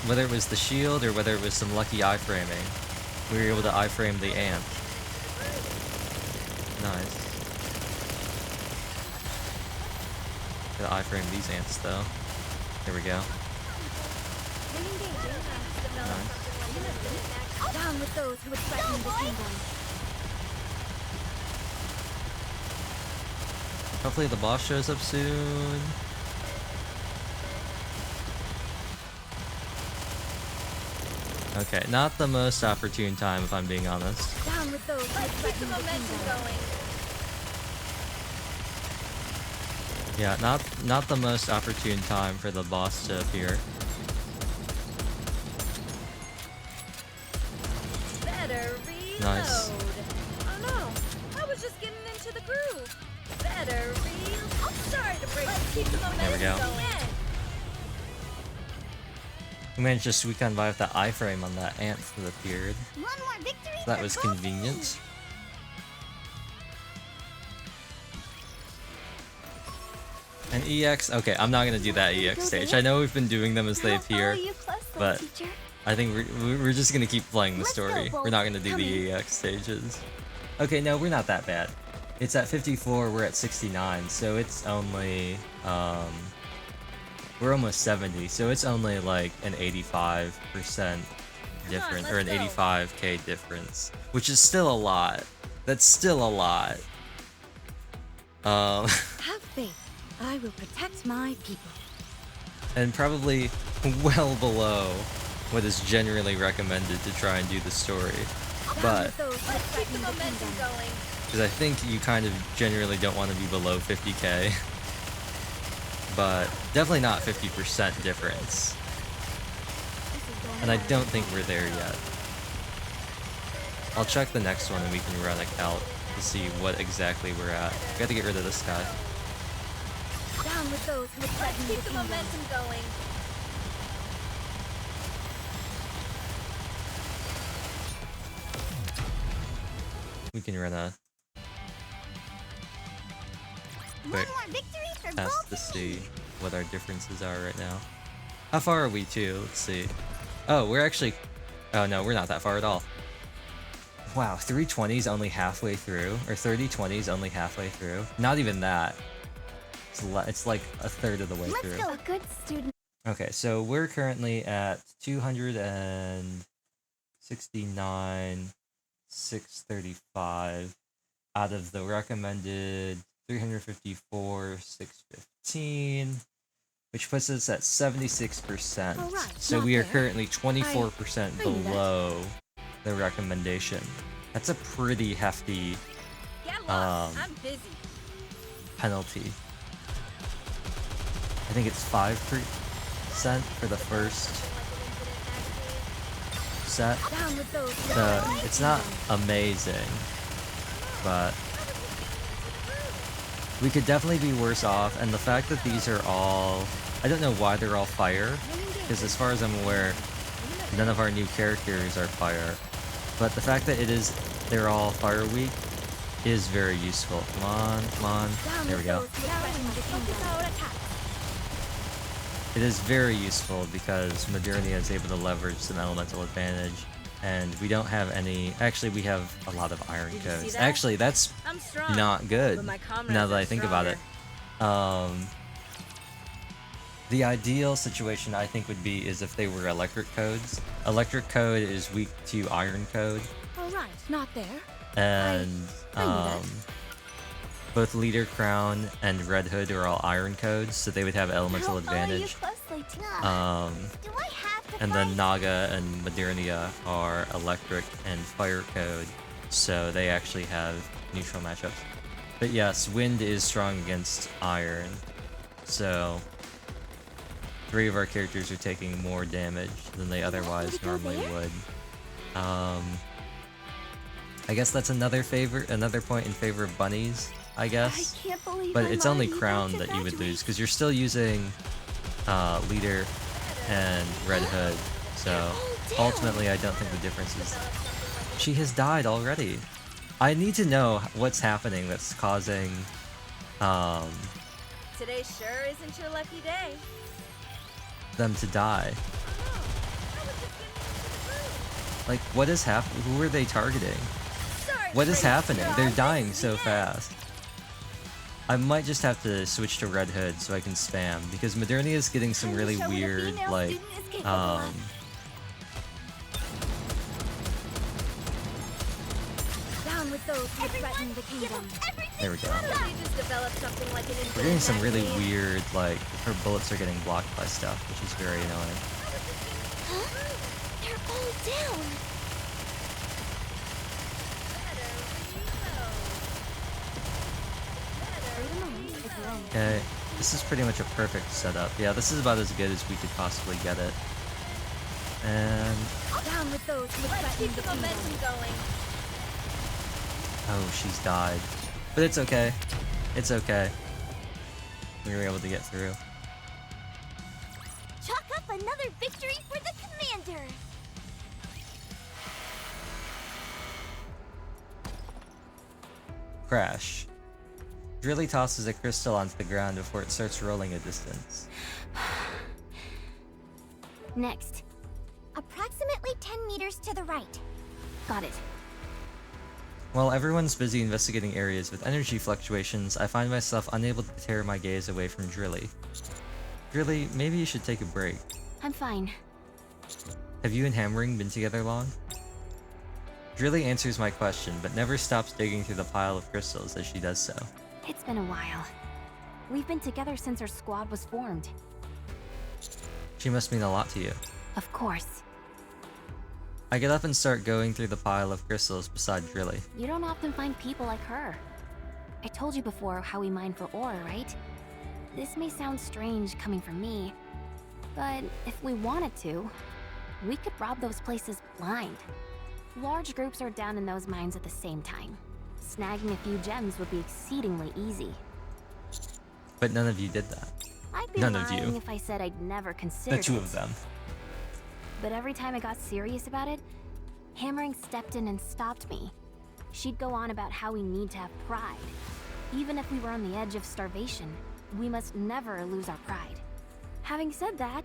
Whether it was the shield or whether it was some lucky iframing, we were able to iframe the ant. Nice. Gotta iframe these ants though. Here we go. Nice. Down with those who would threaten the kingdom. Hopefully the boss shows up soon. Okay, not the most opportune time if I'm being honest. Down with those who would threaten the kingdom. Yeah, not the most opportune time for the boss to appear. Better reload. Nice. Oh no, I was just getting into the groove. Better reload. I'm sorry to break. Let's keep the momentum There we go. going. We managed to squeak on by with that iframe on that ant that appeared. One more victory. That for was both convenient. An EX? Okay, I'm not gonna do that EX stage. I know we've been doing them as they appear, but I think we're just gonna keep playing the story. We're not gonna do the EX stages. Okay, no, we're not that bad. It's at 54, we're at 69, so it's only, we're almost 70, so it's only like an 85% difference, or an 85k difference, which is still a lot. That's still a lot. Have faith. I will protect my people. And probably well below what is generally recommended to try and do the story. But, Let's keep the momentum going. because I think you kind of generally don't want to be below 50k. But definitely not 50% difference. And I don't think we're there yet. I'll check the next one and we can run a count to see what exactly we're at. We got to get rid of this guy. Down with those who would threaten Keep the the kingdom. momentum going. We can run a One quick more victory for test both to see what our differences are right now. How far are we to? Let's see. Oh, we're actually... Oh no, we're not that far at all. Wow, 320 is only halfway through. Or 3020 is only halfway through. Not even that. It's like a third of the way through. A good student. Okay, so we're currently at 269, 635 out of the recommended 354, 615, which puts us at 76%. All right, So not we are there. currently 24% I knew that. below the recommendation. That's a pretty hefty Get lost. I'm busy. penalty. I think it's 5% for the first set. Down with those. So it's not amazing, but we could definitely be worse off. And the fact that these are all, I don't know why they're all fire, because as far as I'm aware, none of our new characters are fire. But the fact that they're all fire weak is very useful. Come on, come on. There we go. It is very useful because Modernia is able to leverage some elemental advantage, and we don't have any. Actually, we have a lot of iron Did you see codes. that? Actually, that's I'm strong. not good. But my comrades Now that are I think about it, the ideal situation I think would be is if they were electric codes. Electric code is weak to iron code, All right, not there. and I knew that. both Leader Crown and Red Hood are all iron codes, so they would have elemental advantage. Do I have to And then fight? Naga and Modernia are electric and fire code, so they actually have neutral matchups. But yes, wind is strong against iron, so 3 of our characters are taking more damage than they otherwise normally would. I guess that's another point in favor of bunnies, I guess. Can't believe But I'm it's only already Crown about to that you would graduate. lose, because you're still using Leader and Red Hood. So ultimately, I don't think the difference is. She has died already. I need to know what's happening that's causing Today sure isn't your lucky day. them to die. Like, what is happening? Who are they targeting? Sorry, What is Trace, happening? you're They're on dying this so weekend. fast. I might just have to switch to Red Hood so I can spam, because Modernia is getting some really Show what a weird, female like, student is capable of. Down with those who threaten the kingdom. there we go. They just developed something like an We're getting some really magazine. weird, like, her bullets are getting blocked by stuff, which is very annoying. They're all down. Okay, this is pretty much a perfect setup. Yeah, this is about as good as we could possibly get it. And Down with those who Let's threaten keep the the kingdom. momentum going. oh, she's died. But it's okay. It's okay. We were able to get through. Chalk up another victory for the commander. Crash. Drilly tosses a crystal onto the ground before it starts rolling a distance. Next. Approximately 10 meters to the right. Got it. While everyone's busy investigating areas with energy fluctuations, I find myself unable to tear my gaze away from Drilly. Drilly, maybe you should take a break. I'm fine. Have you and Hammering been together long? Drilly answers my question, but never stops digging through the pile of crystals as she does so. It's been a while. We've been together since our squad was formed. She must mean a lot to you. Of course. I get up and start going through the pile of crystals beside Drilly. You don't often find people like her. I told you before how we mine for ore, right? This may sound strange coming from me, but if we wanted to, we could rob those places blind. Large groups are down in those mines at the same time. Snagging a few gems would be exceedingly easy. But none of you did that. I'd be None of lying you. if I said I'd never considered The two it. of them. But every time I got serious about it, Hammering stepped in and stopped me. She'd go on about how we need to have pride. Even if we were on the edge of starvation, we must never lose our pride. Having said that,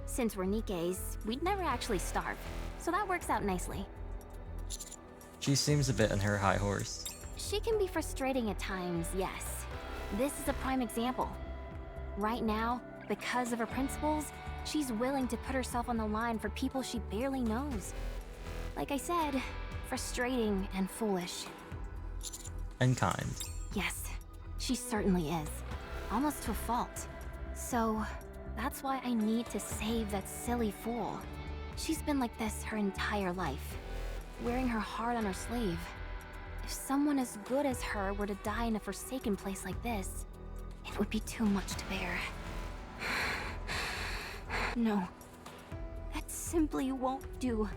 Since we're Nikke's, we'd never actually starve, so that works out nicely. She seems a bit on her high horse. She can be frustrating at times, yes. This is a prime example. Right now, because of her principles, she's willing to put herself on the line for people she barely knows. Like I said, frustrating and foolish. And kind. Yes, she certainly is. Almost to a fault. So, that's why I need to save that silly fool. She's been like this her entire life, wearing her heart on her sleeve. If someone as good as her were to die in a forsaken place like this, it would be too much to bear. No. That simply won't do.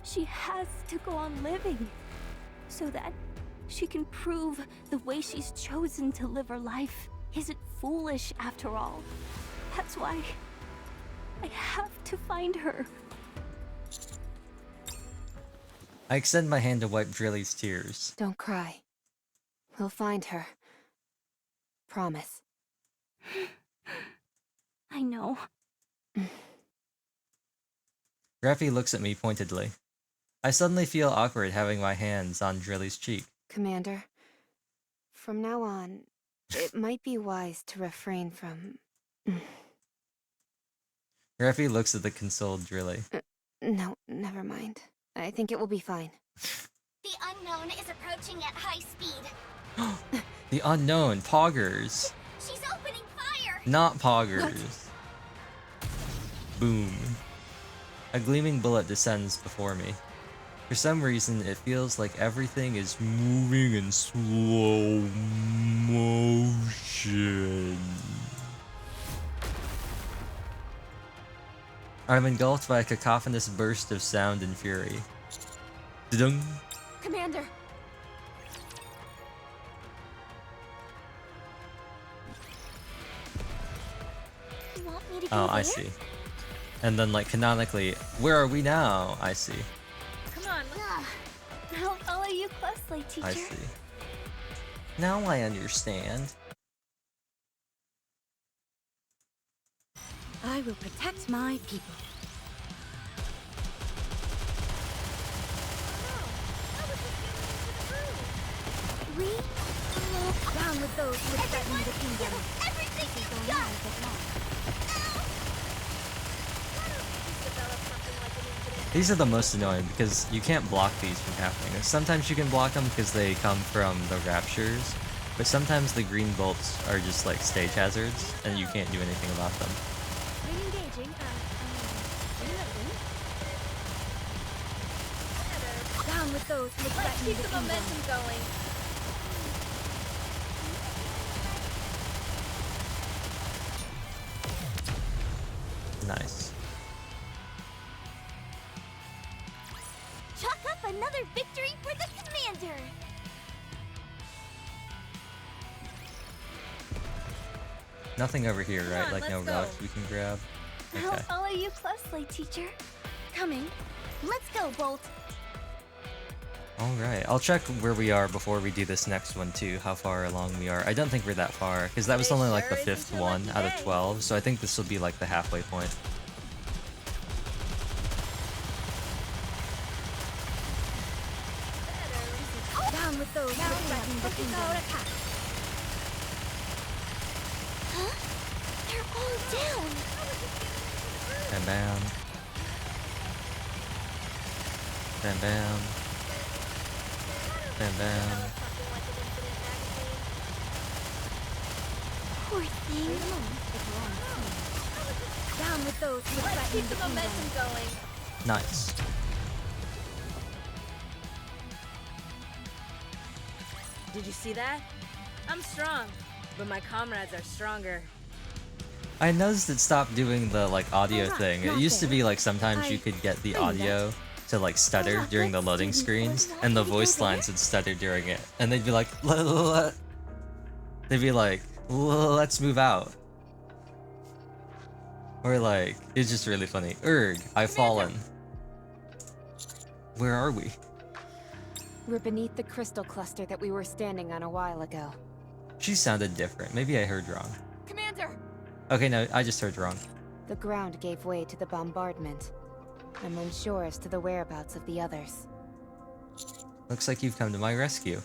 She has to go on living, so that she can prove the way she's chosen to live her life isn't foolish after all. That's why I have to find her. I extend my hand to wipe Drilly's tears. Don't cry. We'll find her. Promise. I know. Reffy looks at me pointedly. I suddenly feel awkward having my hands on Drilly's cheek. Commander, from now on, it might be wise to refrain from... Reffy looks at the consoled Drilly. No, never mind. I think it will be fine. The unknown is approaching at high speed. The unknown. Poggers. She's opening fire! Not poggers. Boom. A gleaming bullet descends before me. For some reason, it feels like everything is moving in slow motion. I'm engulfed by a cacophonous burst of sound and fury. Dudung. Commander! You want me to go Oh, there? I see. And then, like, canonically, where are we now? I see. Come on, I'll follow you closely, teacher. I see. Now I understand. I will protect my people. We Down with those who would threaten the kingdom. everything This is you've going got! on a bit long. These are the most annoying because you can't block these from happening. Sometimes you can block them because they come from the raptures, but sometimes the green bolts are just like stage hazards and you can't do anything about them. Re-engaging, down with those who would let's threaten keep the the kingdom. momentum going. Nice. Chalk up another victory for the commander! Nothing over here, right? on, Like no let's go. relics we can grab. I'll Okay. follow you closely, teacher. Coming. Let's go, Bolt! Alright, I'll check where we are before we do this next one too, how far along we are. I don't think we're that far, because that was Today only like the sure 5th isn't your one lucky out of day. 12, so I think this will be like the halfway point. Down with those who would threaten the kingdom. Huh? They're all down! Bam bam. Bam bam. Bam bam. Poor thing. Down with those who would Let's threaten keep the the kingdom. momentum going. Nice. Did you see that? I'm strong, but my comrades are stronger. I noticed it stopped doing the like audio Alright, thing. It not used to there. be like sometimes you could get the I knew audio to like stutter Alright, during the let's loading do it. screens, Want and the me to go voice there? lines would stutter during it, and they'd be like, they'd be like, let's move out. Or like, it's just really funny. Urg, I've fallen. Where are we? We're beneath the crystal cluster that we were standing on a while ago. She sounded different. Maybe I heard wrong. Commander! Okay, no, I just heard wrong. The ground gave way to the bombardment. I'm unsure as to the whereabouts of the others. Looks like you've come to my rescue.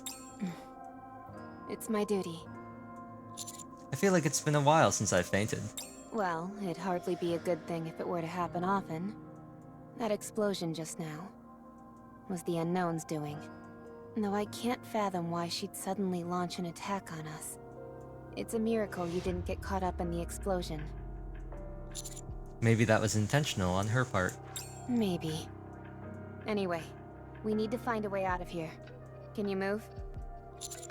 It's my duty. I feel like it's been a while since I fainted. Well, it'd hardly be a good thing if it were to happen often. That explosion just now was the Unknown's doing. Though I can't fathom why she'd suddenly launch an attack on us. It's a miracle you didn't get caught up in the explosion. Maybe that was intentional on her part. Maybe. Anyway, we need to find a way out of here. Can you move?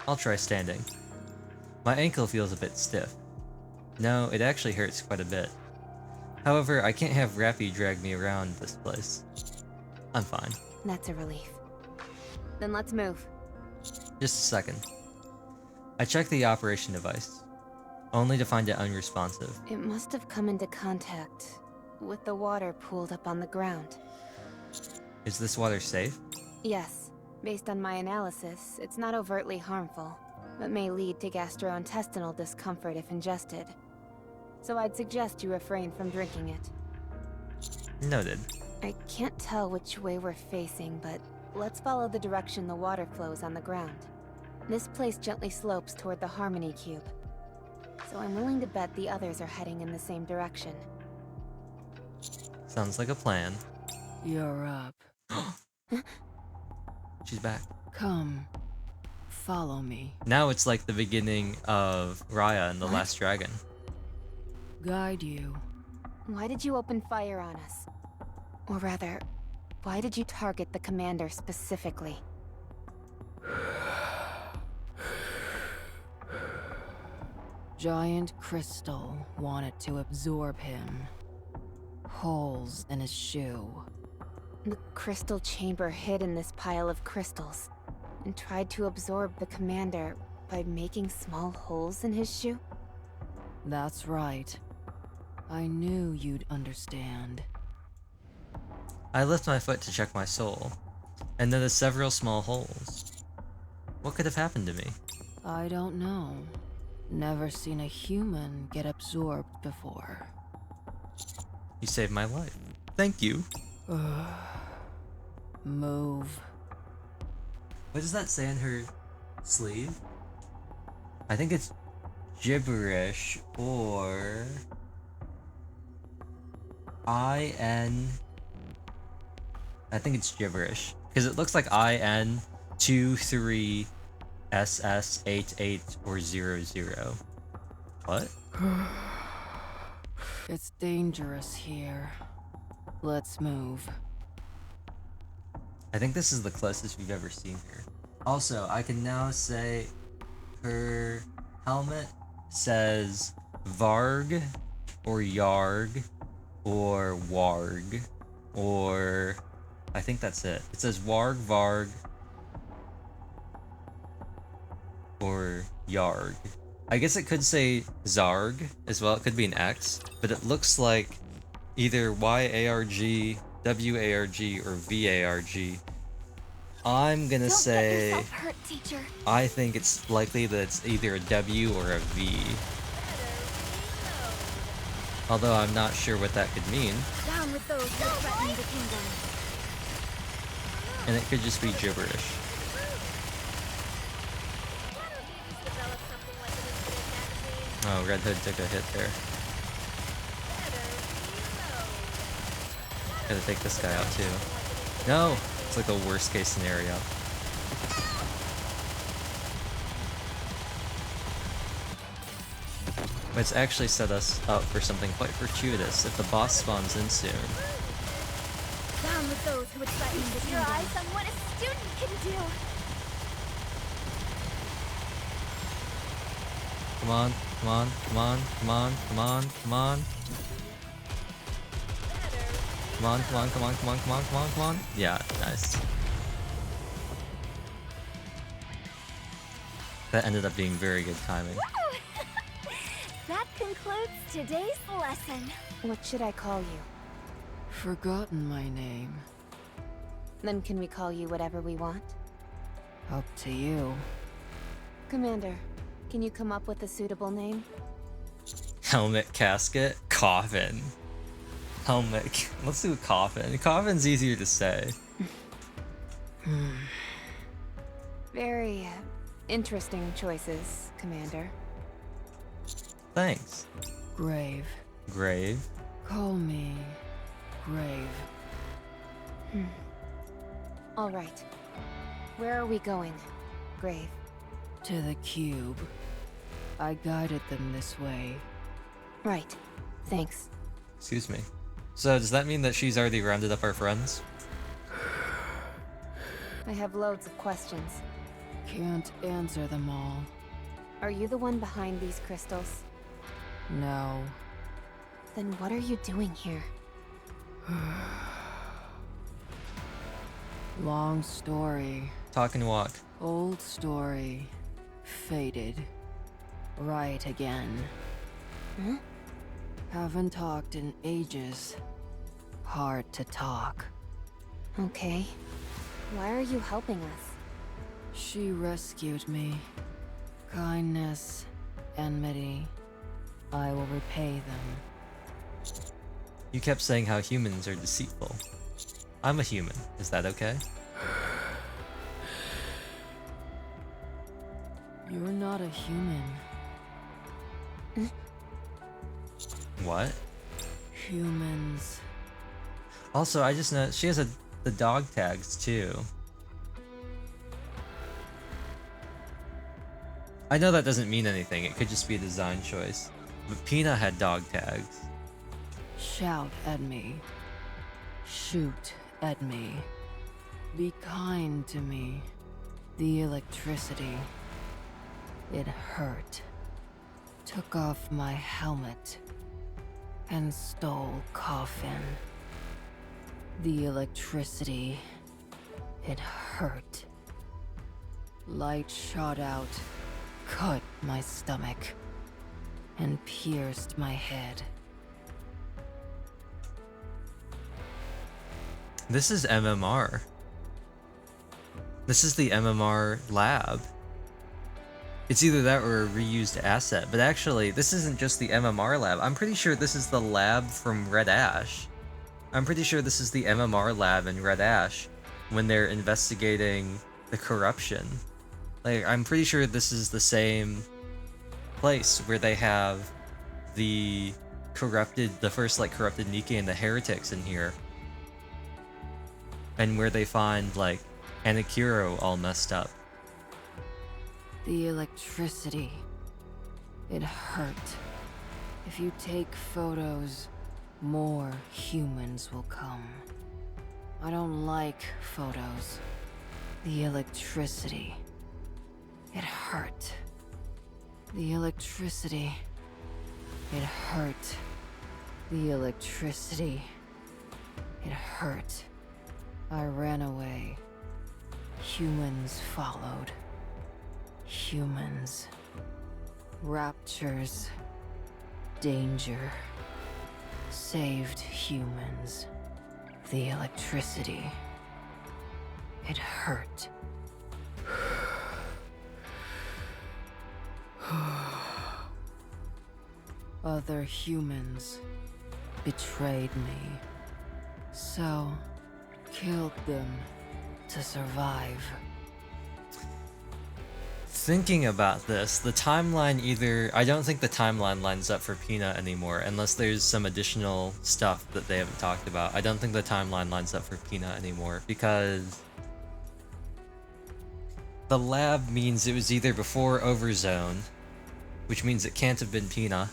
I'll try standing. My ankle feels a bit stiff. No, it actually hurts quite a bit. However, I can't have Rappy drag me around this place. I'm fine. That's a relief. Then let's move. Just a second. I checked the operation device, only to find it unresponsive. It must have come into contact with the water pooled up on the ground. Is this water safe? Yes. Based on my analysis, it's not overtly harmful, but may lead to gastrointestinal discomfort if ingested. So I'd suggest you refrain from drinking it. Noted. I can't tell which way we're facing, but let's follow the direction the water flows on the ground. This place gently slopes toward the Harmony Cube, so I'm willing to bet the others are heading in the same direction. Sounds like a plan. You're up. She's back. Come. Follow me. Now it's like the beginning of Raya and the Last Dragon. Guide you. Why did you open fire on us? Or rather, why did you target the commander specifically? Giant crystal wanted to absorb him. Holes in his shoe. The crystal chamber hid in this pile of crystals, and tried to absorb the commander by making small holes in his shoe? That's right. I knew you'd understand. I lift my foot to check my soul, and notice several small holes. What could have happened to me? I don't know. Never seen a human get absorbed before. You saved my life. Thank you. Move. What does that say on her sleeve? I think it's gibberish or I think it's gibberish because it looks like IN 23 SS 88 or 00. What? It's dangerous here. Let's move. I think this is the closest we've ever seen her. Also, I can now say her helmet says Varg or Yarg or Warg or I think that's it. It says Warg, Varg or Yarg. I guess it could say Zarg as well. It could be an X, but it looks like either YARG, WARG, or VARG. I'm gonna say Don't get yourself hurt, teacher. I think it's likely that it's either a W or a V. Although I'm not sure what that could mean. Down with those who threaten the kingdom. And it could just be gibberish. Oh, Red Hood took a hit there. Gotta take this guy out too. No! It's like the worst case scenario. But it's actually set us up for something quite fortuitous if the boss spawns in soon. Down with those who would threaten the kingdom. Your eyes on what a student can do. Come on, come on, come on, come on, come on, come on. Come on, come on, come on, come on, come on, come on, come on. Yeah, nice. That ended up being very good timing. That concludes today's lesson. What should I call you? Forgotten my name. Then can we call you whatever we want? Up to you. Commander, can you come up with a suitable name? Helmet, casket, coffin. Helmet. Let's do coffin. Coffin's easier to say. Very interesting choices, Commander. Thanks. Grave. Grave. Call me Grave. All right. Where are we going, Grave? To the cube. I guided them this way. Right. Thanks. Excuse me. So does that mean that she's already rounded up our friends? I have loads of questions. Can't answer them all. Are you the one behind these crystals? No. Then what are you doing here? Long story. Talk and walk. Old story. Faded. Right again. Huh? Haven't talked in ages. Hard to talk. Okay. Why are you helping us? She rescued me. Kindness, enmity. I will repay them. You kept saying how humans are deceitful. I'm a human. Is that okay? You're not a human. What? Humans. Also, I just know she has the dog tags too. I know that doesn't mean anything. It could just be a design choice. But Pina had dog tags. Shout at me. Shoot at me. Be kind to me. The electricity. It hurt. Took off my helmet. And stole coffin. The electricity. It hurt. Light shot out, cut my stomach, and pierced my head. This is MMR. This is the MMR lab. It's either that or a reused asset, but actually, this isn't just the MMR lab. I'm pretty sure this is the lab from Red Ash. I'm pretty sure this is the MMR lab in Red Ash when they're investigating the corruption. Like, I'm pretty sure this is the same place where they have the first, like, corrupted Nikke and the heretics in here. And where they find, like, Anakiro all messed up. The electricity. It hurt. If you take photos, more humans will come. I don't like photos. The electricity. It hurt. The electricity. It hurt. The electricity. It hurt. I ran away. Humans followed. Humans. Raptures. Danger. Saved humans. The electricity. It hurt. Other humans betrayed me. So, killed them to survive. Thinking about this, the timeline I don't think the timeline lines up for Pina anymore, unless there's some additional stuff that they haven't talked about. I don't think the timeline lines up for Pina anymore, because the lab means it was either before Overzone, which means it can't have been Pina,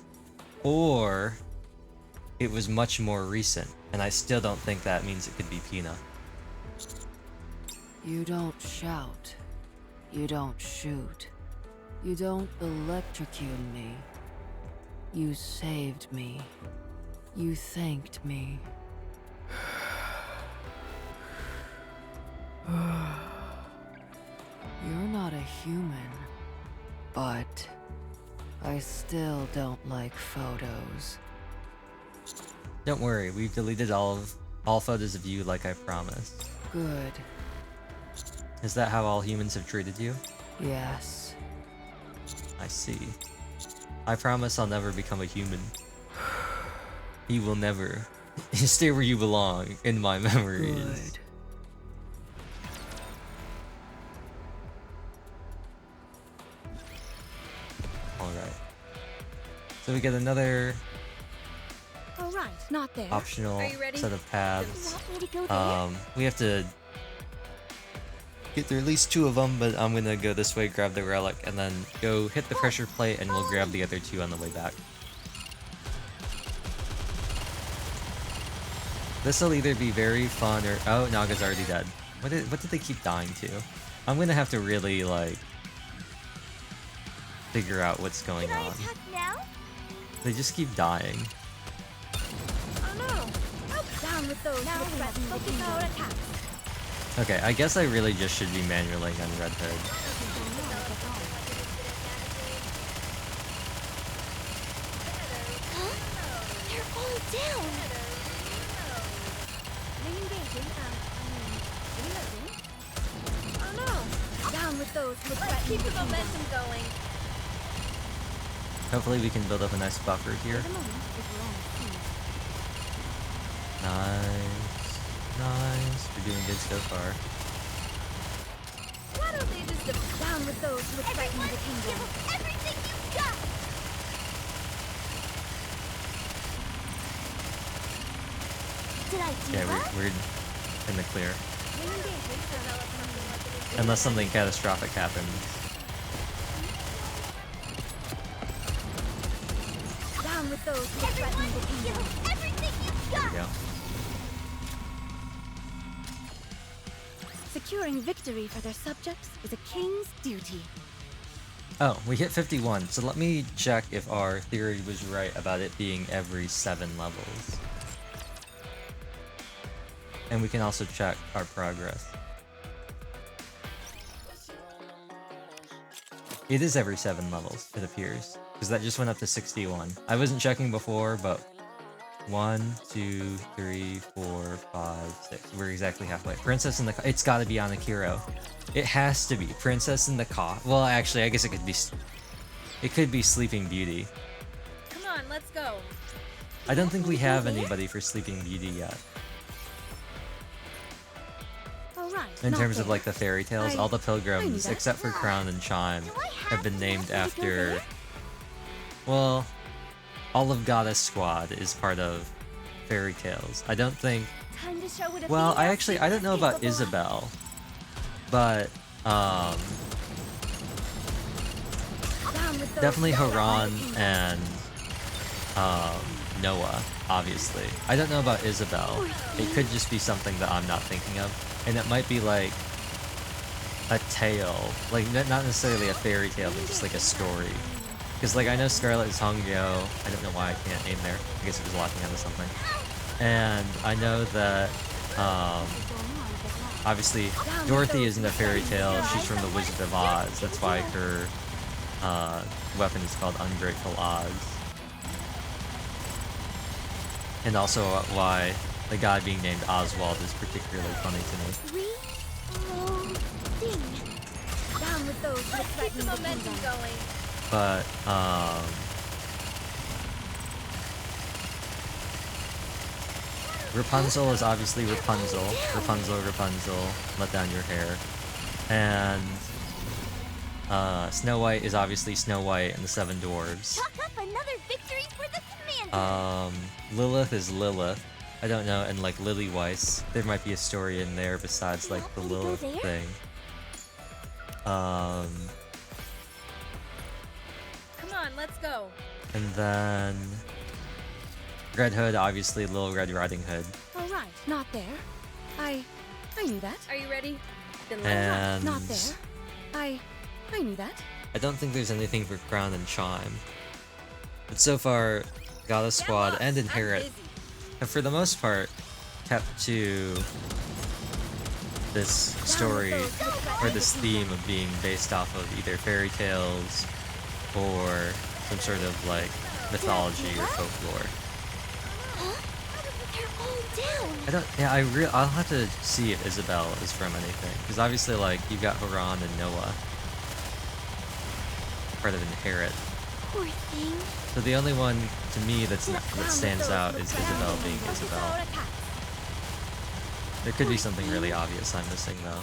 or it was much more recent, and I still don't think that means it could be Pina. You don't shout. You don't shoot. You don't electrocute me. You saved me. You thanked me. You're not a human. But I still don't like photos. Don't worry, we've deleted all photos of you like I promised. Good. Is that how all humans have treated you? Yes. I see. I promise I'll never become a human. You will never You stay where you belong in my memories. Good. Alright. So we get another All right, not there. optional Are you ready? set of tabs. Want me to go there? We have to get through at least 2 of them, but I'm gonna go this way, grab the relic, and then go hit the pressure plate, and we'll grab the other 2 on the way back. This will either be very fun or... Oh, Naga's already dead. What did they keep dying to? I'm gonna have to really, like, figure out what's going Can I on. attack now? They just keep dying. Oh no! Down with those Now who we must threaten the focus our kingdom. attacks. Okay, I guess I really just should be manualing on Red Hood. They're all down. Oh no! Down with those who Let's threaten keep the the kingdom. momentum going. Hopefully we can build up a nice buffer here. Nice. Nice. We're doing good so far. Why don't they just Down with those who threaten the kingdom. Everything you've got. Did I do Yeah, that? we're in the clear. Unless something catastrophic happens. Down with those who threaten the kingdom. Everything you've got. Yeah. Securing victory for their subjects is a king's duty. Oh, we hit 51, so let me check if our theory was right about it being every 7 levels. And we can also check our progress. It is every 7 levels, it appears. Because that just went up to 61. I wasn't checking before, but 1, 2, 3, 4, 5, 6. We're exactly halfway. Princess in the... It's gotta be on Akiro. It has to be. Princess in the Coffin. Well, actually, I guess it could be... It could be Sleeping Beauty. Come on, let's go. I don't think we have anybody for Sleeping Beauty yet. All right. In not terms of there. like the fairy tales, all the pilgrims, that. except for Crown and Chime, have been named to go after... there? Well, all of Goddess Squad is part of fairy tales. I don't think... Time to show what a Well, I female don't know about capable of. Isabel, but Down with those definitely who threaten the Haran kingdom. and Noah, obviously. I don't know about Isabel. It could just be something that I'm not thinking of, and it might be like a tale, like not necessarily a fairy tale, but just like a story. Because like I know Scarlet is Hongyo. I don't know why I can't aim there. I guess it was locking onto something. And I know that obviously Dorothy isn't a fairy tale. She's from the Wizard of Oz. That's why her weapon is called Ungrateful Oz. And also why the guy being named Oswald is particularly funny to me. Down with those who Let's keep threaten the the momentum kingdom. going. But Rapunzel is obviously Rapunzel. Rapunzel, Rapunzel, let down your hair. And Snow White is obviously Snow White and the Seven Dwarves. Chalk up another victory for the commander. Lilith is Lilith. I don't know, and like Lily Weiss. There might be a story in there besides like the Lilith thing. Come on, let's go. And then Red Hood, obviously Little Red Riding Hood. All right, not there. I knew that. Are you ready? Then And Not there. I knew that. I don't think there's anything for Crown and Chime. But so far, Goddess Squad and Inherit have for the most part kept to this story or this theme of being based off of either fairy tales or some sort of like mythology or folklore. They're all down. I don't. Yeah, I'll have to see if Isabel is from anything, because obviously, like, you've got Haran and Noah, part of Inherit. Poor thing. So the only one to me that stands out is Isabel being Isabel. There could be something really obvious I'm missing though.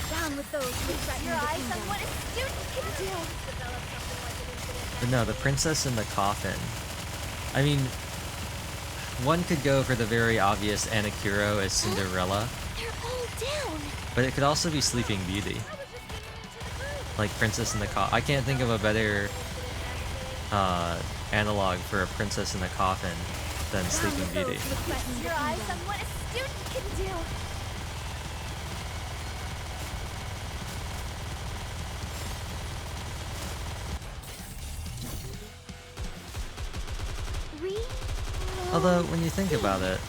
Down with those who threaten Your the eyes kingdom. on what a student can do. But no, the princess in the coffin. I mean, one could go for the very obvious Anakuro as Cinderella, They're all down. but it could also be Sleeping Beauty. Like Princess in the Coffin. I can't think of a better analog for a princess in the coffin than Sleeping Beauty. Your eyes on what a student can do. Although, when you think about it,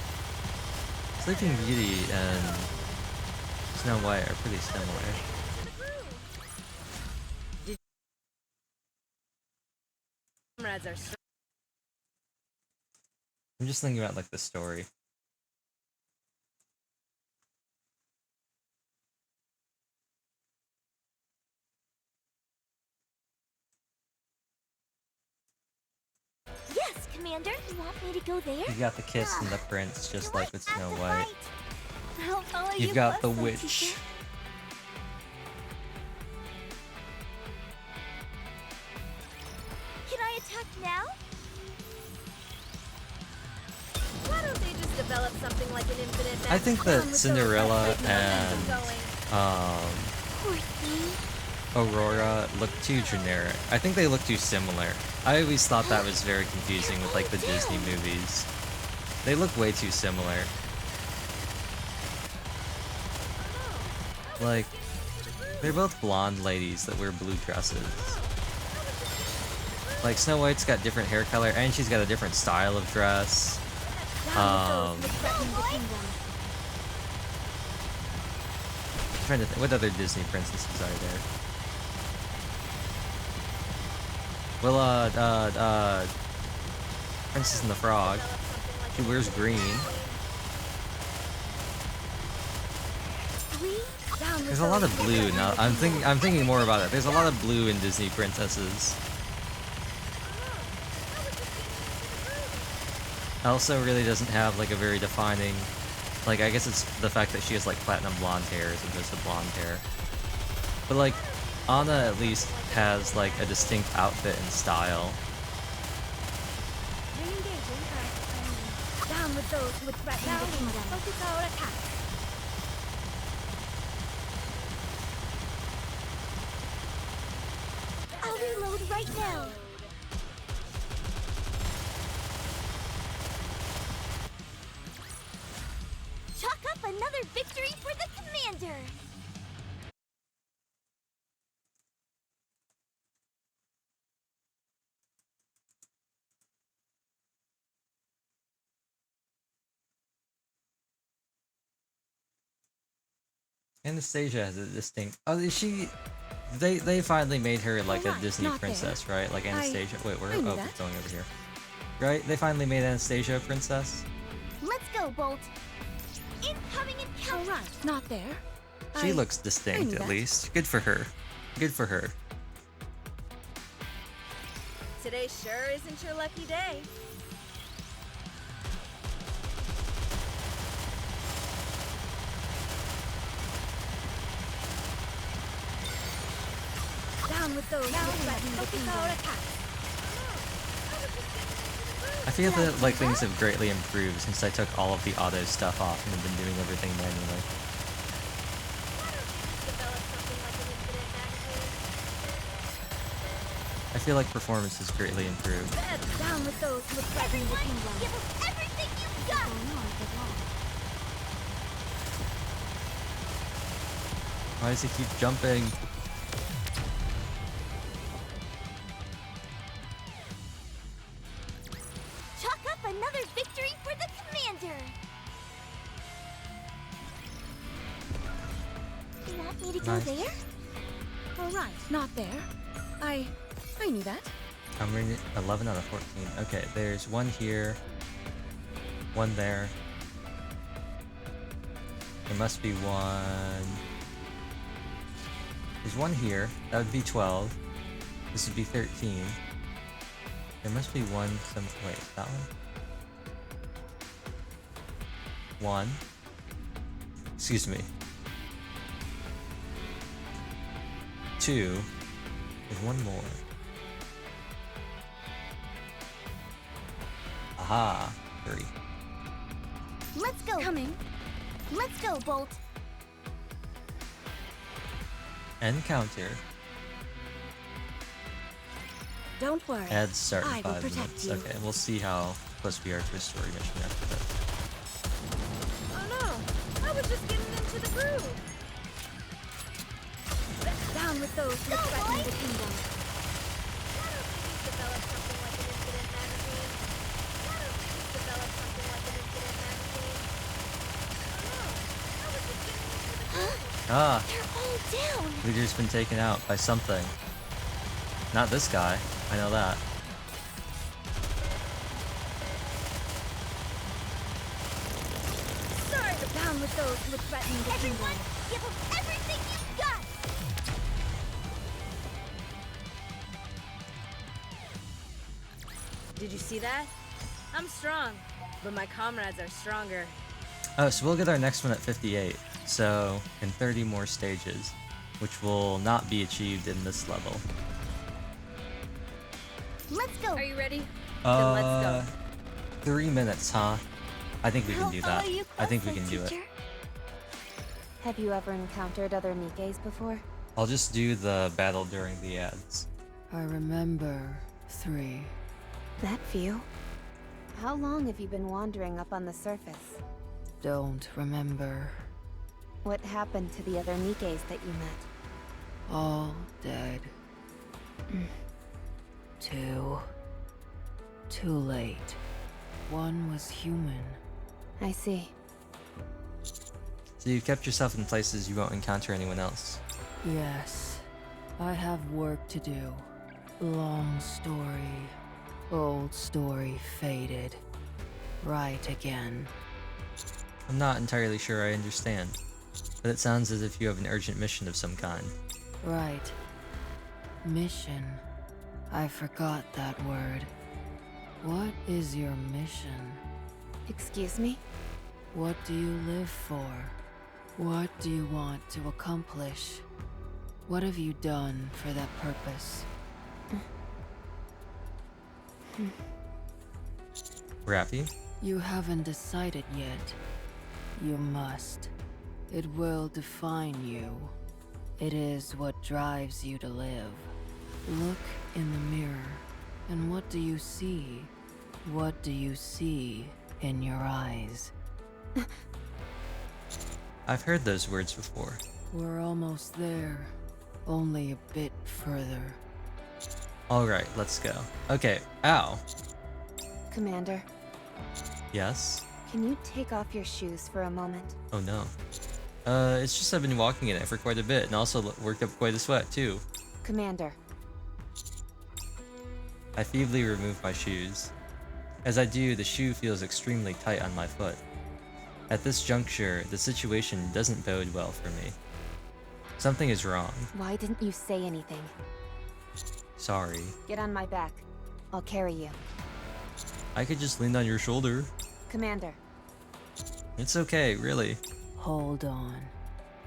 Sleeping Beauty and Snow White are pretty similar. I'm just thinking about like the story. Yes, Commander. You want me to go there? You got the kiss and the prince, just like with Snow White. I'll follow you. You've got the closely, witch. teacher. Can I attack now? Why don't they just develop something like an infinite I think that Cinderella and Poor thing. Aurora look too generic. I think they look too similar. I always thought that was very confusing with like the Disney movies. They look way too similar. Like, they're both blonde ladies that wear blue dresses. Like, Snow White's got different hair color, and she's got a different style of dress. Trying to think, what other Disney princesses are there? Well, Princess and the Frog. She wears green. There's a lot of blue now. I'm thinking more about it. There's a lot of blue in Disney princesses. Elsa really doesn't have like a very defining, like I guess it's the fact that she has like platinum blonde hair as opposed to blonde hair. But like Anna at least has like a distinct outfit and style. Down with those who would threaten the kingdom. Focus our attack. I'll reload right now. Chalk up another victory for the commander. Anastasia has a distinct. Oh, is she? They finally made her like a Disney princess, right? Like Anastasia. Wait, we're going over here. Right? They finally made Anastasia a princess. Let's go, Bolt. Incoming encounter. Alright, not there. She looks distinct at least. Good for her. Good for her. Today sure isn't your lucky day. Down with those who threaten the kingdom. I feel that like things have greatly improved since I took all of the auto stuff off and have been doing everything manually. I feel like performance has greatly improved. Down with those who threaten the kingdom. Give us everything you've got. Why does he keep jumping? Chalk up another victory for the commander. You want me to go Nice. there? Alright, not there. I knew that. I'm reading 11 out of 14. Okay, there's one here. One there. There must be one... There's one here. That would be 12. This would be 13. There must be one some... Wait, that one? One. Excuse me. 2. There's one more. Aha. 3. Let's go. Coming. Let's go, Bolt. End counter. Don't worry. Ads start in I will 5 protect minutes. you. Okay, we'll see how close we are to a story mission after this. Oh no! I was just getting into the groove! Down with those who threaten the kingdom. Why don't we just develop something like an incident magazine? Why don't we just develop something like an incident magazine? Oh no! I was just getting into the groove! Ah, They're all down. leader's been taken out by something. Not this guy. I know that. Sorry, down with those who threaten the Everyone, kingdom. give them everything you've got. Did you see that? I'm strong, but my comrades are stronger. Oh, so we'll get our next one at 58. So, in 30 more stages, which will not be achieved in this level. Let's go. Are you ready? Then let's go. 3 minutes, huh? I think we can I'll do follow that. you I think we closely, can do it. teacher. Have you ever encountered other Nikkes before? I'll just do the battle during the ads. I remember 3. That few? How long have you been wandering up on the surface? Don't remember. What happened to the other Nikkes that you met? All dead. Two. Too late. One was human. I see. So you've kept yourself in places you won't encounter anyone else. Yes. I have work to do. Long story. Old story faded. Right again. I'm not entirely sure I understand, but it sounds as if you have an urgent mission of some kind. Right. Mission. I forgot that word. What is your mission? Excuse me? What do you live for? What do you want to accomplish? What have you done for that purpose? Rappy? You haven't decided yet. You must. It will define you. It is what drives you to live. Look in the mirror, and what do you see? What do you see in your eyes? I've heard those words before. We're almost there. Only a bit further. Alright, let's go. Okay, ow. Commander, Yes? can you take off your shoes for a moment? Oh no. It's just I've been walking in it for quite a bit and also worked up quite a sweat too. Commander, I feebly remove my shoes. As I do, the shoe feels extremely tight on my foot. At this juncture, the situation doesn't bode well for me. Something is wrong. why didn't you say anything? Sorry. Get on my back. I'll carry you. I could just lean on your shoulder. Commander, It's okay, really. Hold on.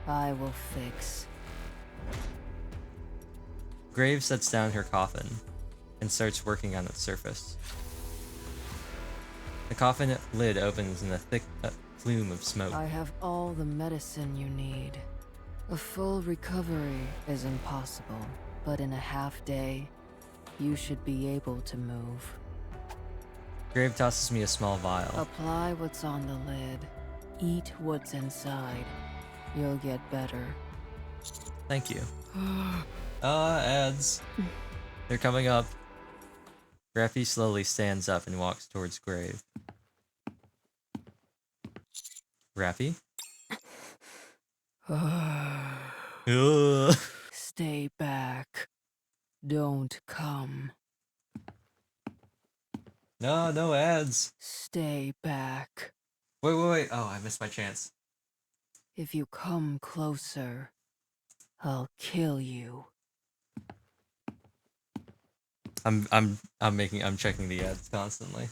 I will fix. Graves sets down her coffin and starts working on its surface. The coffin lid opens in a thick plume of smoke. I have all the medicine you need. A full recovery is impossible, but in a half day, you should be able to move. Grave tosses me a small vial. Apply what's on the lid. Eat what's inside. You'll get better. Thank you. Ads. They're coming up. Graffy slowly stands up and walks towards Grave. Rappy? Ugh. Stay back. Don't come. No, no ads. Stay back. Wait. Oh, I missed my chance. If you come closer, I'll kill you. I'm checking the ads constantly.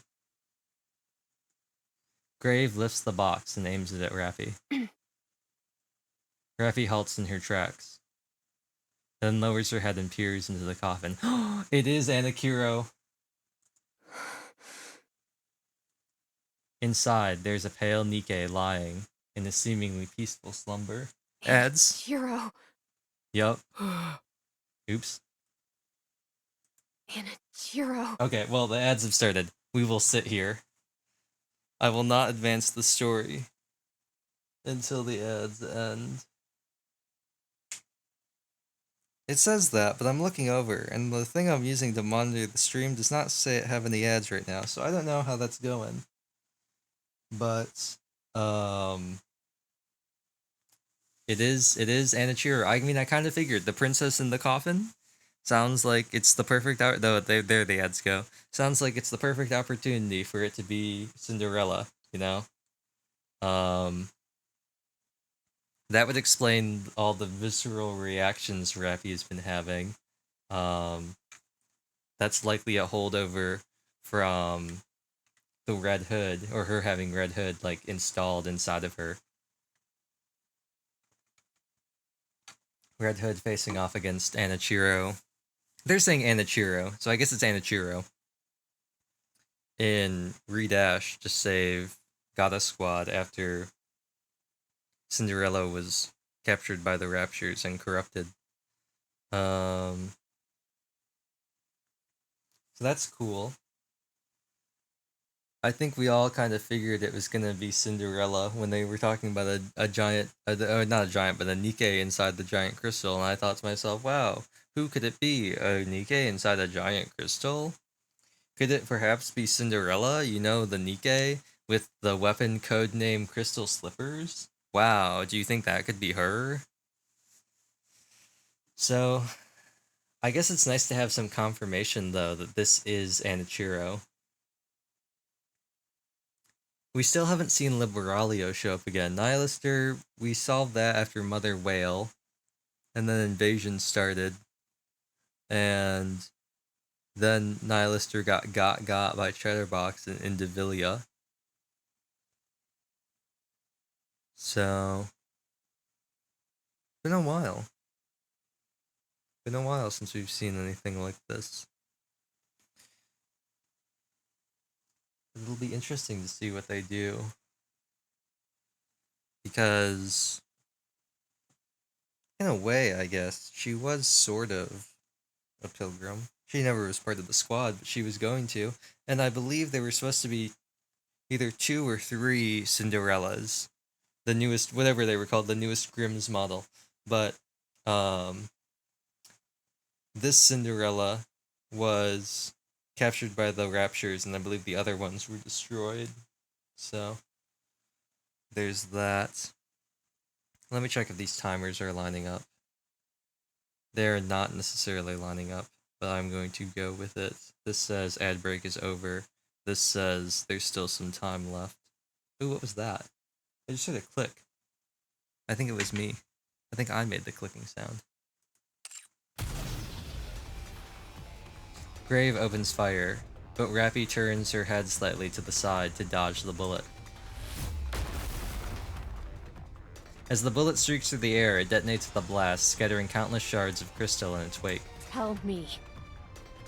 Grave lifts the box and aims it at Raffi. Raffi halts in her tracks, then lowers her head and peers into the coffin. It is Anakiro. Inside, there's a pale Nikke lying in a seemingly peaceful slumber. Ads. Hero. Yup. Oops. Anachiro. Okay, well, the ads have started. We will sit here. I will not advance the story until the ads end. It says that, but I'm looking over, and the thing I'm using to monitor the stream does not say it have any ads right now, so I don't know how that's going. But, it is Anachiro. I mean, I kind of figured the princess in the coffin sounds like it's the perfect though. There the ads go. Sounds like it's the perfect opportunity for it to be Cinderella. You know, that would explain all the visceral reactions Raffi has been having. That's likely a holdover from the Red Hood, or her having Red Hood like installed inside of her. Red Hood facing off against Anachiro. They're saying Anachiro, so I guess it's Anachiro. In Redash to save Goddess Squad after Cinderella was captured by the Raptures and corrupted. So that's cool. I think we all kind of figured it was gonna be Cinderella when they were talking about a giant, not a giant, but a Nikke inside the giant crystal, and I thought to myself, wow, who could it be? A Nikke inside a giant crystal? Could it perhaps be Cinderella? You know, the Nikke with the weapon codename Crystal Slippers? Wow, do you think that could be her? So, I guess it's nice to have some confirmation, though, that this is Anachiro. We still haven't seen Liberalio show up again. Nihilister, we solved that after Mother Whale, and then Invasion started, and then Nihilister got by Chatterbox and Indivilia. So, been a while. Been a while since we've seen anything like this. It'll be interesting to see what they do. Because, in a way, I guess, she was sort of a pilgrim. She never was part of the squad, but she was going to. And I believe there were supposed to be either 2 or 3 Cinderellas. The newest, whatever they were called, the newest Grimm's model. But, this Cinderella was captured by the Raptures, and I believe the other ones were destroyed. So, there's that. Let me check if these timers are lining up. They're not necessarily lining up, but I'm going to go with it. This says ad break is over. This says there's still some time left. Ooh, what was that? I just heard a click. I think it was me. I think I made the clicking sound. Grave opens fire, but Raffi turns her head slightly to the side to dodge the bullet. As the bullet streaks through the air, it detonates with a blast, scattering countless shards of crystal in its wake. Tell me,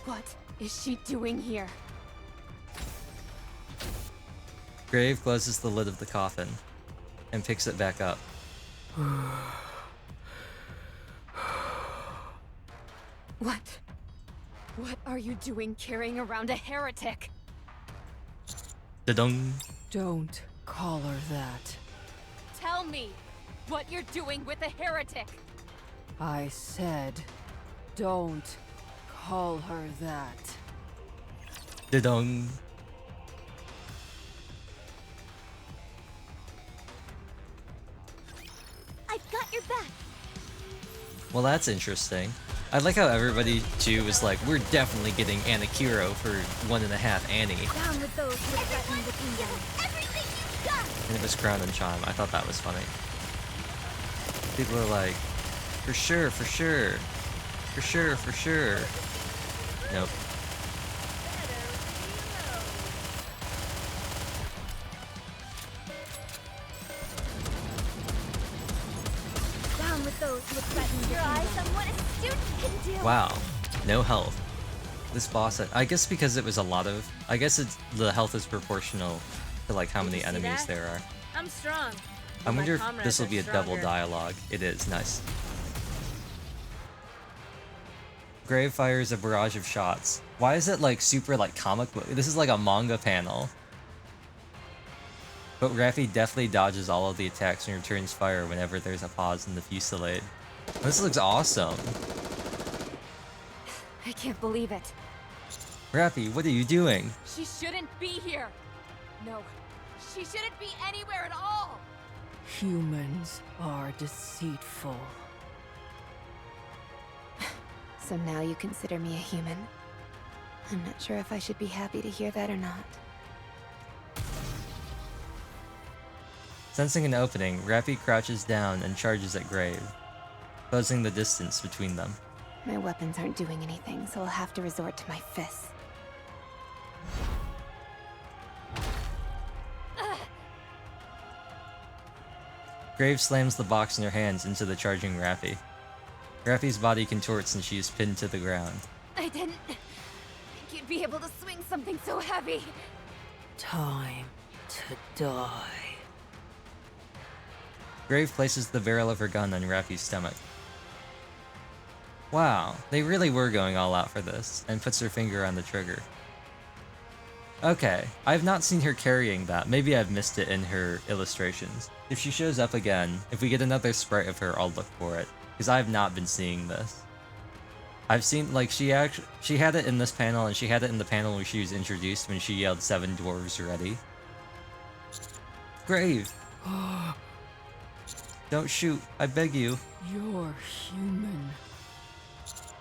what is she doing here? Grave closes the lid of the coffin and picks it back up. What? What are you doing carrying around a heretic? Da-dung. Don't call her that. Tell me what you're doing with a heretic. I said, don't call her that. Da-dung. I've got your back. Well, that's interesting. I like how everybody too was like, we're definitely getting Anakiro for 1.5 Annie. Down with those who threaten the kingdom. Everything you've done! And it was Crown and Charm. I thought that was funny. People are like, for sure, for sure. For sure, for sure. Nope. Down with those who threaten your eyes on what a student can do. Wow. No health. This boss, I guess because it was a lot of... I guess the health is proportional to like how many enemies there are. I'm strong. I wonder if this will be a double dialogue. It is. Nice. Grave fires a barrage of shots. Why is it like super like comic book? This is like a manga panel. But Raffi definitely dodges all of the attacks and returns fire whenever there's a pause in the fusillade. This looks awesome. I can't believe it. Raffi, what are you doing? She shouldn't be here. No, she shouldn't be anywhere at all. Humans are deceitful. So now you consider me a human? I'm not sure if I should be happy to hear that or not. Sensing an opening, Raffi crouches down and charges at Grave, closing the distance between them. My weapons aren't doing anything, so I'll have to resort to my fists. Grave slams the box in her hands into the charging Raffi. Raffi's body contorts and she is pinned to the ground. I didn't think you'd be able to swing something so heavy. Time to die. Grave places the barrel of her gun on Raffi's stomach. Wow, they really were going all out for this, and puts her finger on the trigger. Okay, I've not seen her carrying that. Maybe I've missed it in her illustrations. If she shows up again, if we get another sprite of her, I'll look for it. Because I've not been seeing this. I've seen, like, she had it in this panel, and she had it in the panel where she was introduced when she yelled 7 dwarves ready. Grave! Don't shoot, I beg you. You're human.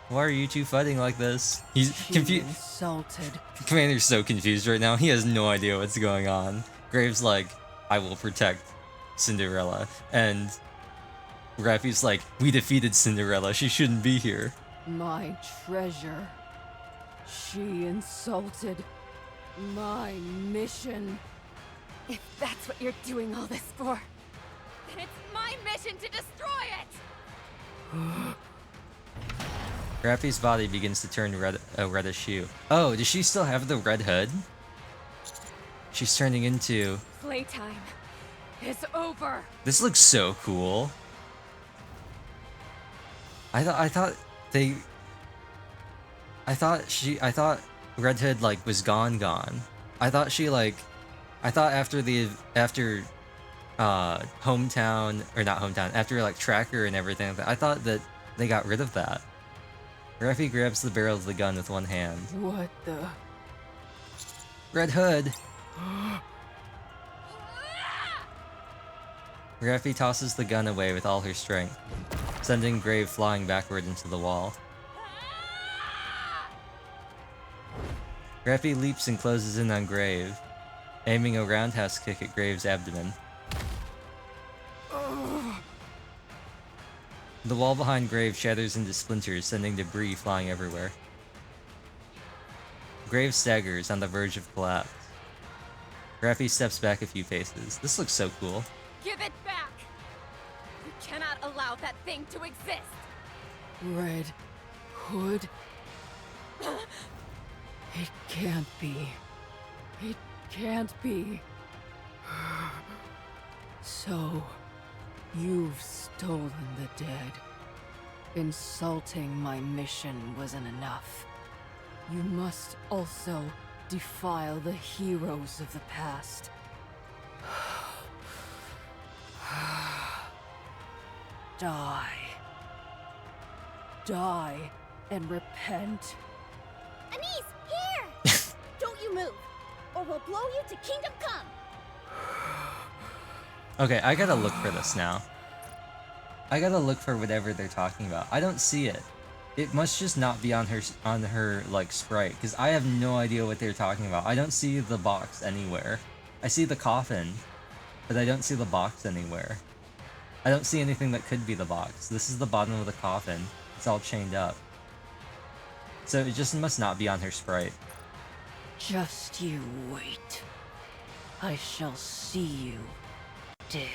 Why are you two fighting like this? He's confused. Insulted. Commander's so confused right now. He has no idea what's going on. Graves like, I will protect Cinderella. And Raffi's like, we defeated Cinderella. She shouldn't be here. My treasure. She insulted my mission. If that's what you're doing all this for, then it's my mission to destroy it! Raffi's body begins to turn a reddish hue. Oh, does she still have the red hood? She's turning into... Playtime is over. This looks so cool. I thought Red Hood like was gone. I thought after hometown, or not hometown, after like Tracker and everything, I thought that they got rid of that. Raffi grabs the barrel of the gun with one hand. What the? Red Hood! Raffi tosses the gun away with all her strength, sending Grave flying backward into the wall. Raffi leaps and closes in on Grave, aiming a roundhouse kick at Grave's abdomen. The wall behind Grave shatters into splinters, sending debris flying everywhere. Grave staggers on the verge of collapse. Raffi steps back a few paces. This looks so cool. Give it back! We cannot allow that thing to exist! Red Hood? It can't be. It can't be. So, you've stolen the dead. Insulting my mission wasn't enough. You must also defile the heroes of the past. Die. Die and repent. Anise, here! Don't you move, or we'll blow you to Kingdom Come! Okay, I gotta look for this now. I gotta look for whatever they're talking about. I don't see it. It must just not be on her like sprite, because I have no idea what they're talking about. I don't see the box anywhere. I see the coffin, but I don't see the box anywhere. I don't see anything that could be the box. This is the bottom of the coffin. It's all chained up. So it just must not be on her sprite. Just you wait. I shall see you dead.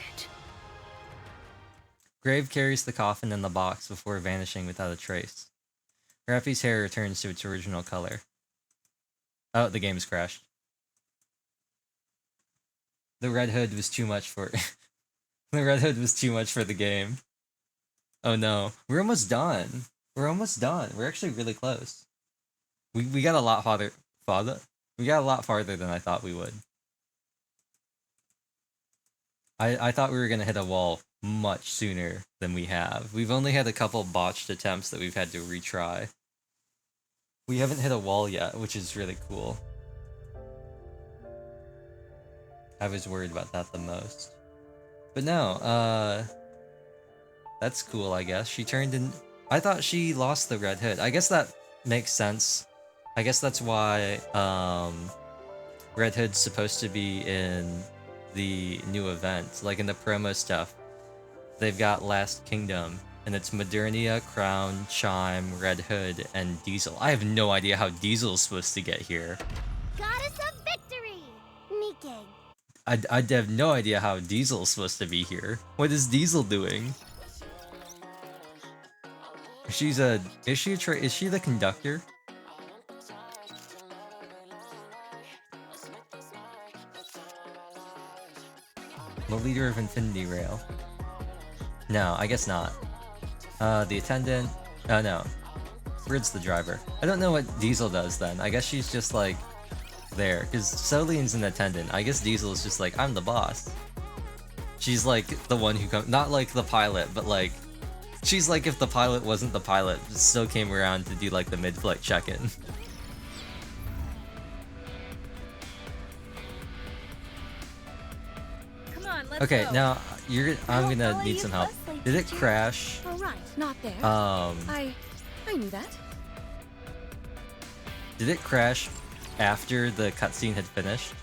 Grave carries the coffin in the box before vanishing without a trace. Rappy's hair returns to its original color. Oh, the game's crashed. The Red Hood was too much for... the Red Hood was too much for the game. Oh no. We're almost done. We're almost done. We're actually really close. We got a lot farther... We got a lot farther than I thought we would. I thought we were gonna hit a wall much sooner than we have. We've only had a couple botched attempts that we've had to retry. We haven't hit a wall yet, which is really cool. I was worried about that the most. But no, that's cool, I guess. She turned in... I thought she lost the Red Hood. I guess that makes sense. I guess that's why, Red Hood's supposed to be in the new event. Like in the promo stuff, they've got Last Kingdom, and it's Modernia, Crown, Chime, Red Hood, and Diesel. I have no idea how Diesel's supposed to get here. Goddess of victory! Nikke. I'd have no idea how Diesel's supposed to be here. What is Diesel doing? Is she the conductor? The leader of Infinity Rail. No, I guess not. The attendant. Oh no. Brid's the driver. I don't know what Diesel does then. I guess she's just like there. Because Solian's an attendant. I guess Diesel is just like, I'm the boss. She's like the one who comes. Not like the pilot, but like. She's like if the pilot wasn't the pilot, but still came around to do like the mid-flight check-in. Okay, now I'm gonna need some help. Did it crash? All right, not there. I knew that. Did it crash after the cutscene had finished?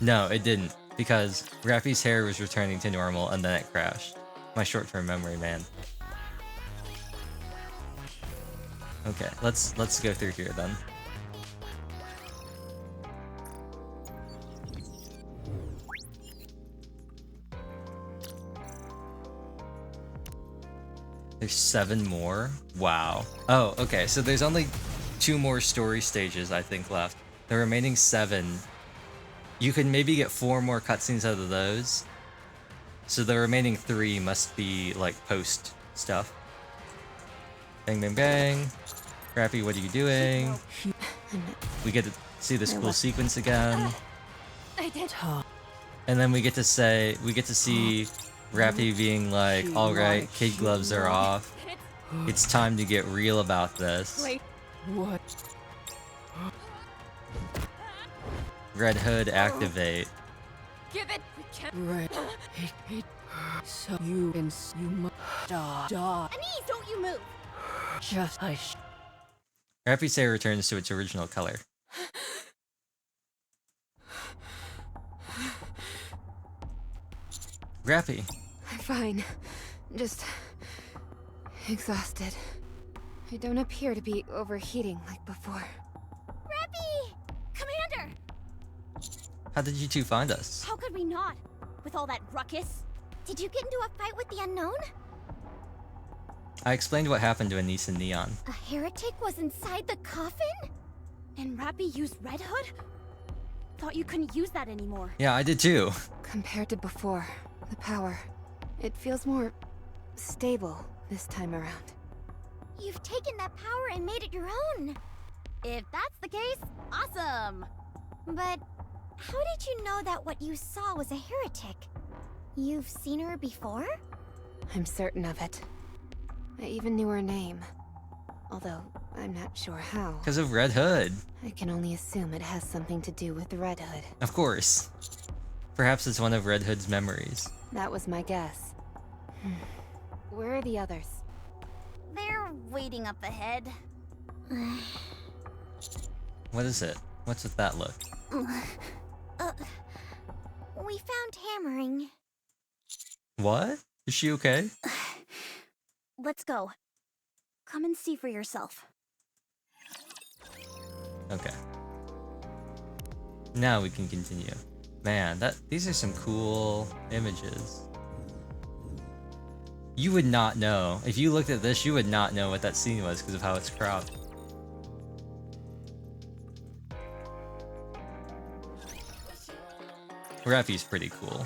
No, it didn't, because Rappy's hair was returning to normal and then it crashed. My short-term memory, man. Okay, let's go through here then. There's 7 more? Wow. Oh, okay, so there's only 2 more story stages, I think, left. The remaining 7, you could maybe get 4 more cutscenes out of those. So the remaining 3 must be, like, post stuff. Bang, bang, bang. Rappy, what are you doing? We get to see this cool sequence again. I did. And then we get to see Rappy being like, alright, kid gloves are off. It's time to get real about this. Wait. What? Red Hood activate. Give it. Red. So you must die. Anise, don't you move! Just Rappy's hair returns to its original color. Rappy. I'm fine. Just exhausted. I don't appear to be overheating like before. Rappy! Commander! How did you two find us? How could we not? With all that ruckus? Did you get into a fight with the unknown? I explained what happened to Anise and Neon. A heretic was inside the coffin? And Rappy used Red Hood? Thought you couldn't use that anymore. Yeah, I did too. Compared to before, the power, it feels more stable this time around. You've taken that power and made it your own. If that's the case, awesome. But how did you know that what you saw was a heretic? You've seen her before? I'm certain of it. I even knew her name. Although, I'm not sure how. Because of Red Hood. I can only assume it has something to do with Red Hood. Of course. Perhaps it's one of Red Hood's memories. That was my guess. Where are the others? They're waiting up ahead. What is it? What's with that look? We found hammering. What? Is she okay? Let's go. Come and see for yourself. Okay. Now we can continue. Man, these are some cool images. You would not know. If you looked at this, you would not know what that scene was because of how it's cropped. Rappy's pretty cool.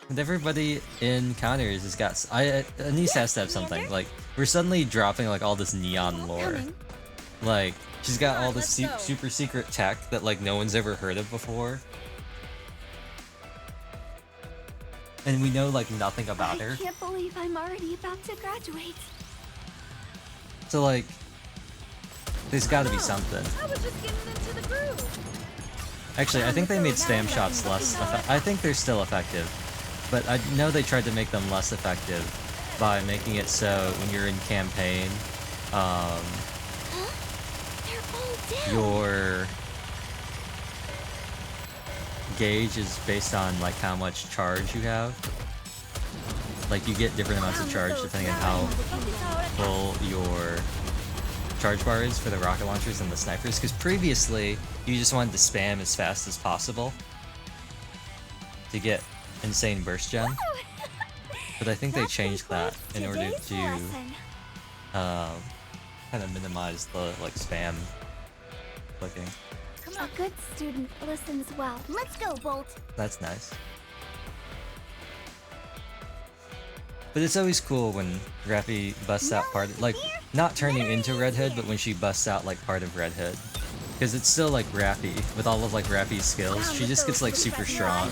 And everybody in counters has got. Anise has to have something. Like, we're suddenly dropping like all this neon lore. Like, she's got all this super secret tech that like no one's ever heard of before. And we know like nothing about her. I can't believe I'm already about to graduate. So like, there's gotta be something. I was just getting into the groove. Actually, I think they made spam shots less I think they're still effective. But I know they tried to make them less effective by making it so when you're in campaign, your gauge is based on like how much charge you have. Like you get different amounts of charge depending on how full your charge bar is for the rocket launchers and the snipers. Because previously you just wanted to spam as fast as possible to get insane burst gen. But I think they changed that in order to kind of minimize the like spam clicking. A good student listens well. Let's go, Bolt. That's nice. But it's always cool when Rappy busts out part of, like, not turning into Red Hood, but when she busts out like part of Red Hood. Because it's still like Rappy, with all of like Rappy's skills, she just gets like super strong.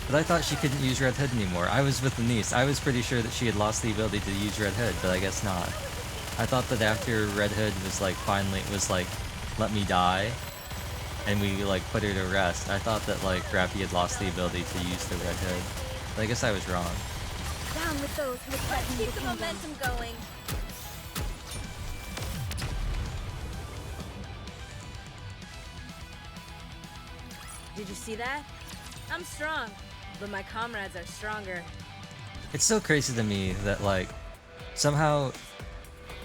But I thought she couldn't use Red Hood anymore. I was with Anise. I was pretty sure that she had lost the ability to use Red Hood, but I guess not. I thought that after Red Hood was like finally was like, let me die, and we like put her to rest, I thought that like Rappy had lost the ability to use the Red Hood. But I guess I was wrong. Down with those who threaten keep the momentum going. Did you see that? I'm strong, but my comrades are stronger. It's so crazy to me that like somehow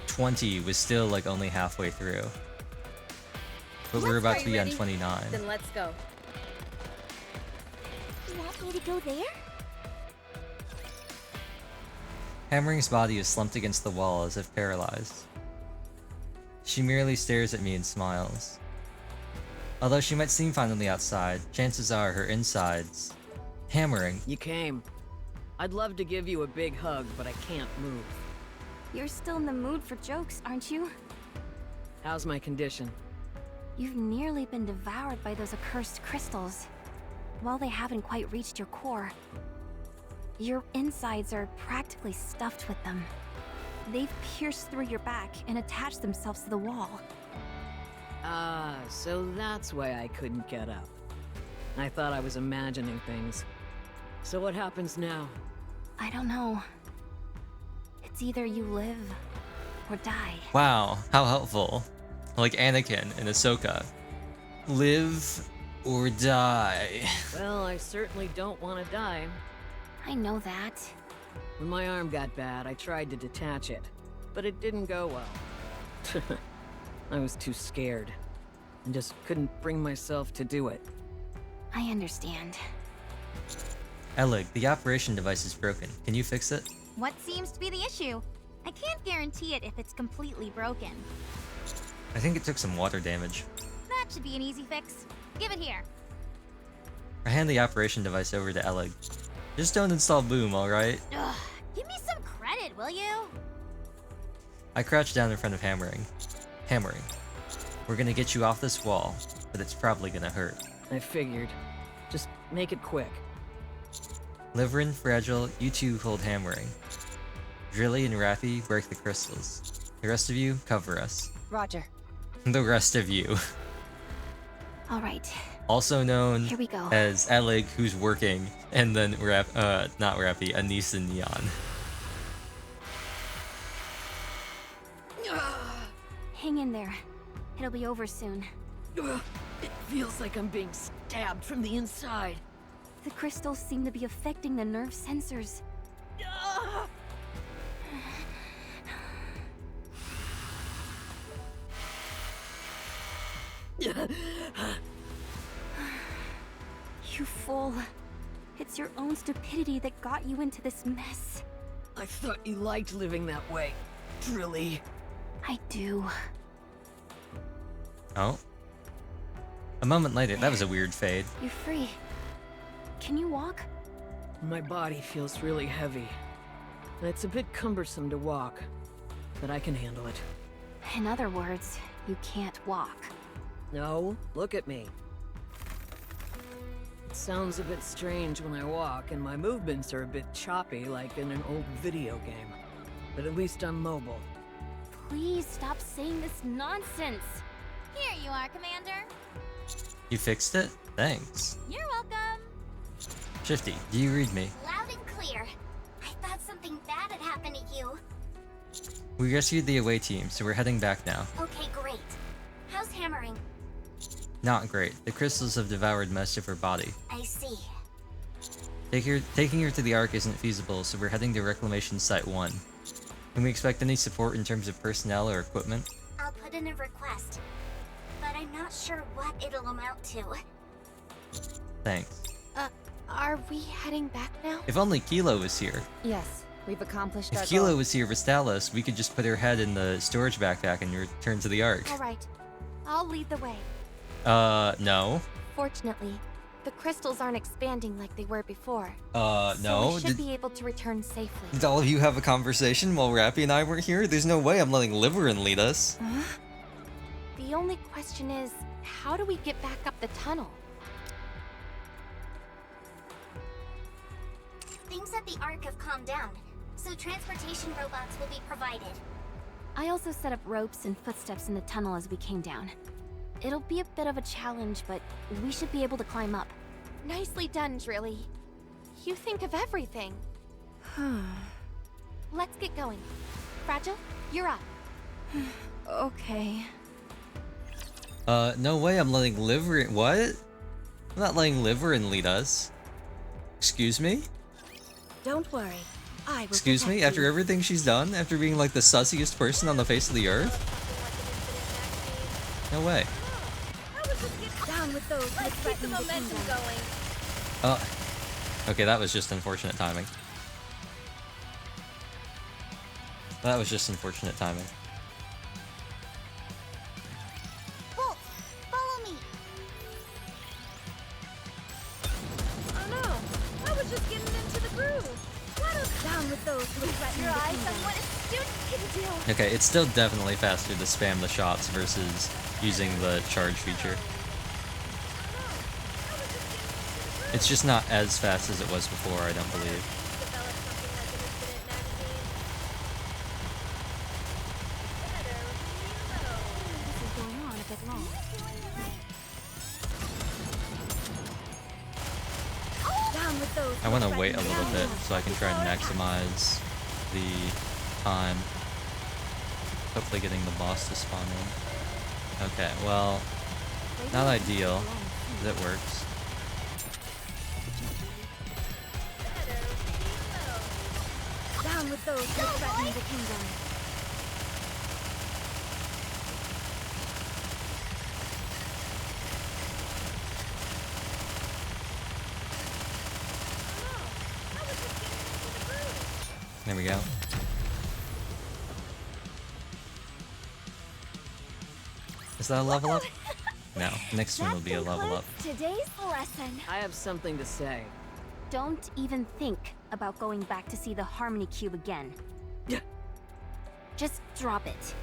20 was still like only halfway through. But we're about to be on 29. Then let's go. You want me to go there? Hammering's body is slumped against the wall as if paralyzed. She merely stares at me and smiles. Although she might seem fine on the outside, chances are her insides. Hammering. You came. I'd love to give you a big hug, but I can't move. You're still in the mood for jokes, aren't you? How's my condition? You've nearly been devoured by those accursed crystals. While they haven't quite reached your core, your insides are practically stuffed with them. They've pierced through your back and attached themselves to the wall. Ah, so that's why I couldn't get up. I thought I was imagining things. So what happens now? I don't know. It's either you live or die. Wow, how helpful. Like Anakin and Ahsoka. Live or die. Well, I certainly don't want to die. I know that. When my arm got bad, I tried to detach it, but it didn't go well. I was too scared and just couldn't bring myself to do it. I understand. Elig, the operation device is broken. Can you fix it? What seems to be the issue? I can't guarantee it if it's completely broken. I think it took some water damage. That should be an easy fix. Give it here. I hand the operation device over to Elig. Just don't install Boom, alright? Ugh, give me some credit, will you? I crouch down in front of Hammering. Hammering. We're gonna get you off this wall, but it's probably gonna hurt. I figured. Just make it quick. Liveryn, Fragile, you two hold Hammering. Drilly and Rappy break the crystals. The rest of you, cover us. Roger. The rest of you. All right. also known Here we go. as Elig, who's working, and then not Rappy, Anissa Neon. Hang in there. It'll be over soon. It feels like I'm being stabbed from the inside. The crystals seem to be affecting the nerve sensors. You fool. It's your own stupidity that got you into this mess. I thought you liked living that way, Drilly. I do. Oh. A moment later, that was a weird fade. You're free. Can you walk? My body feels really heavy. It's a bit cumbersome to walk, but I can handle it. In other words, you can't walk. No, look at me. It sounds a bit strange when I walk, and my movements are a bit choppy like in an old video game. But at least I'm mobile. Please stop saying this nonsense. Here you are, Commander. You fixed it? Thanks. You're welcome. Shifty, do you read me? Loud and clear. I thought something bad had happened to you. We rescued the away team, so we're heading back now. Okay, great. How's hammering? Not great. The crystals have devoured most of her body. I see. Taking her to the Ark isn't feasible, so we're heading to Reclamation Site 1. Can we expect any support in terms of personnel or equipment? I'll put in a request, but I'm not sure what it'll amount to. Thanks. Are we heading back now? If only Kilo was here. Yes, we've accomplished our If Kilo goal. was here with Stalos, we could just put her head in the storage backpack and return to the Ark. All right, I'll lead the way. No. Fortunately, the crystals aren't expanding like they were before. No. So we should be able to return safely. Did all of you have a conversation while Rappy and I weren't here? There's no way I'm letting Liveryn lead us. Huh? The only question is, how do we get back up the tunnel? Things at the Ark have calmed down, so transportation robots will be provided. I also set up ropes and footsteps in the tunnel as we came down. It'll be a bit of a challenge, but we should be able to climb up. Nicely done, Drilly. You think of everything. Let's get going. Fragile, you're up. Okay. No way I'm letting Liveryn— what? I'm not letting Liveryn lead us. Excuse me? Don't worry. I will Excuse me? protect After you. everything she's done? After being like the sussiest person on the face of the earth? No way. Down with those who Let's keep threaten the the momentum kingdom. going. Okay, that was just unfortunate timing. That was just unfortunate timing. Bolt, follow me. Oh no, I was just getting into the groove. Down with those who threaten Your the eyes kingdom. on what a student can do. Okay, it's still definitely faster to spam the shots versus using the charge feature. It's just not as fast as it was before, I don't believe. Develop something like an incident magazine. This is going on a bit long. Down with those I who want to threaten wait a the little bit kingdom. so I can try and maximize the time. Hopefully getting the boss to spawn in. Okay, well, not ideal, but it works. Down with those who threaten the kingdom. There we go. Is that a level up? No, next one will be a level up. Today's lesson. I have something to say. Don't even think about going back to see the Harmony Cube again. Just drop it.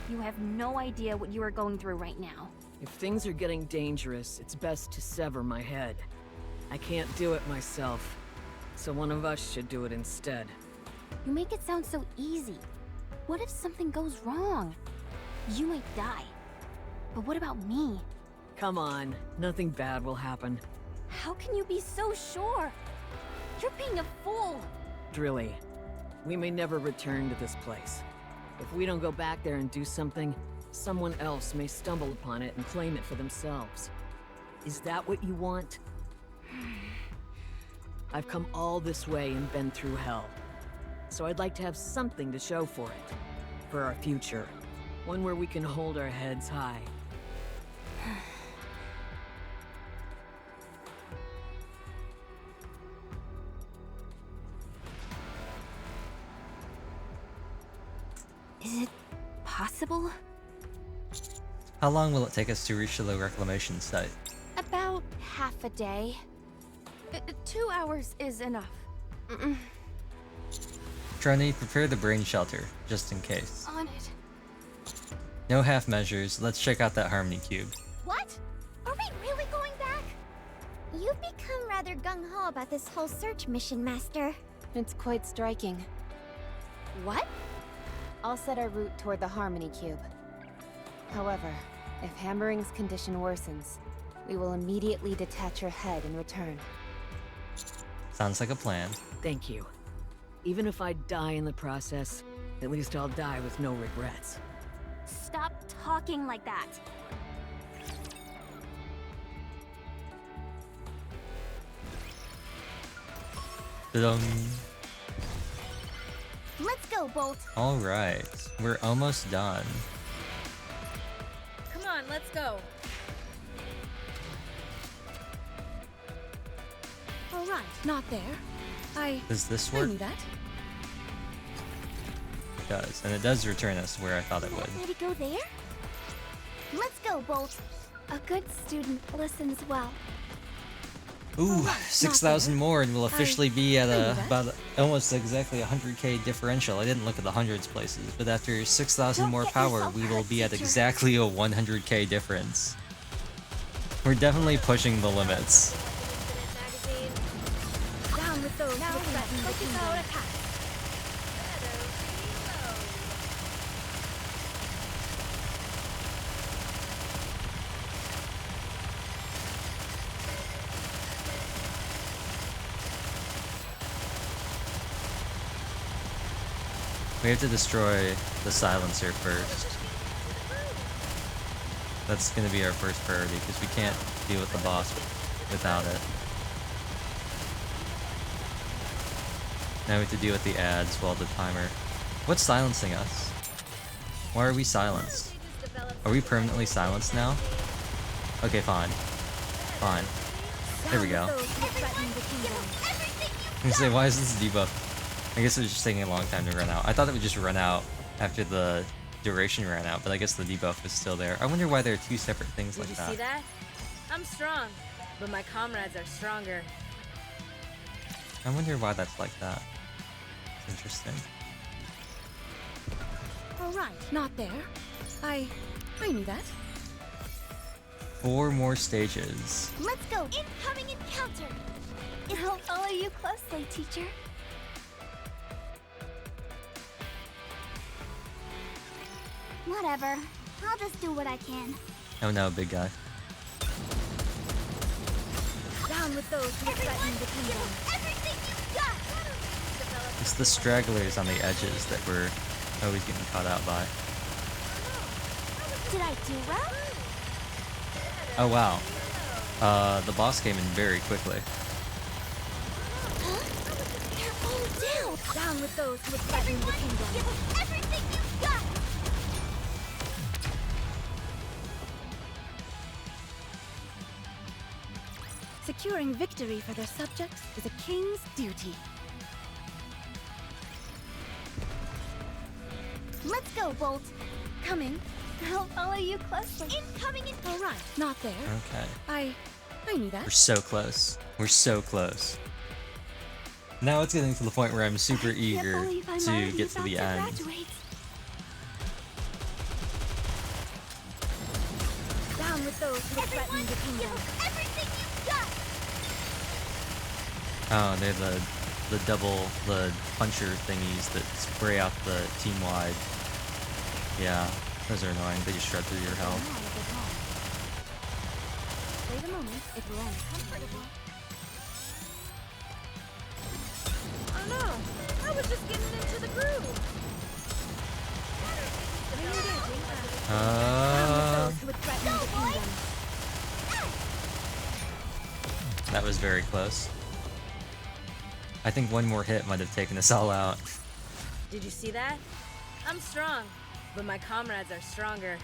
You have no idea what you are going through right now. If things are getting dangerous, it's best to sever my head. I can't do it myself, so one of us should do it instead. You make it sound so easy. What if something goes wrong? You might die. But what about me? Come on, nothing bad will happen. How can you be so sure? You're being a fool. Drilly, we may never return to this place. If we don't go back there and do something, someone else may stumble upon it and claim it for themselves. Is that what you want? I've come all this way and been through hell. So I'd like to have something to show for it. For our future. One where we can hold our heads high. Is it possible? How long will it take us to reach the reclamation site? About half a day. 2 hours is enough. Trony, prepare the brain shelter, just in case. On it. No half measures, let's check out that harmony cube. What? Are we really going back? You've become rather gung-ho about this whole search mission, Master. It's quite striking. What? I'll set our route toward the Harmony Cube. However, if Hammering's condition worsens, we will immediately detach her head and return. Sounds like a plan. Thank you. Even if I die in the process, at least I'll die with no regrets. Stop talking like that. Dum. Let's go, Bolt. Alright, we're almost done. Come on, let's go. All right, not there. Does this I work? knew that. It does, and it does return us where I thought it would. Want me to go there? Let's go, Bolt. A good student listens well. Ooh, not 6,000 there. more and we'll officially be at I knew that. about almost exactly 100k differential. I didn't look at the hundreds places, but after 6,000 Don't more get power, yourself we will hurt, be at teacher. exactly a 100k difference. We're definitely pushing the limits. Magazine. Down with those Now who threaten the focus kingdom. our attack. Better reload. We have to destroy the silencer first. That's gonna be our first priority, because we can't deal with the boss without it. Now we have to deal with the ads while the timer... What's silencing us? Why are we silenced? Are we permanently silenced now? Okay, fine. Fine. There we go. I was gonna say, why is this debuff? I guess it was just taking a long time to run out. I thought it would just run out after the duration ran out, but I guess the debuff is still there. I wonder why there are two separate things Did like you that. see that? I'm strong, but my comrades are stronger. I wonder why that's like that. It's interesting. All right, not there. I knew that. 4 more stages. Let's go. Incoming encounter. I'll follow you closely, teacher. Whatever. I'll just do what I can. Oh no, big guy. Down with those who threaten the kingdom. Everything you've got. It's the stragglers on the edges that we're always getting caught out by. Did I do well? Oh wow. The boss came in very quickly. Huh? They're all down. Down with those who threaten the kingdom. Give us everything you've got. Securing victory for their subjects is a king's duty. Let's go, Bolt. Coming. I'll follow you closely. Incoming encounter. All right, not there. Okay. I knew that. We're so close. We're so close. Now it's getting to the point where I'm super eager to get to the end. Down with those who threaten the kingdom. Everything you've got. Oh, they're the puncher thingies that spray out the team-wide. Yeah, those are annoying. They just shred through your health. Wait a moment, it will end comfortable. Oh no! I was just getting into the groove! That was very close. I think one more hit might have taken us all out. Did you see that? I'm strong, but my comrades are stronger.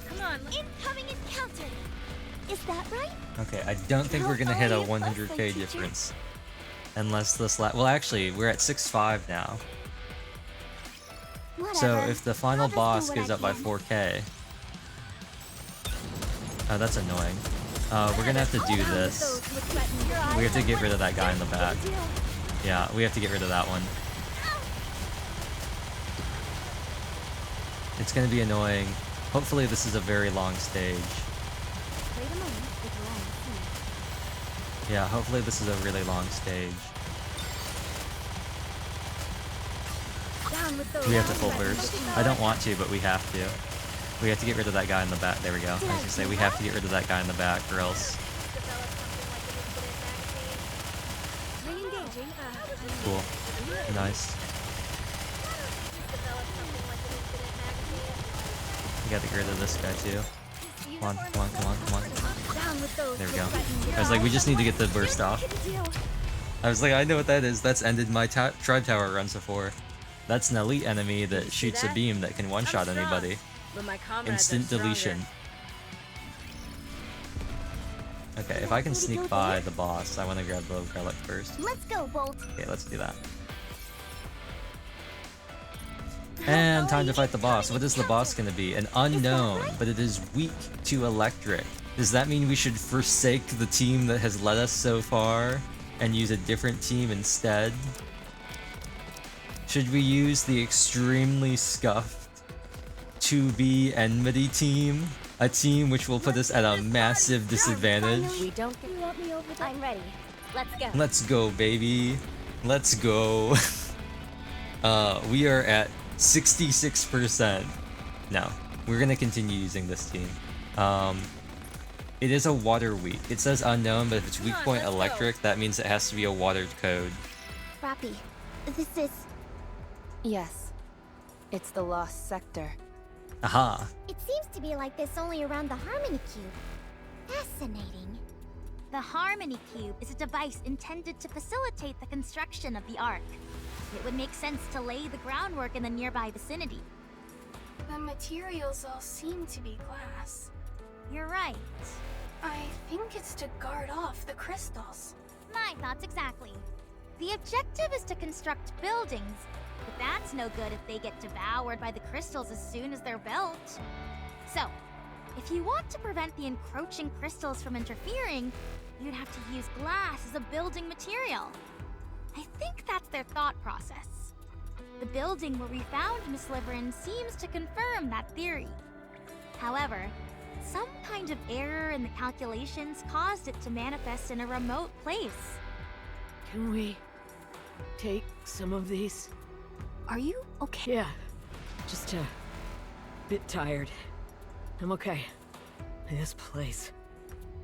Come on, Incoming encounter! Is that right? Okay, I don't think we're gonna hit a 100k difference. Unless this well, actually, we're at 6.5 now. So Whatever. if the final I'll just boss do what goes I up by can. 4k... Oh, that's annoying. We're gonna have to do this. We have to get rid of that guy in the back. Yeah, we have to get rid of that one. It's gonna be annoying. Hopefully this is a very long stage. Wait a moment, it will end soon. Yeah, hopefully this is a really long stage. down with those. We have to full burst. I don't want to, but we have to. We have to get rid of that guy in the back. There we go. I was gonna say, we have to get rid of that guy in the back, or else... Re-engaging. Cool. Nice. We gotta get rid of this guy too. Come on, come on, come on, come on. Down with those. There we go. I was like, we just need to get the burst off. I was like, I know what that is. That's ended my tribe tower runs before. That's an elite enemy that shoots a beam that can one-shot anybody. But my comrades Instant are stronger. deletion. Okay, if I can sneak by the boss, I want to grab the relic first. Let's go, Bolt. Okay, let's do that. And time to fight the boss. What is the boss going to be? An unknown, but it is weak to electric. Does that mean we should forsake the team that has led us so far and use a different team instead? Should we use the extremely scuffed 2B enmity team? A team which will put us at a massive disadvantage? We don't get... I'm ready. Let's go. Let's go, baby. Let's go. We are at 66%. No, we're gonna continue using this team. It is a water weak. It says unknown, but if it's weak point electric, that means it has to be a water code. Rappy, this is... Yes. It's the lost sector. Aha. It seems to be like this only around the Harmony Cube. Fascinating. The Harmony Cube is a device intended to facilitate the construction of the Ark. It would make sense to lay the groundwork in the nearby vicinity. The materials all seem to be glass. You're right. I think it's to guard off the crystals. My thoughts exactly. The objective is to construct buildings, but that's no good if they get devoured by the crystals as soon as they're built. So, if you want to prevent the encroaching crystals from interfering, you'd have to use glass as a building material. I think that's their thought process. The building where we found Miss Liveryn seems to confirm that theory. However, some kind of error in the calculations caused it to manifest in a remote place. Can we take some of these? Are you okay? Yeah, just a bit tired. I'm okay. This place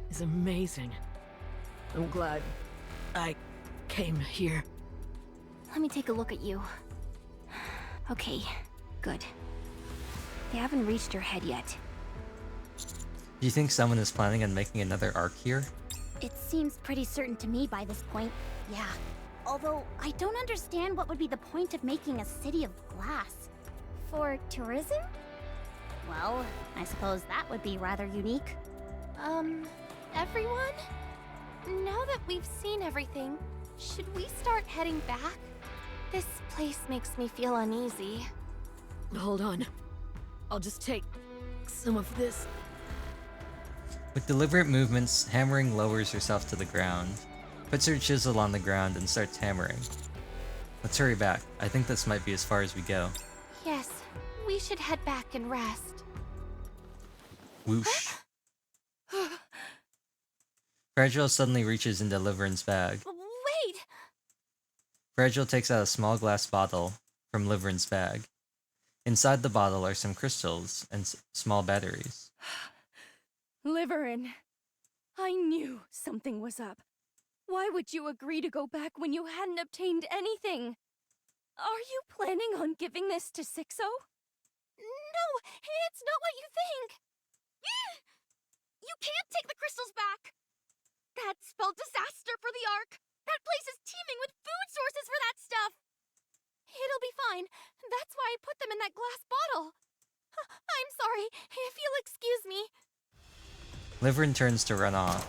is amazing. I'm glad I came here. Let me take a look at you. Okay, good. They haven't reached your head yet. Do you think someone is planning on making another arc here? It seems pretty certain to me by this point, yeah. Although, I don't understand what would be the point of making a city of glass. For tourism? Well, I suppose that would be rather unique. Everyone? Now that we've seen everything, should we start heading back? This place makes me feel uneasy. Hold on. I'll just take some of this. With deliberate movements, Hammering lowers herself to the ground, puts her chisel on the ground, and starts hammering. Let's hurry back. I think this might be as far as we go. Yes, we should head back and rest. Whoosh. Fragile suddenly reaches into Liveryn's bag. Wait! Fragile takes out a small glass bottle from Liveryn's bag. Inside the bottle are some crystals and small batteries. Liveryn, I knew something was up. Why would you agree to go back when you hadn't obtained anything? Are you planning on giving this to Sixo? No, it's not what you think. You can't take the crystals back. That spelled disaster for the Ark. That place is teeming with food sources for that stuff. It'll be fine. That's why I put them in that glass bottle. I'm sorry, if you'll excuse me. Liveryn turns to run off.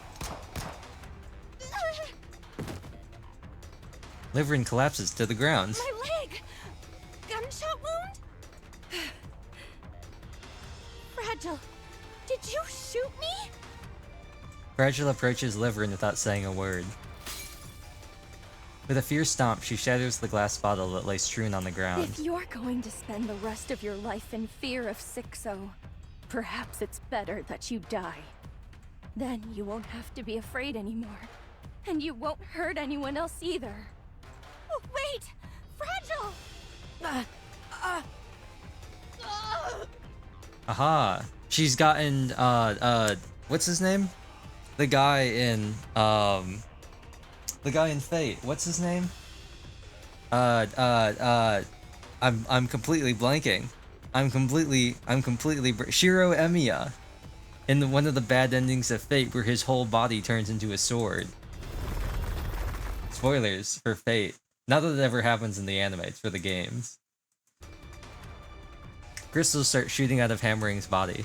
Liveryn collapses to the ground. My leg! Gunshot wound? Fragile, did you shoot me? Fragile approaches Liveryn without saying a word. With a fierce stomp, she shatters the glass bottle that lay strewn on the ground. If you're going to spend the rest of your life in fear of Sixo, perhaps it's better that you die. Then you won't have to be afraid anymore. And you won't hurt anyone else either. Oh, wait! Fragile! Aha! She's gotten, what's his name? The guy in Fate. What's his name? I'm completely blanking. Shiro Emiya. In one of the bad endings of Fate, where his whole body turns into a sword. Spoilers for Fate. Not that it ever happens in the anime, it's for the games. Crystals start shooting out of Hammering's body.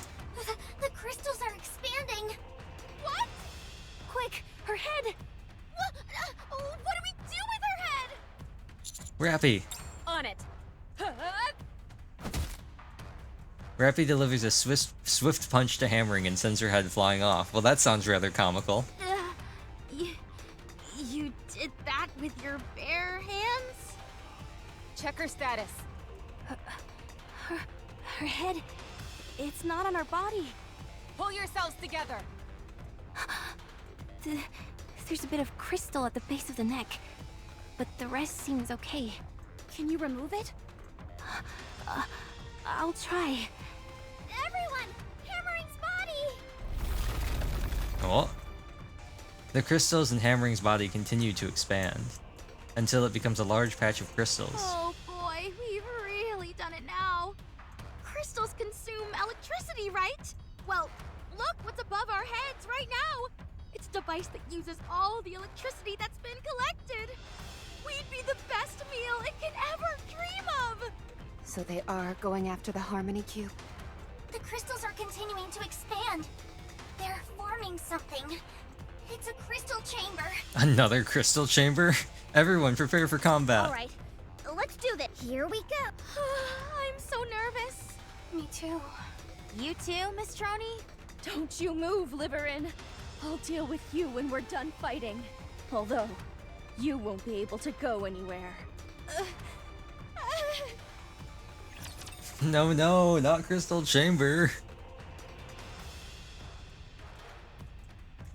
The crystals are expanding. What? Quick, her head! What do we do with her head? Rappy! On it. Rappy delivers a swift punch to Hammering and sends her head flying off. Well, that sounds rather comical. You did that with your bare hands? Check her status. Her head, it's not on her body. Pull yourselves together. There's a bit of crystal at the base of the neck, but the rest seems okay. Can you remove it? I'll try. Everyone! Hammering's body! Oh. The crystals in Hammering's body continue to expand, until it becomes a large patch of crystals. Oh boy, we've really done it now. Crystals consume electricity, right? Well, look what's above our heads right now. It's a device that uses all the electricity that's been collected. We'd be the best meal it can ever dream of. So they are going after the Harmony Cube? The crystals are continuing to expand. They're forming something. It's a crystal chamber. Another crystal chamber? Everyone prepare for combat. All right, let's do this. Here we go. I'm so nervous. Me too. You too, Miss Troney? Don't you move, Liveryn. I'll deal with you when we're done fighting. Although, you won't be able to go anywhere. No, not crystal chamber.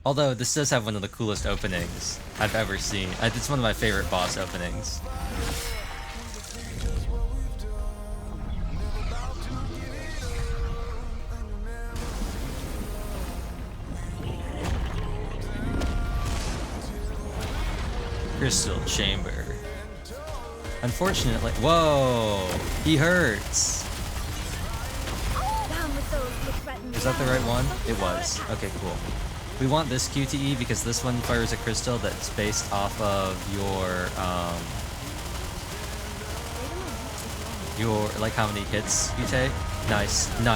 Although, this does have one of the coolest openings I've ever seen. It's one of my favorite boss openings. Crystal chamber. Unfortunately, whoa, he hurts. Is that the right one? It was. Okay, cool. We want this QTE because this one fires a crystal that's based off of your like how many hits you take. Nice. Come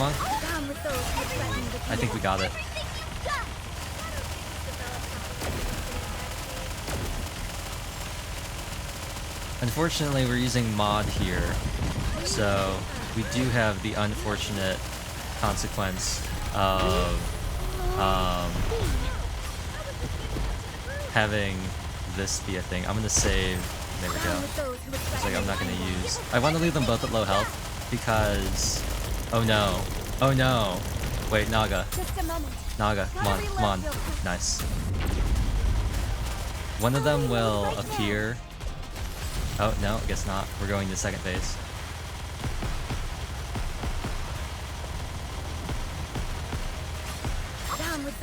on. I think we got it. Unfortunately, we're using mod here, so we do have the unfortunate consequence of having this be a thing. I'm gonna save. There we go. It's like I'm not gonna use. I want to leave them both at low health because. Oh no! Wait, Naga. Come on. Nice. One of them will appear. Oh, no, I guess not. We're going to second phase.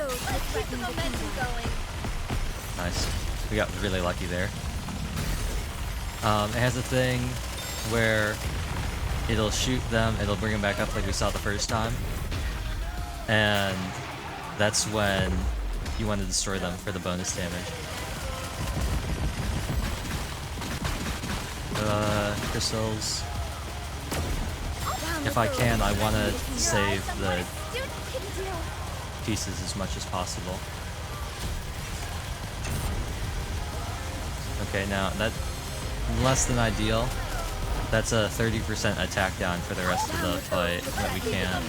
those let's keep the momentum going. Nice. We got really lucky there. It has a thing where it'll shoot them, it'll bring them back up like we saw the first time. And that's when you want to destroy them for the bonus damage. Crystals. If I can, I want to save the pieces as much as possible. Okay, now that's less than ideal. That's a 30% attack down for the rest of the fight that we can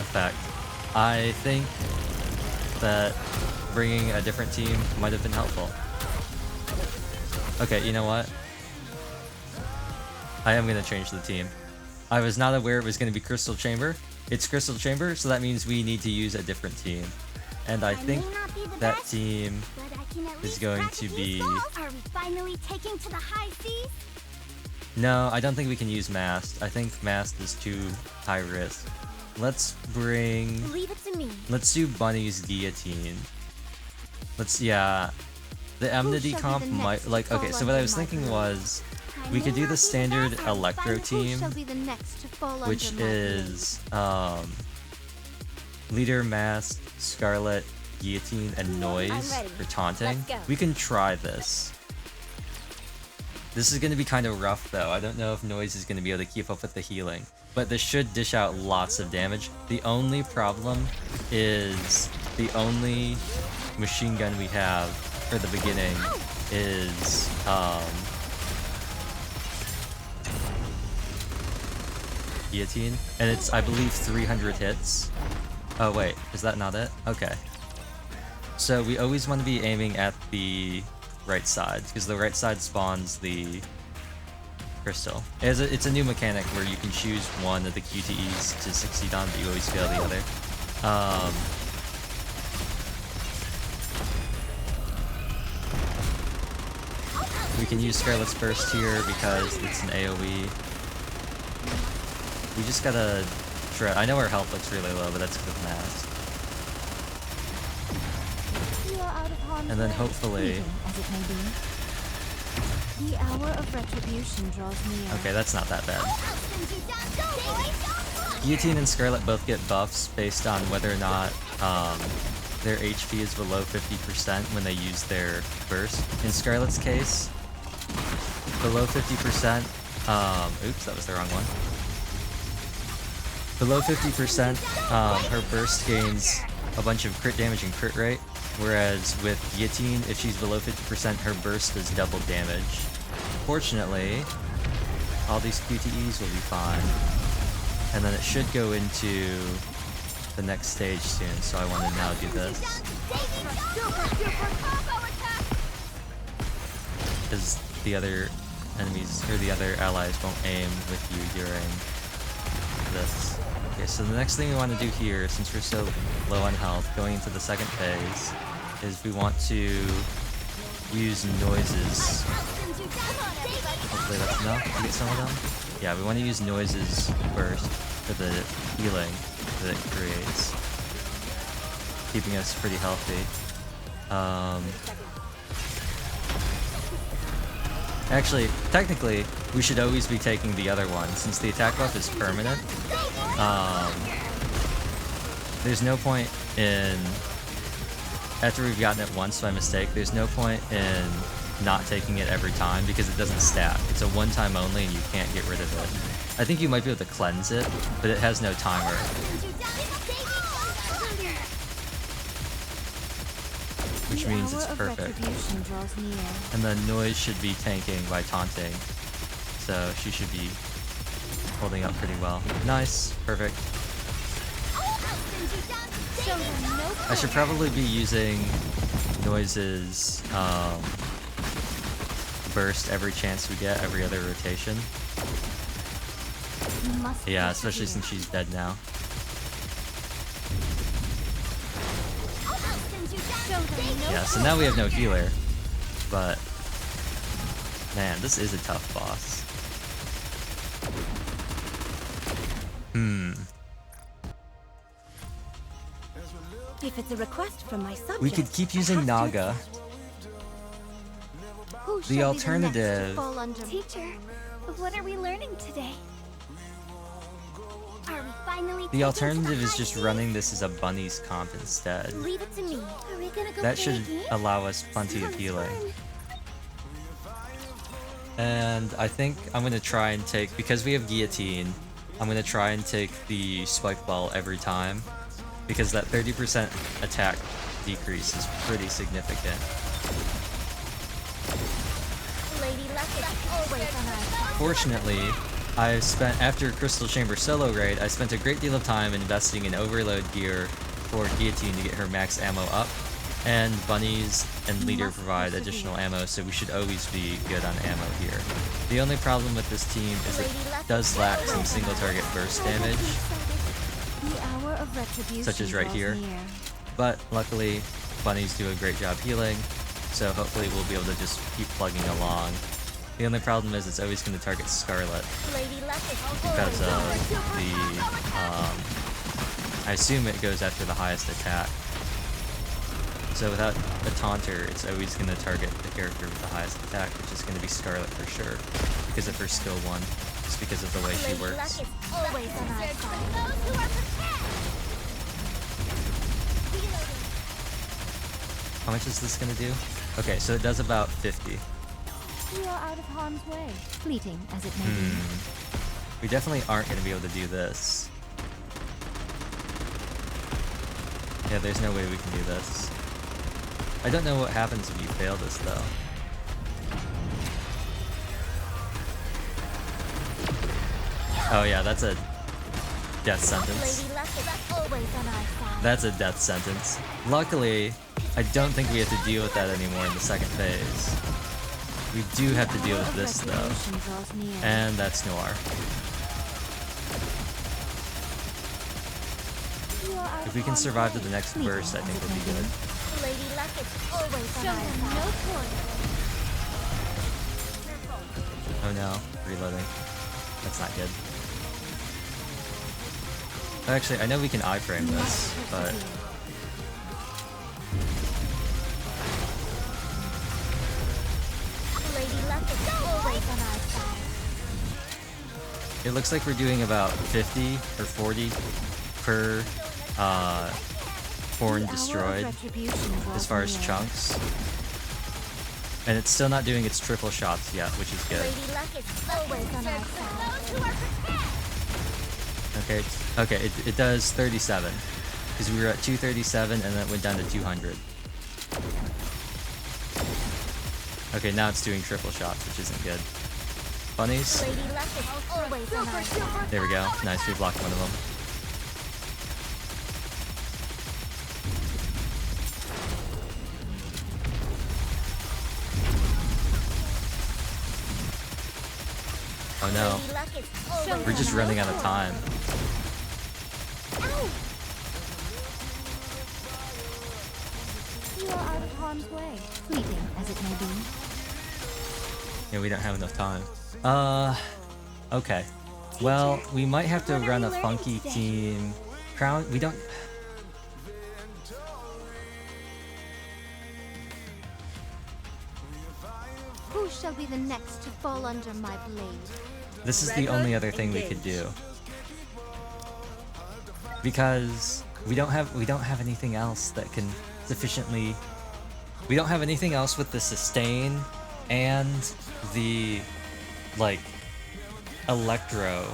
affect. I think that bringing a different team might have been helpful. Okay, you know what? I am going to change the team. I was not aware it was going to be Crystal Chamber. It's Crystal Chamber, so that means we need to use a different team. And I think that team is going to be... Are we finally taking to the high seas? No, I don't think we can use Mast. I think Mast is too high risk. Let's bring... Leave it to me. Let's do Bunny's Guillotine. Yeah. The Enmity comp might... Like, okay, so what I was thinking was... We could do the standard Electro team, which is... Leader, Mast, Scarlet, Guillotine, and Noise for taunting. We can try this. This is going to be kind of rough though. I don't know if Noise is going to be able to keep up with the healing. But this should dish out lots of damage. The only problem is the only machine gun we have for the beginning is Guillotine. And it's, I believe, 300 hits. Oh wait, is that not it? Okay. So we always want to be aiming at the right side, because the right side spawns the crystal. It's a new mechanic where you can choose one of the QTEs to succeed on, but you always fail the other. We can use Scarlet's Burst here because it's an AoE. We just gotta shred. I know our health looks really low, but that's because of Mast. And then hopefully... The hour of retribution draws near. Okay, that's not that bad. Guillotine and Scarlet both get buffs based on whether or not their HP is below 50% when they use their burst. In Scarlet's case, below 50%... oops, that was the wrong one. Below 50%, her burst gains a bunch of crit damage and crit rate. Whereas with Guillotine, if she's below 50%, her burst does double damage. Fortunately, all these QTEs will be fine. And then it should go into the next stage soon, so I want to now do this. Because the other enemies, or the other allies won't aim with you during this. Okay, so the next thing we want to do here, since we're so low on health, going into the second phase, is we want to use noises. Hopefully that's enough to get some of them. Yeah, we want to use noises first for the healing that it creates, keeping us pretty healthy. Actually, technically, we should always be taking the other one, since the attack buff is permanent. There's no point in... After we've gotten it once by mistake, there's no point in not taking it every time, because it doesn't stack. It's a one-time only, and you can't get rid of it. I think you might be able to cleanse it, but it has no timer. Which means it's perfect. And then Noise should be tanking by taunting, so she should be holding up pretty well. Nice, perfect. I should probably be using Noise's burst every chance we get, every other rotation. Yeah, especially since she's dead now. Yeah, so now we have no healer, but man, this is a tough boss. If it's a request from my subject, We could keep using Naga. Who The shall be next to alternative. fall under- Teacher, what are we learning today? Are we finally The alternative is just running this as a bunnies comp instead. Leave it to me. Are we gonna go That play should a game? allow us plenty of healing. And I think I'm gonna try and take, because we have guillotine, I'm gonna try and take the spike ball every time, because that 30% attack decrease is pretty significant. Lady Luck is always on our side. Fortunately, I spent, after Crystal Chamber solo raid, I spent a great deal of time investing in overload gear for guillotine to get her max ammo up, and bunnies and leader provide additional ammo, so we should always be good on ammo here. The only problem with this team is it does lack some single target burst damage, The hour of retribution such as right draws here. near. But luckily, bunnies do a great job healing, so hopefully we'll be able to just keep plugging along. The only problem is it's always going to target Scarlet Lady Luck is because always of the, I assume it goes after the highest attack. So without a taunter, it's always going to target the character with the highest attack, which is going to be Scarlet for sure, because of her skill 1, just because of the way she Lady Luck works. is always on our side. Those who are prepared. How much is this going to do? Okay, so it does about 50. You are out of harm's way, fleeting as it may be. We definitely aren't going to be able to do this. Yeah, there's no way we can do this. I don't know what happens if you fail this, though. Oh yeah, that's a death sentence. Lady Luck is always on our side. That's a death sentence. Luckily, I don't think we have to deal with that anymore in the second phase. We do have to deal with this, though. Retribution draws near. And that's Noir. You are out If of we can harm's survive to way, the next fleeting burst, I as think it we'll be may good. Lady Luck is always on Show our them side. no quarter. Oh no, reloading. That's not good. Actually, I know we can iframe this, but Lady Luck is always on our side. it looks like we're doing about 50 or 40 per horn The hour of destroyed retribution draws as far as near. chunks. And it's still not doing its triple shots yet, which is good. Lady Luck is always on our side. Those who are prepared. Okay, it does 37. Because we were at 237 and then it went down to 200. Okay, now it's doing triple shots, which isn't good. Bunnies? Lady Luck is always on our side. There we go. Nice, we blocked one of them. Oh no. Lady Luck is always We're just on our running out of time. Ow! You are out of harm's way, fleeting as it may be. Yeah, we don't have enough time. Okay. Well, we might have to what are run we a learning funky today? team. Crown, we don't... Who shall be the next to fall under my blade? This is the only other thing we could do. Because we don't have anything else that can sufficiently... We don't have anything else with the sustain and the, like, electro.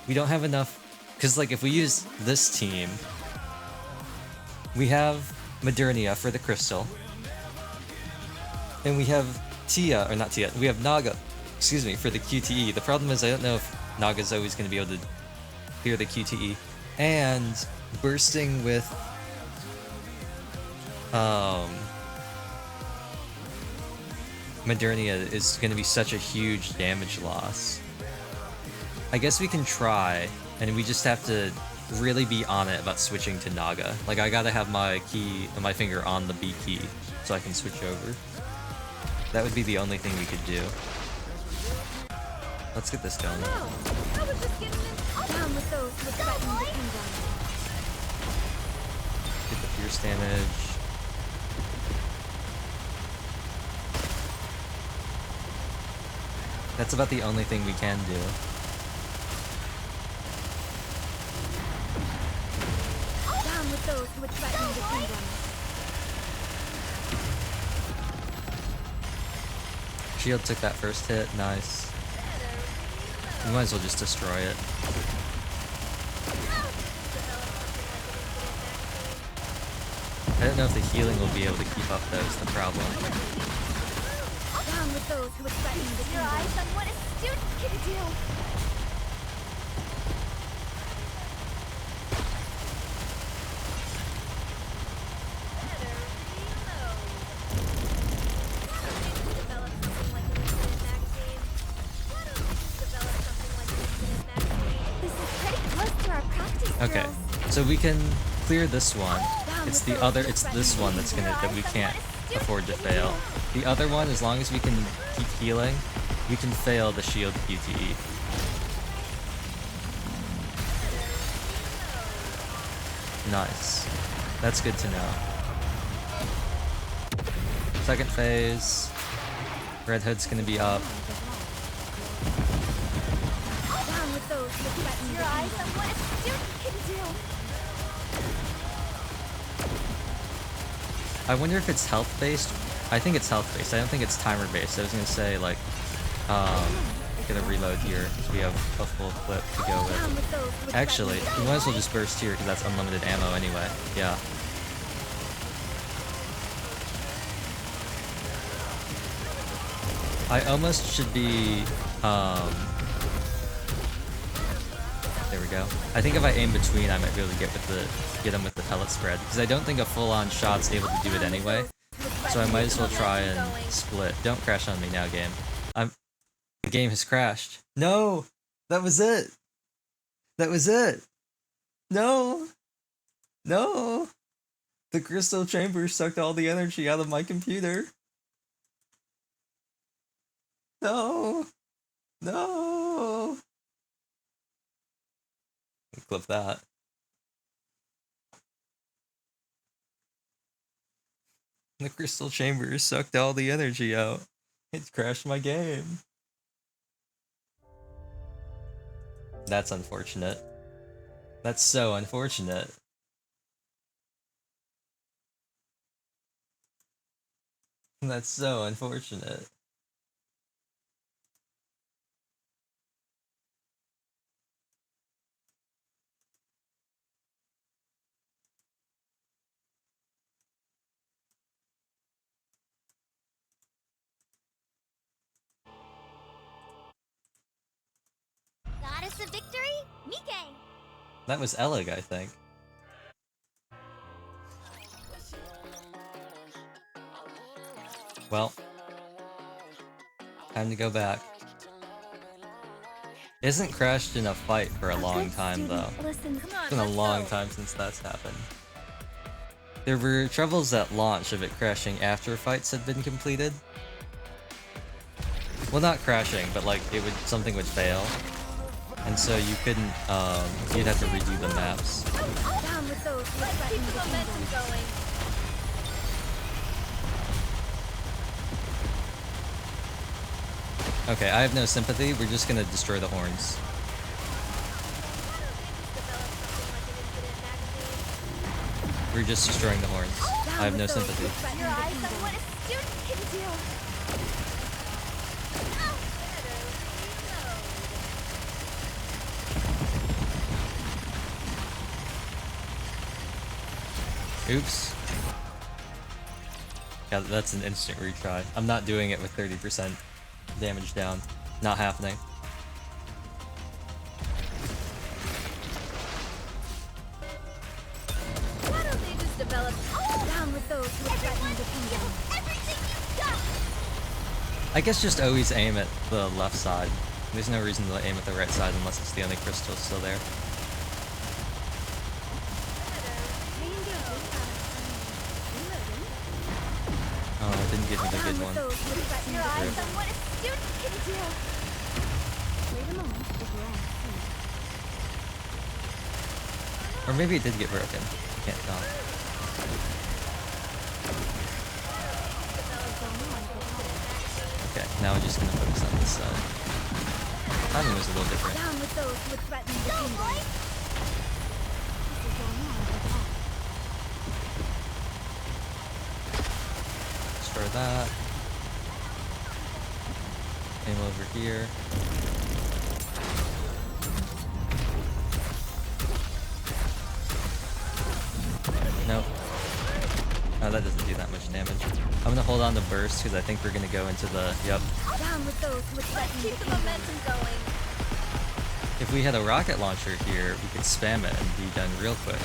We don't have enough... Because, like, if we use this team, we have Modernia for the crystal. And we have Tia, or not Tia, we have Naga, excuse me, for the QTE. The problem is I don't know if Naga's always going to be able to clear the QTE. And bursting with Modernia is going to be such a huge damage loss. I guess we can try, and we just have to really be on it about switching to Naga. Like, I gotta have my key, my finger on the B key, so I can switch over. That would be the only thing we could do. Let's get this going. I was just getting in. Down with those who threaten the kingdom. pierce damage. That's about the only thing we can do. Down with those who would threaten the kingdom. Shield took that first hit, nice. We might as well just destroy it. I don't know if the healing will be able to keep up though, is the problem. Down with those who would threaten the kingdom. Your eyes on what a student can do. Okay, so we can clear this one. It's this one that we can't afford to fail. The other one, as long as we can keep healing, we can fail the shield QTE. Nice. That's good to know. Second phase. Red Hood's gonna be up. Down with those who threaten your eyes on what a student can do. I wonder if it's health based. I think it's health based. I don't think it's timer based. I was gonna say like, get a reload here because we have a full clip to go with. Actually, we might as well just burst here because that's unlimited ammo anyway. Yeah. I almost should be, there we go. I think if I aim between, I might be able to get him with the pellet spread, because I don't think a full-on shot's able to do it anyway. So I might as well try and split. Don't crash on me now, game. The game has crashed. No! That was it! That was it! No! No! The crystal chamber sucked all the energy out of my computer. No! No! Clip that. The crystal chamber sucked all the energy out. It crashed my game. That's unfortunate. That's so unfortunate. That's so unfortunate. Goddess of victory, Nikke. That was Ellig, I think. Well, time to go back. Isn't crashed in a fight for a long time, though. Listen, come on, It's been a long time since that's happened. There were troubles at launch of it crashing after fights had been completed. Well, not crashing, but like something would fail. And so you couldn't, you'd have to redo the maps. Down with those who threaten the kingdom. Going. Okay, I have no sympathy. We're just gonna destroy the horns. We're just destroying the horns. I have no sympathy. Your eyes on what a student can do. Oops. Yeah, that's an instant retry. I'm not doing it with 30% damage down. Not happening. Why don't they just develop down with those who threaten the kingdom? Everything you've got. I guess just always aim at the left side. There's no reason to aim at the right side unless it's the only crystal still there. Oh, it didn't give me the good one. Your eyes on what a student can do. Wait a moment. Or maybe it did get broken. Can't tell. Okay, now we're just gonna focus on this side. Timing was a little different. Down with those who would threaten the kingdom. Destroy that. Aim over here. Nope. Oh, that doesn't do that much damage. I'm gonna hold on to burst because I think we're gonna go into the. Yep. Down with those who would threaten the kingdom. Momentum going. If we had a rocket launcher here, we could spam it and be done real quick.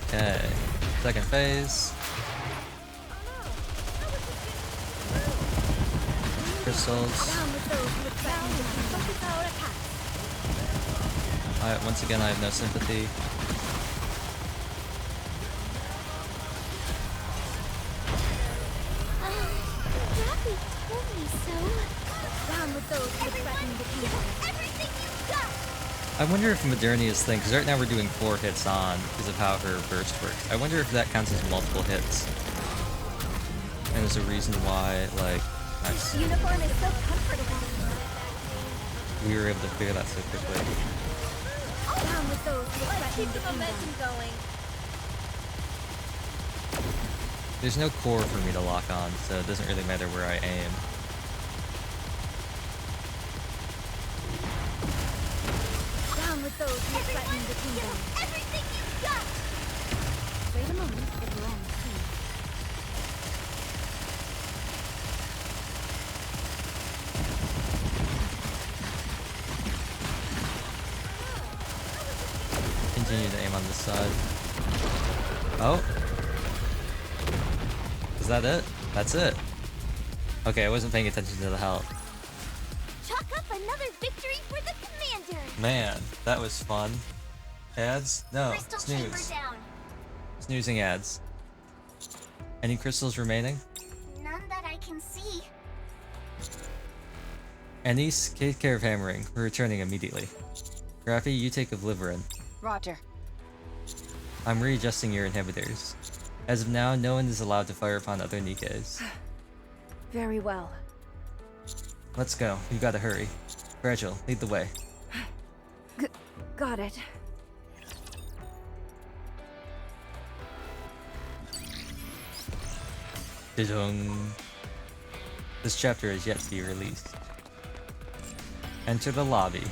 Okay. Second phase. Crystals. Down with those who would threaten the kingdom. Focus our attack. Once again, I have no sympathy. Daddy told me so. Down with those who would threaten the kingdom. Everything you've got. I wonder if Modernia's thing, because right now we're doing 4 hits on because of how her burst works. I wonder if that counts as multiple hits. And there's a reason why, like, This uniform is so comfortable. we were able to figure that so quickly. Down with those who would threaten the momentum going. There's no core for me to lock on, so it doesn't really matter where I aim. Down with those who would threaten the kingdom. Everything you've got. Wait a moment if we're on the scene. Continue to aim on this side. Oh. Is that it? That's it. Okay, I wasn't paying attention to the health. Chalk up another victory for the commander. Man, that was fun. Ads? No, Crystal chamber snooze. down. Snoozing ads. Any crystals remaining? None that I can see. Anise, take care of hammering. We're returning immediately. Rafi, you take of Liveryn. Roger. I'm readjusting your inhibitors. As of now, no one is allowed to fire upon other Nikkes. Very well. Let's go. You gotta hurry. Fragile, lead the way. Got it. Da-dung. This chapter is yet to be released. Enter the lobby.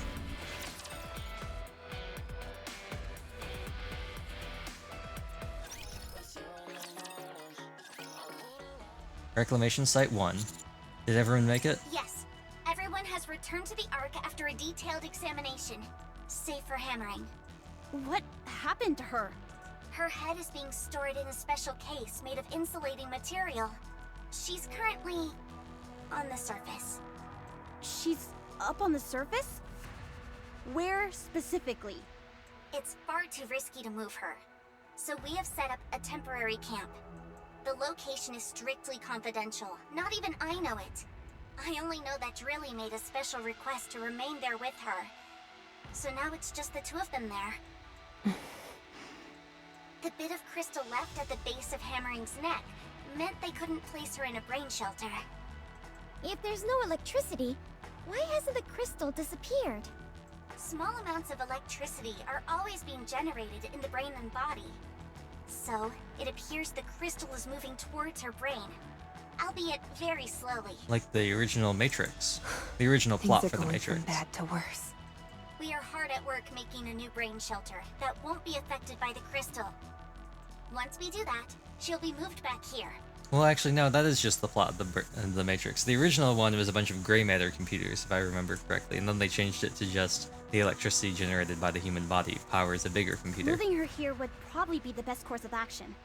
Reclamation Site 1. Did everyone make it? Yes. Everyone has returned to the Ark after a detailed examination. Safe for hammering. What happened to her? Her head is being stored in a special case made of insulating material. She's currently on the surface. She's up on the surface? Where specifically? It's far too risky to move her. So we have set up a temporary camp. The location is strictly confidential. Not even I know it. I only know that Drilly made a special request to remain there with her. So now it's just the two of them there. The bit of crystal left at the base of Hammering's neck meant they couldn't place her in a brain shelter. If there's no electricity, why hasn't the crystal disappeared? Small amounts of electricity are always being generated in the brain and body. So, it appears the crystal is moving towards her brain, albeit very slowly. Like the original Matrix. The original plot Things for are the going Matrix. from bad to worse. We are hard at work making a new brain shelter that won't be affected by the crystal. Once we do that, she'll be moved back here. Well, actually, no, that is just the plot of the Matrix. The original one was a bunch of gray matter computers, if I remember correctly, and then they changed it to just the electricity generated by the human body powers a bigger computer. Moving her here would probably be the best course of action.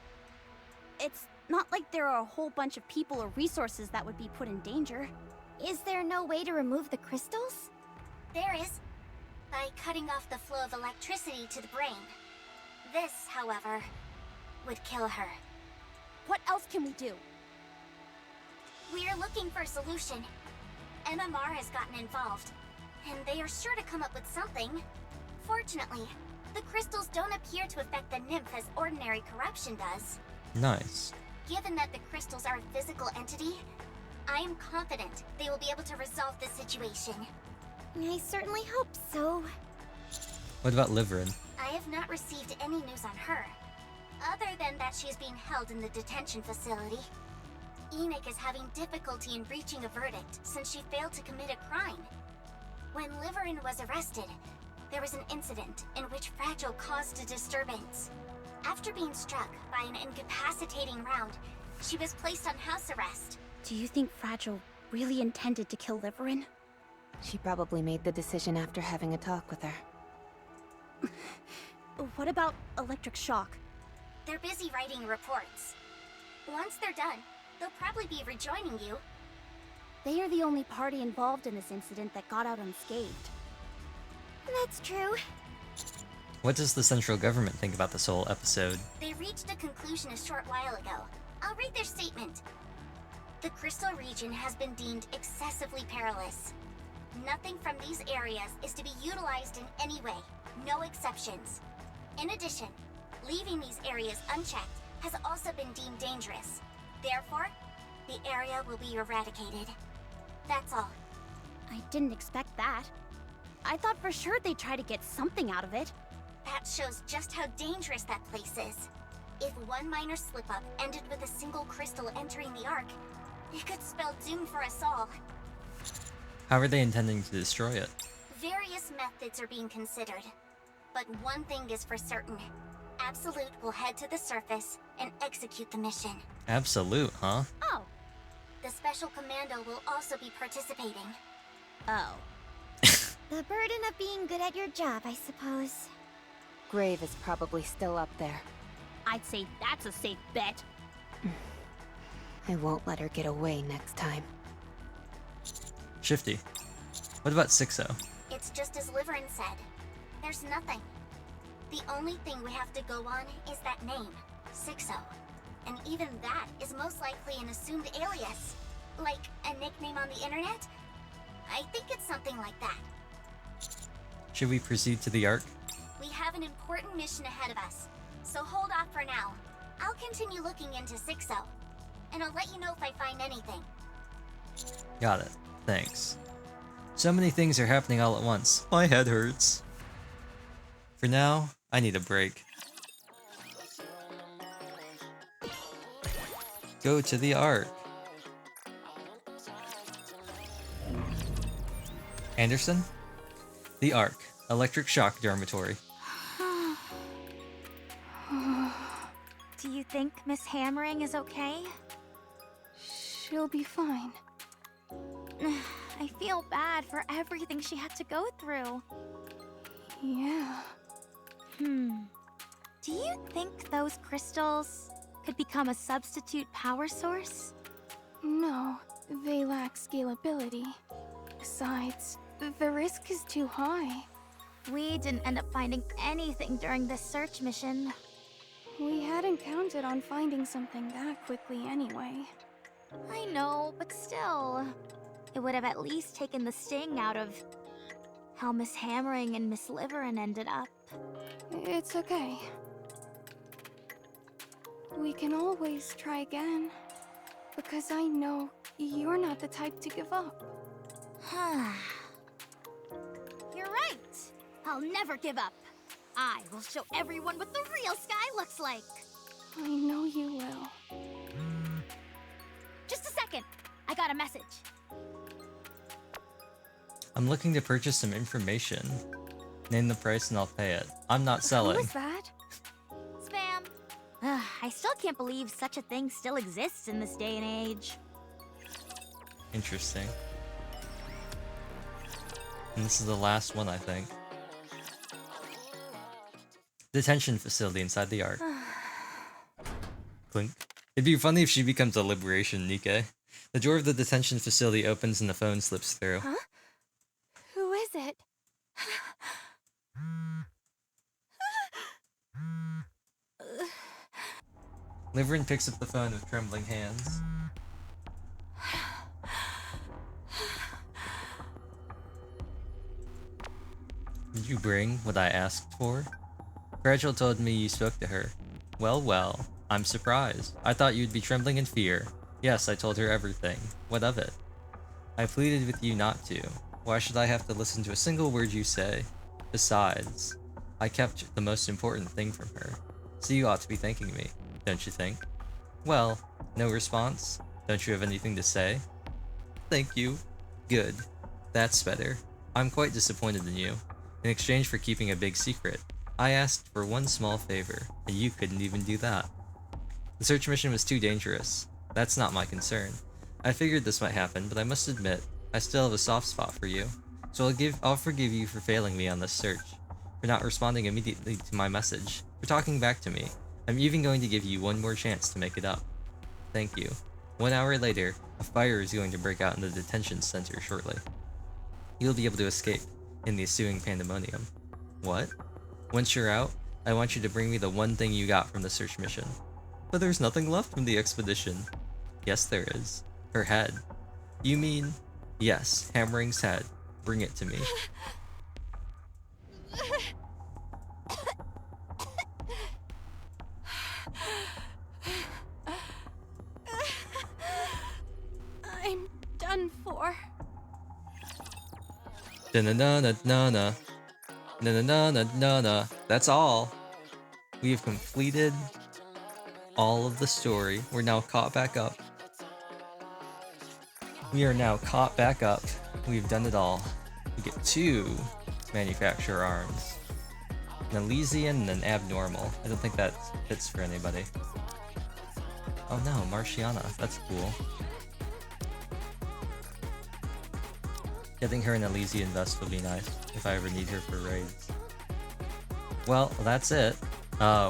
It's not like there are a whole bunch of people or resources that would be put in danger. Is there no way to remove the crystals? There is, by cutting off the flow of electricity to the brain. This, however, would kill her. What else can we do? We are looking for a solution. MMR has gotten involved. and they are sure to come up with something. Fortunately, the crystals don't appear to affect the nymph as ordinary corruption does. Nice. Given that the crystals are a physical entity, I am confident they will be able to resolve this situation. I certainly hope so. What about Liveryn? I have not received any news on her, other than that she is being held in the detention facility. Nikke is having difficulty in reaching a verdict since she failed to commit a crime. When Liveryn was arrested, there was an incident in which Fragile caused a disturbance. After being struck by an incapacitating round, she was placed on house arrest. Do you think Fragile really intended to kill Liveryn? She probably made the decision after having a talk with her. What about electric shock? They're busy writing reports. Once they're done, they'll probably be rejoining you. They are the only party involved in this incident that got out unscathed. That's true. What does the central government think about this whole episode? They reached a conclusion a short while ago. I'll read their statement. The Crystal region has been deemed excessively perilous. Nothing from these areas is to be utilized in any way, no exceptions. In addition, leaving these areas unchecked has also been deemed dangerous. Therefore, the area will be eradicated. That's all. I didn't expect that. I thought for sure they'd try to get something out of it. That shows just how dangerous that place is. If one minor slip-up ended with a single crystal entering the Ark, it could spell doom for us all. How are they intending to destroy it? Various methods are being considered. But one thing is for certain. Absolute will head to the surface and execute the mission. Absolute, huh? Oh. The Special Commando will also be participating. Oh. The burden of being good at your job, I suppose. Grave is probably still up there. I'd say that's a safe bet. I won't let her get away next time. Shifty. What about Sixo? It's just as Liveryn said. There's nothing. The only thing we have to go on is that name, Sixo. And even that is most likely an assumed alias. Like a nickname on the internet? I think it's something like that. Should we proceed to the Ark? We have an important mission ahead of us, so hold off for now. I'll continue looking into Sixo, and I'll let you know if I find anything. Got it. Thanks. So many things are happening all at once. My head hurts. For now, I need a break. Go to the Ark. Anderson? The Ark. Electric shock dormitory. Do you think Miss Hammering is okay? She'll be fine. I feel bad for everything she had to go through. Yeah. Do you think those crystals could become a substitute power source? No, they lack scalability. Besides, the risk is too high. We didn't end up finding anything during this search mission. We hadn't counted on finding something that quickly anyway. I know, but still. It would have at least taken the sting out of how Miss Hammering and Miss Liveryn ended up. It's okay. We can always try again. Because I know you're not the type to give up. You're right. I'll never give up. I will show everyone what the real sky looks like. I know you will. Just a second. I got a message. I'm looking to purchase some information. Name the price and I'll pay it. I'm not selling. Who was that? Spam. I still can't believe such a thing still exists in this day and age. Interesting. And this is the last one, I think. Detention facility inside the Ark. Clink. It'd be funny if she becomes a Liberation Nikke. The door of the detention facility opens and the phone slips through. Huh? Who is it? Liveryn picks up the phone with trembling hands. Did you bring what I asked for? Rachel told me you spoke to her. Well, well, I'm surprised. I thought you'd be trembling in fear. Yes, I told her everything. What of it? I pleaded with you not to. Why should I have to listen to a single word you say? Besides, I kept the most important thing from her. So you ought to be thanking me, don't you think? Well, no response? Don't you have anything to say? Thank you. Good. That's better. I'm quite disappointed in you. In exchange for keeping a big secret, I asked for one small favor, and you couldn't even do that. The search mission was too dangerous. That's not my concern. I figured this might happen, but I must admit, I still have a soft spot for you. So I'll forgive you for failing me on this search, for not responding immediately to my message, for talking back to me. I'm even going to give you one more chance to make it up. Thank you. 1 hour later, a fire is going to break out in the detention center shortly. You'll be able to escape in the ensuing pandemonium. What? Once you're out, I want you to bring me the one thing you got from the search mission. But there's nothing left from the expedition. Yes, there is. Her head. You mean? Yes, Hammering's head. Bring it to me. I'm done for. Da-na-na-na-na-na. Na-na-na-na-na-na. That's all. We have completed all of the story. We're now caught back up. We are now caught back up. We've done it all. We get 2 manufacturer arms. An Elysian and an Abnormal. I don't think that fits for anybody. Oh no, Marciana. That's cool. Getting her an Elysian vest would be nice if I ever need her for raids. Well, that's it.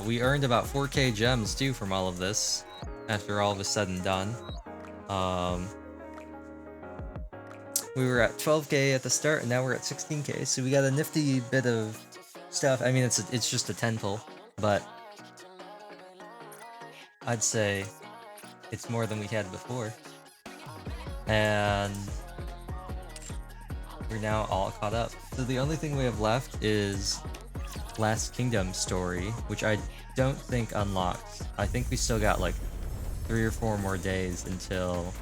We earned about 4k gems too from all of this, after all was said and done. We were at 12k at the start, and now we're at 16k, so we got a nifty bit of stuff. I mean, it's just a 10 pull, but I'd say it's more than we had before. And we're now all caught up. So the only thing we have left is Last Kingdom story, which I don't think unlocks. I think we still got like 3 or 4 more days until...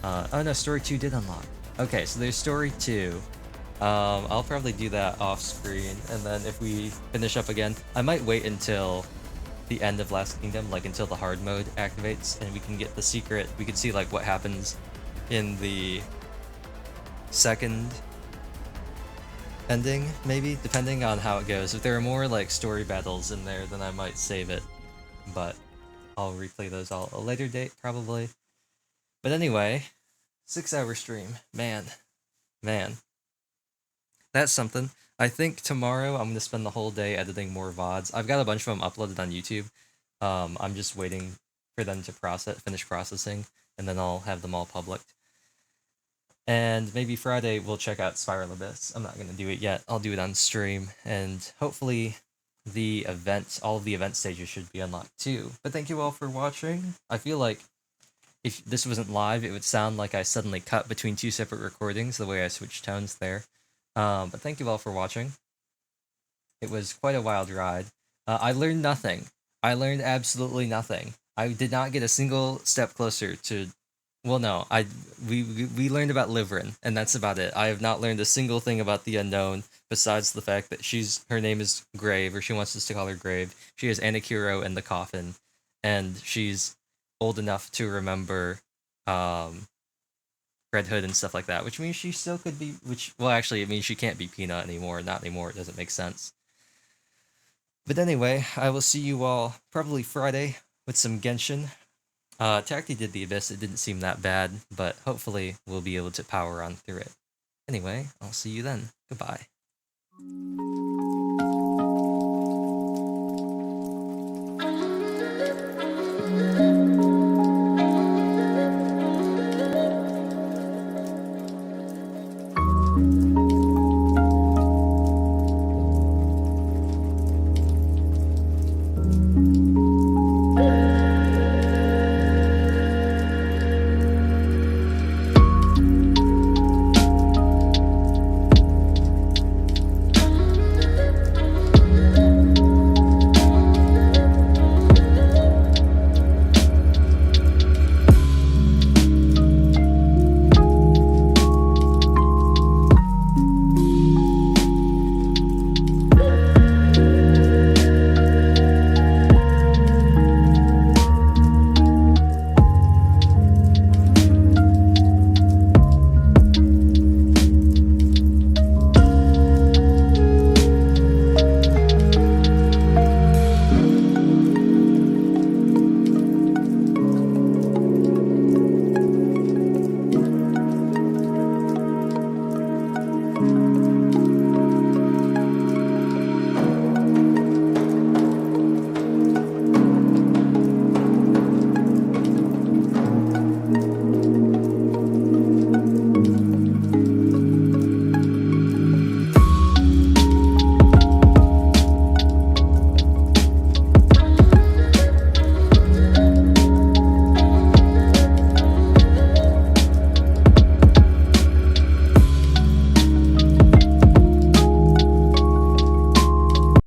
oh no, story 2 did unlock. Okay, so there's story 2. I'll probably do that off screen, and then if we finish up again, I might wait until the end of Last Kingdom, like until the hard mode activates, and we can get the secret. We can see like what happens in the second ending, maybe, depending on how it goes. If there are more like story battles in there, then I might save it, but I'll replay those all at a later date, probably. But anyway, 6-hour stream. Man. That's something. I think tomorrow I'm going to spend the whole day editing more VODs. I've got a bunch of them uploaded on YouTube. I'm just waiting for them to finish processing, and then I'll have them all published. And maybe Friday we'll check out Spiral Abyss. I'm not going to do it yet. I'll do it on stream, and hopefully the events, all of the event stages should be unlocked too. But thank you all for watching. I feel like if this wasn't live, it would sound like I suddenly cut between 2 separate recordings, the way I switched tones there. But thank you all for watching. It was quite a wild ride. I learned nothing. I learned absolutely nothing. I did not get a single step closer to... Well, no, we learned about Liveryn, and that's about it. I have not learned a single thing about the unknown, besides the fact that her name is Grave, or she wants us to call her Grave. She has Anakiro in the coffin, and she's old enough to remember Red Hood and stuff like that, which means she still could be, well, actually, it means she can't be Peanut anymore. Not anymore, it doesn't make sense. But anyway, I will see you all probably Friday with some Genshin. Tacti did the Abyss, it didn't seem that bad, but hopefully we'll be able to power on through it. Anyway, I'll see you then. Goodbye.